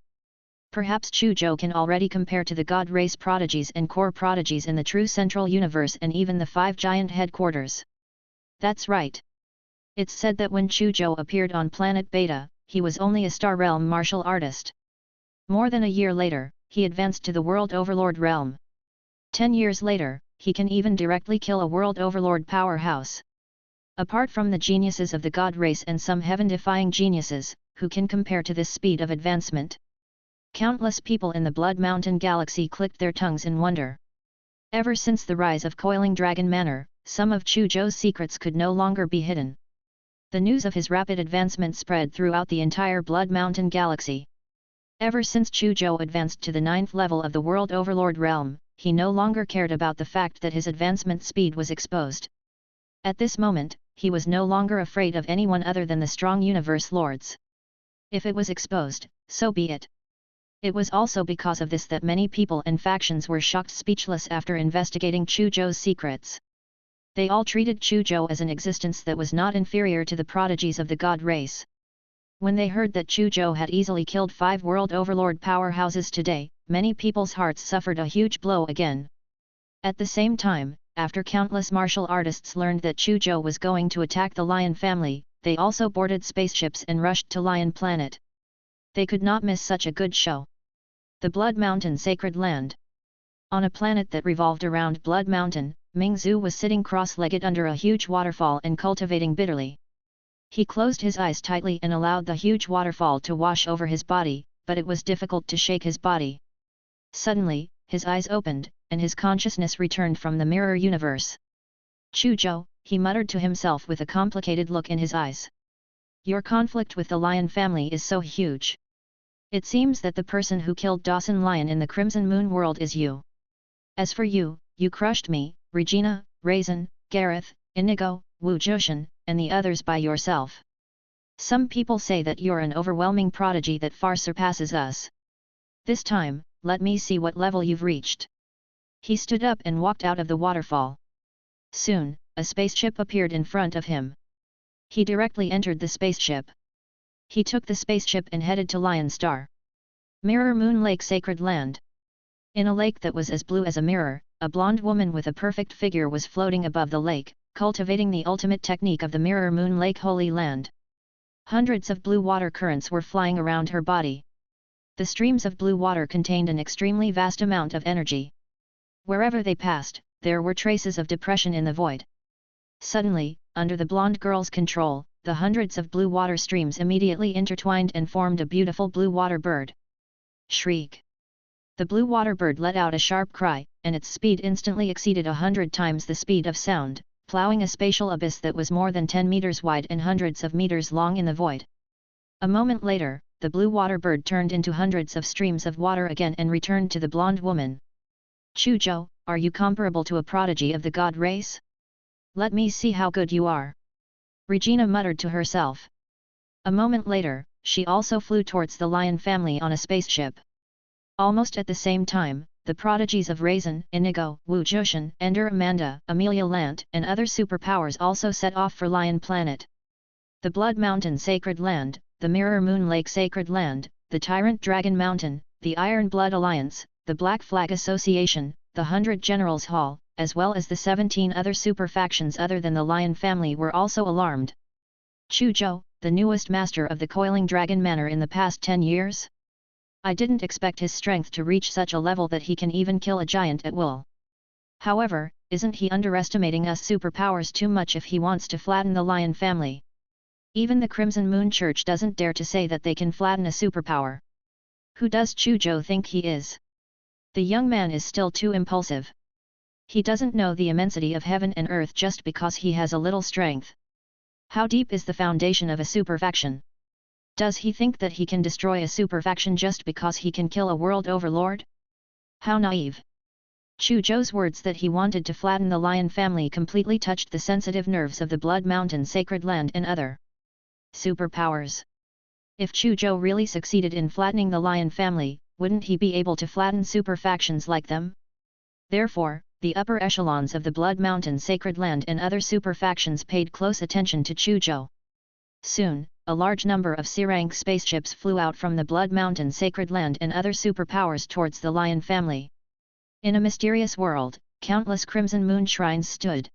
Perhaps Chu Zhou can already compare to the God Race prodigies and core prodigies in the true Central Universe and even the 5 giant headquarters. That's right. It's said that when Chu Zhou appeared on planet Beta, he was only a Star Realm martial artist. More than a year later, he advanced to the World Overlord realm. 10 years later, he can even directly kill a World Overlord powerhouse. Apart from the geniuses of the God Race and some heaven-defying geniuses, who can compare to this speed of advancement? Countless people in the Blood Mountain Galaxy clicked their tongues in wonder. Ever since the rise of Coiling Dragon Manor, some of Chu Zhou's secrets could no longer be hidden. The news of his rapid advancement spread throughout the entire Blood Mountain galaxy. Ever since Chu Zhou advanced to the 9th level of the World Overlord realm, he no longer cared about the fact that his advancement speed was exposed. At this moment, he was no longer afraid of anyone other than the strong universe lords. If it was exposed, so be it. It was also because of this that many people and factions were shocked speechless after investigating Chu Zhou's secrets. They all treated Chu Zhou as an existence that was not inferior to the prodigies of the god race. When they heard that Chu Zhou had easily killed 5 world overlord powerhouses today, many people's hearts suffered a huge blow again. At the same time, after countless martial artists learned that Chu Zhou was going to attack the Lion family, they also boarded spaceships and rushed to Lion Planet. They could not miss such a good show. The Blood Mountain Sacred Land. On a planet that revolved around Blood Mountain, Ming Zhu was sitting cross-legged under a huge waterfall and cultivating bitterly. He closed his eyes tightly and allowed the huge waterfall to wash over his body, but it was difficult to shake his body. Suddenly, his eyes opened, and his consciousness returned from the mirror universe. Chu Zhou, he muttered to himself with a complicated look in his eyes. Your conflict with the Lion family is so huge. It seems that the person who killed Dawson Lion in the Crimson Moon world is you. As for you, you crushed me, Regina, Raisin, Gareth, Inigo, Wu Zhushan, and the others by yourself. Some people say that you're an overwhelming prodigy that far surpasses us. This time, let me see what level you've reached. He stood up and walked out of the waterfall. Soon, a spaceship appeared in front of him. He directly entered the spaceship. He took the spaceship and headed to Lion Star. Mirror Moon Lake Sacred Land. In a lake that was as blue as a mirror, a blonde woman with a perfect figure was floating above the lake, cultivating the ultimate technique of the Mirror Moon Lake Holy Land. Hundreds of blue water currents were flying around her body. The streams of blue water contained an extremely vast amount of energy. Wherever they passed, there were traces of depression in the void. Suddenly, under the blonde girl's control, the hundreds of blue water streams immediately intertwined and formed a beautiful blue water bird. Shriek! The blue water bird let out a sharp cry, and its speed instantly exceeded 100 times the speed of sound, plowing a spatial abyss that was more than 10 meters wide and hundreds of meters long in the void. A moment later, the blue water bird turned into hundreds of streams of water again and returned to the blonde woman. Chu Zhou, are you comparable to a prodigy of the god race? Let me see how good you are. Regina muttered to herself. A moment later, she also flew towards the Lion family on a spaceship. Almost at the same time, the prodigies of Raisin, Inigo, Wu Zhushan, Ender Amanda, Amelia Lant, and other superpowers also set off for Lion Planet. The Blood Mountain Sacred Land, the Mirror Moon Lake Sacred Land, the Tyrant Dragon Mountain, the Iron Blood Alliance, the Black Flag Association, the 100 Generals Hall, as well as the 17 other super factions other than the Lion family were also alarmed. Chu Zhou, the newest master of the Coiling Dragon Manor in the past 10 years? I didn't expect his strength to reach such a level that he can even kill a giant at will. However, isn't he underestimating us superpowers too much if he wants to flatten the Lion family? Even the Crimson Moon Church doesn't dare to say that they can flatten a superpower. Who does Chu Zhou think he is? The young man is still too impulsive. He doesn't know the immensity of heaven and earth just because he has a little strength. How deep is the foundation of a superfaction? Does he think that he can destroy a superfaction just because he can kill a world overlord? How naive! Chu Zhou's words that he wanted to flatten the Lion family completely touched the sensitive nerves of the Blood Mountain Sacred Land and other superpowers. If Chu Zhou really succeeded in flattening the Lion family, wouldn't he be able to flatten superfactions like them? Therefore, the upper echelons of the Blood Mountain Sacred Land and other superfactions paid close attention to Chu Zhou. Soon, a large number of C-rank spaceships flew out from the Blood Mountain Sacred Land and other superpowers towards the Lion family. In a mysterious world, countless Crimson Moon shrines stood.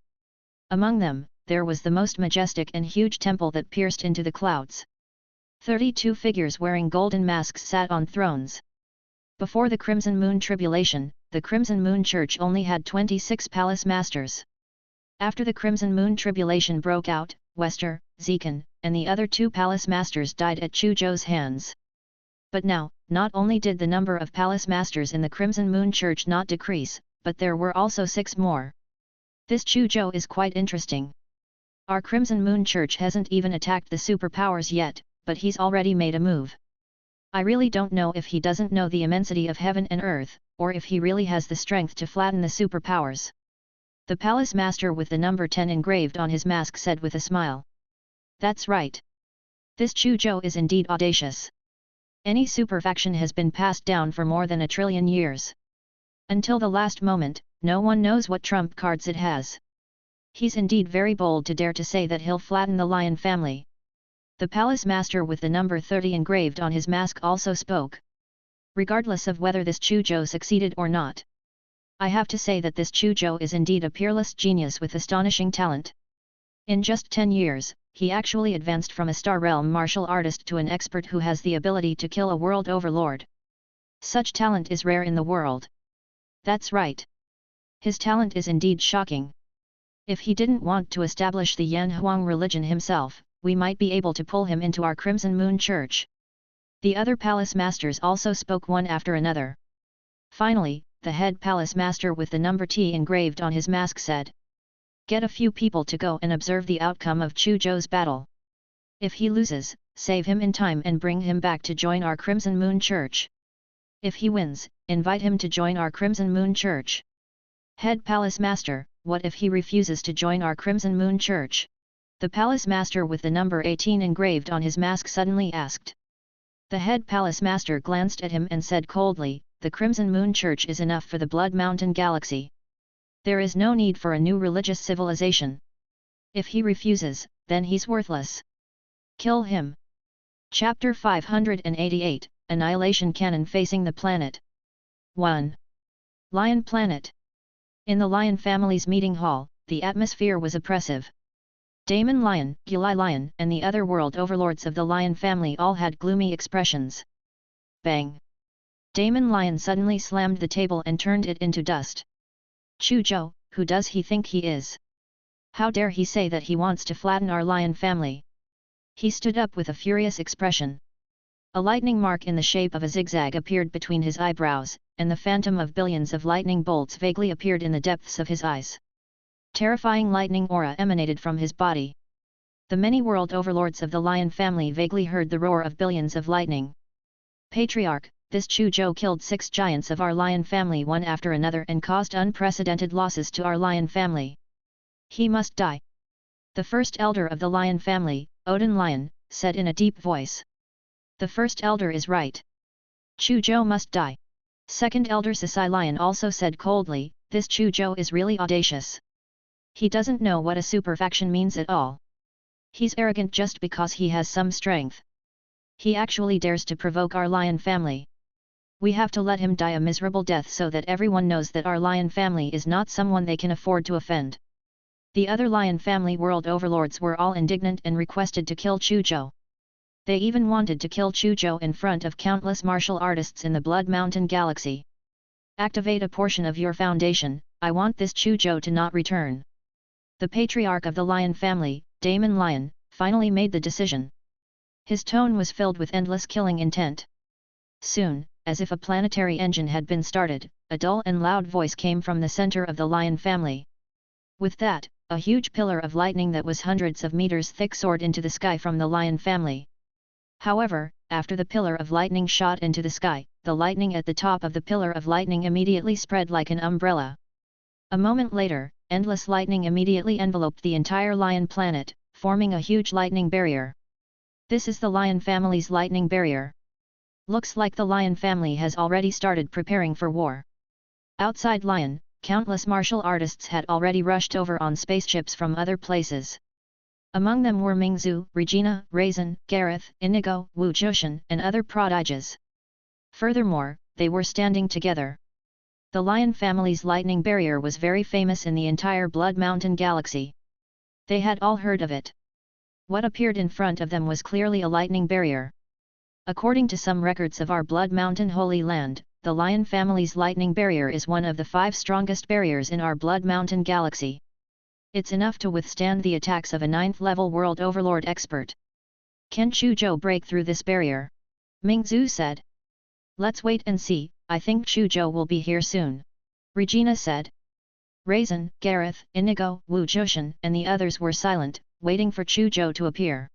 Among them, there was the most majestic and huge temple that pierced into the clouds. 32 figures wearing golden masks sat on thrones. Before the Crimson Moon tribulation, the Crimson Moon Church only had 26 palace masters. After the Crimson Moon tribulation broke out, Wester, Zekan, and the other 2 palace masters died at Chu Zhou's hands. But now, not only did the number of palace masters in the Crimson Moon Church not decrease, but there were also 6 more. This Chu Zhou is quite interesting. Our Crimson Moon Church hasn't even attacked the superpowers yet, but he's already made a move. I really don't know if he doesn't know the immensity of heaven and earth, or if he really has the strength to flatten the superpowers. The Palace Master with the number 10 engraved on his mask said with a smile. That's right. This Chu Zhou is indeed audacious. Any superfaction has been passed down for more than 1 trillion years. Until the last moment, no one knows what trump cards it has. He's indeed very bold to dare to say that he'll flatten the Lion family. The Palace Master with the number 30 engraved on his mask also spoke. Regardless of whether this Chu Zhou succeeded or not, I have to say that this Chu Zhou is indeed a peerless genius with astonishing talent. In just 10 years, he actually advanced from a Star Realm martial artist to an expert who has the ability to kill a world overlord. Such talent is rare in the world. That's right. His talent is indeed shocking. If he didn't want to establish the Yan Huang religion himself, we might be able to pull him into our Crimson Moon Church. The other palace masters also spoke one after another. Finally, the head palace master with the number T engraved on his mask said. Get a few people to go and observe the outcome of Chu Zhou's battle. If he loses, save him in time and bring him back to join our Crimson Moon Church. If he wins, invite him to join our Crimson Moon Church. Head Palace Master, what if he refuses to join our Crimson Moon Church? The Palace Master with the number 18 engraved on his mask suddenly asked. The head Palace Master glanced at him and said coldly, the Crimson Moon Church is enough for the Blood Mountain Galaxy. There is no need for a new religious civilization. If he refuses, then he's worthless. Kill him. Chapter 588, Annihilation Cannon Facing the Planet. 1. Lion Planet. In the Lion family's meeting hall, the atmosphere was oppressive. Damon Lion, Gilai Lion and the other world overlords of the Lion family all had gloomy expressions. Bang! Damon Lion suddenly slammed the table and turned it into dust. Chu Zhou, who does he think he is? How dare he say that he wants to flatten our Lion family? He stood up with a furious expression. A lightning mark in the shape of a zigzag appeared between his eyebrows, and the phantom of billions of lightning bolts vaguely appeared in the depths of his eyes. Terrifying lightning aura emanated from his body. The many world overlords of the Lion family vaguely heard the roar of billions of lightning. Patriarch, this Chu Zhou killed 6 giants of our Lion family one after another and caused unprecedented losses to our Lion family. He must die. The first elder of the Lion family, Odin Lion, said in a deep voice. The first elder is right. Chu Zhou must die. Second elder Sisai Lion also said coldly, this Chu Zhou is really audacious. He doesn't know what a superfaction means at all. He's arrogant just because he has some strength. He actually dares to provoke our Lion family. We have to let him die a miserable death so that everyone knows that our Lion family is not someone they can afford to offend. The other Lion family world overlords were all indignant and requested to kill Chu Zhou. They even wanted to kill Chu Zhou in front of countless martial artists in the Blood Mountain Galaxy. Activate a portion of your foundation, I want this Chu Zhou to not return. The patriarch of the Lion family, Damon Lion, finally made the decision. His tone was filled with endless killing intent. Soon, as if a planetary engine had been started, a dull and loud voice came from the center of the Lion family. With that, a huge pillar of lightning that was hundreds of meters thick soared into the sky from the Lion family. However, after the pillar of lightning shot into the sky, the lightning at the top of the pillar of lightning immediately spread like an umbrella. A moment later, endless lightning immediately enveloped the entire Lion planet, forming a huge lightning barrier. This is the Lion family's lightning barrier. Looks like the Lion family has already started preparing for war. Outside Lion, countless martial artists had already rushed over on spaceships from other places. Among them were Mingzhu, Regina, Raisin, Gareth, Inigo, Wu Zhushan, and other prodigies. Furthermore, they were standing together. The Lion family's lightning barrier was very famous in the entire Blood Mountain Galaxy. They had all heard of it. What appeared in front of them was clearly a lightning barrier. According to some records of our Blood Mountain Holy Land, the Lion family's lightning barrier is one of the 5 strongest barriers in our Blood Mountain Galaxy. It's enough to withstand the attacks of a 9th-level World Overlord expert. Can Chu Zhou break through this barrier? Mingzhu said. Let's wait and see, I think Chu Zhou will be here soon. Regina said. Raisin, Gareth, Inigo, Wu Zhushan and the others were silent, waiting for Chu Zhou to appear.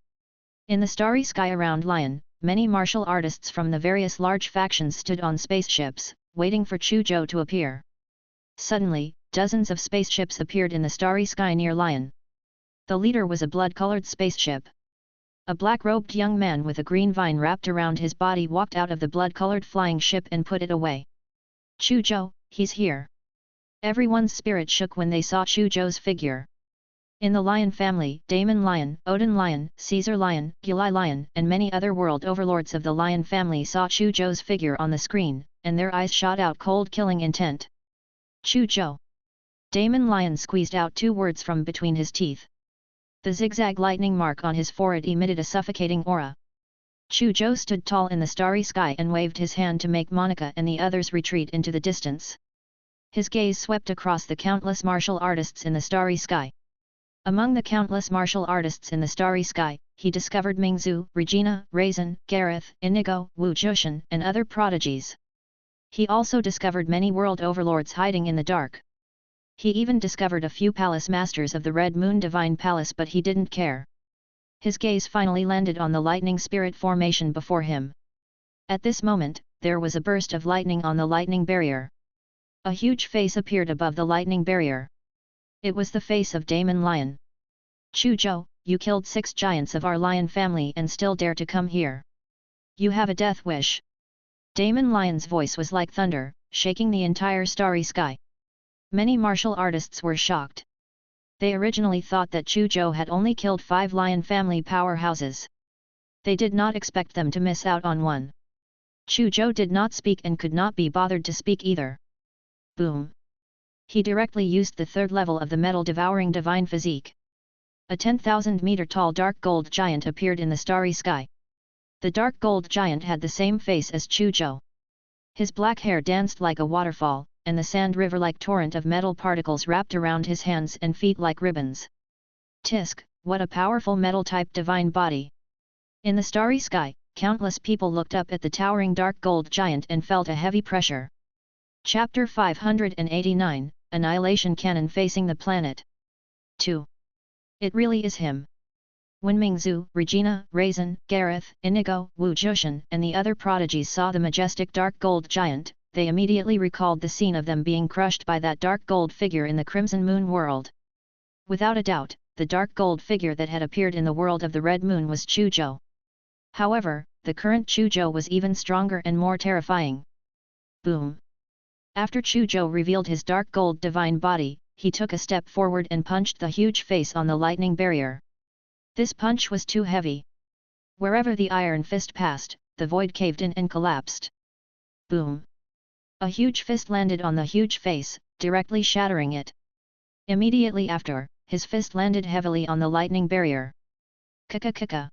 In the starry sky around Lion, many martial artists from the various large factions stood on spaceships, waiting for Chu Zhou to appear. Suddenly, dozens of spaceships appeared in the starry sky near Lion. The leader was a blood-colored spaceship. A black-robed young man with a green vine wrapped around his body walked out of the blood-colored flying ship and put it away. Chu Zhou, he's here. Everyone's spirit shook when they saw Chu Zhou's figure. In the Lion family, Damon Lion, Odin Lion, Caesar Lion, Gilai Lion, and many other world overlords of the Lion family saw Chu Zhou's figure on the screen, and their eyes shot out cold killing intent. Chu Zhou. Damon Lion squeezed out 2 words from between his teeth. The zigzag lightning mark on his forehead emitted a suffocating aura. Chu Zhou stood tall in the starry sky and waved his hand to make Monica and the others retreat into the distance. His gaze swept across the countless martial artists in the starry sky. Among the countless martial artists in the starry sky, he discovered Mingzhu, Regina, Raisin, Gareth, Inigo, Wu Zhoshan, and other prodigies. He also discovered many world overlords hiding in the dark. He even discovered a few palace masters of the Red Moon Divine Palace, but he didn't care. His gaze finally landed on the lightning spirit formation before him. At this moment, there was a burst of lightning on the lightning barrier. A huge face appeared above the lightning barrier. It was the face of Damon Lion. Chu Zhou, you killed 6 giants of our Lion family and still dare to come here. You have a death wish. Damon Lion's voice was like thunder, shaking the entire starry sky. Many martial artists were shocked. They originally thought that Chu Zhou had only killed 5 Lion family powerhouses. They did not expect them to miss out on one. Chu Zhou did not speak and could not be bothered to speak either. Boom! He directly used the 3rd level of the metal-devouring divine physique. A 10,000-meter-tall dark gold giant appeared in the starry sky. The dark gold giant had the same face as Chu Zhou. His black hair danced like a waterfall, and the sand river-like torrent of metal particles wrapped around his hands and feet like ribbons. Tisk, what a powerful metal-type divine body! In the starry sky, countless people looked up at the towering dark gold giant and felt a heavy pressure. Chapter 589, Annihilation Cannon Facing the Planet. 2. It really is him. When Mingzhu, Regina, Raisin, Gareth, Inigo, Wu Zhoshan, and the other prodigies saw the majestic dark gold giant, they immediately recalled the scene of them being crushed by that dark gold figure in the Crimson Moon world. Without a doubt, the dark gold figure that had appeared in the world of the Red Moon was Chu Zhou. However, the current Chu Zhou was even stronger and more terrifying. Boom! After Chu Zhou revealed his dark gold divine body, he took a step forward and punched the huge face on the lightning barrier. This punch was too heavy. Wherever the iron fist passed, the void caved in and collapsed. Boom! A huge fist landed on the huge face, directly shattering it. Immediately after, his fist landed heavily on the lightning barrier. Kaka.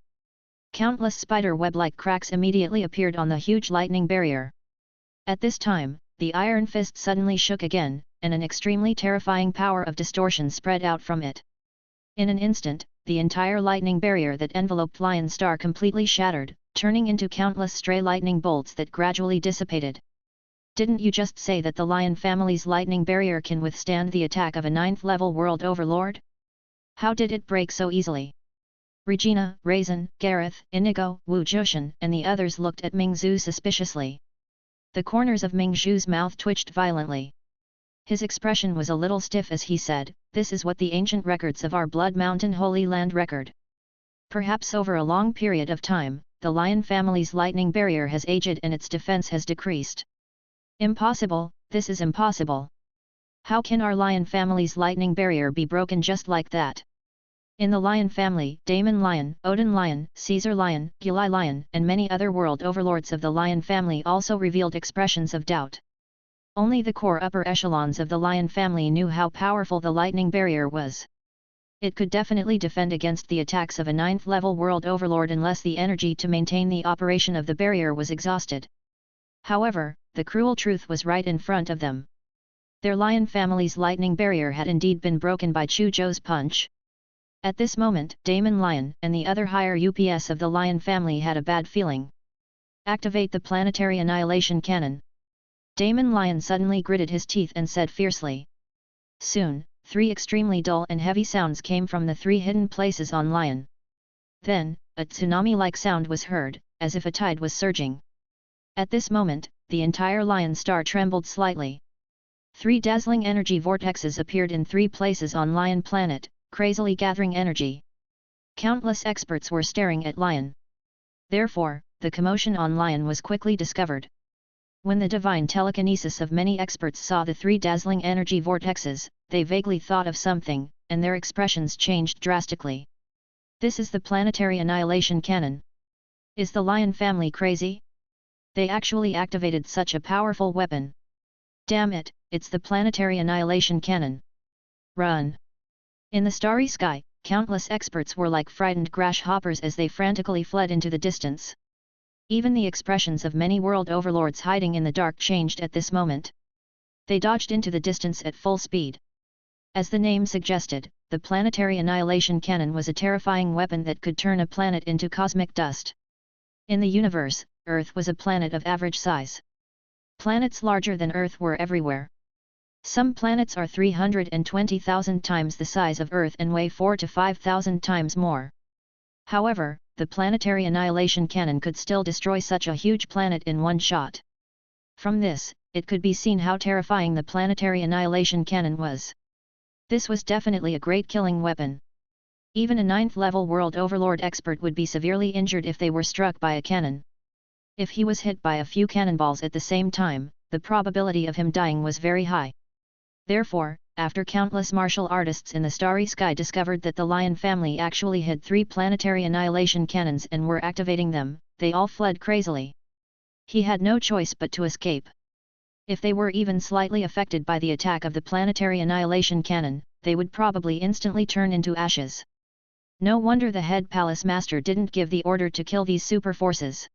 Countless spider web-like cracks immediately appeared on the huge lightning barrier. At this time, the iron fist suddenly shook again, and an extremely terrifying power of distortion spread out from it. In an instant, the entire lightning barrier that enveloped Lion Star completely shattered, turning into countless stray lightning bolts that gradually dissipated. Didn't you just say that the Lion family's lightning barrier can withstand the attack of a 9th-level world overlord? How did it break so easily? Regina, Raisin, Gareth, Inigo, Wu Zhoshan, and the others looked at Mingzhu suspiciously. The corners of Mingzhu's mouth twitched violently. His expression was a little stiff as he said, "This is what the ancient records of our Blood Mountain Holy Land record. Perhaps over a long period of time, the Lion family's lightning barrier has aged and its defense has decreased. Impossible, this is impossible. How can our Lion family's lightning barrier be broken just like that?" In the Lion family, Damon Lion, Odin Lion, Caesar Lion, Gilai Lion, and many other world overlords of the Lion family also revealed expressions of doubt. Only the core upper echelons of the Lion family knew how powerful the lightning barrier was. It could definitely defend against the attacks of a 9th-level world overlord unless the energy to maintain the operation of the barrier was exhausted. However, the cruel truth was right in front of them. Their Lion family's lightning barrier had indeed been broken by Chu Zhou's punch. At this moment, Damon Lion and the other higher UPS of the Lion family had a bad feeling. Activate the planetary annihilation cannon. Damon Lion suddenly gritted his teeth and said fiercely. Soon, 3 extremely dull and heavy sounds came from the 3 hidden places on Lion. Then, a tsunami-like sound was heard, as if a tide was surging. At this moment, the entire Lion star trembled slightly. 3 dazzling energy vortexes appeared in 3 places on Lion planet, crazily gathering energy. Countless experts were staring at Lion. Therefore, the commotion on Lion was quickly discovered. When the divine telekinesis of many experts saw the 3 dazzling energy vortexes, they vaguely thought of something, and their expressions changed drastically. This is the planetary annihilation cannon. Is the Lion family crazy? They actually activated such a powerful weapon. Damn it, it's the planetary annihilation cannon. Run! In the starry sky, countless experts were like frightened grasshoppers as they frantically fled into the distance. Even the expressions of many world overlords hiding in the dark changed at this moment. They dodged into the distance at full speed. As the name suggested, the planetary annihilation cannon was a terrifying weapon that could turn a planet into cosmic dust. In the universe, Earth was a planet of average size. Planets larger than Earth were everywhere. Some planets are 320,000 times the size of Earth and weigh 4 to 5,000 times more. However, the planetary annihilation cannon could still destroy such a huge planet in one shot. From this, it could be seen how terrifying the planetary annihilation cannon was. This was definitely a great killing weapon. Even a 9th-level world overlord expert would be severely injured if they were struck by a cannon. If he was hit by a few cannonballs at the same time, the probability of him dying was very high. Therefore, after countless martial artists in the starry sky discovered that the Lion family actually had 3 planetary annihilation cannons and were activating them, they all fled crazily. He had no choice but to escape. If they were even slightly affected by the attack of the planetary annihilation cannon, they would probably instantly turn into ashes. No wonder the head palace master didn't give the order to kill these super forces.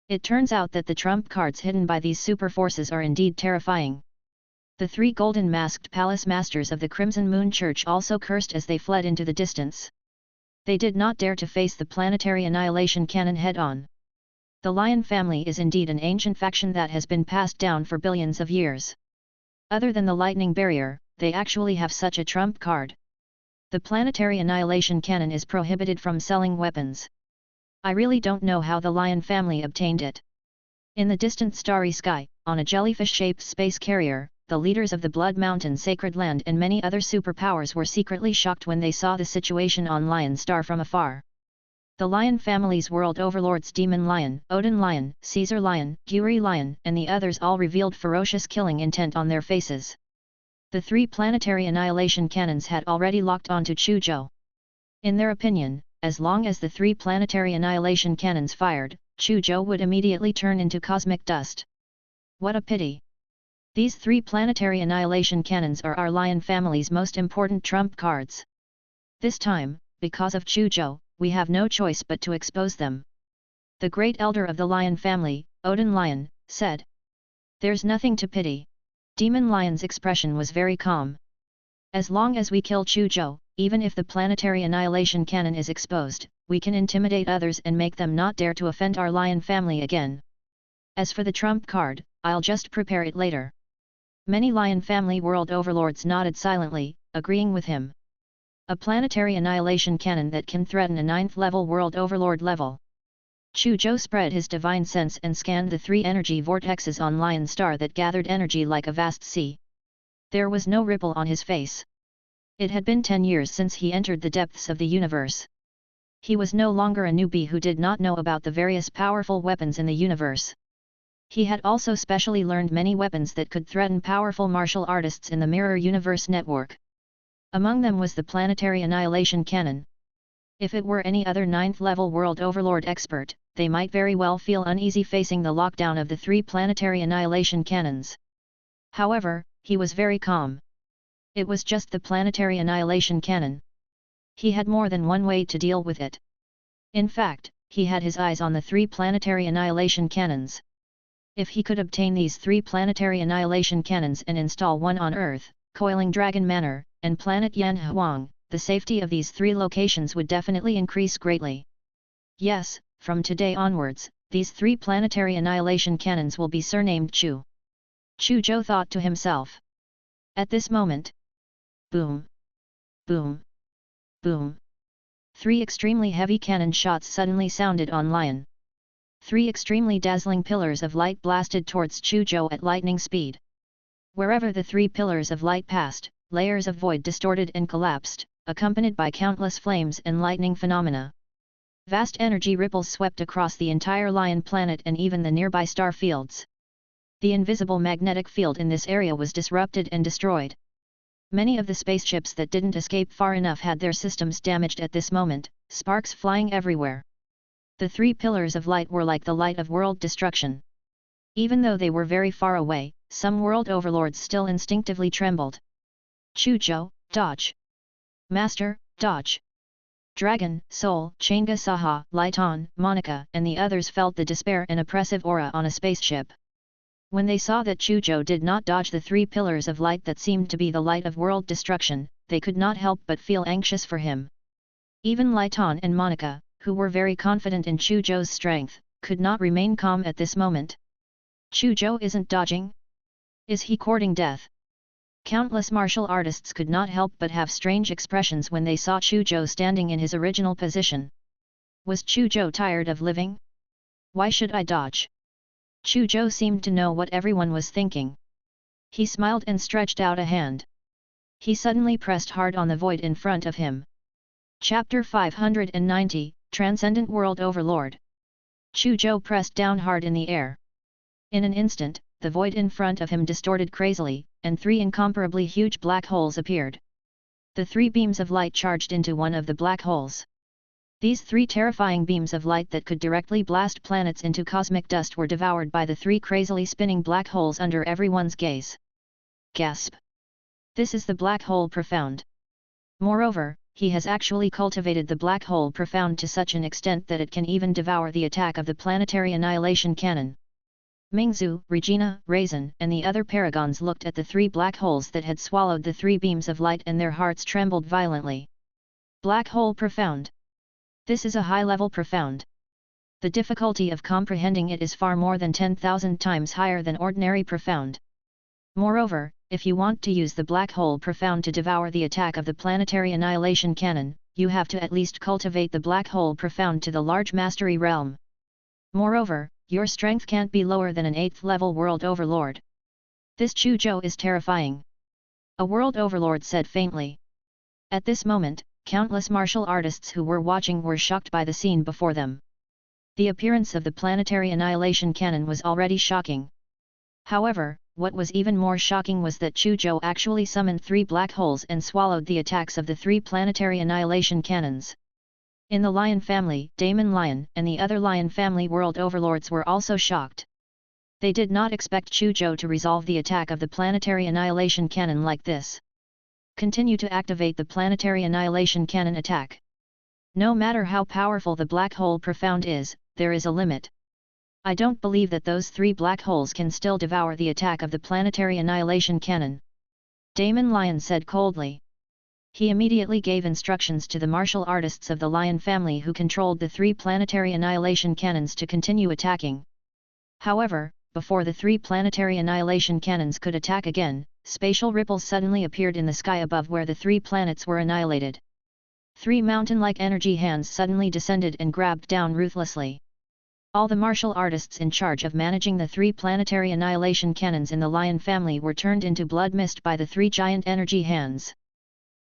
It turns out that the trump cards hidden by these super forces are indeed terrifying. The 3 golden masked palace masters of the Crimson Moon Church also cursed as they fled into the distance. They did not dare to face the planetary annihilation cannon head-on. The Lion family is indeed an ancient faction that has been passed down for billions of years. Other than the lightning barrier, they actually have such a trump card. The planetary annihilation cannon is prohibited from selling weapons. I really don't know how the Lion family obtained it. In the distant starry sky, on a jellyfish-shaped space carrier, the leaders of the Blood Mountain Sacred Land and many other superpowers were secretly shocked when they saw the situation on Lion Star from afar. The Lion family's world overlords Demon Lion, Odin Lion, Caesar Lion, Guri Lion, and the others all revealed ferocious killing intent on their faces. The 3 planetary annihilation cannons had already locked onto Chu Zhou. In their opinion, as long as the 3 planetary annihilation cannons fired, Chu Zhou would immediately turn into cosmic dust. What a pity! These 3 planetary annihilation cannons are our Lion family's most important trump cards. This time, because of Chu Zhou, we have no choice but to expose them. The great elder of the Lion family, Odin Lion, said. There's nothing to pity. Demon Lion's expression was very calm. As long as we kill Chu Zhou, even if the planetary annihilation cannon is exposed, we can intimidate others and make them not dare to offend our Lion family again. As for the trump card, I'll just prepare it later. Many Lion family world overlords nodded silently, agreeing with him. A planetary annihilation cannon that can threaten a 9th-level world overlord level. Chu Zhou spread his divine sense and scanned the 3 energy vortexes on Lion Star that gathered energy like a vast sea. There was no ripple on his face. It had been 10 years since he entered the depths of the universe. He was no longer a newbie who did not know about the various powerful weapons in the universe. He had also specially learned many weapons that could threaten powerful martial artists in the Mirror Universe network. Among them was the planetary annihilation cannon. If it were any other 9th-level world overlord expert, they might very well feel uneasy facing the lockdown of the 3 planetary annihilation cannons. However, he was very calm. It was just the planetary annihilation cannon. He had more than one way to deal with it. In fact, he had his eyes on the 3 planetary annihilation cannons. If he could obtain these 3 planetary annihilation cannons and install one on Earth, Coiling Dragon Manor, and planet Yan Huang, the safety of these 3 locations would definitely increase greatly. Yes, from today onwards, these 3 planetary annihilation cannons will be surnamed Chu. Chu Zhou thought to himself. At this moment, Boom! Boom! Boom! 3 extremely heavy cannon shots suddenly sounded on Lion. 3 extremely dazzling pillars of light blasted towards Chu Zhou at lightning speed. Wherever the 3 pillars of light passed, layers of void distorted and collapsed, accompanied by countless flames and lightning phenomena. Vast energy ripples swept across the entire Lion planet and even the nearby star fields. The invisible magnetic field in this area was disrupted and destroyed. Many of the spaceships that didn't escape far enough had their systems damaged at this moment, sparks flying everywhere. The 3 pillars of light were like the light of world destruction. Even though they were very far away, some world overlords still instinctively trembled. Chu Zhou, dodge! Master, dodge! Dragon, Soul, Changa Saha, Lighton, Monica, and the others felt the despair and oppressive aura on a spaceship. When they saw that Chu Zhou did not dodge the 3 pillars of light that seemed to be the light of world destruction, they could not help but feel anxious for him. Even Lighton and Monica, who were very confident in Chu Zhou's strength, could not remain calm at this moment. Chu Zhou isn't dodging? Is he courting death? Countless martial artists could not help but have strange expressions when they saw Chu Zhou standing in his original position. Was Chu Zhou tired of living? Why should I dodge? Chu Zhou seemed to know what everyone was thinking. He smiled and stretched out a hand. He suddenly pressed hard on the void in front of him. Chapter 590, Transcendent World Overlord. Chu Zhou pressed down hard in the air. In an instant, the void in front of him distorted crazily, and 3 incomparably huge black holes appeared. The 3 beams of light charged into one of the black holes. These 3 terrifying beams of light that could directly blast planets into cosmic dust were devoured by the 3 crazily spinning black holes under everyone's gaze. Gasp! This is the black hole profound. Moreover, he has actually cultivated the black hole profound to such an extent that it can even devour the attack of the planetary annihilation cannon. Mingzhu, Regina, Raisin, and the other paragons looked at the 3 black holes that had swallowed the 3 beams of light and their hearts trembled violently. Black hole profound. This is a high-level profound. The difficulty of comprehending it is far more than 10,000 times higher than ordinary profound. Moreover, if you want to use the black hole profound to devour the attack of the planetary annihilation cannon, you have to at least cultivate the black hole profound to the large mastery realm. Moreover, your strength can't be lower than an 8th level world overlord. This Chu Zhou is terrifying. A world overlord said faintly. At this moment, countless martial artists who were watching were shocked by the scene before them. The appearance of the planetary annihilation cannon was already shocking. However, what was even more shocking was that Chu Zhou actually summoned 3 black holes and swallowed the attacks of the 3 planetary annihilation cannons. In the Lion family, Damon Lion and the other Lion family world overlords were also shocked. They did not expect Chu Zhou to resolve the attack of the planetary annihilation cannon like this. Continue to activate the planetary annihilation cannon attack. No matter how powerful the black hole profound is, there is a limit. I don't believe that those 3 black holes can still devour the attack of the planetary annihilation cannon. Damon Lion said coldly. He immediately gave instructions to the martial artists of the Lion family who controlled the 3 planetary annihilation cannons to continue attacking. However, before the 3 planetary annihilation cannons could attack again, spatial ripples suddenly appeared in the sky above where the 3 planets were annihilated. 3 mountain-like energy hands suddenly descended and grabbed down ruthlessly. All the martial artists in charge of managing the 3 planetary annihilation cannons in the Lion family were turned into blood mist by the 3 giant energy hands.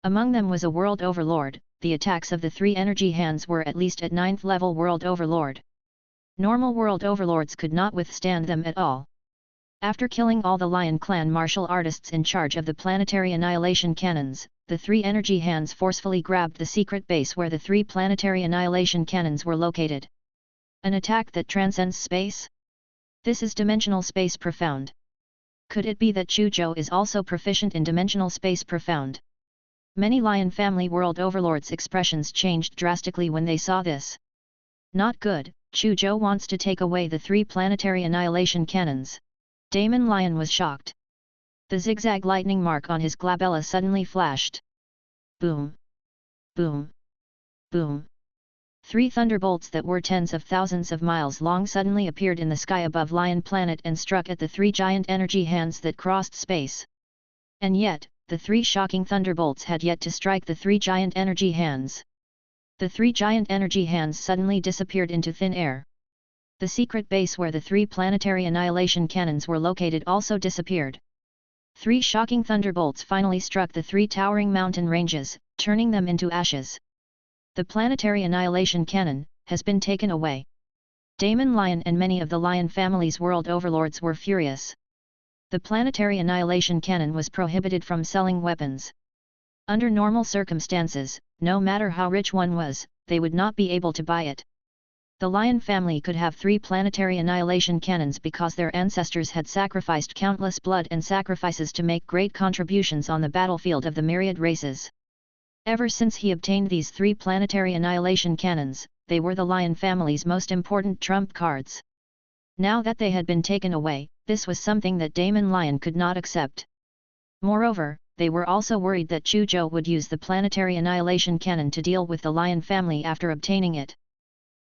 Among them was a world overlord. The attacks of the 3 energy hands were at least at 9th level world overlord. Normal world overlords could not withstand them at all. After killing all the Lion clan martial artists in charge of the planetary annihilation cannons, the 3 energy hands forcefully grabbed the secret base where the 3 planetary annihilation cannons were located. An attack that transcends space? This is dimensional space profound. Could it be that Chu Zhou is also proficient in dimensional space profound? Many Lion family world overlords' expressions changed drastically when they saw this. Not good, Chu Zhou wants to take away the 3 planetary annihilation cannons. Damon Lion was shocked. The zigzag lightning mark on his glabella suddenly flashed. Boom! Boom! Boom! 3 thunderbolts that were tens of thousands of miles long suddenly appeared in the sky above Lion Planet and struck at the 3 giant energy hands that crossed space. And yet, the 3 shocking thunderbolts had yet to strike the 3 giant energy hands. The 3 giant energy hands suddenly disappeared into thin air. The secret base where the 3 planetary annihilation cannons were located also disappeared. 3 shocking thunderbolts finally struck the 3 towering mountain ranges, turning them into ashes. The planetary annihilation cannon has been taken away. Damon Lion and many of the Lion family's world overlords were furious. The planetary annihilation cannon was prohibited from selling weapons. Under normal circumstances, no matter how rich one was, they would not be able to buy it. The Lion family could have 3 planetary annihilation cannons because their ancestors had sacrificed countless blood and sacrifices to make great contributions on the battlefield of the myriad races. Ever since he obtained these 3 planetary annihilation cannons, they were the Lion family's most important trump cards. Now that they had been taken away, this was something that Damon Lion could not accept. Moreover, they were also worried that Chu Zhou would use the planetary annihilation cannon to deal with the Lion family after obtaining it.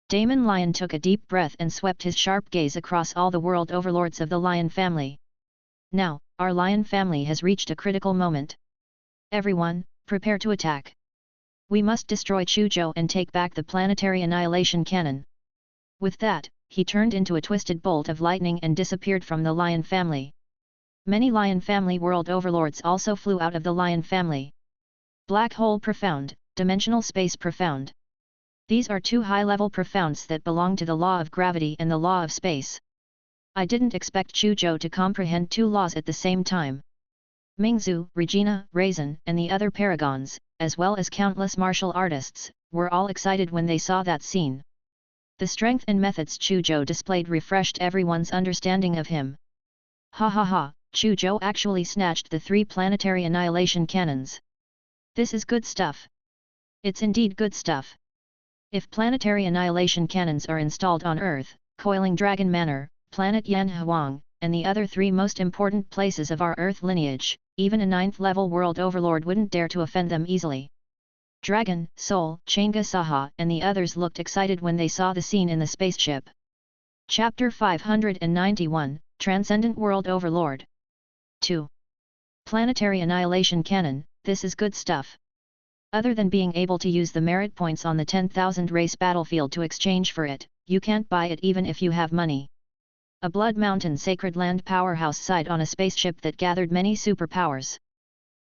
Damon Lion took a deep breath and swept his sharp gaze across all the world overlords of the Lion family. Now, our Lion family has reached a critical moment. Everyone, prepare to attack. We must destroy Chu Zhou and take back the planetary annihilation cannon. With that, he turned into a twisted bolt of lightning and disappeared from the Lion family. Many Lion family world overlords also flew out of the Lion family. Black hole profound, dimensional space profound. These are 2 high-level profounds that belong to the law of gravity and the law of space. I didn't expect Chu Zhou to comprehend 2 laws at the same time. Mingzhu, Regina, Raisin, and the other paragons, as well as countless martial artists, were all excited when they saw that scene. The strength and methods Chu Zhou displayed refreshed everyone's understanding of him. Ha ha ha, Chu Zhou actually snatched the 3 planetary annihilation cannons. This is good stuff. It's indeed good stuff. If planetary annihilation cannons are installed on Earth, Coiling Dragon Manor, planet Yanhuang, and the other 3 most important places of our Earth lineage, even a 9th-level world overlord wouldn't dare to offend them easily. Dragon, Soul, Changa Saha and the others looked excited when they saw the scene in the spaceship. Chapter 591, Transcendent World Overlord 2. Planetary Annihilation Cannon, this is good stuff. Other than being able to use the merit points on the 10,000 race battlefield to exchange for it, you can't buy it even if you have money. A Blood Mountain sacred land powerhouse site on a spaceship that gathered many superpowers.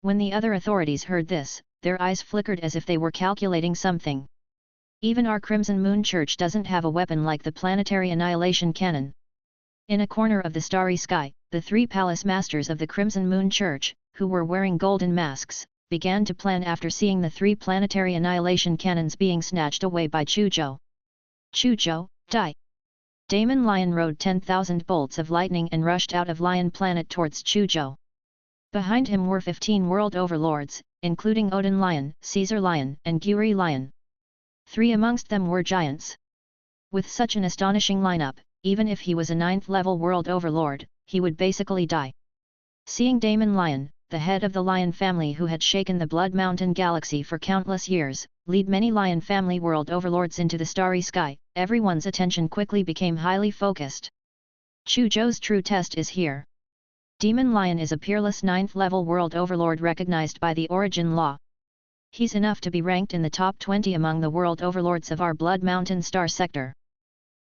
When the other authorities heard this, their eyes flickered as if they were calculating something. Even our Crimson Moon Church doesn't have a weapon like the planetary annihilation cannon. In a corner of the starry sky, the 3 palace masters of the Crimson Moon Church, who were wearing golden masks, began to plan after seeing the 3 planetary annihilation cannons being snatched away by Chu Zhou. Chu Zhou, die! Damon Lion rode 10,000 bolts of lightning and rushed out of Lion Planet towards Chu Zhou. Behind him were 15 world overlords, including Odin Lion, Caesar Lion, and Guri Lion. 3 amongst them were giants. With such an astonishing lineup, even if he was a 9th-level world overlord, he would basically die. Seeing Damon Lion, the head of the Lion family who had shaken the Blood Mountain galaxy for countless years, lead many Lion family world overlords into the starry sky, everyone's attention quickly became highly focused. Chu Zhou's true test is here. Demon Lion is a peerless 9th-level world overlord recognized by the Origin Law. He's enough to be ranked in the top 20 among the world overlords of our Blood Mountain star sector.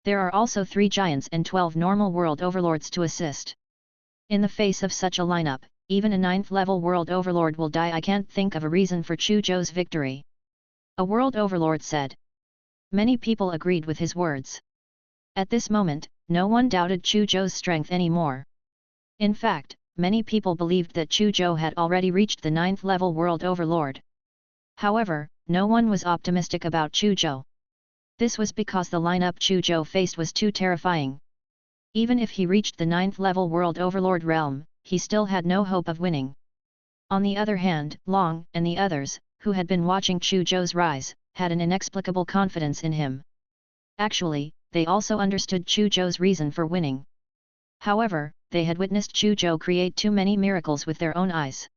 There are also 3 giants and 12 normal world overlords to assist. In the face of such a lineup, even a 9th-level world overlord will die. I can't think of a reason for Chu Zhou's victory. A world overlord said. Many people agreed with his words. At this moment, no one doubted Chu Zhou's strength anymore. In fact, many people believed that Chu Zhou had already reached the 9th-level world overlord. However, no one was optimistic about Chu Zhou. This was because the lineup Chu Zhou faced was too terrifying. Even if he reached the 9th-level world overlord realm, he still had no hope of winning. On the other hand, Long and the others, who had been watching Chu Zhou's rise, had an inexplicable confidence in him. Actually, they also understood Chu Zhou's reason for winning. However, they had witnessed Chu Zhou create too many miracles with their own eyes.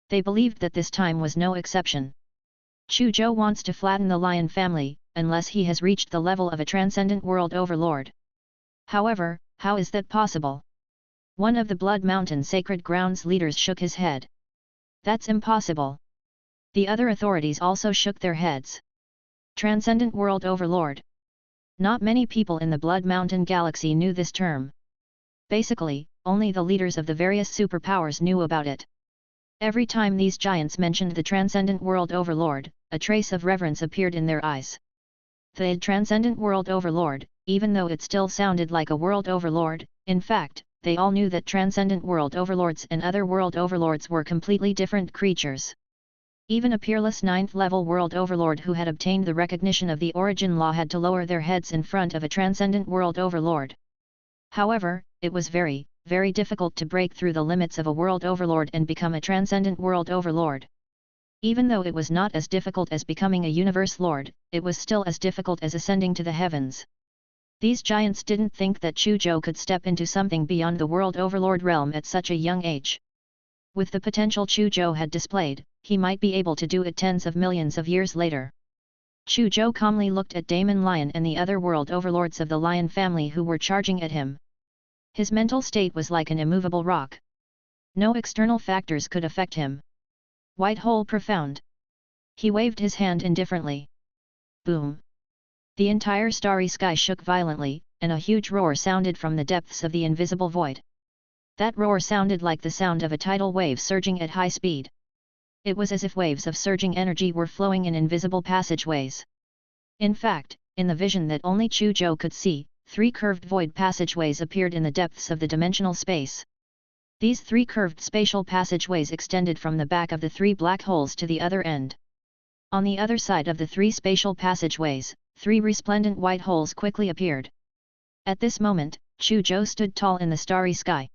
They believed that this time was no exception. Chu Zhou wants to flatten the Lion family, unless he has reached the level of a transcendent world overlord. However, how is that possible? One of the Blood Mountain Sacred Grounds leaders shook his head. That's impossible. The other authorities also shook their heads. Transcendent World Overlord. Not many people in the Blood Mountain Galaxy knew this term. Basically, only the leaders of the various superpowers knew about it. Every time these giants mentioned the Transcendent World Overlord, a trace of reverence appeared in their eyes. The Transcendent World Overlord, even though it still sounded like a World Overlord, in fact, they all knew that Transcendent World Overlords and other World Overlords were completely different creatures. Even a peerless 9th-level World Overlord who had obtained the recognition of the Origin Law had to lower their heads in front of a Transcendent World Overlord. However, it was very, very difficult to break through the limits of a World Overlord and become a Transcendent World Overlord. Even though it was not as difficult as becoming a Universe Lord, it was still as difficult as ascending to the heavens. These giants didn't think that Chu Zhou could step into something beyond the World Overlord realm at such a young age. With the potential Chu Zhou had displayed, he might be able to do it tens of millions of years later. Chu Zhou calmly looked at Damon Lion and the other World Overlords of the Lion family who were charging at him. His mental state was like an immovable rock. No external factors could affect him. White hole profound. He waved his hand indifferently. Boom! The entire starry sky shook violently, and a huge roar sounded from the depths of the invisible void. That roar sounded like the sound of a tidal wave surging at high speed. It was as if waves of surging energy were flowing in invisible passageways. In fact, in the vision that only Chu Zhou could see, 3 curved void passageways appeared in the depths of the dimensional space. These 3 curved spatial passageways extended from the back of the 3 black holes to the other end. On the other side of the 3 spatial passageways, 3 resplendent white holes quickly appeared. At this moment, Chu Zhou stood tall in the starry sky.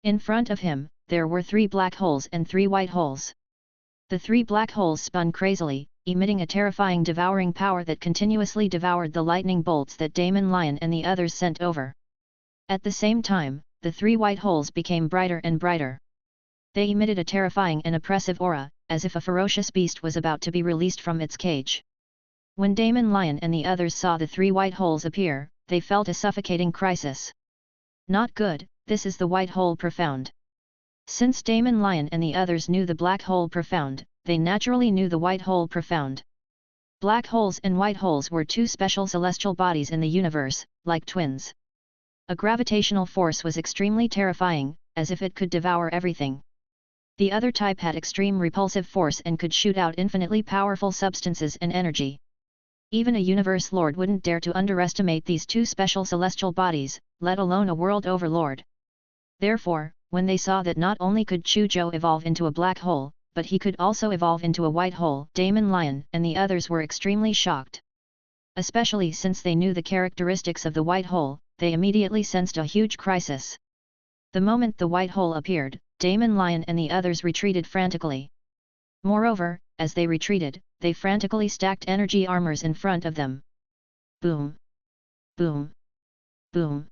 In front of him, there were 3 black holes and 3 white holes. The 3 black holes spun crazily, emitting a terrifying devouring power that continuously devoured the lightning bolts that Damon Lion and the others sent over. At the same time, the 3 white holes became brighter and brighter. They emitted a terrifying and oppressive aura, as if a ferocious beast was about to be released from its cage. When Damon Lion and the others saw the 3 white holes appear, they felt a suffocating crisis. Not good, this is the white hole profound. Since Damon Lion and the others knew the black hole profound, they naturally knew the white hole profound. Black holes and white holes were 2 special celestial bodies in the universe, like twins. A gravitational force was extremely terrifying, as if it could devour everything. The other type had extreme repulsive force and could shoot out infinitely powerful substances and energy. Even a Universe Lord wouldn't dare to underestimate these 2 special celestial bodies, let alone a World Overlord. Therefore, when they saw that not only could Chu Zhou evolve into a black hole, but he could also evolve into a white hole, Damon Lion and the others were extremely shocked. Especially since they knew the characteristics of the white hole, they immediately sensed a huge crisis. The moment the white hole appeared, Damon Lion and the others retreated frantically. Moreover, as they retreated, they frantically stacked energy armors in front of them. Boom! Boom! Boom!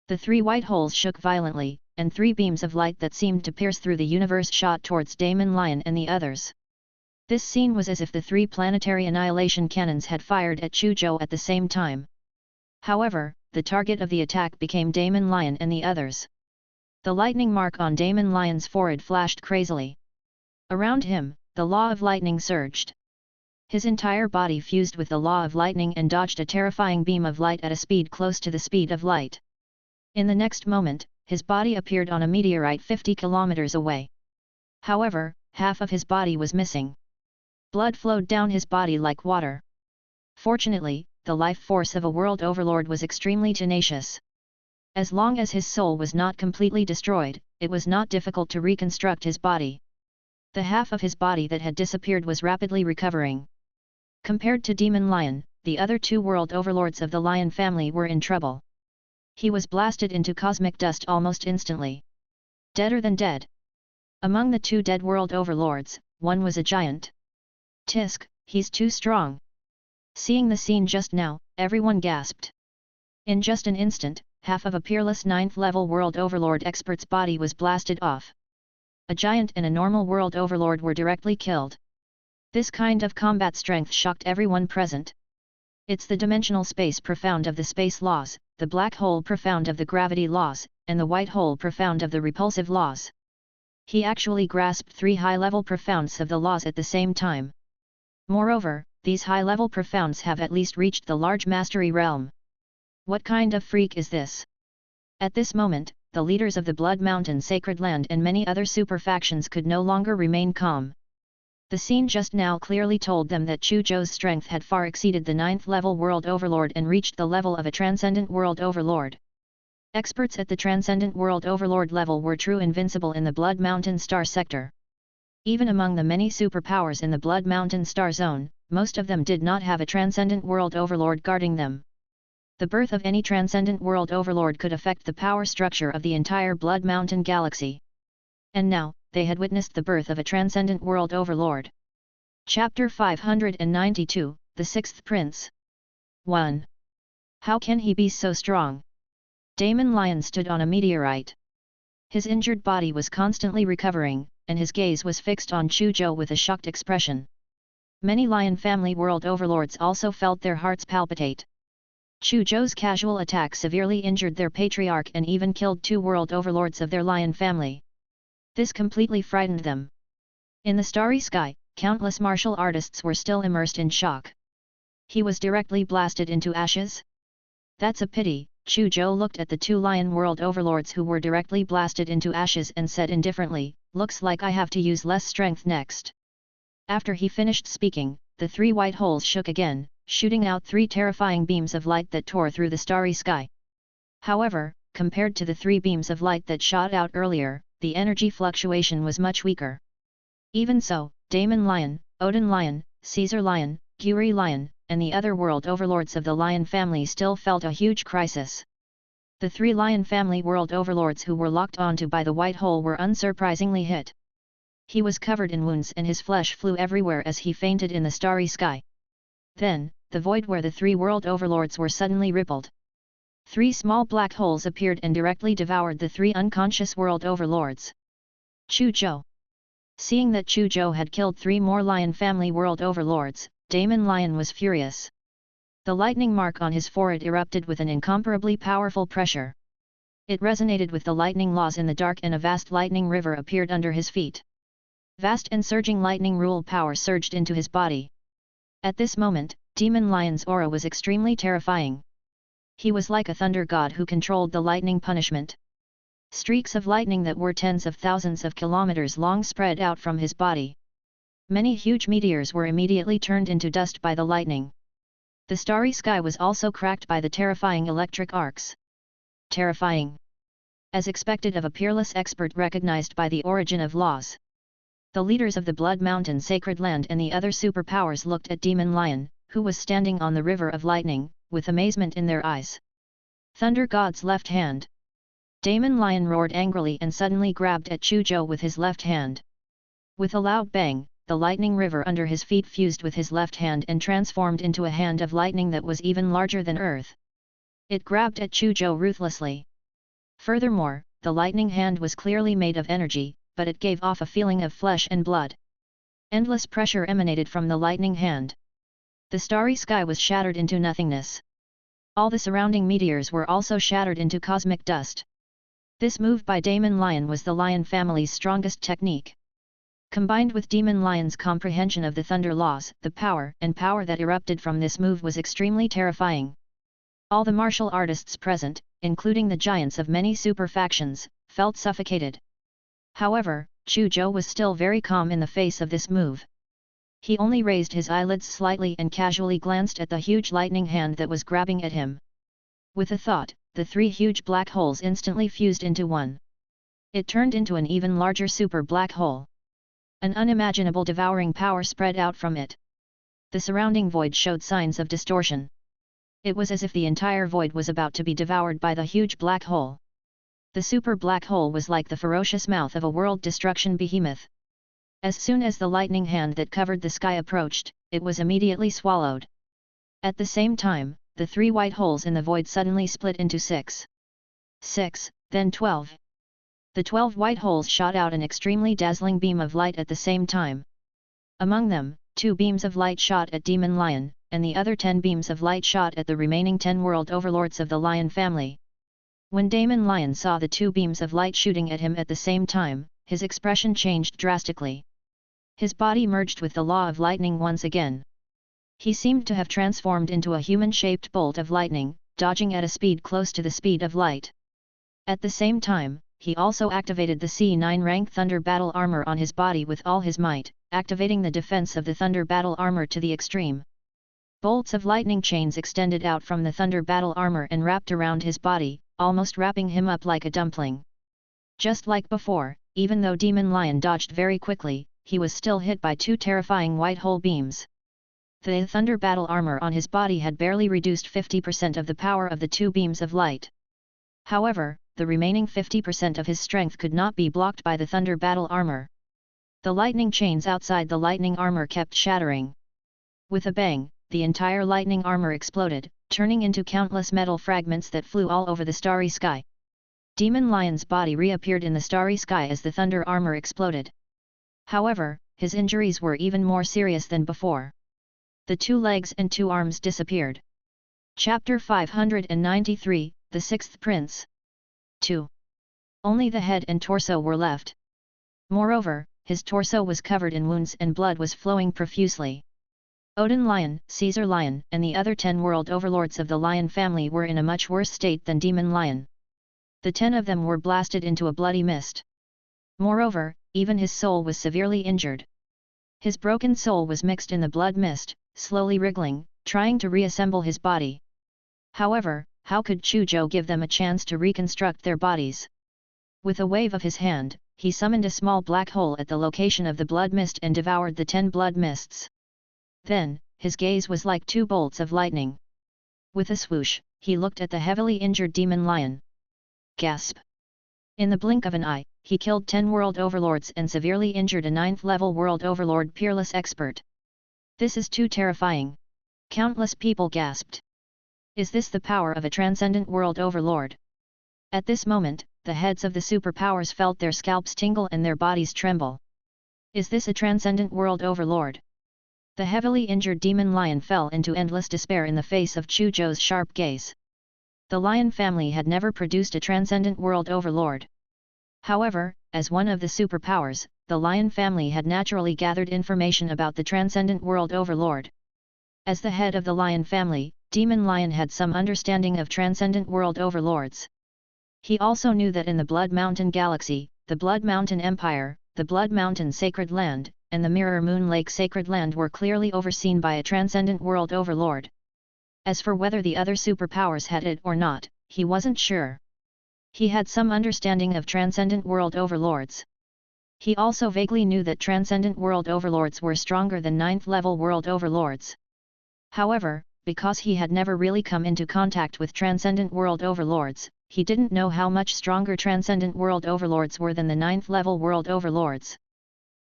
The 3 white holes shook violently, and 3 beams of light that seemed to pierce through the universe shot towards Damon Lion and the others. This scene was as if the 3 planetary annihilation cannons had fired at Chu Zhou at the same time. However, the target of the attack became Damon Lion and the others. The lightning mark on Damon Lion's forehead flashed crazily. Around him, the law of lightning surged. His entire body fused with the law of lightning and dodged a terrifying beam of light at a speed close to the speed of light. In the next moment, his body appeared on a meteorite 50 kilometers away. However, half of his body was missing. Blood flowed down his body like water. Fortunately, the life force of a World Overlord was extremely tenacious. As long as his soul was not completely destroyed, it was not difficult to reconstruct his body. The half of his body that had disappeared was rapidly recovering. Compared to Demon Lion, the other 2 World Overlords of the Lion family were in trouble. He was blasted into cosmic dust almost instantly. Deader than dead. Among the 2 dead World Overlords, one was a giant. Tisk, he's too strong. Seeing the scene just now, everyone gasped. In just an instant, half of a peerless 9th-level World Overlord expert's body was blasted off. A giant and a normal World Overlord were directly killed. This kind of combat strength shocked everyone present. It's the dimensional space profound of the space laws, the black hole profound of the gravity laws, and the white hole profound of the repulsive laws. He actually grasped 3 high-level profounds of the laws at the same time. Moreover, these high-level profounds have at least reached the large mastery realm. What kind of freak is this? At this moment, the leaders of the Blood Mountain Sacred Land and many other super factions could no longer remain calm. The scene just now clearly told them that Chu Zhou's strength had far exceeded the 9th level World Overlord and reached the level of a Transcendent World Overlord. Experts at the Transcendent World Overlord level were true invincible in the Blood Mountain Star sector. Even among the many superpowers in the Blood Mountain Star zone, most of them did not have a Transcendent World Overlord guarding them. The birth of any Transcendent World Overlord could affect the power structure of the entire Blood Mountain galaxy. And now, they had witnessed the birth of a Transcendent World Overlord. Chapter 592, The Sixth Prince. 1. How can he be so strong? Damon Lion stood on a meteorite. His injured body was constantly recovering, and his gaze was fixed on Chu Zhou with a shocked expression. Many Lion family world overlords also felt their hearts palpitate. Chu Zhou's casual attack severely injured their patriarch and even killed 2 world overlords of their Lion family. This completely frightened them. In the starry sky, countless martial artists were still immersed in shock. He was directly blasted into ashes? That's a pity. Chu Zhou looked at the 2 Lion world overlords who were directly blasted into ashes and said indifferently, "Looks like I have to use less strength next." After he finished speaking, the 3 white holes shook again, shooting out 3 terrifying beams of light that tore through the starry sky. However, compared to the 3 beams of light that shot out earlier, the energy fluctuation was much weaker. Even so, Damon Lion, Odin Lion, Caesar Lion, Guri Lion, and the other world overlords of the Lion family still felt a huge crisis. The 3 Lion family world overlords who were locked onto by the white hole were unsurprisingly hit. He was covered in wounds and his flesh flew everywhere as he fainted in the starry sky. Then, the void where the 3 world overlords were suddenly rippled. 3 small black holes appeared and directly devoured the 3 unconscious world overlords. Chu Zhou. Seeing that Chu Zhou had killed 3 more Lion family world overlords, Damon Lion was furious. The lightning mark on his forehead erupted with an incomparably powerful pressure. It resonated with the lightning laws in the dark and a vast lightning river appeared under his feet. Vast and surging lightning rule power surged into his body. At this moment, Demon Lion's aura was extremely terrifying. He was like a thunder god who controlled the lightning punishment. Streaks of lightning that were tens of thousands of kilometers long spread out from his body. Many huge meteors were immediately turned into dust by the lightning. The starry sky was also cracked by the terrifying electric arcs. Terrifying. As expected of a peerless expert recognized by the origin of laws. The leaders of the Blood Mountain Sacred Land and the other superpowers looked at Demon Lion, who was standing on the river of lightning, with amazement in their eyes. Thunder God's left hand. Damon Lion roared angrily and suddenly grabbed at Chu Zhou with his left hand. With a loud bang, the lightning river under his feet fused with his left hand and transformed into a hand of lightning that was even larger than earth. It grabbed at Chu Zhou ruthlessly. Furthermore, the lightning hand was clearly made of energy, but it gave off a feeling of flesh and blood. Endless pressure emanated from the lightning hand. The starry sky was shattered into nothingness. All the surrounding meteors were also shattered into cosmic dust. This move by Damon Lion was the Lion family's strongest technique. Combined with Demon Lion's comprehension of the thunder laws, the power that erupted from this move was extremely terrifying. All the martial artists present, including the giants of many super factions, felt suffocated. However, Chu Zhou was still very calm in the face of this move. He only raised his eyelids slightly and casually glanced at the huge lightning hand that was grabbing at him. With a thought, the 3 huge black holes instantly fused into one. It turned into an even larger super black hole. An unimaginable devouring power spread out from it. The surrounding void showed signs of distortion. It was as if the entire void was about to be devoured by the huge black hole. The super black hole was like the ferocious mouth of a world destruction behemoth. As soon as the lightning hand that covered the sky approached, it was immediately swallowed. At the same time, the 3 white holes in the void suddenly split into 6, then 12. The 12 white holes shot out an extremely dazzling beam of light at the same time. Among them, 2 beams of light shot at Demon Lion, and the other 10 beams of light shot at the remaining 10 world overlords of the Lion family. When Damon Lion saw the 2 beams of light shooting at him at the same time, his expression changed drastically. His body merged with the law of lightning once again. He seemed to have transformed into a human-shaped bolt of lightning, dodging at a speed close to the speed of light. At the same time, he also activated the C9 rank Thunder Battle Armor on his body with all his might, activating the defense of the Thunder Battle Armor to the extreme. Bolts of lightning chains extended out from the Thunder Battle Armor and wrapped around his body, almost wrapping him up like a dumpling. Just like before, even though Demon Lion dodged very quickly, he was still hit by two terrifying white hole beams. The Thunder Battle Armor on his body had barely reduced 50% of the power of the two beams of light. However, the remaining 50% of his strength could not be blocked by the Thunder Battle Armor. The lightning chains outside the lightning armor kept shattering. With a bang, the entire lightning armor exploded, turning into countless metal fragments that flew all over the starry sky. Demon Lion's body reappeared in the starry sky as the thunder armor exploded. However, his injuries were even more serious than before. The 2 legs and 2 arms disappeared. Chapter 593, The Sixth Prince. 2. Only the head and torso were left. Moreover, his torso was covered in wounds and blood was flowing profusely. Odin Lion, Caesar Lion, and the other 10 world overlords of the Lion family were in a much worse state than Demon Lion. The 10 of them were blasted into a bloody mist. Moreover, even his soul was severely injured. His broken soul was mixed in the blood mist, slowly wriggling, trying to reassemble his body. However, how could Chu Zhou give them a chance to reconstruct their bodies? With a wave of his hand, he summoned a small black hole at the location of the blood mist and devoured the 10 blood mists. Then, his gaze was like 2 bolts of lightning. With a swoosh, he looked at the heavily injured Demon Lion. Gasp! In the blink of an eye, he killed 10 world overlords and severely injured a 9th-level world overlord peerless expert. This is too terrifying! Countless people gasped. Is this the power of a transcendent world overlord? At this moment, the heads of the superpowers felt their scalps tingle and their bodies tremble. Is this a transcendent world overlord? The heavily injured Demon Lion fell into endless despair in the face of Chu Zhou's sharp gaze. The Lion family had never produced a transcendent world overlord. However, as one of the superpowers, the Lion family had naturally gathered information about the transcendent world overlord. As the head of the Lion family, Demon Lion had some understanding of transcendent world overlords. He also knew that in the Blood Mountain Galaxy, the Blood Mountain Empire, the Blood Mountain Sacred Land, and the Mirror Moon Lake Sacred Land were clearly overseen by a transcendent world overlord. As for whether the other superpowers had it or not, he wasn't sure. He had some understanding of transcendent world overlords. He also vaguely knew that transcendent world overlords were stronger than 9th-level world overlords. However, because he had never really come into contact with transcendent world overlords, he didn't know how much stronger transcendent world overlords were than the 9th-level world overlords.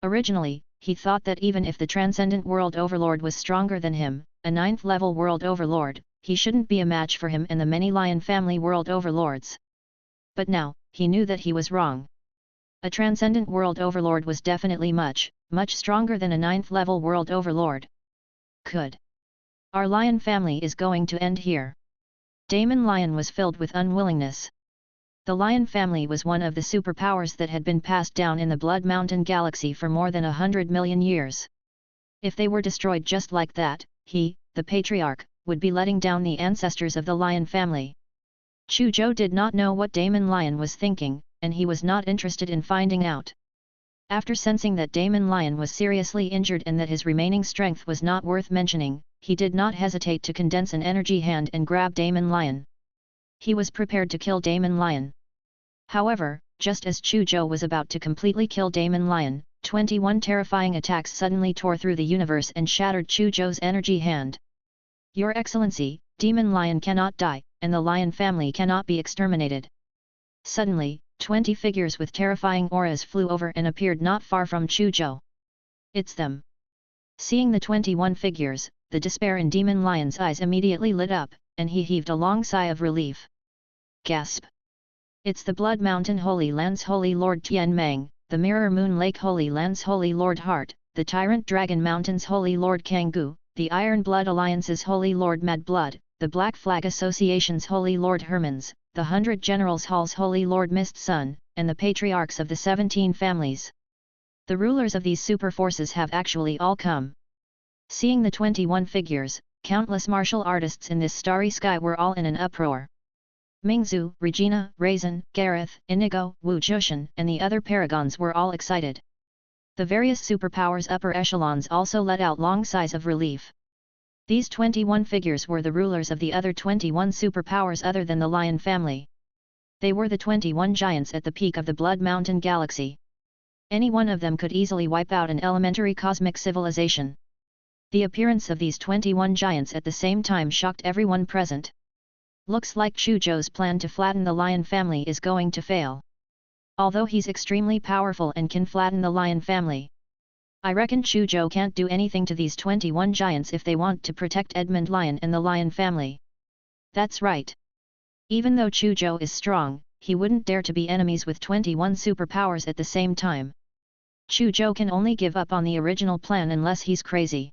Originally, he thought that even if the transcendent world overlord was stronger than him, a 9th-level world overlord, he shouldn't be a match for him and the many Lion family world overlords. But now, he knew that he was wrong. A transcendent world overlord was definitely much stronger than a 9th-level world overlord. Could our Lion family is going to end here? Demon Lion was filled with unwillingness. The Lion family was one of the superpowers that had been passed down in the Blood Mountain Galaxy for more than 100 million years. If they were destroyed just like that, he, the Patriarch, would be letting down the ancestors of the Lion family. Chu Zhou did not know what Demon Lion was thinking, and he was not interested in finding out. After sensing that Demon Lion was seriously injured and that his remaining strength was not worth mentioning, he did not hesitate to condense an energy hand and grab Demon Lion. He was prepared to kill Demon Lion. However, just as Chu Zhou was about to completely kill Demon Lion, 21 terrifying attacks suddenly tore through the universe and shattered Chu Zhou's energy hand. Your Excellency, Demon Lion cannot die, and the Lion family cannot be exterminated. Suddenly, 20 figures with terrifying auras flew over and appeared not far from Chu Zhou. It's them. Seeing the 21 figures, the despair in Demon Lion's eyes immediately lit up, and he heaved a long sigh of relief. Gasp! It's the Blood Mountain Holy Land's Holy Lord Tian Meng, the Mirror Moon Lake Holy Land's Holy Lord Heart, the Tyrant Dragon Mountain's Holy Lord Kanggu, the Iron Blood Alliance's Holy Lord Mad Blood, the Black Flag Association's Holy Lord Hermans, the 100 Generals Hall's Holy Lord Mist Sun, and the patriarchs of the 17 families. The rulers of these super forces have actually all come. Seeing the 21 figures, countless martial artists in this starry sky were all in an uproar. Mingzhu, Regina, Raisin, Gareth, Inigo, Wu Jushan, and the other paragons were all excited. The various superpowers upper echelons also let out long sighs of relief. These 21 figures were the rulers of the other 21 superpowers other than the Lion family. They were the 21 giants at the peak of the Blood Mountain galaxy. Any one of them could easily wipe out an elementary cosmic civilization. The appearance of these 21 giants at the same time shocked everyone present. Looks like Chu Zhou's plan to flatten the Lion family is going to fail. Although he's extremely powerful and can flatten the Lion family, I reckon Chu Zhou can't do anything to these 21 giants if they want to protect Edmund Lion and the Lion family. That's right. Even though Chu Zhou is strong, he wouldn't dare to be enemies with 21 superpowers at the same time. Chu Zhou can only give up on the original plan unless he's crazy.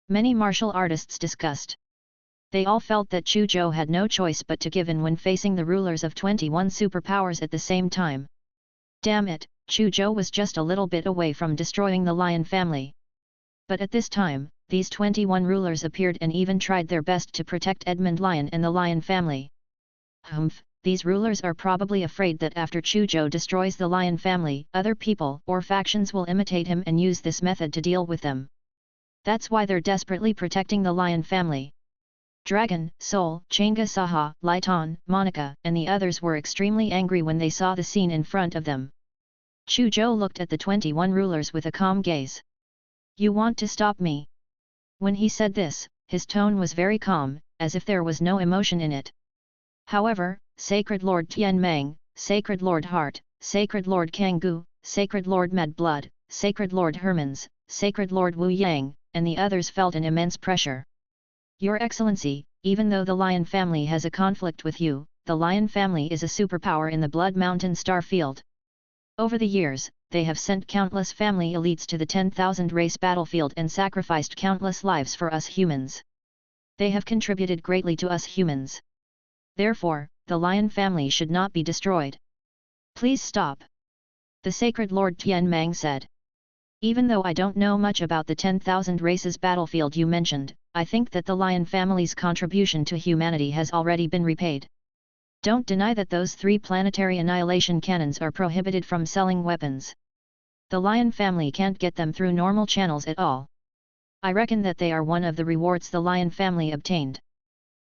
Many martial artists discussed. They all felt that Chu Zhou had no choice but to give in when facing the rulers of 21 superpowers at the same time. Damn it, Chu Zhou was just a little bit away from destroying the Lion family. But at this time, these 21 rulers appeared and even tried their best to protect Edmund Lion and the Lion family. Humph, these rulers are probably afraid that after Chu Zhou destroys the Lion family, other people or factions will imitate him and use this method to deal with them. That's why they're desperately protecting the Lion family. Dragon, Soul, Changa Saha, Laiton, Monica, and the others were extremely angry when they saw the scene in front of them. Chu Zhou looked at the 21 rulers with a calm gaze. You want to stop me? When he said this, his tone was very calm, as if there was no emotion in it. However, Sacred Lord Tian Meng, Sacred Lord Heart, Sacred Lord Kanggu, Sacred Lord Mad Blood, Sacred Lord Hermans, Sacred Lord Wu Yang, and the others felt an immense pressure. Your Excellency, even though the Lion family has a conflict with you, the Lion family is a superpower in the Blood Mountain star field. Over the years, they have sent countless family elites to the 10,000 race battlefield and sacrificed countless lives for us humans. They have contributed greatly to us humans. Therefore, the Lion family should not be destroyed. Please stop. The Sacred Lord Tian Mang said. Even though I don't know much about the 10,000 races battlefield you mentioned, I think that the Lion family's contribution to humanity has already been repaid. Don't deny that those 3 planetary annihilation cannons are prohibited from selling weapons. The Lion family can't get them through normal channels at all. I reckon that they are one of the rewards the Lion family obtained.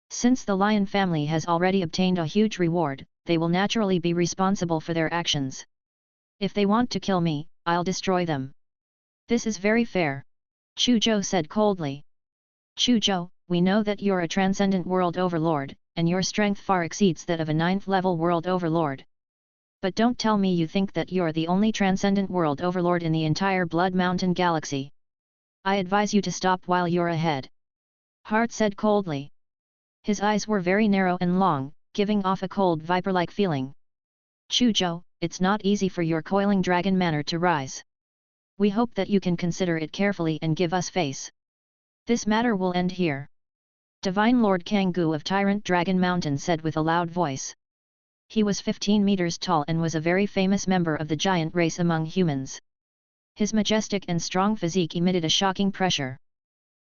Since the Lion family has already obtained a huge reward, they will naturally be responsible for their actions. If they want to kill me, I'll destroy them. This is very fair. Chu Zhou said coldly. Chu Zhou, we know that you're a transcendent world overlord, and your strength far exceeds that of a 9th level world overlord. But don't tell me you think that you're the only transcendent world overlord in the entire Blood Mountain galaxy. I advise you to stop while you're ahead. Heart said coldly. His eyes were very narrow and long, giving off a cold viper-like feeling. Chu Zhou, it's not easy for your coiling dragon manner to rise. We hope that you can consider it carefully and give us face. This matter will end here. Divine Lord Kanggu of Tyrant Dragon Mountain said with a loud voice. He was 15 meters tall and was a very famous member of the giant race among humans. His majestic and strong physique emitted a shocking pressure.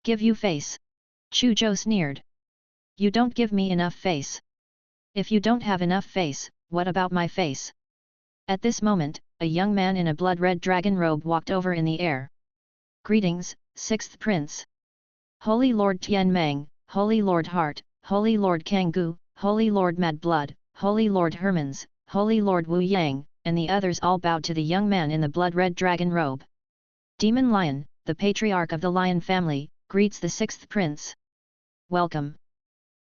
Give you face. Chu Zhou sneered. You don't give me enough face. If you don't have enough face, what about my face? At this moment, a young man in a blood-red dragon robe walked over in the air. Greetings, 6th Prince. Holy Lord Tian Meng, Holy Lord Heart, Holy Lord Kanggu, Holy Lord Mad Blood, Holy Lord Hermans, Holy Lord Wu Yang, and the others all bowed to the young man in the blood-red dragon robe. Demon Lion, the patriarch of the Lion family, greets the 6th Prince. Welcome.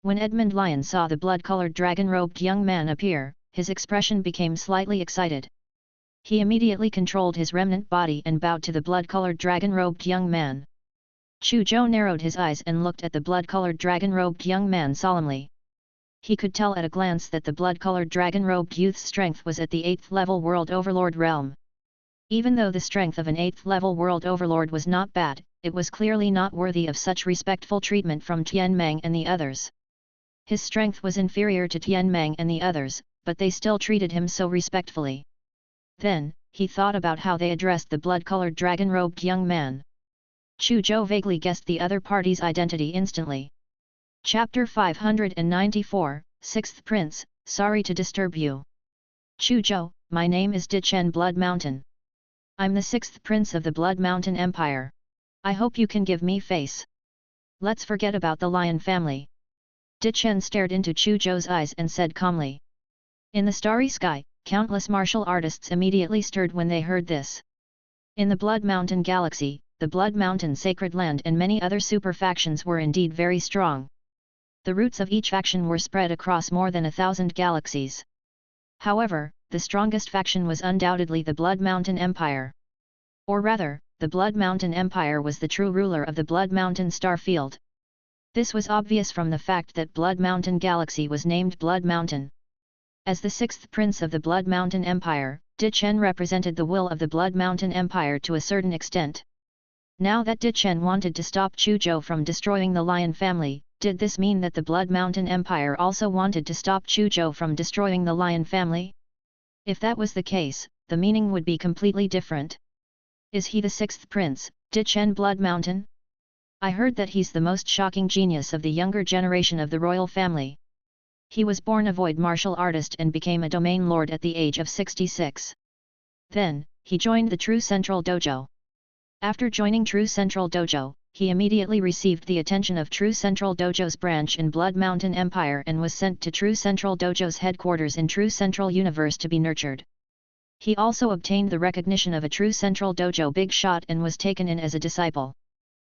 When Edmund Lion saw the blood-colored dragon-robed young man appear, his expression became slightly excited. He immediately controlled his remnant body and bowed to the blood-colored dragon-robed young man. Chu Zhou narrowed his eyes and looked at the blood-colored dragon-robed young man solemnly. He could tell at a glance that the blood-colored dragon-robed youth's strength was at the 8th level World Overlord realm. Even though the strength of an 8th level World Overlord was not bad, it was clearly not worthy of such respectful treatment from Tian Meng and the others. His strength was inferior to Tian Meng and the others, but they still treated him so respectfully. Then, he thought about how they addressed the blood-colored dragon-robed young man. Chu Zhou vaguely guessed the other party's identity instantly. Chapter 594, Sixth Prince, sorry to disturb you. Chu Zhou, my name is Dichen Blood Mountain. I'm the sixth prince of the Blood Mountain Empire. I hope you can give me face. Let's forget about the lion family. Dichen stared into Chu Zhou's eyes and said calmly. In the starry sky, countless martial artists immediately stirred when they heard this. In the Blood Mountain Galaxy, the Blood Mountain Sacred Land and many other super factions were indeed very strong. The roots of each faction were spread across more than 1,000 galaxies. However, the strongest faction was undoubtedly the Blood Mountain Empire. Or rather, the Blood Mountain Empire was the true ruler of the Blood Mountain star field. This was obvious from the fact that Blood Mountain Galaxy was named Blood Mountain. As the sixth prince of the Blood Mountain Empire, Dichen represented the will of the Blood Mountain Empire to a certain extent. Now that Dichen wanted to stop Chu Zhou from destroying the lion family, did this mean that the Blood Mountain Empire also wanted to stop Chu Zhou from destroying the lion family? If that was the case, the meaning would be completely different. Is he the sixth prince, Dichen Blood Mountain? I heard that he's the most shocking genius of the younger generation of the royal family. He was born a void martial artist and became a domain lord at the age of 66. Then, he joined the True Central Dojo. After joining True Central Dojo, he immediately received the attention of True Central Dojo's branch in Blood Mountain Empire and was sent to True Central Dojo's headquarters in True Central Universe to be nurtured. He also obtained the recognition of a True Central Dojo big shot and was taken in as a disciple.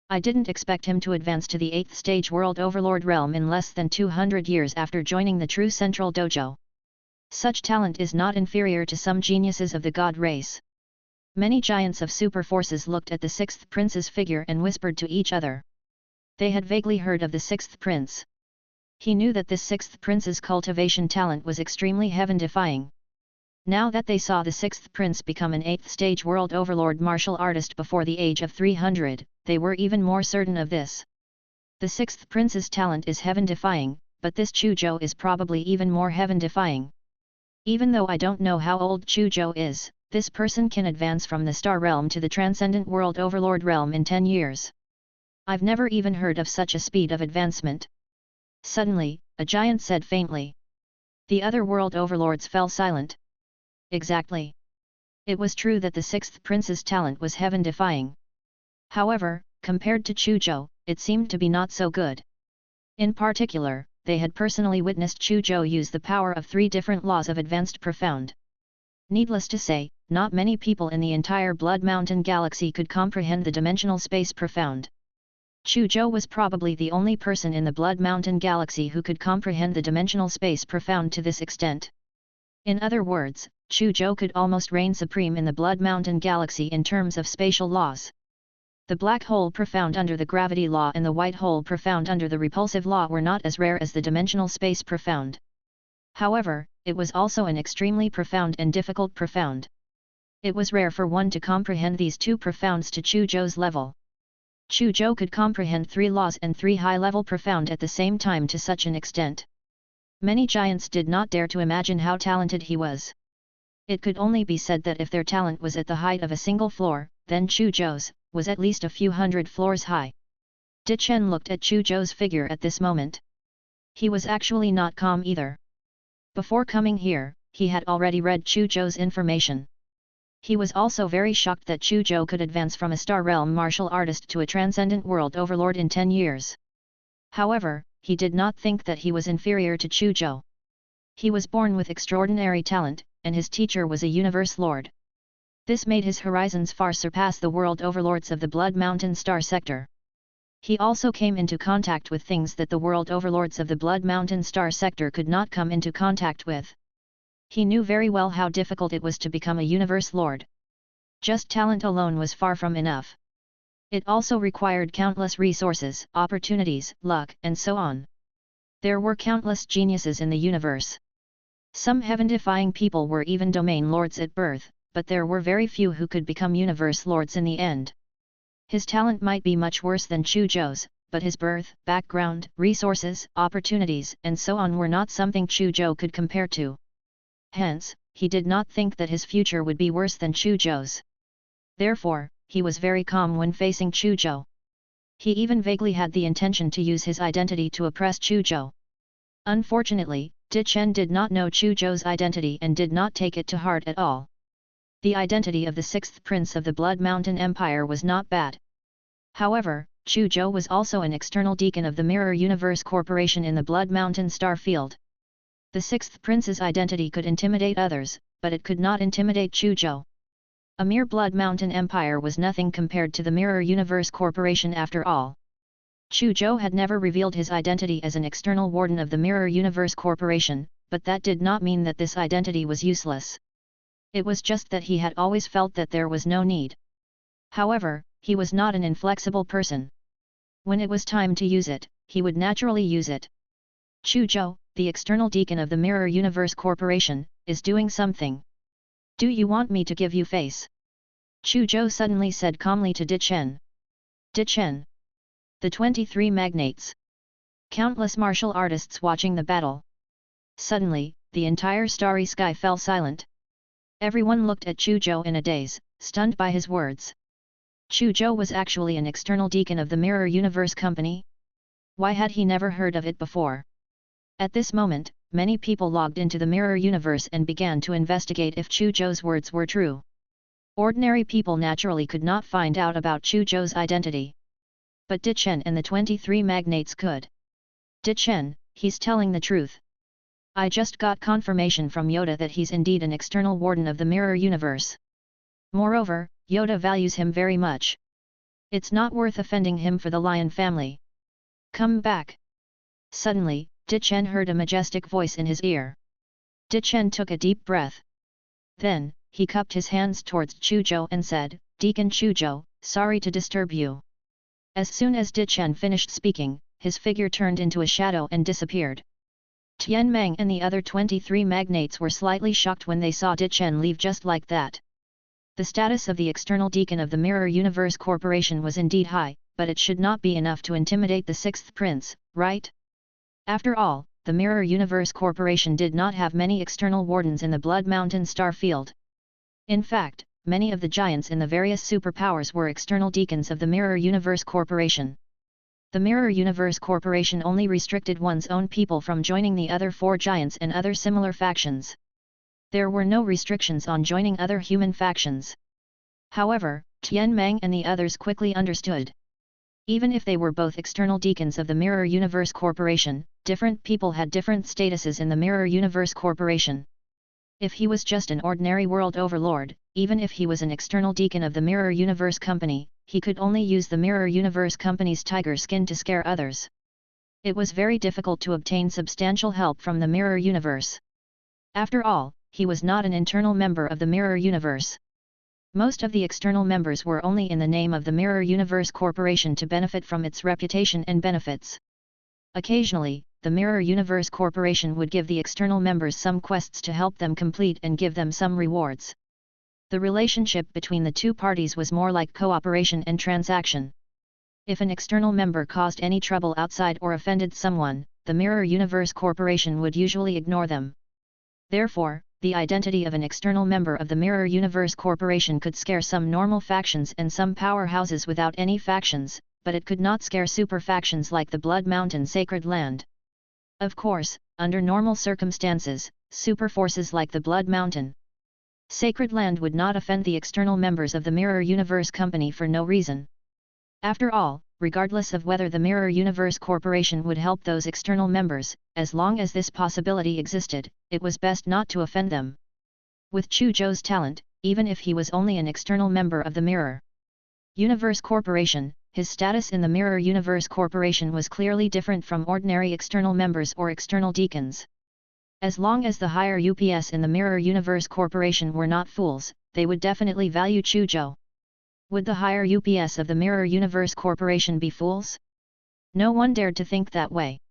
I didn't expect him to advance to the 8th stage World Overlord realm in less than 200 years after joining the True Central Dojo. Such talent is not inferior to some geniuses of the god race. Many giants of super forces looked at the sixth prince's figure and whispered to each other. They had vaguely heard of the sixth prince. He knew that this sixth prince's cultivation talent was extremely heaven-defying. Now that they saw the sixth prince become an 8th stage world overlord martial artist before the age of 300, they were even more certain of this. The sixth prince's talent is heaven-defying, but this Chu Zhou is probably even more heaven-defying. Even though I don't know how old Chu Zhou is, this person can advance from the star realm to the transcendent world overlord realm in 10 years. I've never even heard of such a speed of advancement. Suddenly, a giant said faintly. The other world overlords fell silent. Exactly. It was true that the sixth prince's talent was heaven-defying. However, compared to Chu Zhou, it seemed to be not so good. In particular, they had personally witnessed Chu Zhou use the power of 3 different laws of advanced profound. Needless to say, not many people in the entire Blood Mountain Galaxy could comprehend the dimensional space profound. Chu Zhou was probably the only person in the Blood Mountain Galaxy who could comprehend the dimensional space profound to this extent. In other words, Chu Zhou could almost reign supreme in the Blood Mountain Galaxy in terms of spatial laws. The black hole profound under the gravity law and the white hole profound under the repulsive law were not as rare as the dimensional space profound. However, it was also an extremely profound and difficult profound. It was rare for one to comprehend these 2 profounds to Chu Zhou's level. Chu Zhou could comprehend 3 laws and 3 high-level profound at the same time to such an extent. Many giants did not dare to imagine how talented he was. It could only be said that if their talent was at the height of a single floor, then Chu Zhou's was at least a few hundred floors high. Dichen looked at Chu Zhou's figure at this moment. He was actually not calm either. Before coming here, he had already read Chu Zhou's information. He was also very shocked that Chu Zhou could advance from a star realm martial artist to a transcendent world overlord in 10 years. However, he did not think that he was inferior to Chu Zhou. He was born with extraordinary talent, and his teacher was a universe lord. This made his horizons far surpass the world overlords of the Blood Mountain Star Sector. He also came into contact with things that the world overlords of the Blood Mountain Star Sector could not come into contact with. He knew very well how difficult it was to become a universe lord. Just talent alone was far from enough. It also required countless resources, opportunities, luck, and so on. There were countless geniuses in the universe. Some heaven-defying people were even domain lords at birth, but there were very few who could become universe lords in the end. His talent might be much worse than Chu Zhou's, but his birth, background, resources, opportunities, and so on were not something Chu Zhou could compare to. Hence, he did not think that his future would be worse than Chu Zhou's. Therefore, he was very calm when facing Chu Zhou. He even vaguely had the intention to use his identity to oppress Chu Zhou. Unfortunately, Dichen did not know Chu Zhou's identity and did not take it to heart at all. The identity of the sixth prince of the Blood Mountain Empire was not bad. However, Chu Zhou was also an external deacon of the Mirror Universe Corporation in the Blood Mountain star field. The sixth prince's identity could intimidate others, but it could not intimidate Chu Zhou. A mere Blood Mountain Empire was nothing compared to the Mirror Universe Corporation after all. Chu Zhou had never revealed his identity as an external warden of the Mirror Universe Corporation, but that did not mean that this identity was useless. It was just that he had always felt that there was no need. However, he was not an inflexible person. When it was time to use it, he would naturally use it. Chu Zhou, the external deacon of the Mirror Universe Corporation, is doing something. Do you want me to give you face? Chu Zhou suddenly said calmly to Dichen. Dichen. The 23 magnates. Countless martial artists watching the battle. Suddenly, the entire starry sky fell silent. Everyone looked at Chu Zhou in a daze, stunned by his words. Chu Zhou was actually an external deacon of the Mirror Universe Company? Why had he never heard of it before? At this moment, many people logged into the Mirror Universe and began to investigate if Chu Zhou's words were true. Ordinary people naturally could not find out about Chu Zhou's identity. But Dichen and the 23 magnates could. Dichen, he's telling the truth. I just got confirmation from Yoda that he's indeed an external warden of the Mirror Universe. Moreover, Yoda values him very much. It's not worth offending him for the Lion family. Come back. Suddenly, Dichen heard a majestic voice in his ear. Dichen took a deep breath. Then, he cupped his hands towards Chu Zhou and said, Deacon Chu Zhou, sorry to disturb you. As soon as Dichen finished speaking, his figure turned into a shadow and disappeared. Tian Meng and the other 23 magnates were slightly shocked when they saw Dichen leave just like that. The status of the external deacon of the Mirror Universe Corporation was indeed high, but it should not be enough to intimidate the sixth prince, right? After all, the Mirror Universe Corporation did not have many external wardens in the Blood Mountain star field. In fact, many of the giants in the various superpowers were external deacons of the Mirror Universe Corporation. The Mirror Universe Corporation only restricted one's own people from joining the other four giants and other similar factions. There were no restrictions on joining other human factions. However, Tian Meng and the others quickly understood. Even if they were both external deacons of the Mirror Universe Corporation, different people had different statuses in the Mirror Universe Corporation. If he was just an ordinary world overlord, even if he was an external deacon of the Mirror Universe Company, he could only use the Mirror Universe Company's tiger skin to scare others. It was very difficult to obtain substantial help from the Mirror Universe. After all, he was not an internal member of the Mirror Universe. Most of the external members were only in the name of the Mirror Universe Corporation to benefit from its reputation and benefits. Occasionally, the Mirror Universe Corporation would give the external members some quests to help them complete and give them some rewards. The relationship between the two parties was more like cooperation and transaction. If an external member caused any trouble outside or offended someone, the Mirror Universe Corporation would usually ignore them. Therefore, the identity of an external member of the Mirror Universe Corporation could scare some normal factions and some powerhouses without any factions, but it could not scare super factions like the Blood Mountain Sacred Land. Of course, under normal circumstances, super forces like the Blood Mountain Sacred Land would not offend the external members of the Mirror Universe Company for no reason. After all, regardless of whether the Mirror Universe Corporation would help those external members, as long as this possibility existed, it was best not to offend them. With Chu Zhou's talent, even if he was only an external member of the Mirror Universe Corporation, his status in the Mirror Universe Corporation was clearly different from ordinary external members or external deacons. As long as the higher UPS in the Mirror Universe Corporation were not fools, they would definitely value Chu Zhou. Would the higher UPS of the Mirror Universe Corporation be fools? No one dared to think that way.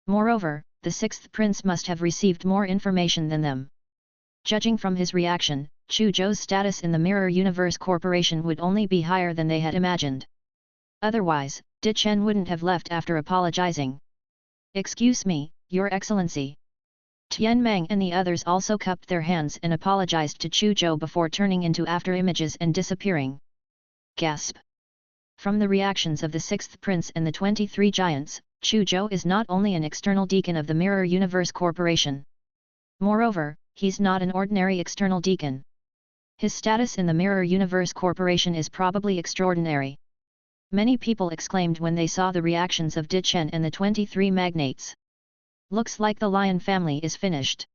Moreover, the sixth prince must have received more information than them. Judging from his reaction, Chu Zhou's status in the Mirror Universe Corporation would only be higher than they had imagined. Otherwise, Dichen wouldn't have left after apologizing. Excuse me, Your Excellency. Tian Mang and the others also cupped their hands and apologized to Chu Zhou before turning into after-images and disappearing. Gasp! From the reactions of the 6th Prince and the 23 Giants, Chu Zhou is not only an external deacon of the Mirror Universe Corporation. Moreover, he's not an ordinary external deacon. His status in the Mirror Universe Corporation is probably extraordinary. Many people exclaimed when they saw the reactions of Di Chen and the 23 magnates. Looks like the Lion family is finished.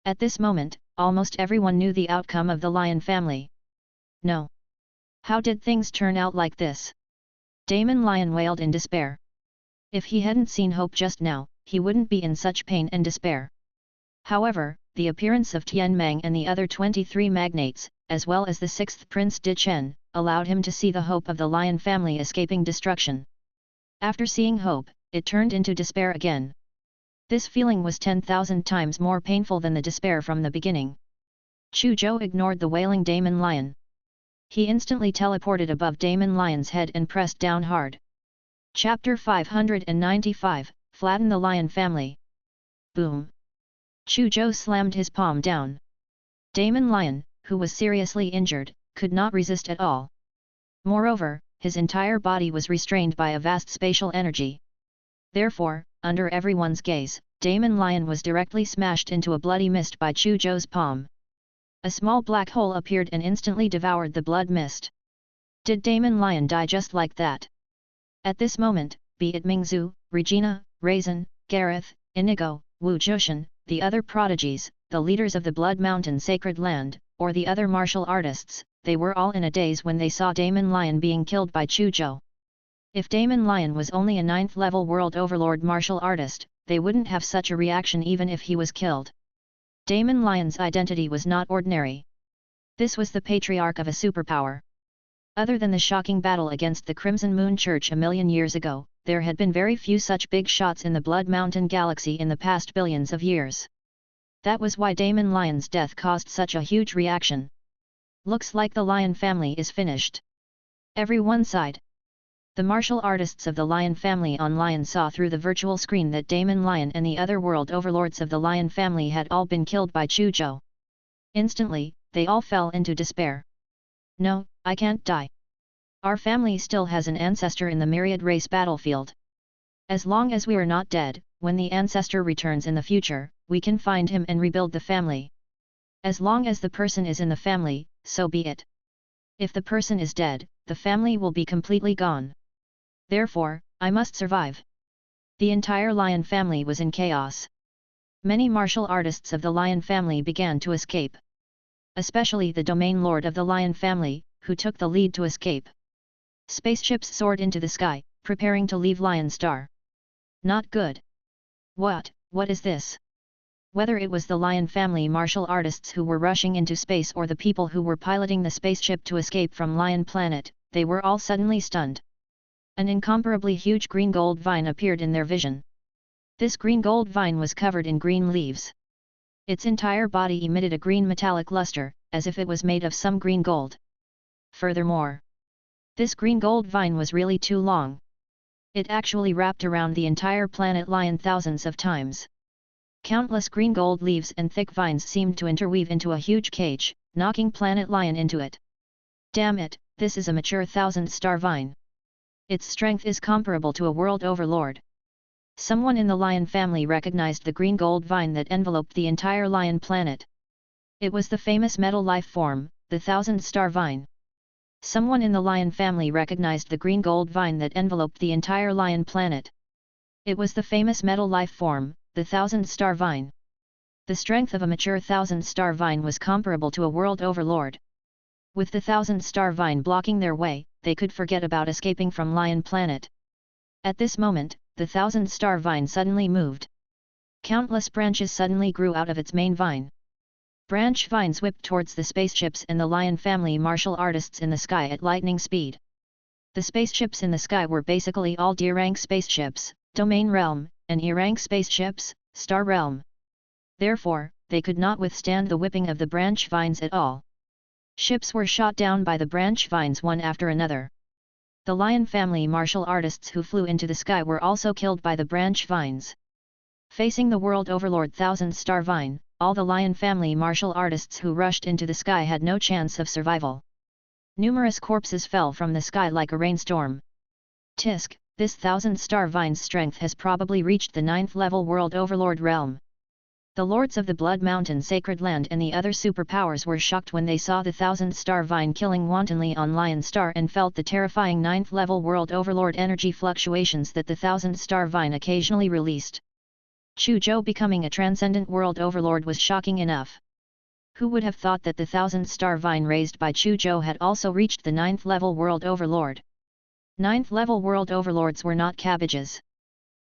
At this moment, almost everyone knew the outcome of the Lion family. No. How did things turn out like this? Damon Lion wailed in despair. If he hadn't seen hope just now, he wouldn't be in such pain and despair. However, the appearance of Tian Mang and the other 23 magnates, as well as the 6th Prince Di Chen, allowed him to see the hope of the Lion family escaping destruction. After seeing hope, it turned into despair again. This feeling was 10,000 times more painful than the despair from the beginning. Chu Zhou ignored the wailing Damon Lion. He instantly teleported above Damon Lion's head and pressed down hard. Chapter 595, Flatten the Lion Family. Boom! Chu Zhou slammed his palm down. Damon Lion, who was seriously injured, could not resist at all. Moreover, his entire body was restrained by a vast spatial energy. Therefore, under everyone's gaze, Damon Lion was directly smashed into a bloody mist by Chu Zhou's palm. A small black hole appeared and instantly devoured the blood mist. Did Damon Lion die just like that? At this moment, be it Mingzhu, Regina, Raisin, Gareth, Inigo, Wu Zhushan, the other prodigies, the leaders of the Blood Mountain Sacred Land, or the other martial artists, they were all in a daze when they saw Damon Lion being killed by Chu Zhou. If Damon Lion was only a 9th-level world overlord martial artist, they wouldn't have such a reaction even if he was killed. Damon Lion's identity was not ordinary. This was the patriarch of a superpower. Other than the shocking battle against the Crimson Moon Church a million years ago, there had been very few such big shots in the Blood Mountain Galaxy in the past billions of years. That was why Damon Lion's death caused such a huge reaction. Looks like the Lion family is finished. Everyone sighed. The martial artists of the Lion family online saw through the virtual screen that Damon Lion and the other world overlords of the Lion family had all been killed by Chu Zhou. Instantly, they all fell into despair. No, I can't die. Our family still has an ancestor in the myriad race battlefield. As long as we are not dead, when the ancestor returns in the future, we can find him and rebuild the family. As long as the person is in the family, so be it. If the person is dead, the family will be completely gone. Therefore, I must survive. The entire Lion family was in chaos. Many martial artists of the Lion family began to escape. Especially the domain lord of the Lion family, who took the lead to escape. Spaceships soared into the sky, preparing to leave Lion Star. Not good. What is this? Whether it was the Lion family martial artists who were rushing into space or the people who were piloting the spaceship to escape from Lion Planet, they were all suddenly stunned. An incomparably huge green gold vine appeared in their vision. This green gold vine was covered in green leaves. Its entire body emitted a green metallic luster, as if it was made of some green gold. Furthermore, this green gold vine was really too long. It actually wrapped around the entire planet Lion thousands of times. Countless green gold leaves and thick vines seemed to interweave into a huge cage, knocking planet Lion into it. Damn it, this is a mature 1000-star vine. Its strength is comparable to a world overlord. Someone in the Lion family recognized the green gold vine that enveloped the entire Lion planet. It was the famous metal life form, the 1000-star vine. Someone in the Lion family recognized the green gold vine that enveloped the entire Lion planet. It was the famous metal life form, the 1000-star vine. The strength of a mature 1000-star vine was comparable to a world overlord. With the 1000-star vine blocking their way, they could forget about escaping from Lion Planet. At this moment, the 1000-star vine suddenly moved. Countless branches suddenly grew out of its main vine. Branch vines whipped towards the spaceships and the Lion family martial artists in the sky at lightning speed. The spaceships in the sky were basically all D-rank spaceships, Domain Realm, and E-rank spaceships, Star Realm. Therefore, they could not withstand the whipping of the branch vines at all. Ships were shot down by the branch vines one after another. The Lion family martial artists who flew into the sky were also killed by the branch vines. Facing the world overlord Thousand-Star Vine, all the lion family martial artists who rushed into the sky had no chance of survival. Numerous corpses fell from the sky like a rainstorm. Tisk, this Thousand-Star Vine's strength has probably reached the 9th level world overlord realm. The lords of the Blood Mountain Sacred Land and the other superpowers were shocked when they saw the Thousand-Star Vine killing wantonly on Lion Star and felt the terrifying 9th level world overlord energy fluctuations that the Thousand-Star Vine occasionally released. Chu Zhou becoming a transcendent world overlord was shocking enough. Who would have thought that the Thousand-Star Vine raised by Chu Zhou had also reached the 9th level world overlord? 9th level world overlords were not cabbages.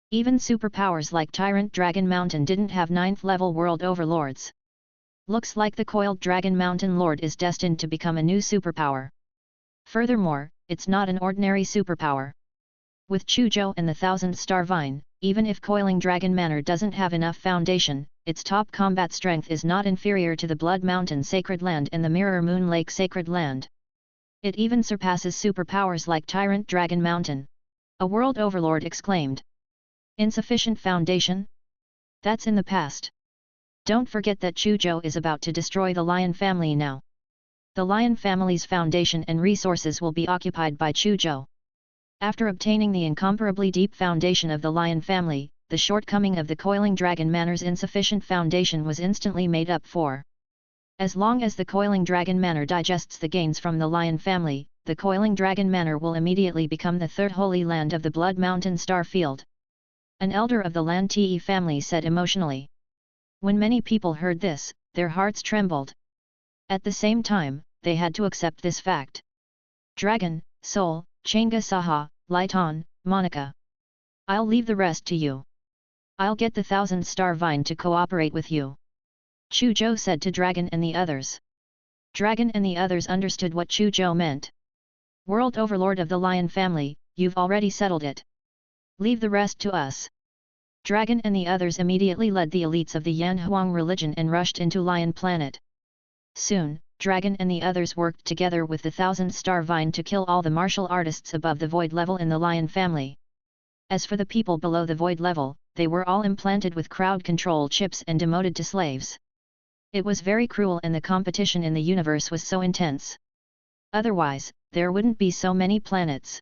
Even superpowers like Tyrant Dragon Mountain didn't have 9th level world overlords. Looks like the Coiled Dragon Mountain Lord is destined to become a new superpower. Furthermore, it's not an ordinary superpower. With Chu Zhou and the Thousand-Star Vine, even if Coiling Dragon Manor doesn't have enough foundation, its top combat strength is not inferior to the Blood Mountain Sacred Land and the Mirror Moon Lake Sacred Land. It even surpasses superpowers like Tyrant Dragon Mountain. A world overlord exclaimed. Insufficient foundation? That's in the past. Don't forget that Chu Zhou is about to destroy the Lion family now. The Lion family's foundation and resources will be occupied by Chu Zhou. After obtaining the incomparably deep foundation of the Lion family, the shortcoming of the Coiling Dragon Manor's insufficient foundation was instantly made up for. As long as the Coiling Dragon Manor digests the gains from the Lion family, the Coiling Dragon Manor will immediately become the third holy land of the Blood Mountain Star Field. An elder of the Lan Te family said emotionally. When many people heard this, their hearts trembled. At the same time, they had to accept this fact. Dragon, Soul, Changa Saha, Lighton, Monica. I'll leave the rest to you. I'll get the Thousand-Star Vine to cooperate with you. Chu Zhou said to Dragon and the others. Dragon and the others understood what Chu Zhou meant. World Overlord of the Lion family, you've already settled it. Leave the rest to us. Dragon and the others immediately led the elites of the Yanhuang religion and rushed into Lion Planet. Soon, Dragon and the others worked together with the Thousand-Star Vine to kill all the martial artists above the Void level in the Lion family. As for the people below the Void level, they were all implanted with crowd control chips and demoted to slaves. It was very cruel and the competition in the universe was so intense. Otherwise, there wouldn't be so many planets.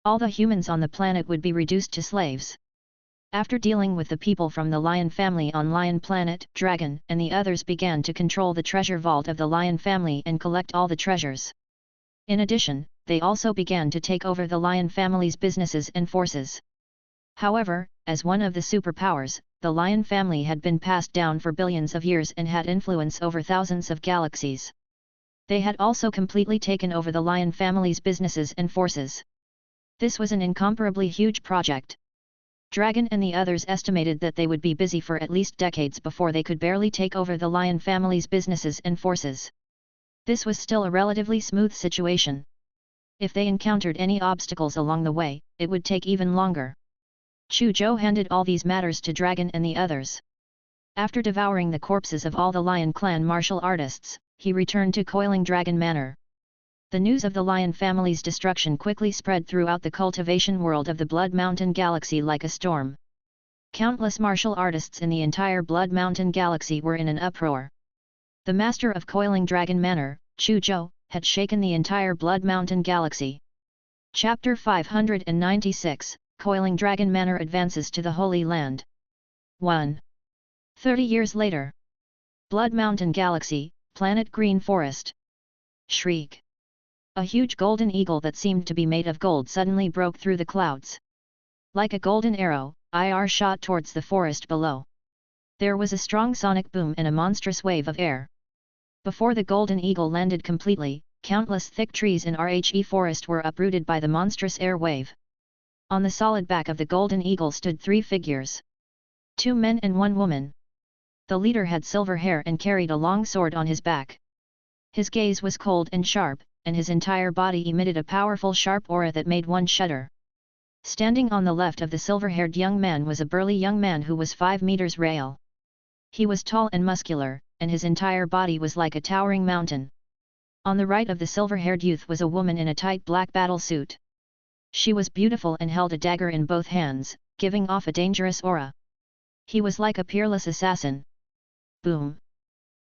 All the humans on the planet would be reduced to slaves. After dealing with the people from the Lion family on Lion Planet, Dragon and the others began to control the treasure vault of the Lion family and collect all the treasures. In addition, they also began to take over the Lion family's businesses and forces. However, as one of the superpowers, the Lion family had been passed down for billions of years and had influence over thousands of galaxies. They had also completely taken over the Lion family's businesses and forces. This was an incomparably huge project. Dragon and the others estimated that they would be busy for at least decades before they could barely take over the Lion family's businesses and forces. This was still a relatively smooth situation. If they encountered any obstacles along the way, it would take even longer. Chu Zhou handed all these matters to Dragon and the others. After devouring the corpses of all the Lion clan martial artists, he returned to Coiling Dragon Manor. The news of the Lion family's destruction quickly spread throughout the cultivation world of the Blood Mountain Galaxy like a storm. Countless martial artists in the entire Blood Mountain Galaxy were in an uproar. The master of Coiling Dragon Manor, Chu Zhou, had shaken the entire Blood Mountain Galaxy. Chapter 596, Coiling Dragon Manor advances to the Holy Land. 1. 30 years later. Blood Mountain Galaxy, Planet Green Forest. Shriek. A huge golden eagle that seemed to be made of gold suddenly broke through the clouds. Like a golden arrow, it shot towards the forest below. There was a strong sonic boom and a monstrous wave of air. Before the golden eagle landed completely, countless thick trees in RHE forest were uprooted by the monstrous air wave. On the solid back of the golden eagle stood 3 figures. 2 men and 1 woman. The leader had silver hair and carried a long sword on his back. His gaze was cold and sharp, and his entire body emitted a powerful sharp aura that made one shudder. Standing on the left of the silver-haired young man was a burly young man who was 5 meters rail. He was tall and muscular, and his entire body was like a towering mountain. On the right of the silver-haired youth was a woman in a tight black battle suit. She was beautiful and held a dagger in both hands, giving off a dangerous aura. He was like a peerless assassin. Boom!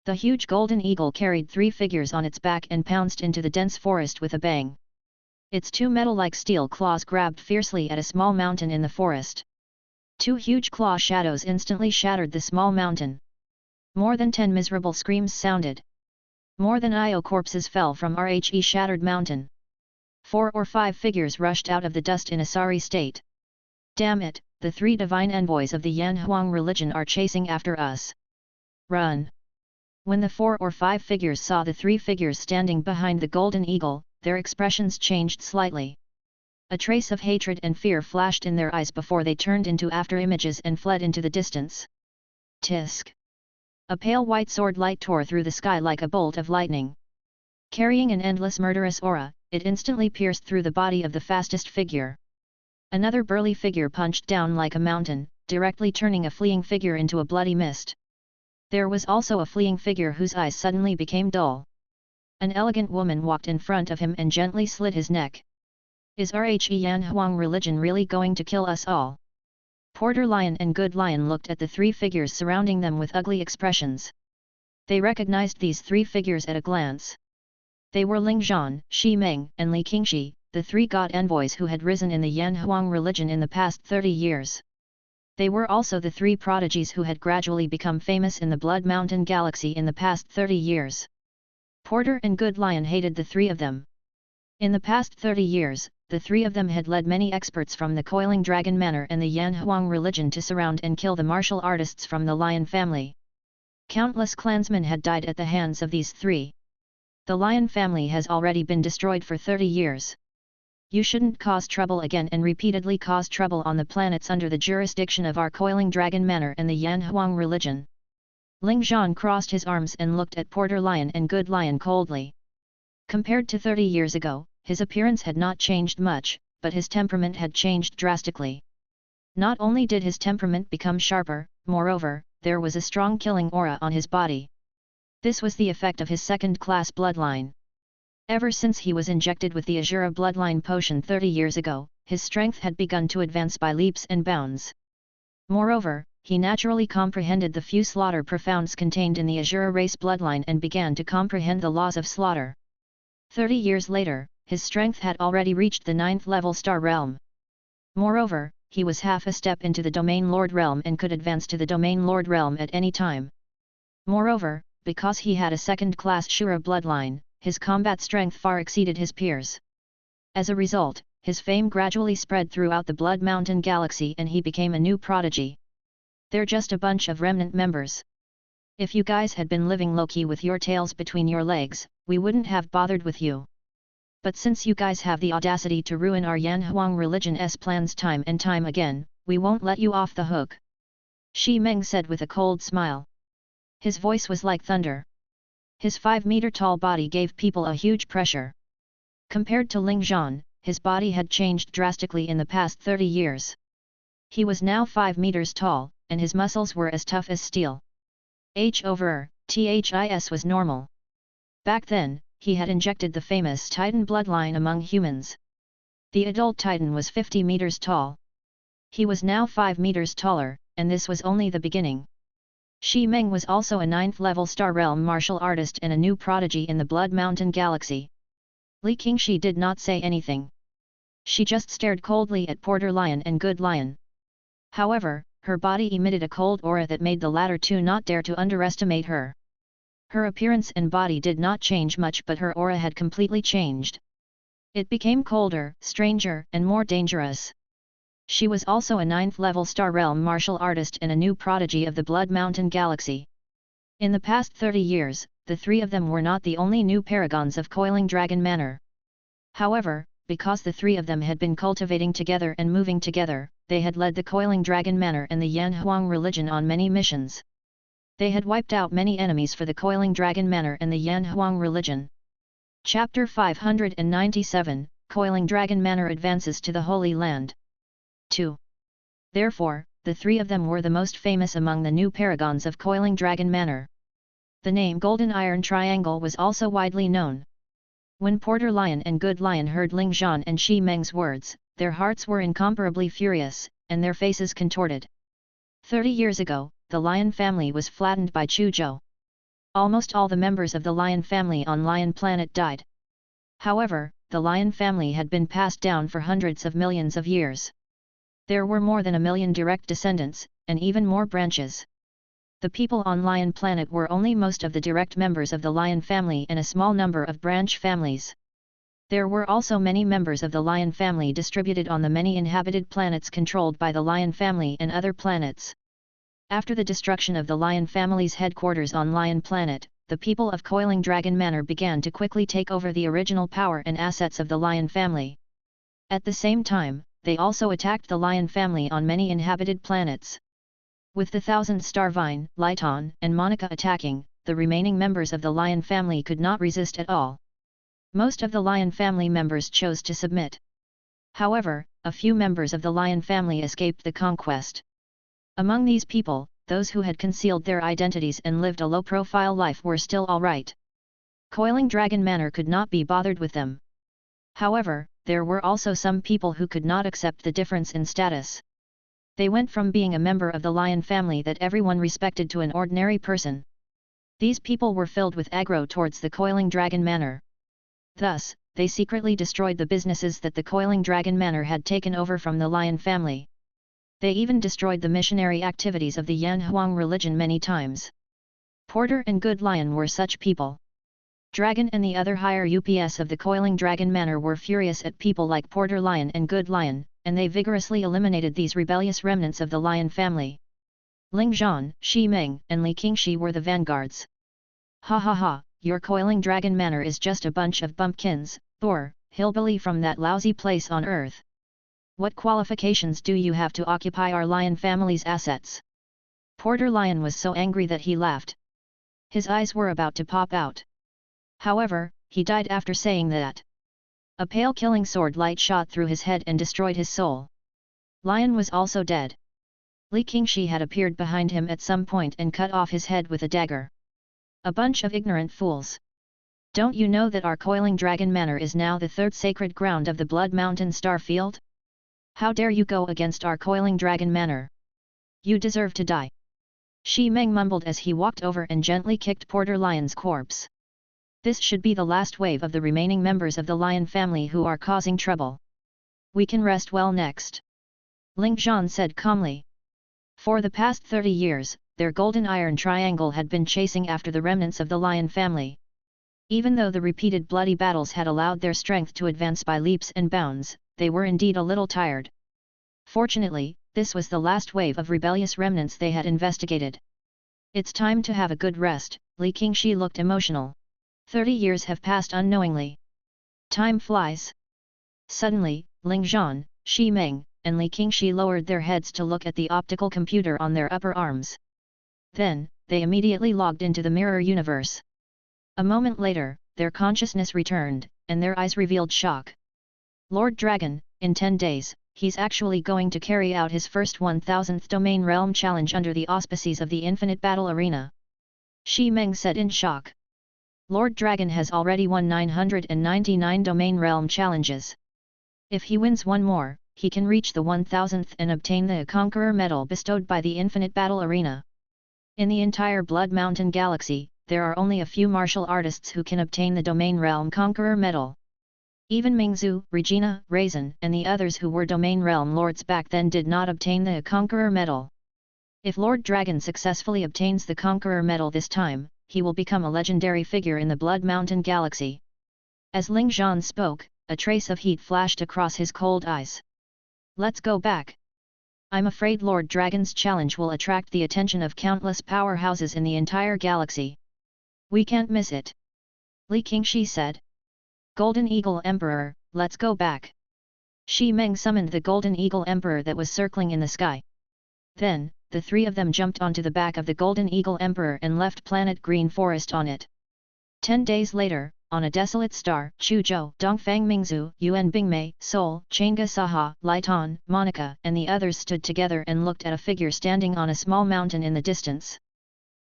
The huge golden eagle carried 3 figures on its back and pounced into the dense forest with a bang. Its 2 metal-like steel claws grabbed fiercely at a small mountain in the forest. 2 huge claw shadows instantly shattered the small mountain. More than 10 miserable screams sounded. More than IO corpses fell from RHE shattered mountain. 4 or 5 figures rushed out of the dust in a sorry state. Damn it, the 3 divine envoys of the Yanhuang religion are chasing after us. Run! When the 4 or 5 figures saw the 3 figures standing behind the golden eagle, their expressions changed slightly. A trace of hatred and fear flashed in their eyes before they turned into after-images and fled into the distance. Tisk! A pale white sword light tore through the sky like a bolt of lightning. Carrying an endless murderous aura, it instantly pierced through the body of the fastest figure. Another burly figure punched down like a mountain, directly turning a fleeing figure into a bloody mist. There was also a fleeing figure whose eyes suddenly became dull. An elegant woman walked in front of him and gently slit his neck. Is RHE Yanhuang religion really going to kill us all? Porter Lion and Good Lion looked at the 3 figures surrounding them with ugly expressions. They recognized these 3 figures at a glance. They were Ling Zhan, Shi Meng, and Li Qingxi, the 3 god envoys who had risen in the Yanhuang religion in the past 30 years. They were also the 3 prodigies who had gradually become famous in the Blood Mountain Galaxy in the past 30 years. Porter and Good Lion hated the 3 of them. In the past 30 years, the 3 of them had led many experts from the Coiling Dragon Manor and the Yanhuang religion to surround and kill the martial artists from the Lion family. Countless clansmen had died at the hands of these 3. The Lion family has already been destroyed for 30 years. You shouldn't cause trouble again and repeatedly cause trouble on the planets under the jurisdiction of our Coiling Dragon Manor and the Yanhuang religion. Ling Zhan crossed his arms and looked at Porter Lion and Good Lion coldly. Compared to 30 years ago, his appearance had not changed much, but his temperament had changed drastically. Not only did his temperament become sharper, moreover, there was a strong killing aura on his body. This was the effect of his second-class bloodline. Ever since he was injected with the Azura bloodline potion 30 years ago, his strength had begun to advance by leaps and bounds. Moreover, he naturally comprehended the few slaughter profounds contained in the Azura race bloodline and began to comprehend the laws of slaughter. 30 years later, his strength had already reached the 9th level star realm. Moreover, he was half a step into the Domain Lord realm and could advance to the Domain Lord realm at any time. Moreover, because he had a second-class Shura bloodline, his combat strength far exceeded his peers. As a result, his fame gradually spread throughout the Blood Mountain Galaxy and he became a new prodigy. They're just a bunch of remnant members. If you guys had been living low-key with your tails between your legs, we wouldn't have bothered with you. But since you guys have the audacity to ruin our Yanhuang religion's plans time and time again, we won't let you off the hook. Shi Meng said with a cold smile. His voice was like thunder. His 5-meter-tall body gave people a huge pressure. Compared to Ling Zhan, his body had changed drastically in the past 30 years. He was now 5 meters tall, and his muscles were as tough as steel. This was normal. Back then, he had injected the famous Titan bloodline among humans. The adult Titan was 50 meters tall. He was now 5 meters taller, and this was only the beginning. Shi Meng was also a 9th level Star Realm martial artist and a new prodigy in the Blood Mountain Galaxy. Li Qingxi did not say anything. She just stared coldly at Porter Lion and Good Lion. However, her body emitted a cold aura that made the latter 2 not dare to underestimate her. Her appearance and body did not change much, but her aura had completely changed. It became colder, stranger, and more dangerous. She was also a 9th level Star Realm martial artist and a new prodigy of the Blood Mountain Galaxy. In the past 30 years, the 3 of them were not the only new paragons of Coiling Dragon Manor. However, because the 3 of them had been cultivating together and moving together, they had led the Coiling Dragon Manor and the Yanhuang religion on many missions. They had wiped out many enemies for the Coiling Dragon Manor and the Yanhuang religion. Chapter 597, Coiling Dragon Manor advances to the Holy Land. 2. Therefore, the 3 of them were the most famous among the new paragons of Coiling Dragon Manor. The name Golden Iron Triangle was also widely known. When Porter Lion and Good Lion heard Ling Zhan and Shi Meng's words, their hearts were incomparably furious, and their faces contorted. 30 years ago, the lion family was flattened by Chu Zhou. Almost all the members of the lion family on Lion Planet died. However, the lion family had been passed down for hundreds of millions of years. There were more than 1 million direct descendants, and even more branches. The people on Lion Planet were only most of the direct members of the lion family and a small number of branch families. There were also many members of the lion family distributed on the many inhabited planets controlled by the lion family and other planets. After the destruction of the lion family's headquarters on Lion Planet, the people of Coiling Dragon Manor began to quickly take over the original power and assets of the lion family. At the same time, they also attacked the lion family on many inhabited planets. With the 1000-star Vine, Lighton, and Monica attacking, the remaining members of the lion family could not resist at all. Most of the lion family members chose to submit. However, a few members of the lion family escaped the conquest. Among these people, those who had concealed their identities and lived a low-profile life were still alright. Coiling Dragon Manor could not be bothered with them. However, there were also some people who could not accept the difference in status. They went from being a member of the lion family that everyone respected to an ordinary person. These people were filled with aggro towards the Coiling Dragon Manor. Thus, they secretly destroyed the businesses that the Coiling Dragon Manor had taken over from the lion family. They even destroyed the missionary activities of the Yanhuang religion many times. Porter and Good Lion were such people. Dragon and the other higher UPS of the Coiling Dragon Manor were furious at people like Porter Lion and Good Lion, and they vigorously eliminated these rebellious remnants of the lion family. Ling Zhan, Shi Meng, and Li Qingxi were the vanguards. Ha ha ha, your Coiling Dragon Manor is just a bunch of bumpkins, Thor, hillbilly from that lousy place on earth. What qualifications do you have to occupy our lion family's assets? Porter Lion was so angry that he laughed. His eyes were about to pop out. However, he died after saying that. A pale killing sword light shot through his head and destroyed his soul. Lion was also dead. Li Qingxi had appeared behind him at some point and cut off his head with a dagger. A bunch of ignorant fools. Don't you know that our Coiling Dragon Manor is now the third sacred ground of the Blood Mountain Star Field? How dare you go against our Coiling Dragon Manor? You deserve to die. Shi Meng mumbled as he walked over and gently kicked Porter Lion's corpse. This should be the last wave of the remaining members of the lion family who are causing trouble. We can rest well next. Ling Zhan said calmly. For the past 30 years, their golden iron triangle had been chasing after the remnants of the lion family. Even though the repeated bloody battles had allowed their strength to advance by leaps and bounds, they were indeed a little tired. Fortunately, this was the last wave of rebellious remnants they had investigated. It's time to have a good rest. Li Qingxi looked emotional. 30 years have passed unknowingly. Time flies. Suddenly, Ling Zhan, Shi Meng, and Li Qingxi lowered their heads to look at the optical computer on their upper arms. Then, they immediately logged into the mirror universe. A moment later, their consciousness returned, and their eyes revealed shock. Lord Dragon, in 10 days, he's actually going to carry out his first 1000th Domain Realm Challenge under the auspices of the Infinite Battle Arena. Shi Meng said in shock. Lord Dragon has already won 999 Domain Realm Challenges. If he wins one more, he can reach the 1000th and obtain the Conqueror Medal bestowed by the Infinite Battle Arena. In the entire Blood Mountain Galaxy, there are only a few martial artists who can obtain the Domain Realm Conqueror Medal. Even Mingzhu, Regina, Raisin, and the others who were Domain Realm Lords back then did not obtain the Conqueror Medal. If Lord Dragon successfully obtains the Conqueror Medal this time, he will become a legendary figure in the Blood Mountain Galaxy. As Ling Zhan spoke, a trace of heat flashed across his cold eyes. Let's go back. I'm afraid Lord Dragon's challenge will attract the attention of countless powerhouses in the entire galaxy. We can't miss it. Li Qingxi said. Golden Eagle Emperor, let's go back. Shi Meng summoned the Golden Eagle Emperor that was circling in the sky. Then, the three of them jumped onto the back of the Golden Eagle Emperor and left planet Green Forest on it. 10 days later, on a desolate star, Chu Zhou, Dongfang Mingzhu, Yuan Bingmei, Sol, Chang'e Saha, Lighton, Monica, and the others stood together and looked at a figure standing on a small mountain in the distance.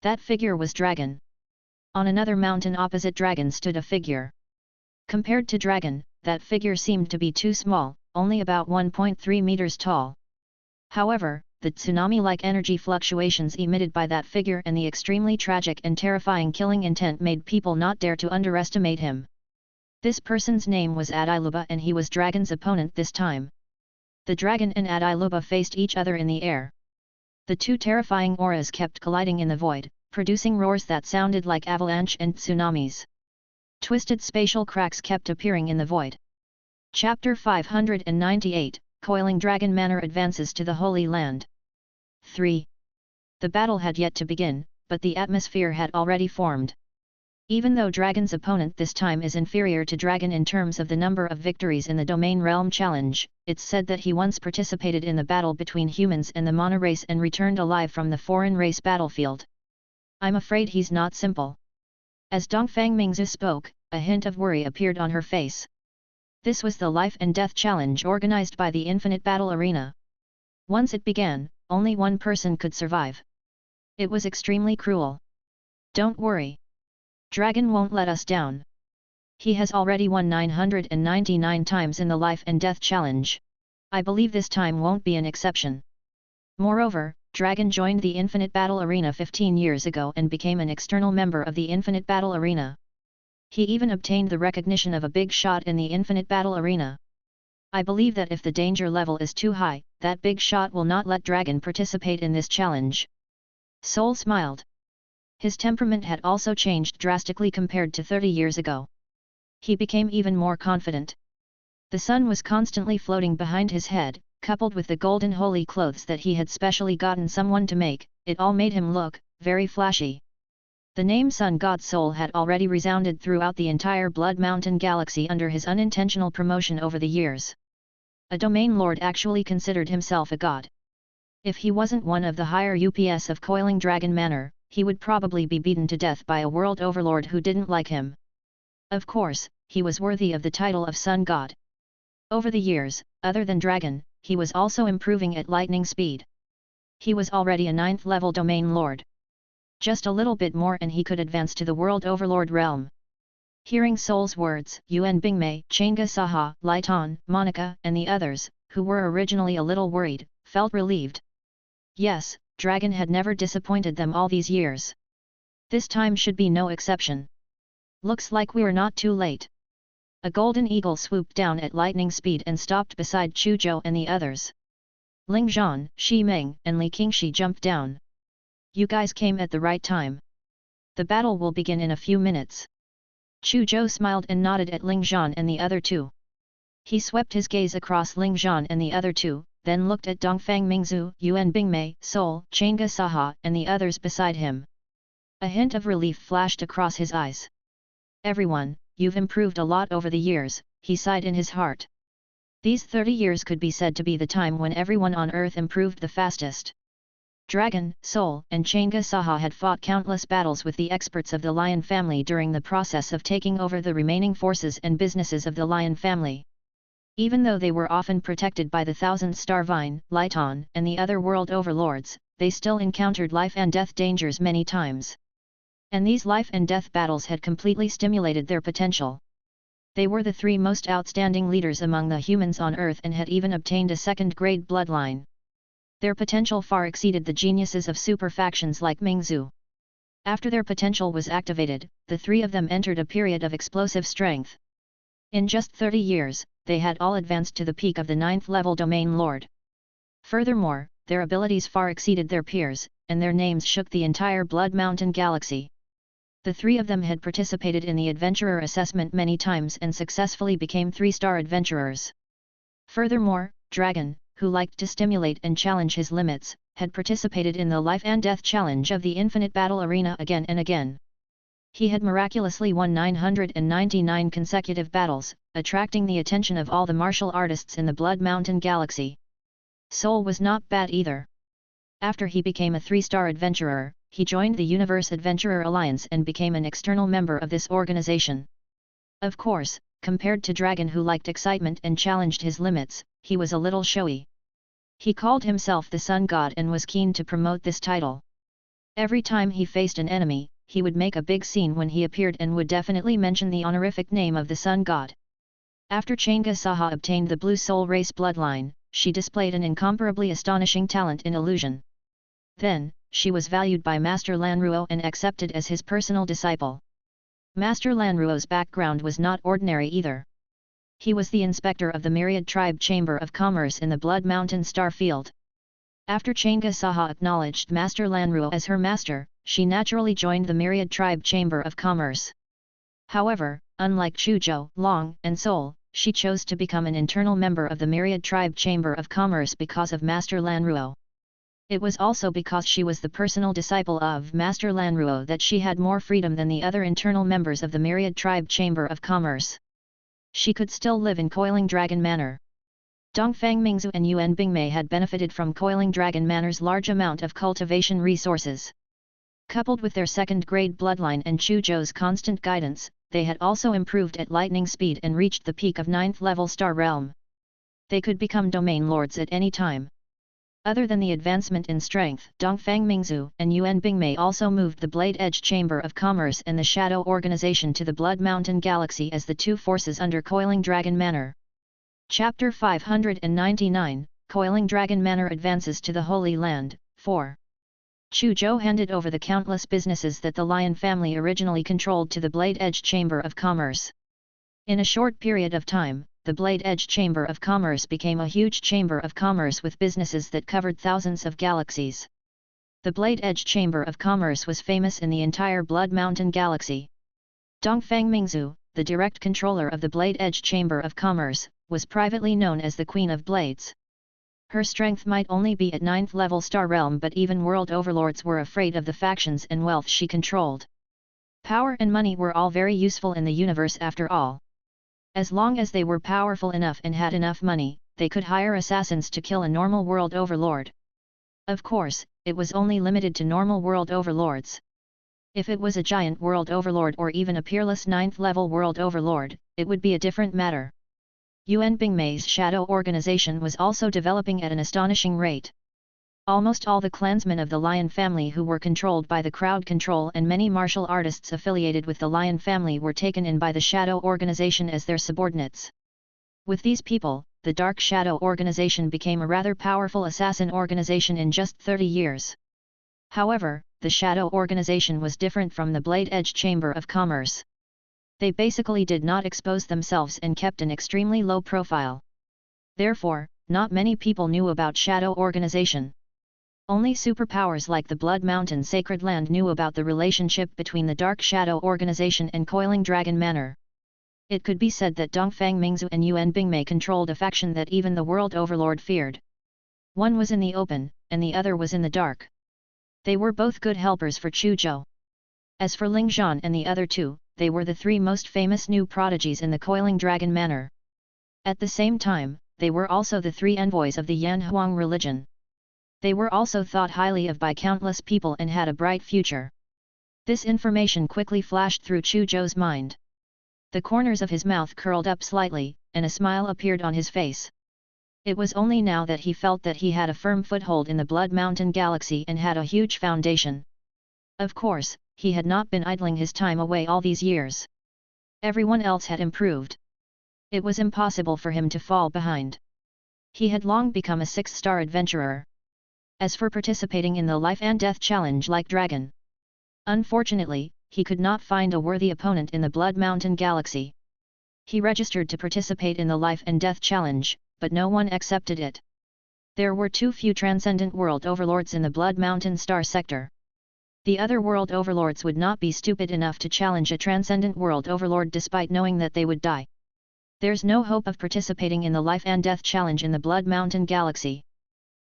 That figure was Dragon. On another mountain opposite Dragon stood a figure. Compared to Dragon, that figure seemed to be too small, only about 1.3 meters tall. However, the tsunami-like energy fluctuations emitted by that figure and the extremely tragic and terrifying killing intent made people not dare to underestimate him. This person's name was Adiluba and he was Dragon's opponent this time. The dragon and Adiluba faced each other in the air. The two terrifying auras kept colliding in the void, producing roars that sounded like avalanche and tsunamis. Twisted spatial cracks kept appearing in the void. Chapter 598, Coiling Dragon Manor advances to the Holy Land. 3. The battle had yet to begin, but the atmosphere had already formed. Even though Dragon's opponent this time is inferior to Dragon in terms of the number of victories in the Domain Realm Challenge, it's said that he once participated in the battle between humans and the Mana race and returned alive from the foreign race battlefield. I'm afraid he's not simple. As Dongfang Mingzu spoke, a hint of worry appeared on her face. This was the Life and Death Challenge organized by the Infinite Battle Arena. Once it began, only one person could survive. It was extremely cruel. Don't worry. Dragon won't let us down. He has already won 999 times in the Life and Death Challenge. I believe this time won't be an exception. Moreover, Dragon joined the Infinite Battle Arena 15 years ago and became an external member of the Infinite Battle Arena. He even obtained the recognition of a big shot in the Infinite Battle Arena. I believe that if the danger level is too high, that big shot will not let Dragon participate in this challenge. Soul smiled. His temperament had also changed drastically compared to 30 years ago. He became even more confident. The sun was constantly floating behind his head, coupled with the golden holy clothes that he had specially gotten someone to make, it all made him look very flashy. The name Sun God Soul had already resounded throughout the entire Blood Mountain galaxy under his unintentional promotion over the years. A domain lord actually considered himself a god. If he wasn't one of the higher UPS of Coiling Dragon Manor, he would probably be beaten to death by a world overlord who didn't like him. Of course, he was worthy of the title of Sun God. Over the years, other than Dragon, he was also improving at lightning speed. He was already a 9th level domain lord. Just a little bit more and he could advance to the world overlord realm. Hearing Soul's words, Yuan Bingmei, Chang'e Saha, Laitan, Monica, and the others, who were originally a little worried, felt relieved. Yes, Dragon had never disappointed them all these years. This time should be no exception. Looks like we're not too late. A golden eagle swooped down at lightning speed and stopped beside Chu Zhou and the others. Ling Zhan, Shi Meng, and Li Qingxi jumped down. You guys came at the right time. The battle will begin in a few minutes. Chu Zhou smiled and nodded at Ling Zhan and the other two. He swept his gaze across Ling Zhan and the other two, then looked at Dongfang Mingzu, Yuan Bingmei, Soul, Chang'e Saha, and the others beside him. A hint of relief flashed across his eyes. Everyone, you've improved a lot over the years, he sighed in his heart. These 30 years could be said to be the time when everyone on Earth improved the fastest. Dragon, Soul, and Chang'e Saha had fought countless battles with the experts of the Lion family during the process of taking over the remaining forces and businesses of the Lion family. Even though they were often protected by the Thousand-Star Vine, Laitan, and the other world overlords, they still encountered life and death dangers many times. And these life and death battles had completely stimulated their potential. They were the 3 most outstanding leaders among the humans on Earth and had even obtained a 2nd-grade bloodline. Their potential far exceeded the geniuses of super factions like Mingzu. After their potential was activated, the 3 of them entered a period of explosive strength. In just 30 years, they had all advanced to the peak of the 9th level domain lord. Furthermore, their abilities far exceeded their peers, and their names shook the entire Blood Mountain galaxy. The 3 of them had participated in the adventurer assessment many times and successfully became 3-star adventurers. Furthermore, Dragon, who liked to stimulate and challenge his limits, had participated in the Life and Death Challenge of the Infinite Battle Arena again and again. He had miraculously won 999 consecutive battles, attracting the attention of all the martial artists in the Blood Mountain galaxy. Soul was not bad either. After he became a 3-star adventurer, he joined the Universe Adventurer Alliance and became an external member of this organization. Of course, compared to Dragon who liked excitement and challenged his limits, he was a little showy. He called himself the Sun God and was keen to promote this title. Every time he faced an enemy, he would make a big scene when he appeared and would definitely mention the honorific name of the Sun God. After Chang'e Saha obtained the Blue Soul race bloodline, she displayed an incomparably astonishing talent in illusion. Then, she was valued by Master Lanruo and accepted as his personal disciple. Master Lanruo's background was not ordinary either. He was the inspector of the Myriad Tribe Chamber of Commerce in the Blood Mountain Star Field. After Chang'e Saha acknowledged Master Lanruo as her master, she naturally joined the Myriad Tribe Chamber of Commerce. However, unlike Chu Zhou, Long, and Sol, she chose to become an internal member of the Myriad Tribe Chamber of Commerce because of Master Lanruo. It was also because she was the personal disciple of Master Lanruo that she had more freedom than the other internal members of the Myriad Tribe Chamber of Commerce. She could still live in Coiling Dragon Manor. Dongfang Mingzu and Yuan Bingmei had benefited from Coiling Dragon Manor's large amount of cultivation resources. Coupled with their second-grade bloodline and Chu Zhou's constant guidance, they had also improved at lightning speed and reached the peak of 9th-level Star Realm. They could become domain lords at any time. Other than the advancement in strength, Dongfang Mingzu and Yuan Bingmei also moved the Blade Edge Chamber of Commerce and the Shadow Organization to the Blood Mountain Galaxy as the two forces under Coiling Dragon Manor. Chapter 599, Coiling Dragon Manor Advances to the Holy Land, 4. Chu Zhou handed over the countless businesses that the Lion family originally controlled to the Blade Edge Chamber of Commerce. In a short period of time, the Blade Edge Chamber of Commerce became a huge chamber of commerce with businesses that covered thousands of galaxies. The Blade Edge Chamber of Commerce was famous in the entire Blood Mountain Galaxy. Dongfang Mingzu, the direct controller of the Blade Edge Chamber of Commerce, was privately known as the Queen of Blades. Her strength might only be at 9th-level Star Realm, but even world overlords were afraid of the factions and wealth she controlled. Power and money were all very useful in the universe after all. As long as they were powerful enough and had enough money, they could hire assassins to kill a normal world overlord. Of course, it was only limited to normal world overlords. If it was a giant world overlord or even a peerless 9th-level world overlord, it would be a different matter. Yuan Bingmei's shadow organization was also developing at an astonishing rate. Almost all the clansmen of the Lion family who were controlled by the crowd control and many martial artists affiliated with the Lion family were taken in by the Shadow Organization as their subordinates. With these people, the Dark Shadow Organization became a rather powerful assassin organization in just 30 years. However, the Shadow Organization was different from the Blade Edge Chamber of Commerce. They basically did not expose themselves and kept an extremely low profile. Therefore, not many people knew about Shadow Organization. Only superpowers like the Blood Mountain Sacred Land knew about the relationship between the Dark Shadow Organization and Coiling Dragon Manor. It could be said that Dongfang Mingzu and Yuan Bingmei controlled a faction that even the World Overlord feared. One was in the open, and the other was in the dark. They were both good helpers for Chu Zhou. As for Ling Zhan and the other two, they were the three most famous new prodigies in the Coiling Dragon Manor. At the same time, they were also the three envoys of the Yan Huang religion. They were also thought highly of by countless people and had a bright future. This information quickly flashed through Chu Zhou's mind. The corners of his mouth curled up slightly, and a smile appeared on his face. It was only now that he felt that he had a firm foothold in the Blood Mountain Galaxy and had a huge foundation. Of course, he had not been idling his time away all these years. Everyone else had improved. It was impossible for him to fall behind. He had long become a 6-star adventurer. As for participating in the Life and Death Challenge like Dragon, unfortunately, he could not find a worthy opponent in the Blood Mountain Galaxy. He registered to participate in the Life and Death Challenge, but no one accepted it. There were too few transcendent world overlords in the Blood Mountain Star Sector. The other world overlords would not be stupid enough to challenge a transcendent world overlord despite knowing that they would die. There's no hope of participating in the Life and Death Challenge in the Blood Mountain Galaxy.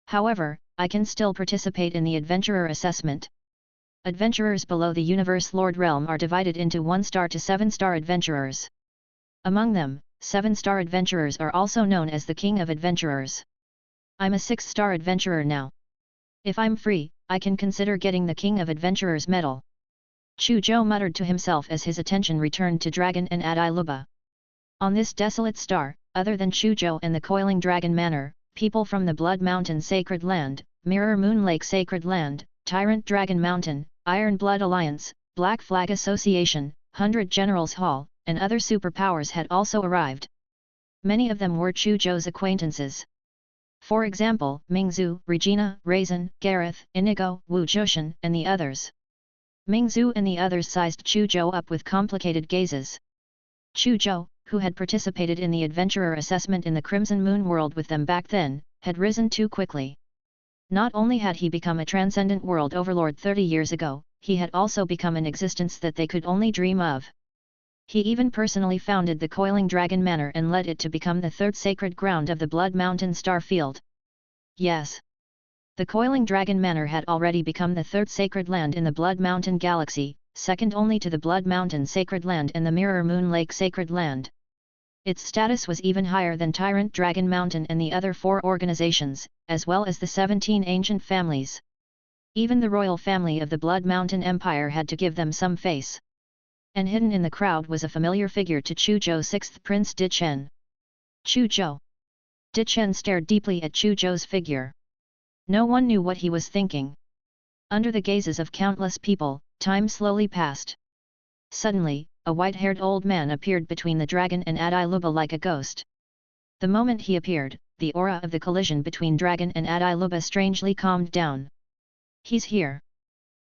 However, I can still participate in the Adventurer Assessment. Adventurers below the Universe Lord Realm are divided into 1-star to 7-star adventurers. Among them, 7-star adventurers are also known as the King of Adventurers. I'm a 6-star adventurer now. If I'm free, I can consider getting the King of Adventurers medal. Chu Zhou muttered to himself as his attention returned to Dragon and Adai Luba. On this desolate star, other than Chu Zhou and the Coiling Dragon Manor, people from the Blood Mountain Sacred Land, Mirror Moon Lake Sacred Land, Tyrant Dragon Mountain, Iron Blood Alliance, Black Flag Association, 100 Generals Hall, and other superpowers had also arrived. Many of them were Chu Zhou's acquaintances. For example, Mingzhu, Regina, Raisin, Gareth, Inigo, Wu Zhushan, and the others. Mingzhu and the others sized Chu Zhou up with complicated gazes. Chu Zhou, who had participated in the adventurer assessment in the Crimson Moon world with them back then, had risen too quickly. Not only had he become a transcendent world overlord 30 years ago, he had also become an existence that they could only dream of. He even personally founded the Coiling Dragon Manor and led it to become the third sacred ground of the Blood Mountain star field. Yes. The Coiling Dragon Manor had already become the third sacred land in the Blood Mountain galaxy, second only to the Blood Mountain Sacred Land and the Mirror Moon Lake Sacred Land. Its status was even higher than Tyrant Dragon Mountain and the other 4 organizations, as well as the 17 ancient families. Even the royal family of the Blood Mountain Empire had to give them some face. And hidden in the crowd was a familiar figure to Chu Zhou, 6th Prince Di Chen. Chu Zhou. Di Chen stared deeply at Chu Zhou's figure. No one knew what he was thinking. Under the gazes of countless people, time slowly passed. Suddenly, a white-haired old man appeared between the dragon and Adiluba like a ghost. The moment he appeared, the aura of the collision between dragon and Adiluba strangely calmed down. He's here.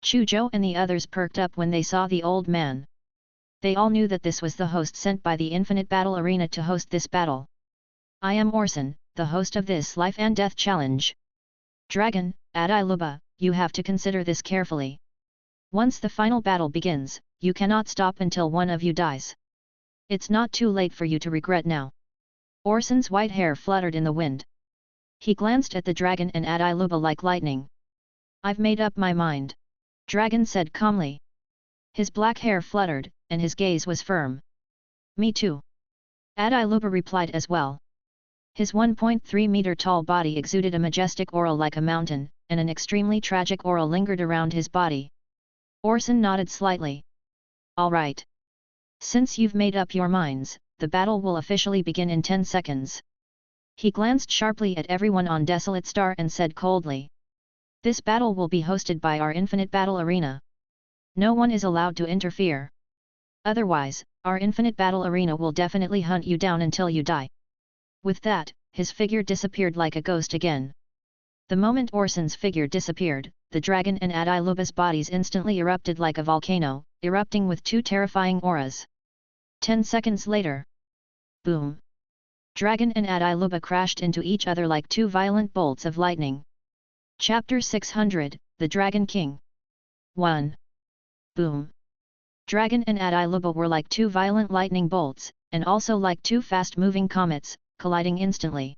Chu Zhou and the others perked up when they saw the old man. They all knew that this was the host sent by the Infinite Battle Arena to host this battle. I am Orson, the host of this life and death challenge. Dragon, Adiluba, you have to consider this carefully. Once the final battle begins, you cannot stop until one of you dies. It's not too late for you to regret now. Orson's white hair fluttered in the wind. He glanced at the dragon and Adiluba like lightning. I've made up my mind. Dragon said calmly. His black hair fluttered, and his gaze was firm. Me too. Adiluba replied as well. His 1.3-meter tall body exuded a majestic aura like a mountain, and an extremely tragic aura lingered around his body. Orson nodded slightly. All right. Since you've made up your minds, the battle will officially begin in 10 seconds. He glanced sharply at everyone on Desolate Star and said coldly. This battle will be hosted by our Infinite Battle Arena. No one is allowed to interfere. Otherwise, our Infinite Battle Arena will definitely hunt you down until you die. With that, his figure disappeared like a ghost again. The moment Orson's figure disappeared, the dragon and Adiluba's bodies instantly erupted like a volcano, erupting with 2 terrifying auras. 10 seconds later. Boom! Dragon and Adiluba crashed into each other like 2 violent bolts of lightning. Chapter 600, The Dragon King. 1. Boom! Dragon and Adiluba were like 2 violent lightning bolts, and also like 2 fast-moving comets, colliding instantly.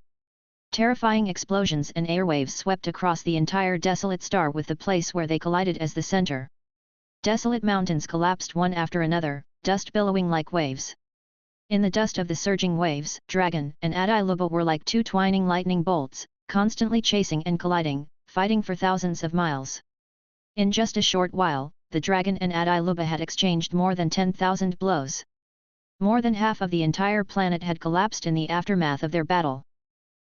Terrifying explosions and airwaves swept across the entire Desolate Star with the place where they collided as the center. Desolate mountains collapsed one after another, dust billowing like waves. In the dust of the surging waves, Dragon and Adiluba were like 2 twining lightning bolts, constantly chasing and colliding, fighting for thousands of miles. In just a short while, the Dragon and Adiluba had exchanged more than 10,000 blows. More than half of the entire planet had collapsed in the aftermath of their battle.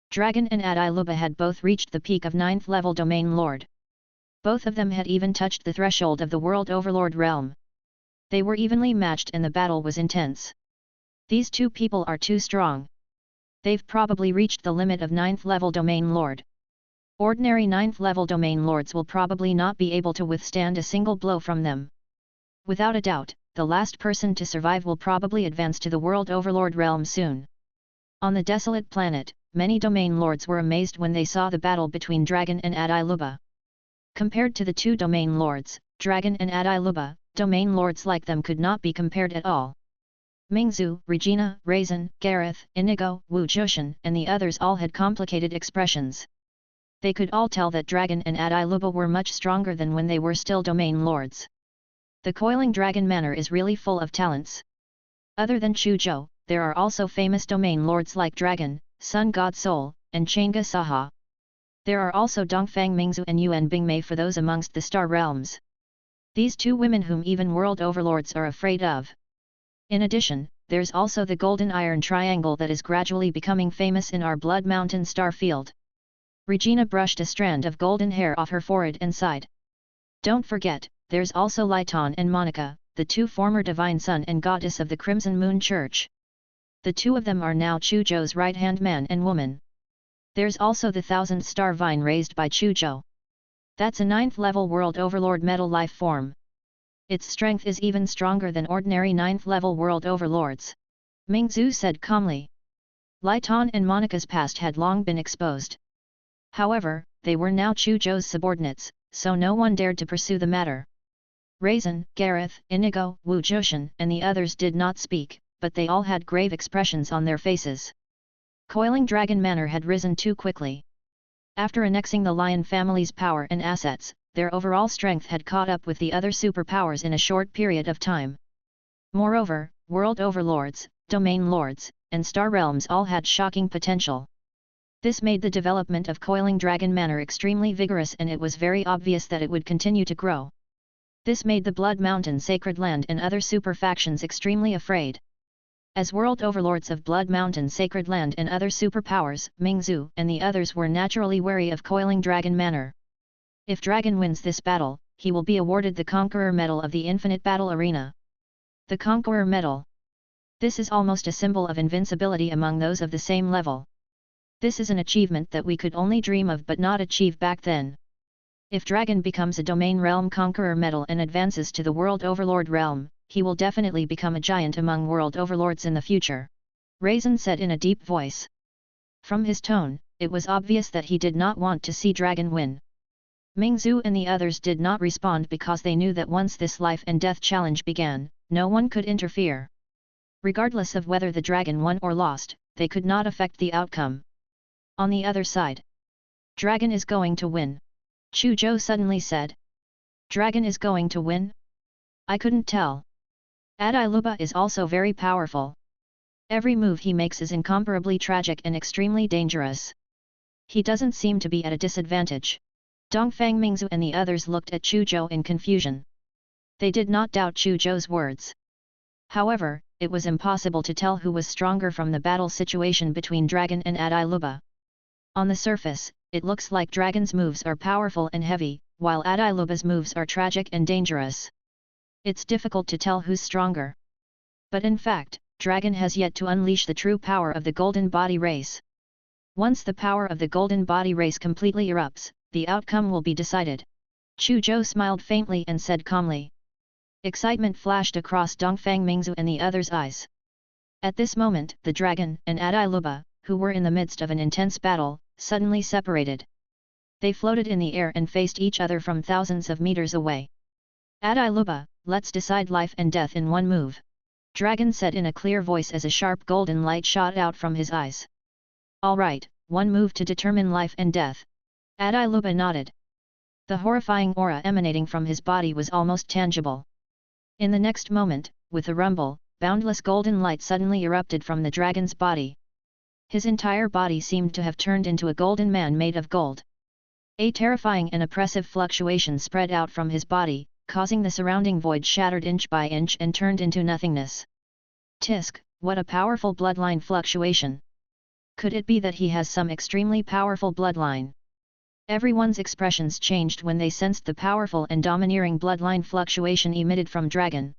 Dragon and Adiluba had both reached the peak of 9th level Domain Lord. Both of them had even touched the threshold of the World Overlord realm. They were evenly matched and the battle was intense. These 2 people are too strong. They've probably reached the limit of 9th level Domain Lord. Ordinary 9th level Domain Lords will probably not be able to withstand a single blow from them. Without a doubt, the last person to survive will probably advance to the World Overlord realm soon. On the desolate planet, many Domain Lords were amazed when they saw the battle between Dragon and Adiluba. Compared to the 2 Domain Lords, Dragon and Adiluba, Domain Lords like them could not be compared at all. Mingzhu, Regina, Raisin, Gareth, Inigo, Wu Zhushan, and the others all had complicated expressions. They could all tell that Dragon and Adiluba were much stronger than when they were still Domain Lords. The Coiling Dragon Manor is really full of talents. Other than Chu Zhou, there are also famous Domain Lords like Dragon, Sun God Soul, and Chang'e Saha. There are also Dongfang Mingzhu and Yuan Bingmei for those amongst the Star Realms. These 2 women whom even World Overlords are afraid of. In addition, there's also the Golden Iron Triangle that is gradually becoming famous in our Blood Mountain star field. Regina brushed a strand of golden hair off her forehead and sighed. Don't forget, there's also Lighton and Monica, the 2 former Divine Son and Goddess of the Crimson Moon Church. The 2 of them are now Chu Zhou's right-hand man and woman. There's also the 1000th star vine raised by Chu Zhou. That's a 9th level World Overlord metal life form. Its strength is even stronger than ordinary 9th level World Overlords. Mingzu said calmly. Lai Tan and Monica's past had long been exposed. However, they were now Chu Zhou's subordinates, so no one dared to pursue the matter. Raisin, Gareth, Inigo, Wu Zhoushan and the others did not speak, but they all had grave expressions on their faces. Coiling Dragon Manor had risen too quickly. After annexing the Lion family's power and assets, their overall strength had caught up with the other superpowers in a short period of time. Moreover, World Overlords, Domain Lords, and Star Realms all had shocking potential. This made the development of Coiling Dragon Manor extremely vigorous, and it was very obvious that it would continue to grow. This made the Blood Mountain Sacred Land and other super factions extremely afraid. As World Overlords of Blood Mountain Sacred Land and other superpowers, Mingzu and the others were naturally wary of Coiling Dragon Manor. If Dragon wins this battle, he will be awarded the Conqueror Medal of the Infinite Battle Arena. The Conqueror Medal. This is almost a symbol of invincibility among those of the same level. This is an achievement that we could only dream of but not achieve back then. If Dragon becomes a Domain Realm Conqueror Medal and advances to the World Overlord realm, he will definitely become a giant among World Overlords in the future. Raisin said in a deep voice. From his tone, it was obvious that he did not want to see Dragon win. Mingzu and the others did not respond because they knew that once this life and death challenge began, no one could interfere. Regardless of whether the Dragon won or lost, they could not affect the outcome. On the other side, Dragon is going to win. Chu Zhou suddenly said. Dragon is going to win? I couldn't tell. Adiluba is also very powerful. Every move he makes is incomparably tragic and extremely dangerous. He doesn't seem to be at a disadvantage. Dongfang Mingzu and the others looked at Chu Zhou in confusion. They did not doubt Chu Zhou's words. However, it was impossible to tell who was stronger from the battle situation between Dragon and Adiluba. On the surface, it looks like Dragon's moves are powerful and heavy, while Adiluba's moves are tragic and dangerous. It's difficult to tell who's stronger. But in fact, Dragon has yet to unleash the true power of the Golden Body Race. Once the power of the Golden Body Race completely erupts, the outcome will be decided. Chu Zhou smiled faintly and said calmly. Excitement flashed across Dongfang Mingzu and the others' eyes. At this moment, the Dragon and Adiluba, who were in the midst of an intense battle, suddenly separated. They floated in the air and faced each other from thousands of meters away. Adiluba, let's decide life and death in one move. Dragon said in a clear voice as a sharp golden light shot out from his eyes. All right, one move to determine life and death. Adiluba nodded. The horrifying aura emanating from his body was almost tangible. In the next moment, with a rumble, boundless golden light suddenly erupted from the dragon's body. His entire body seemed to have turned into a golden man made of gold. A terrifying and oppressive fluctuation spread out from his body, causing the surrounding void shattered inch by inch and turned into nothingness. Tisk, what a powerful bloodline fluctuation! Could it be that he has some extremely powerful bloodline? Everyone's expressions changed when they sensed the powerful and domineering bloodline fluctuation emitted from Dragon.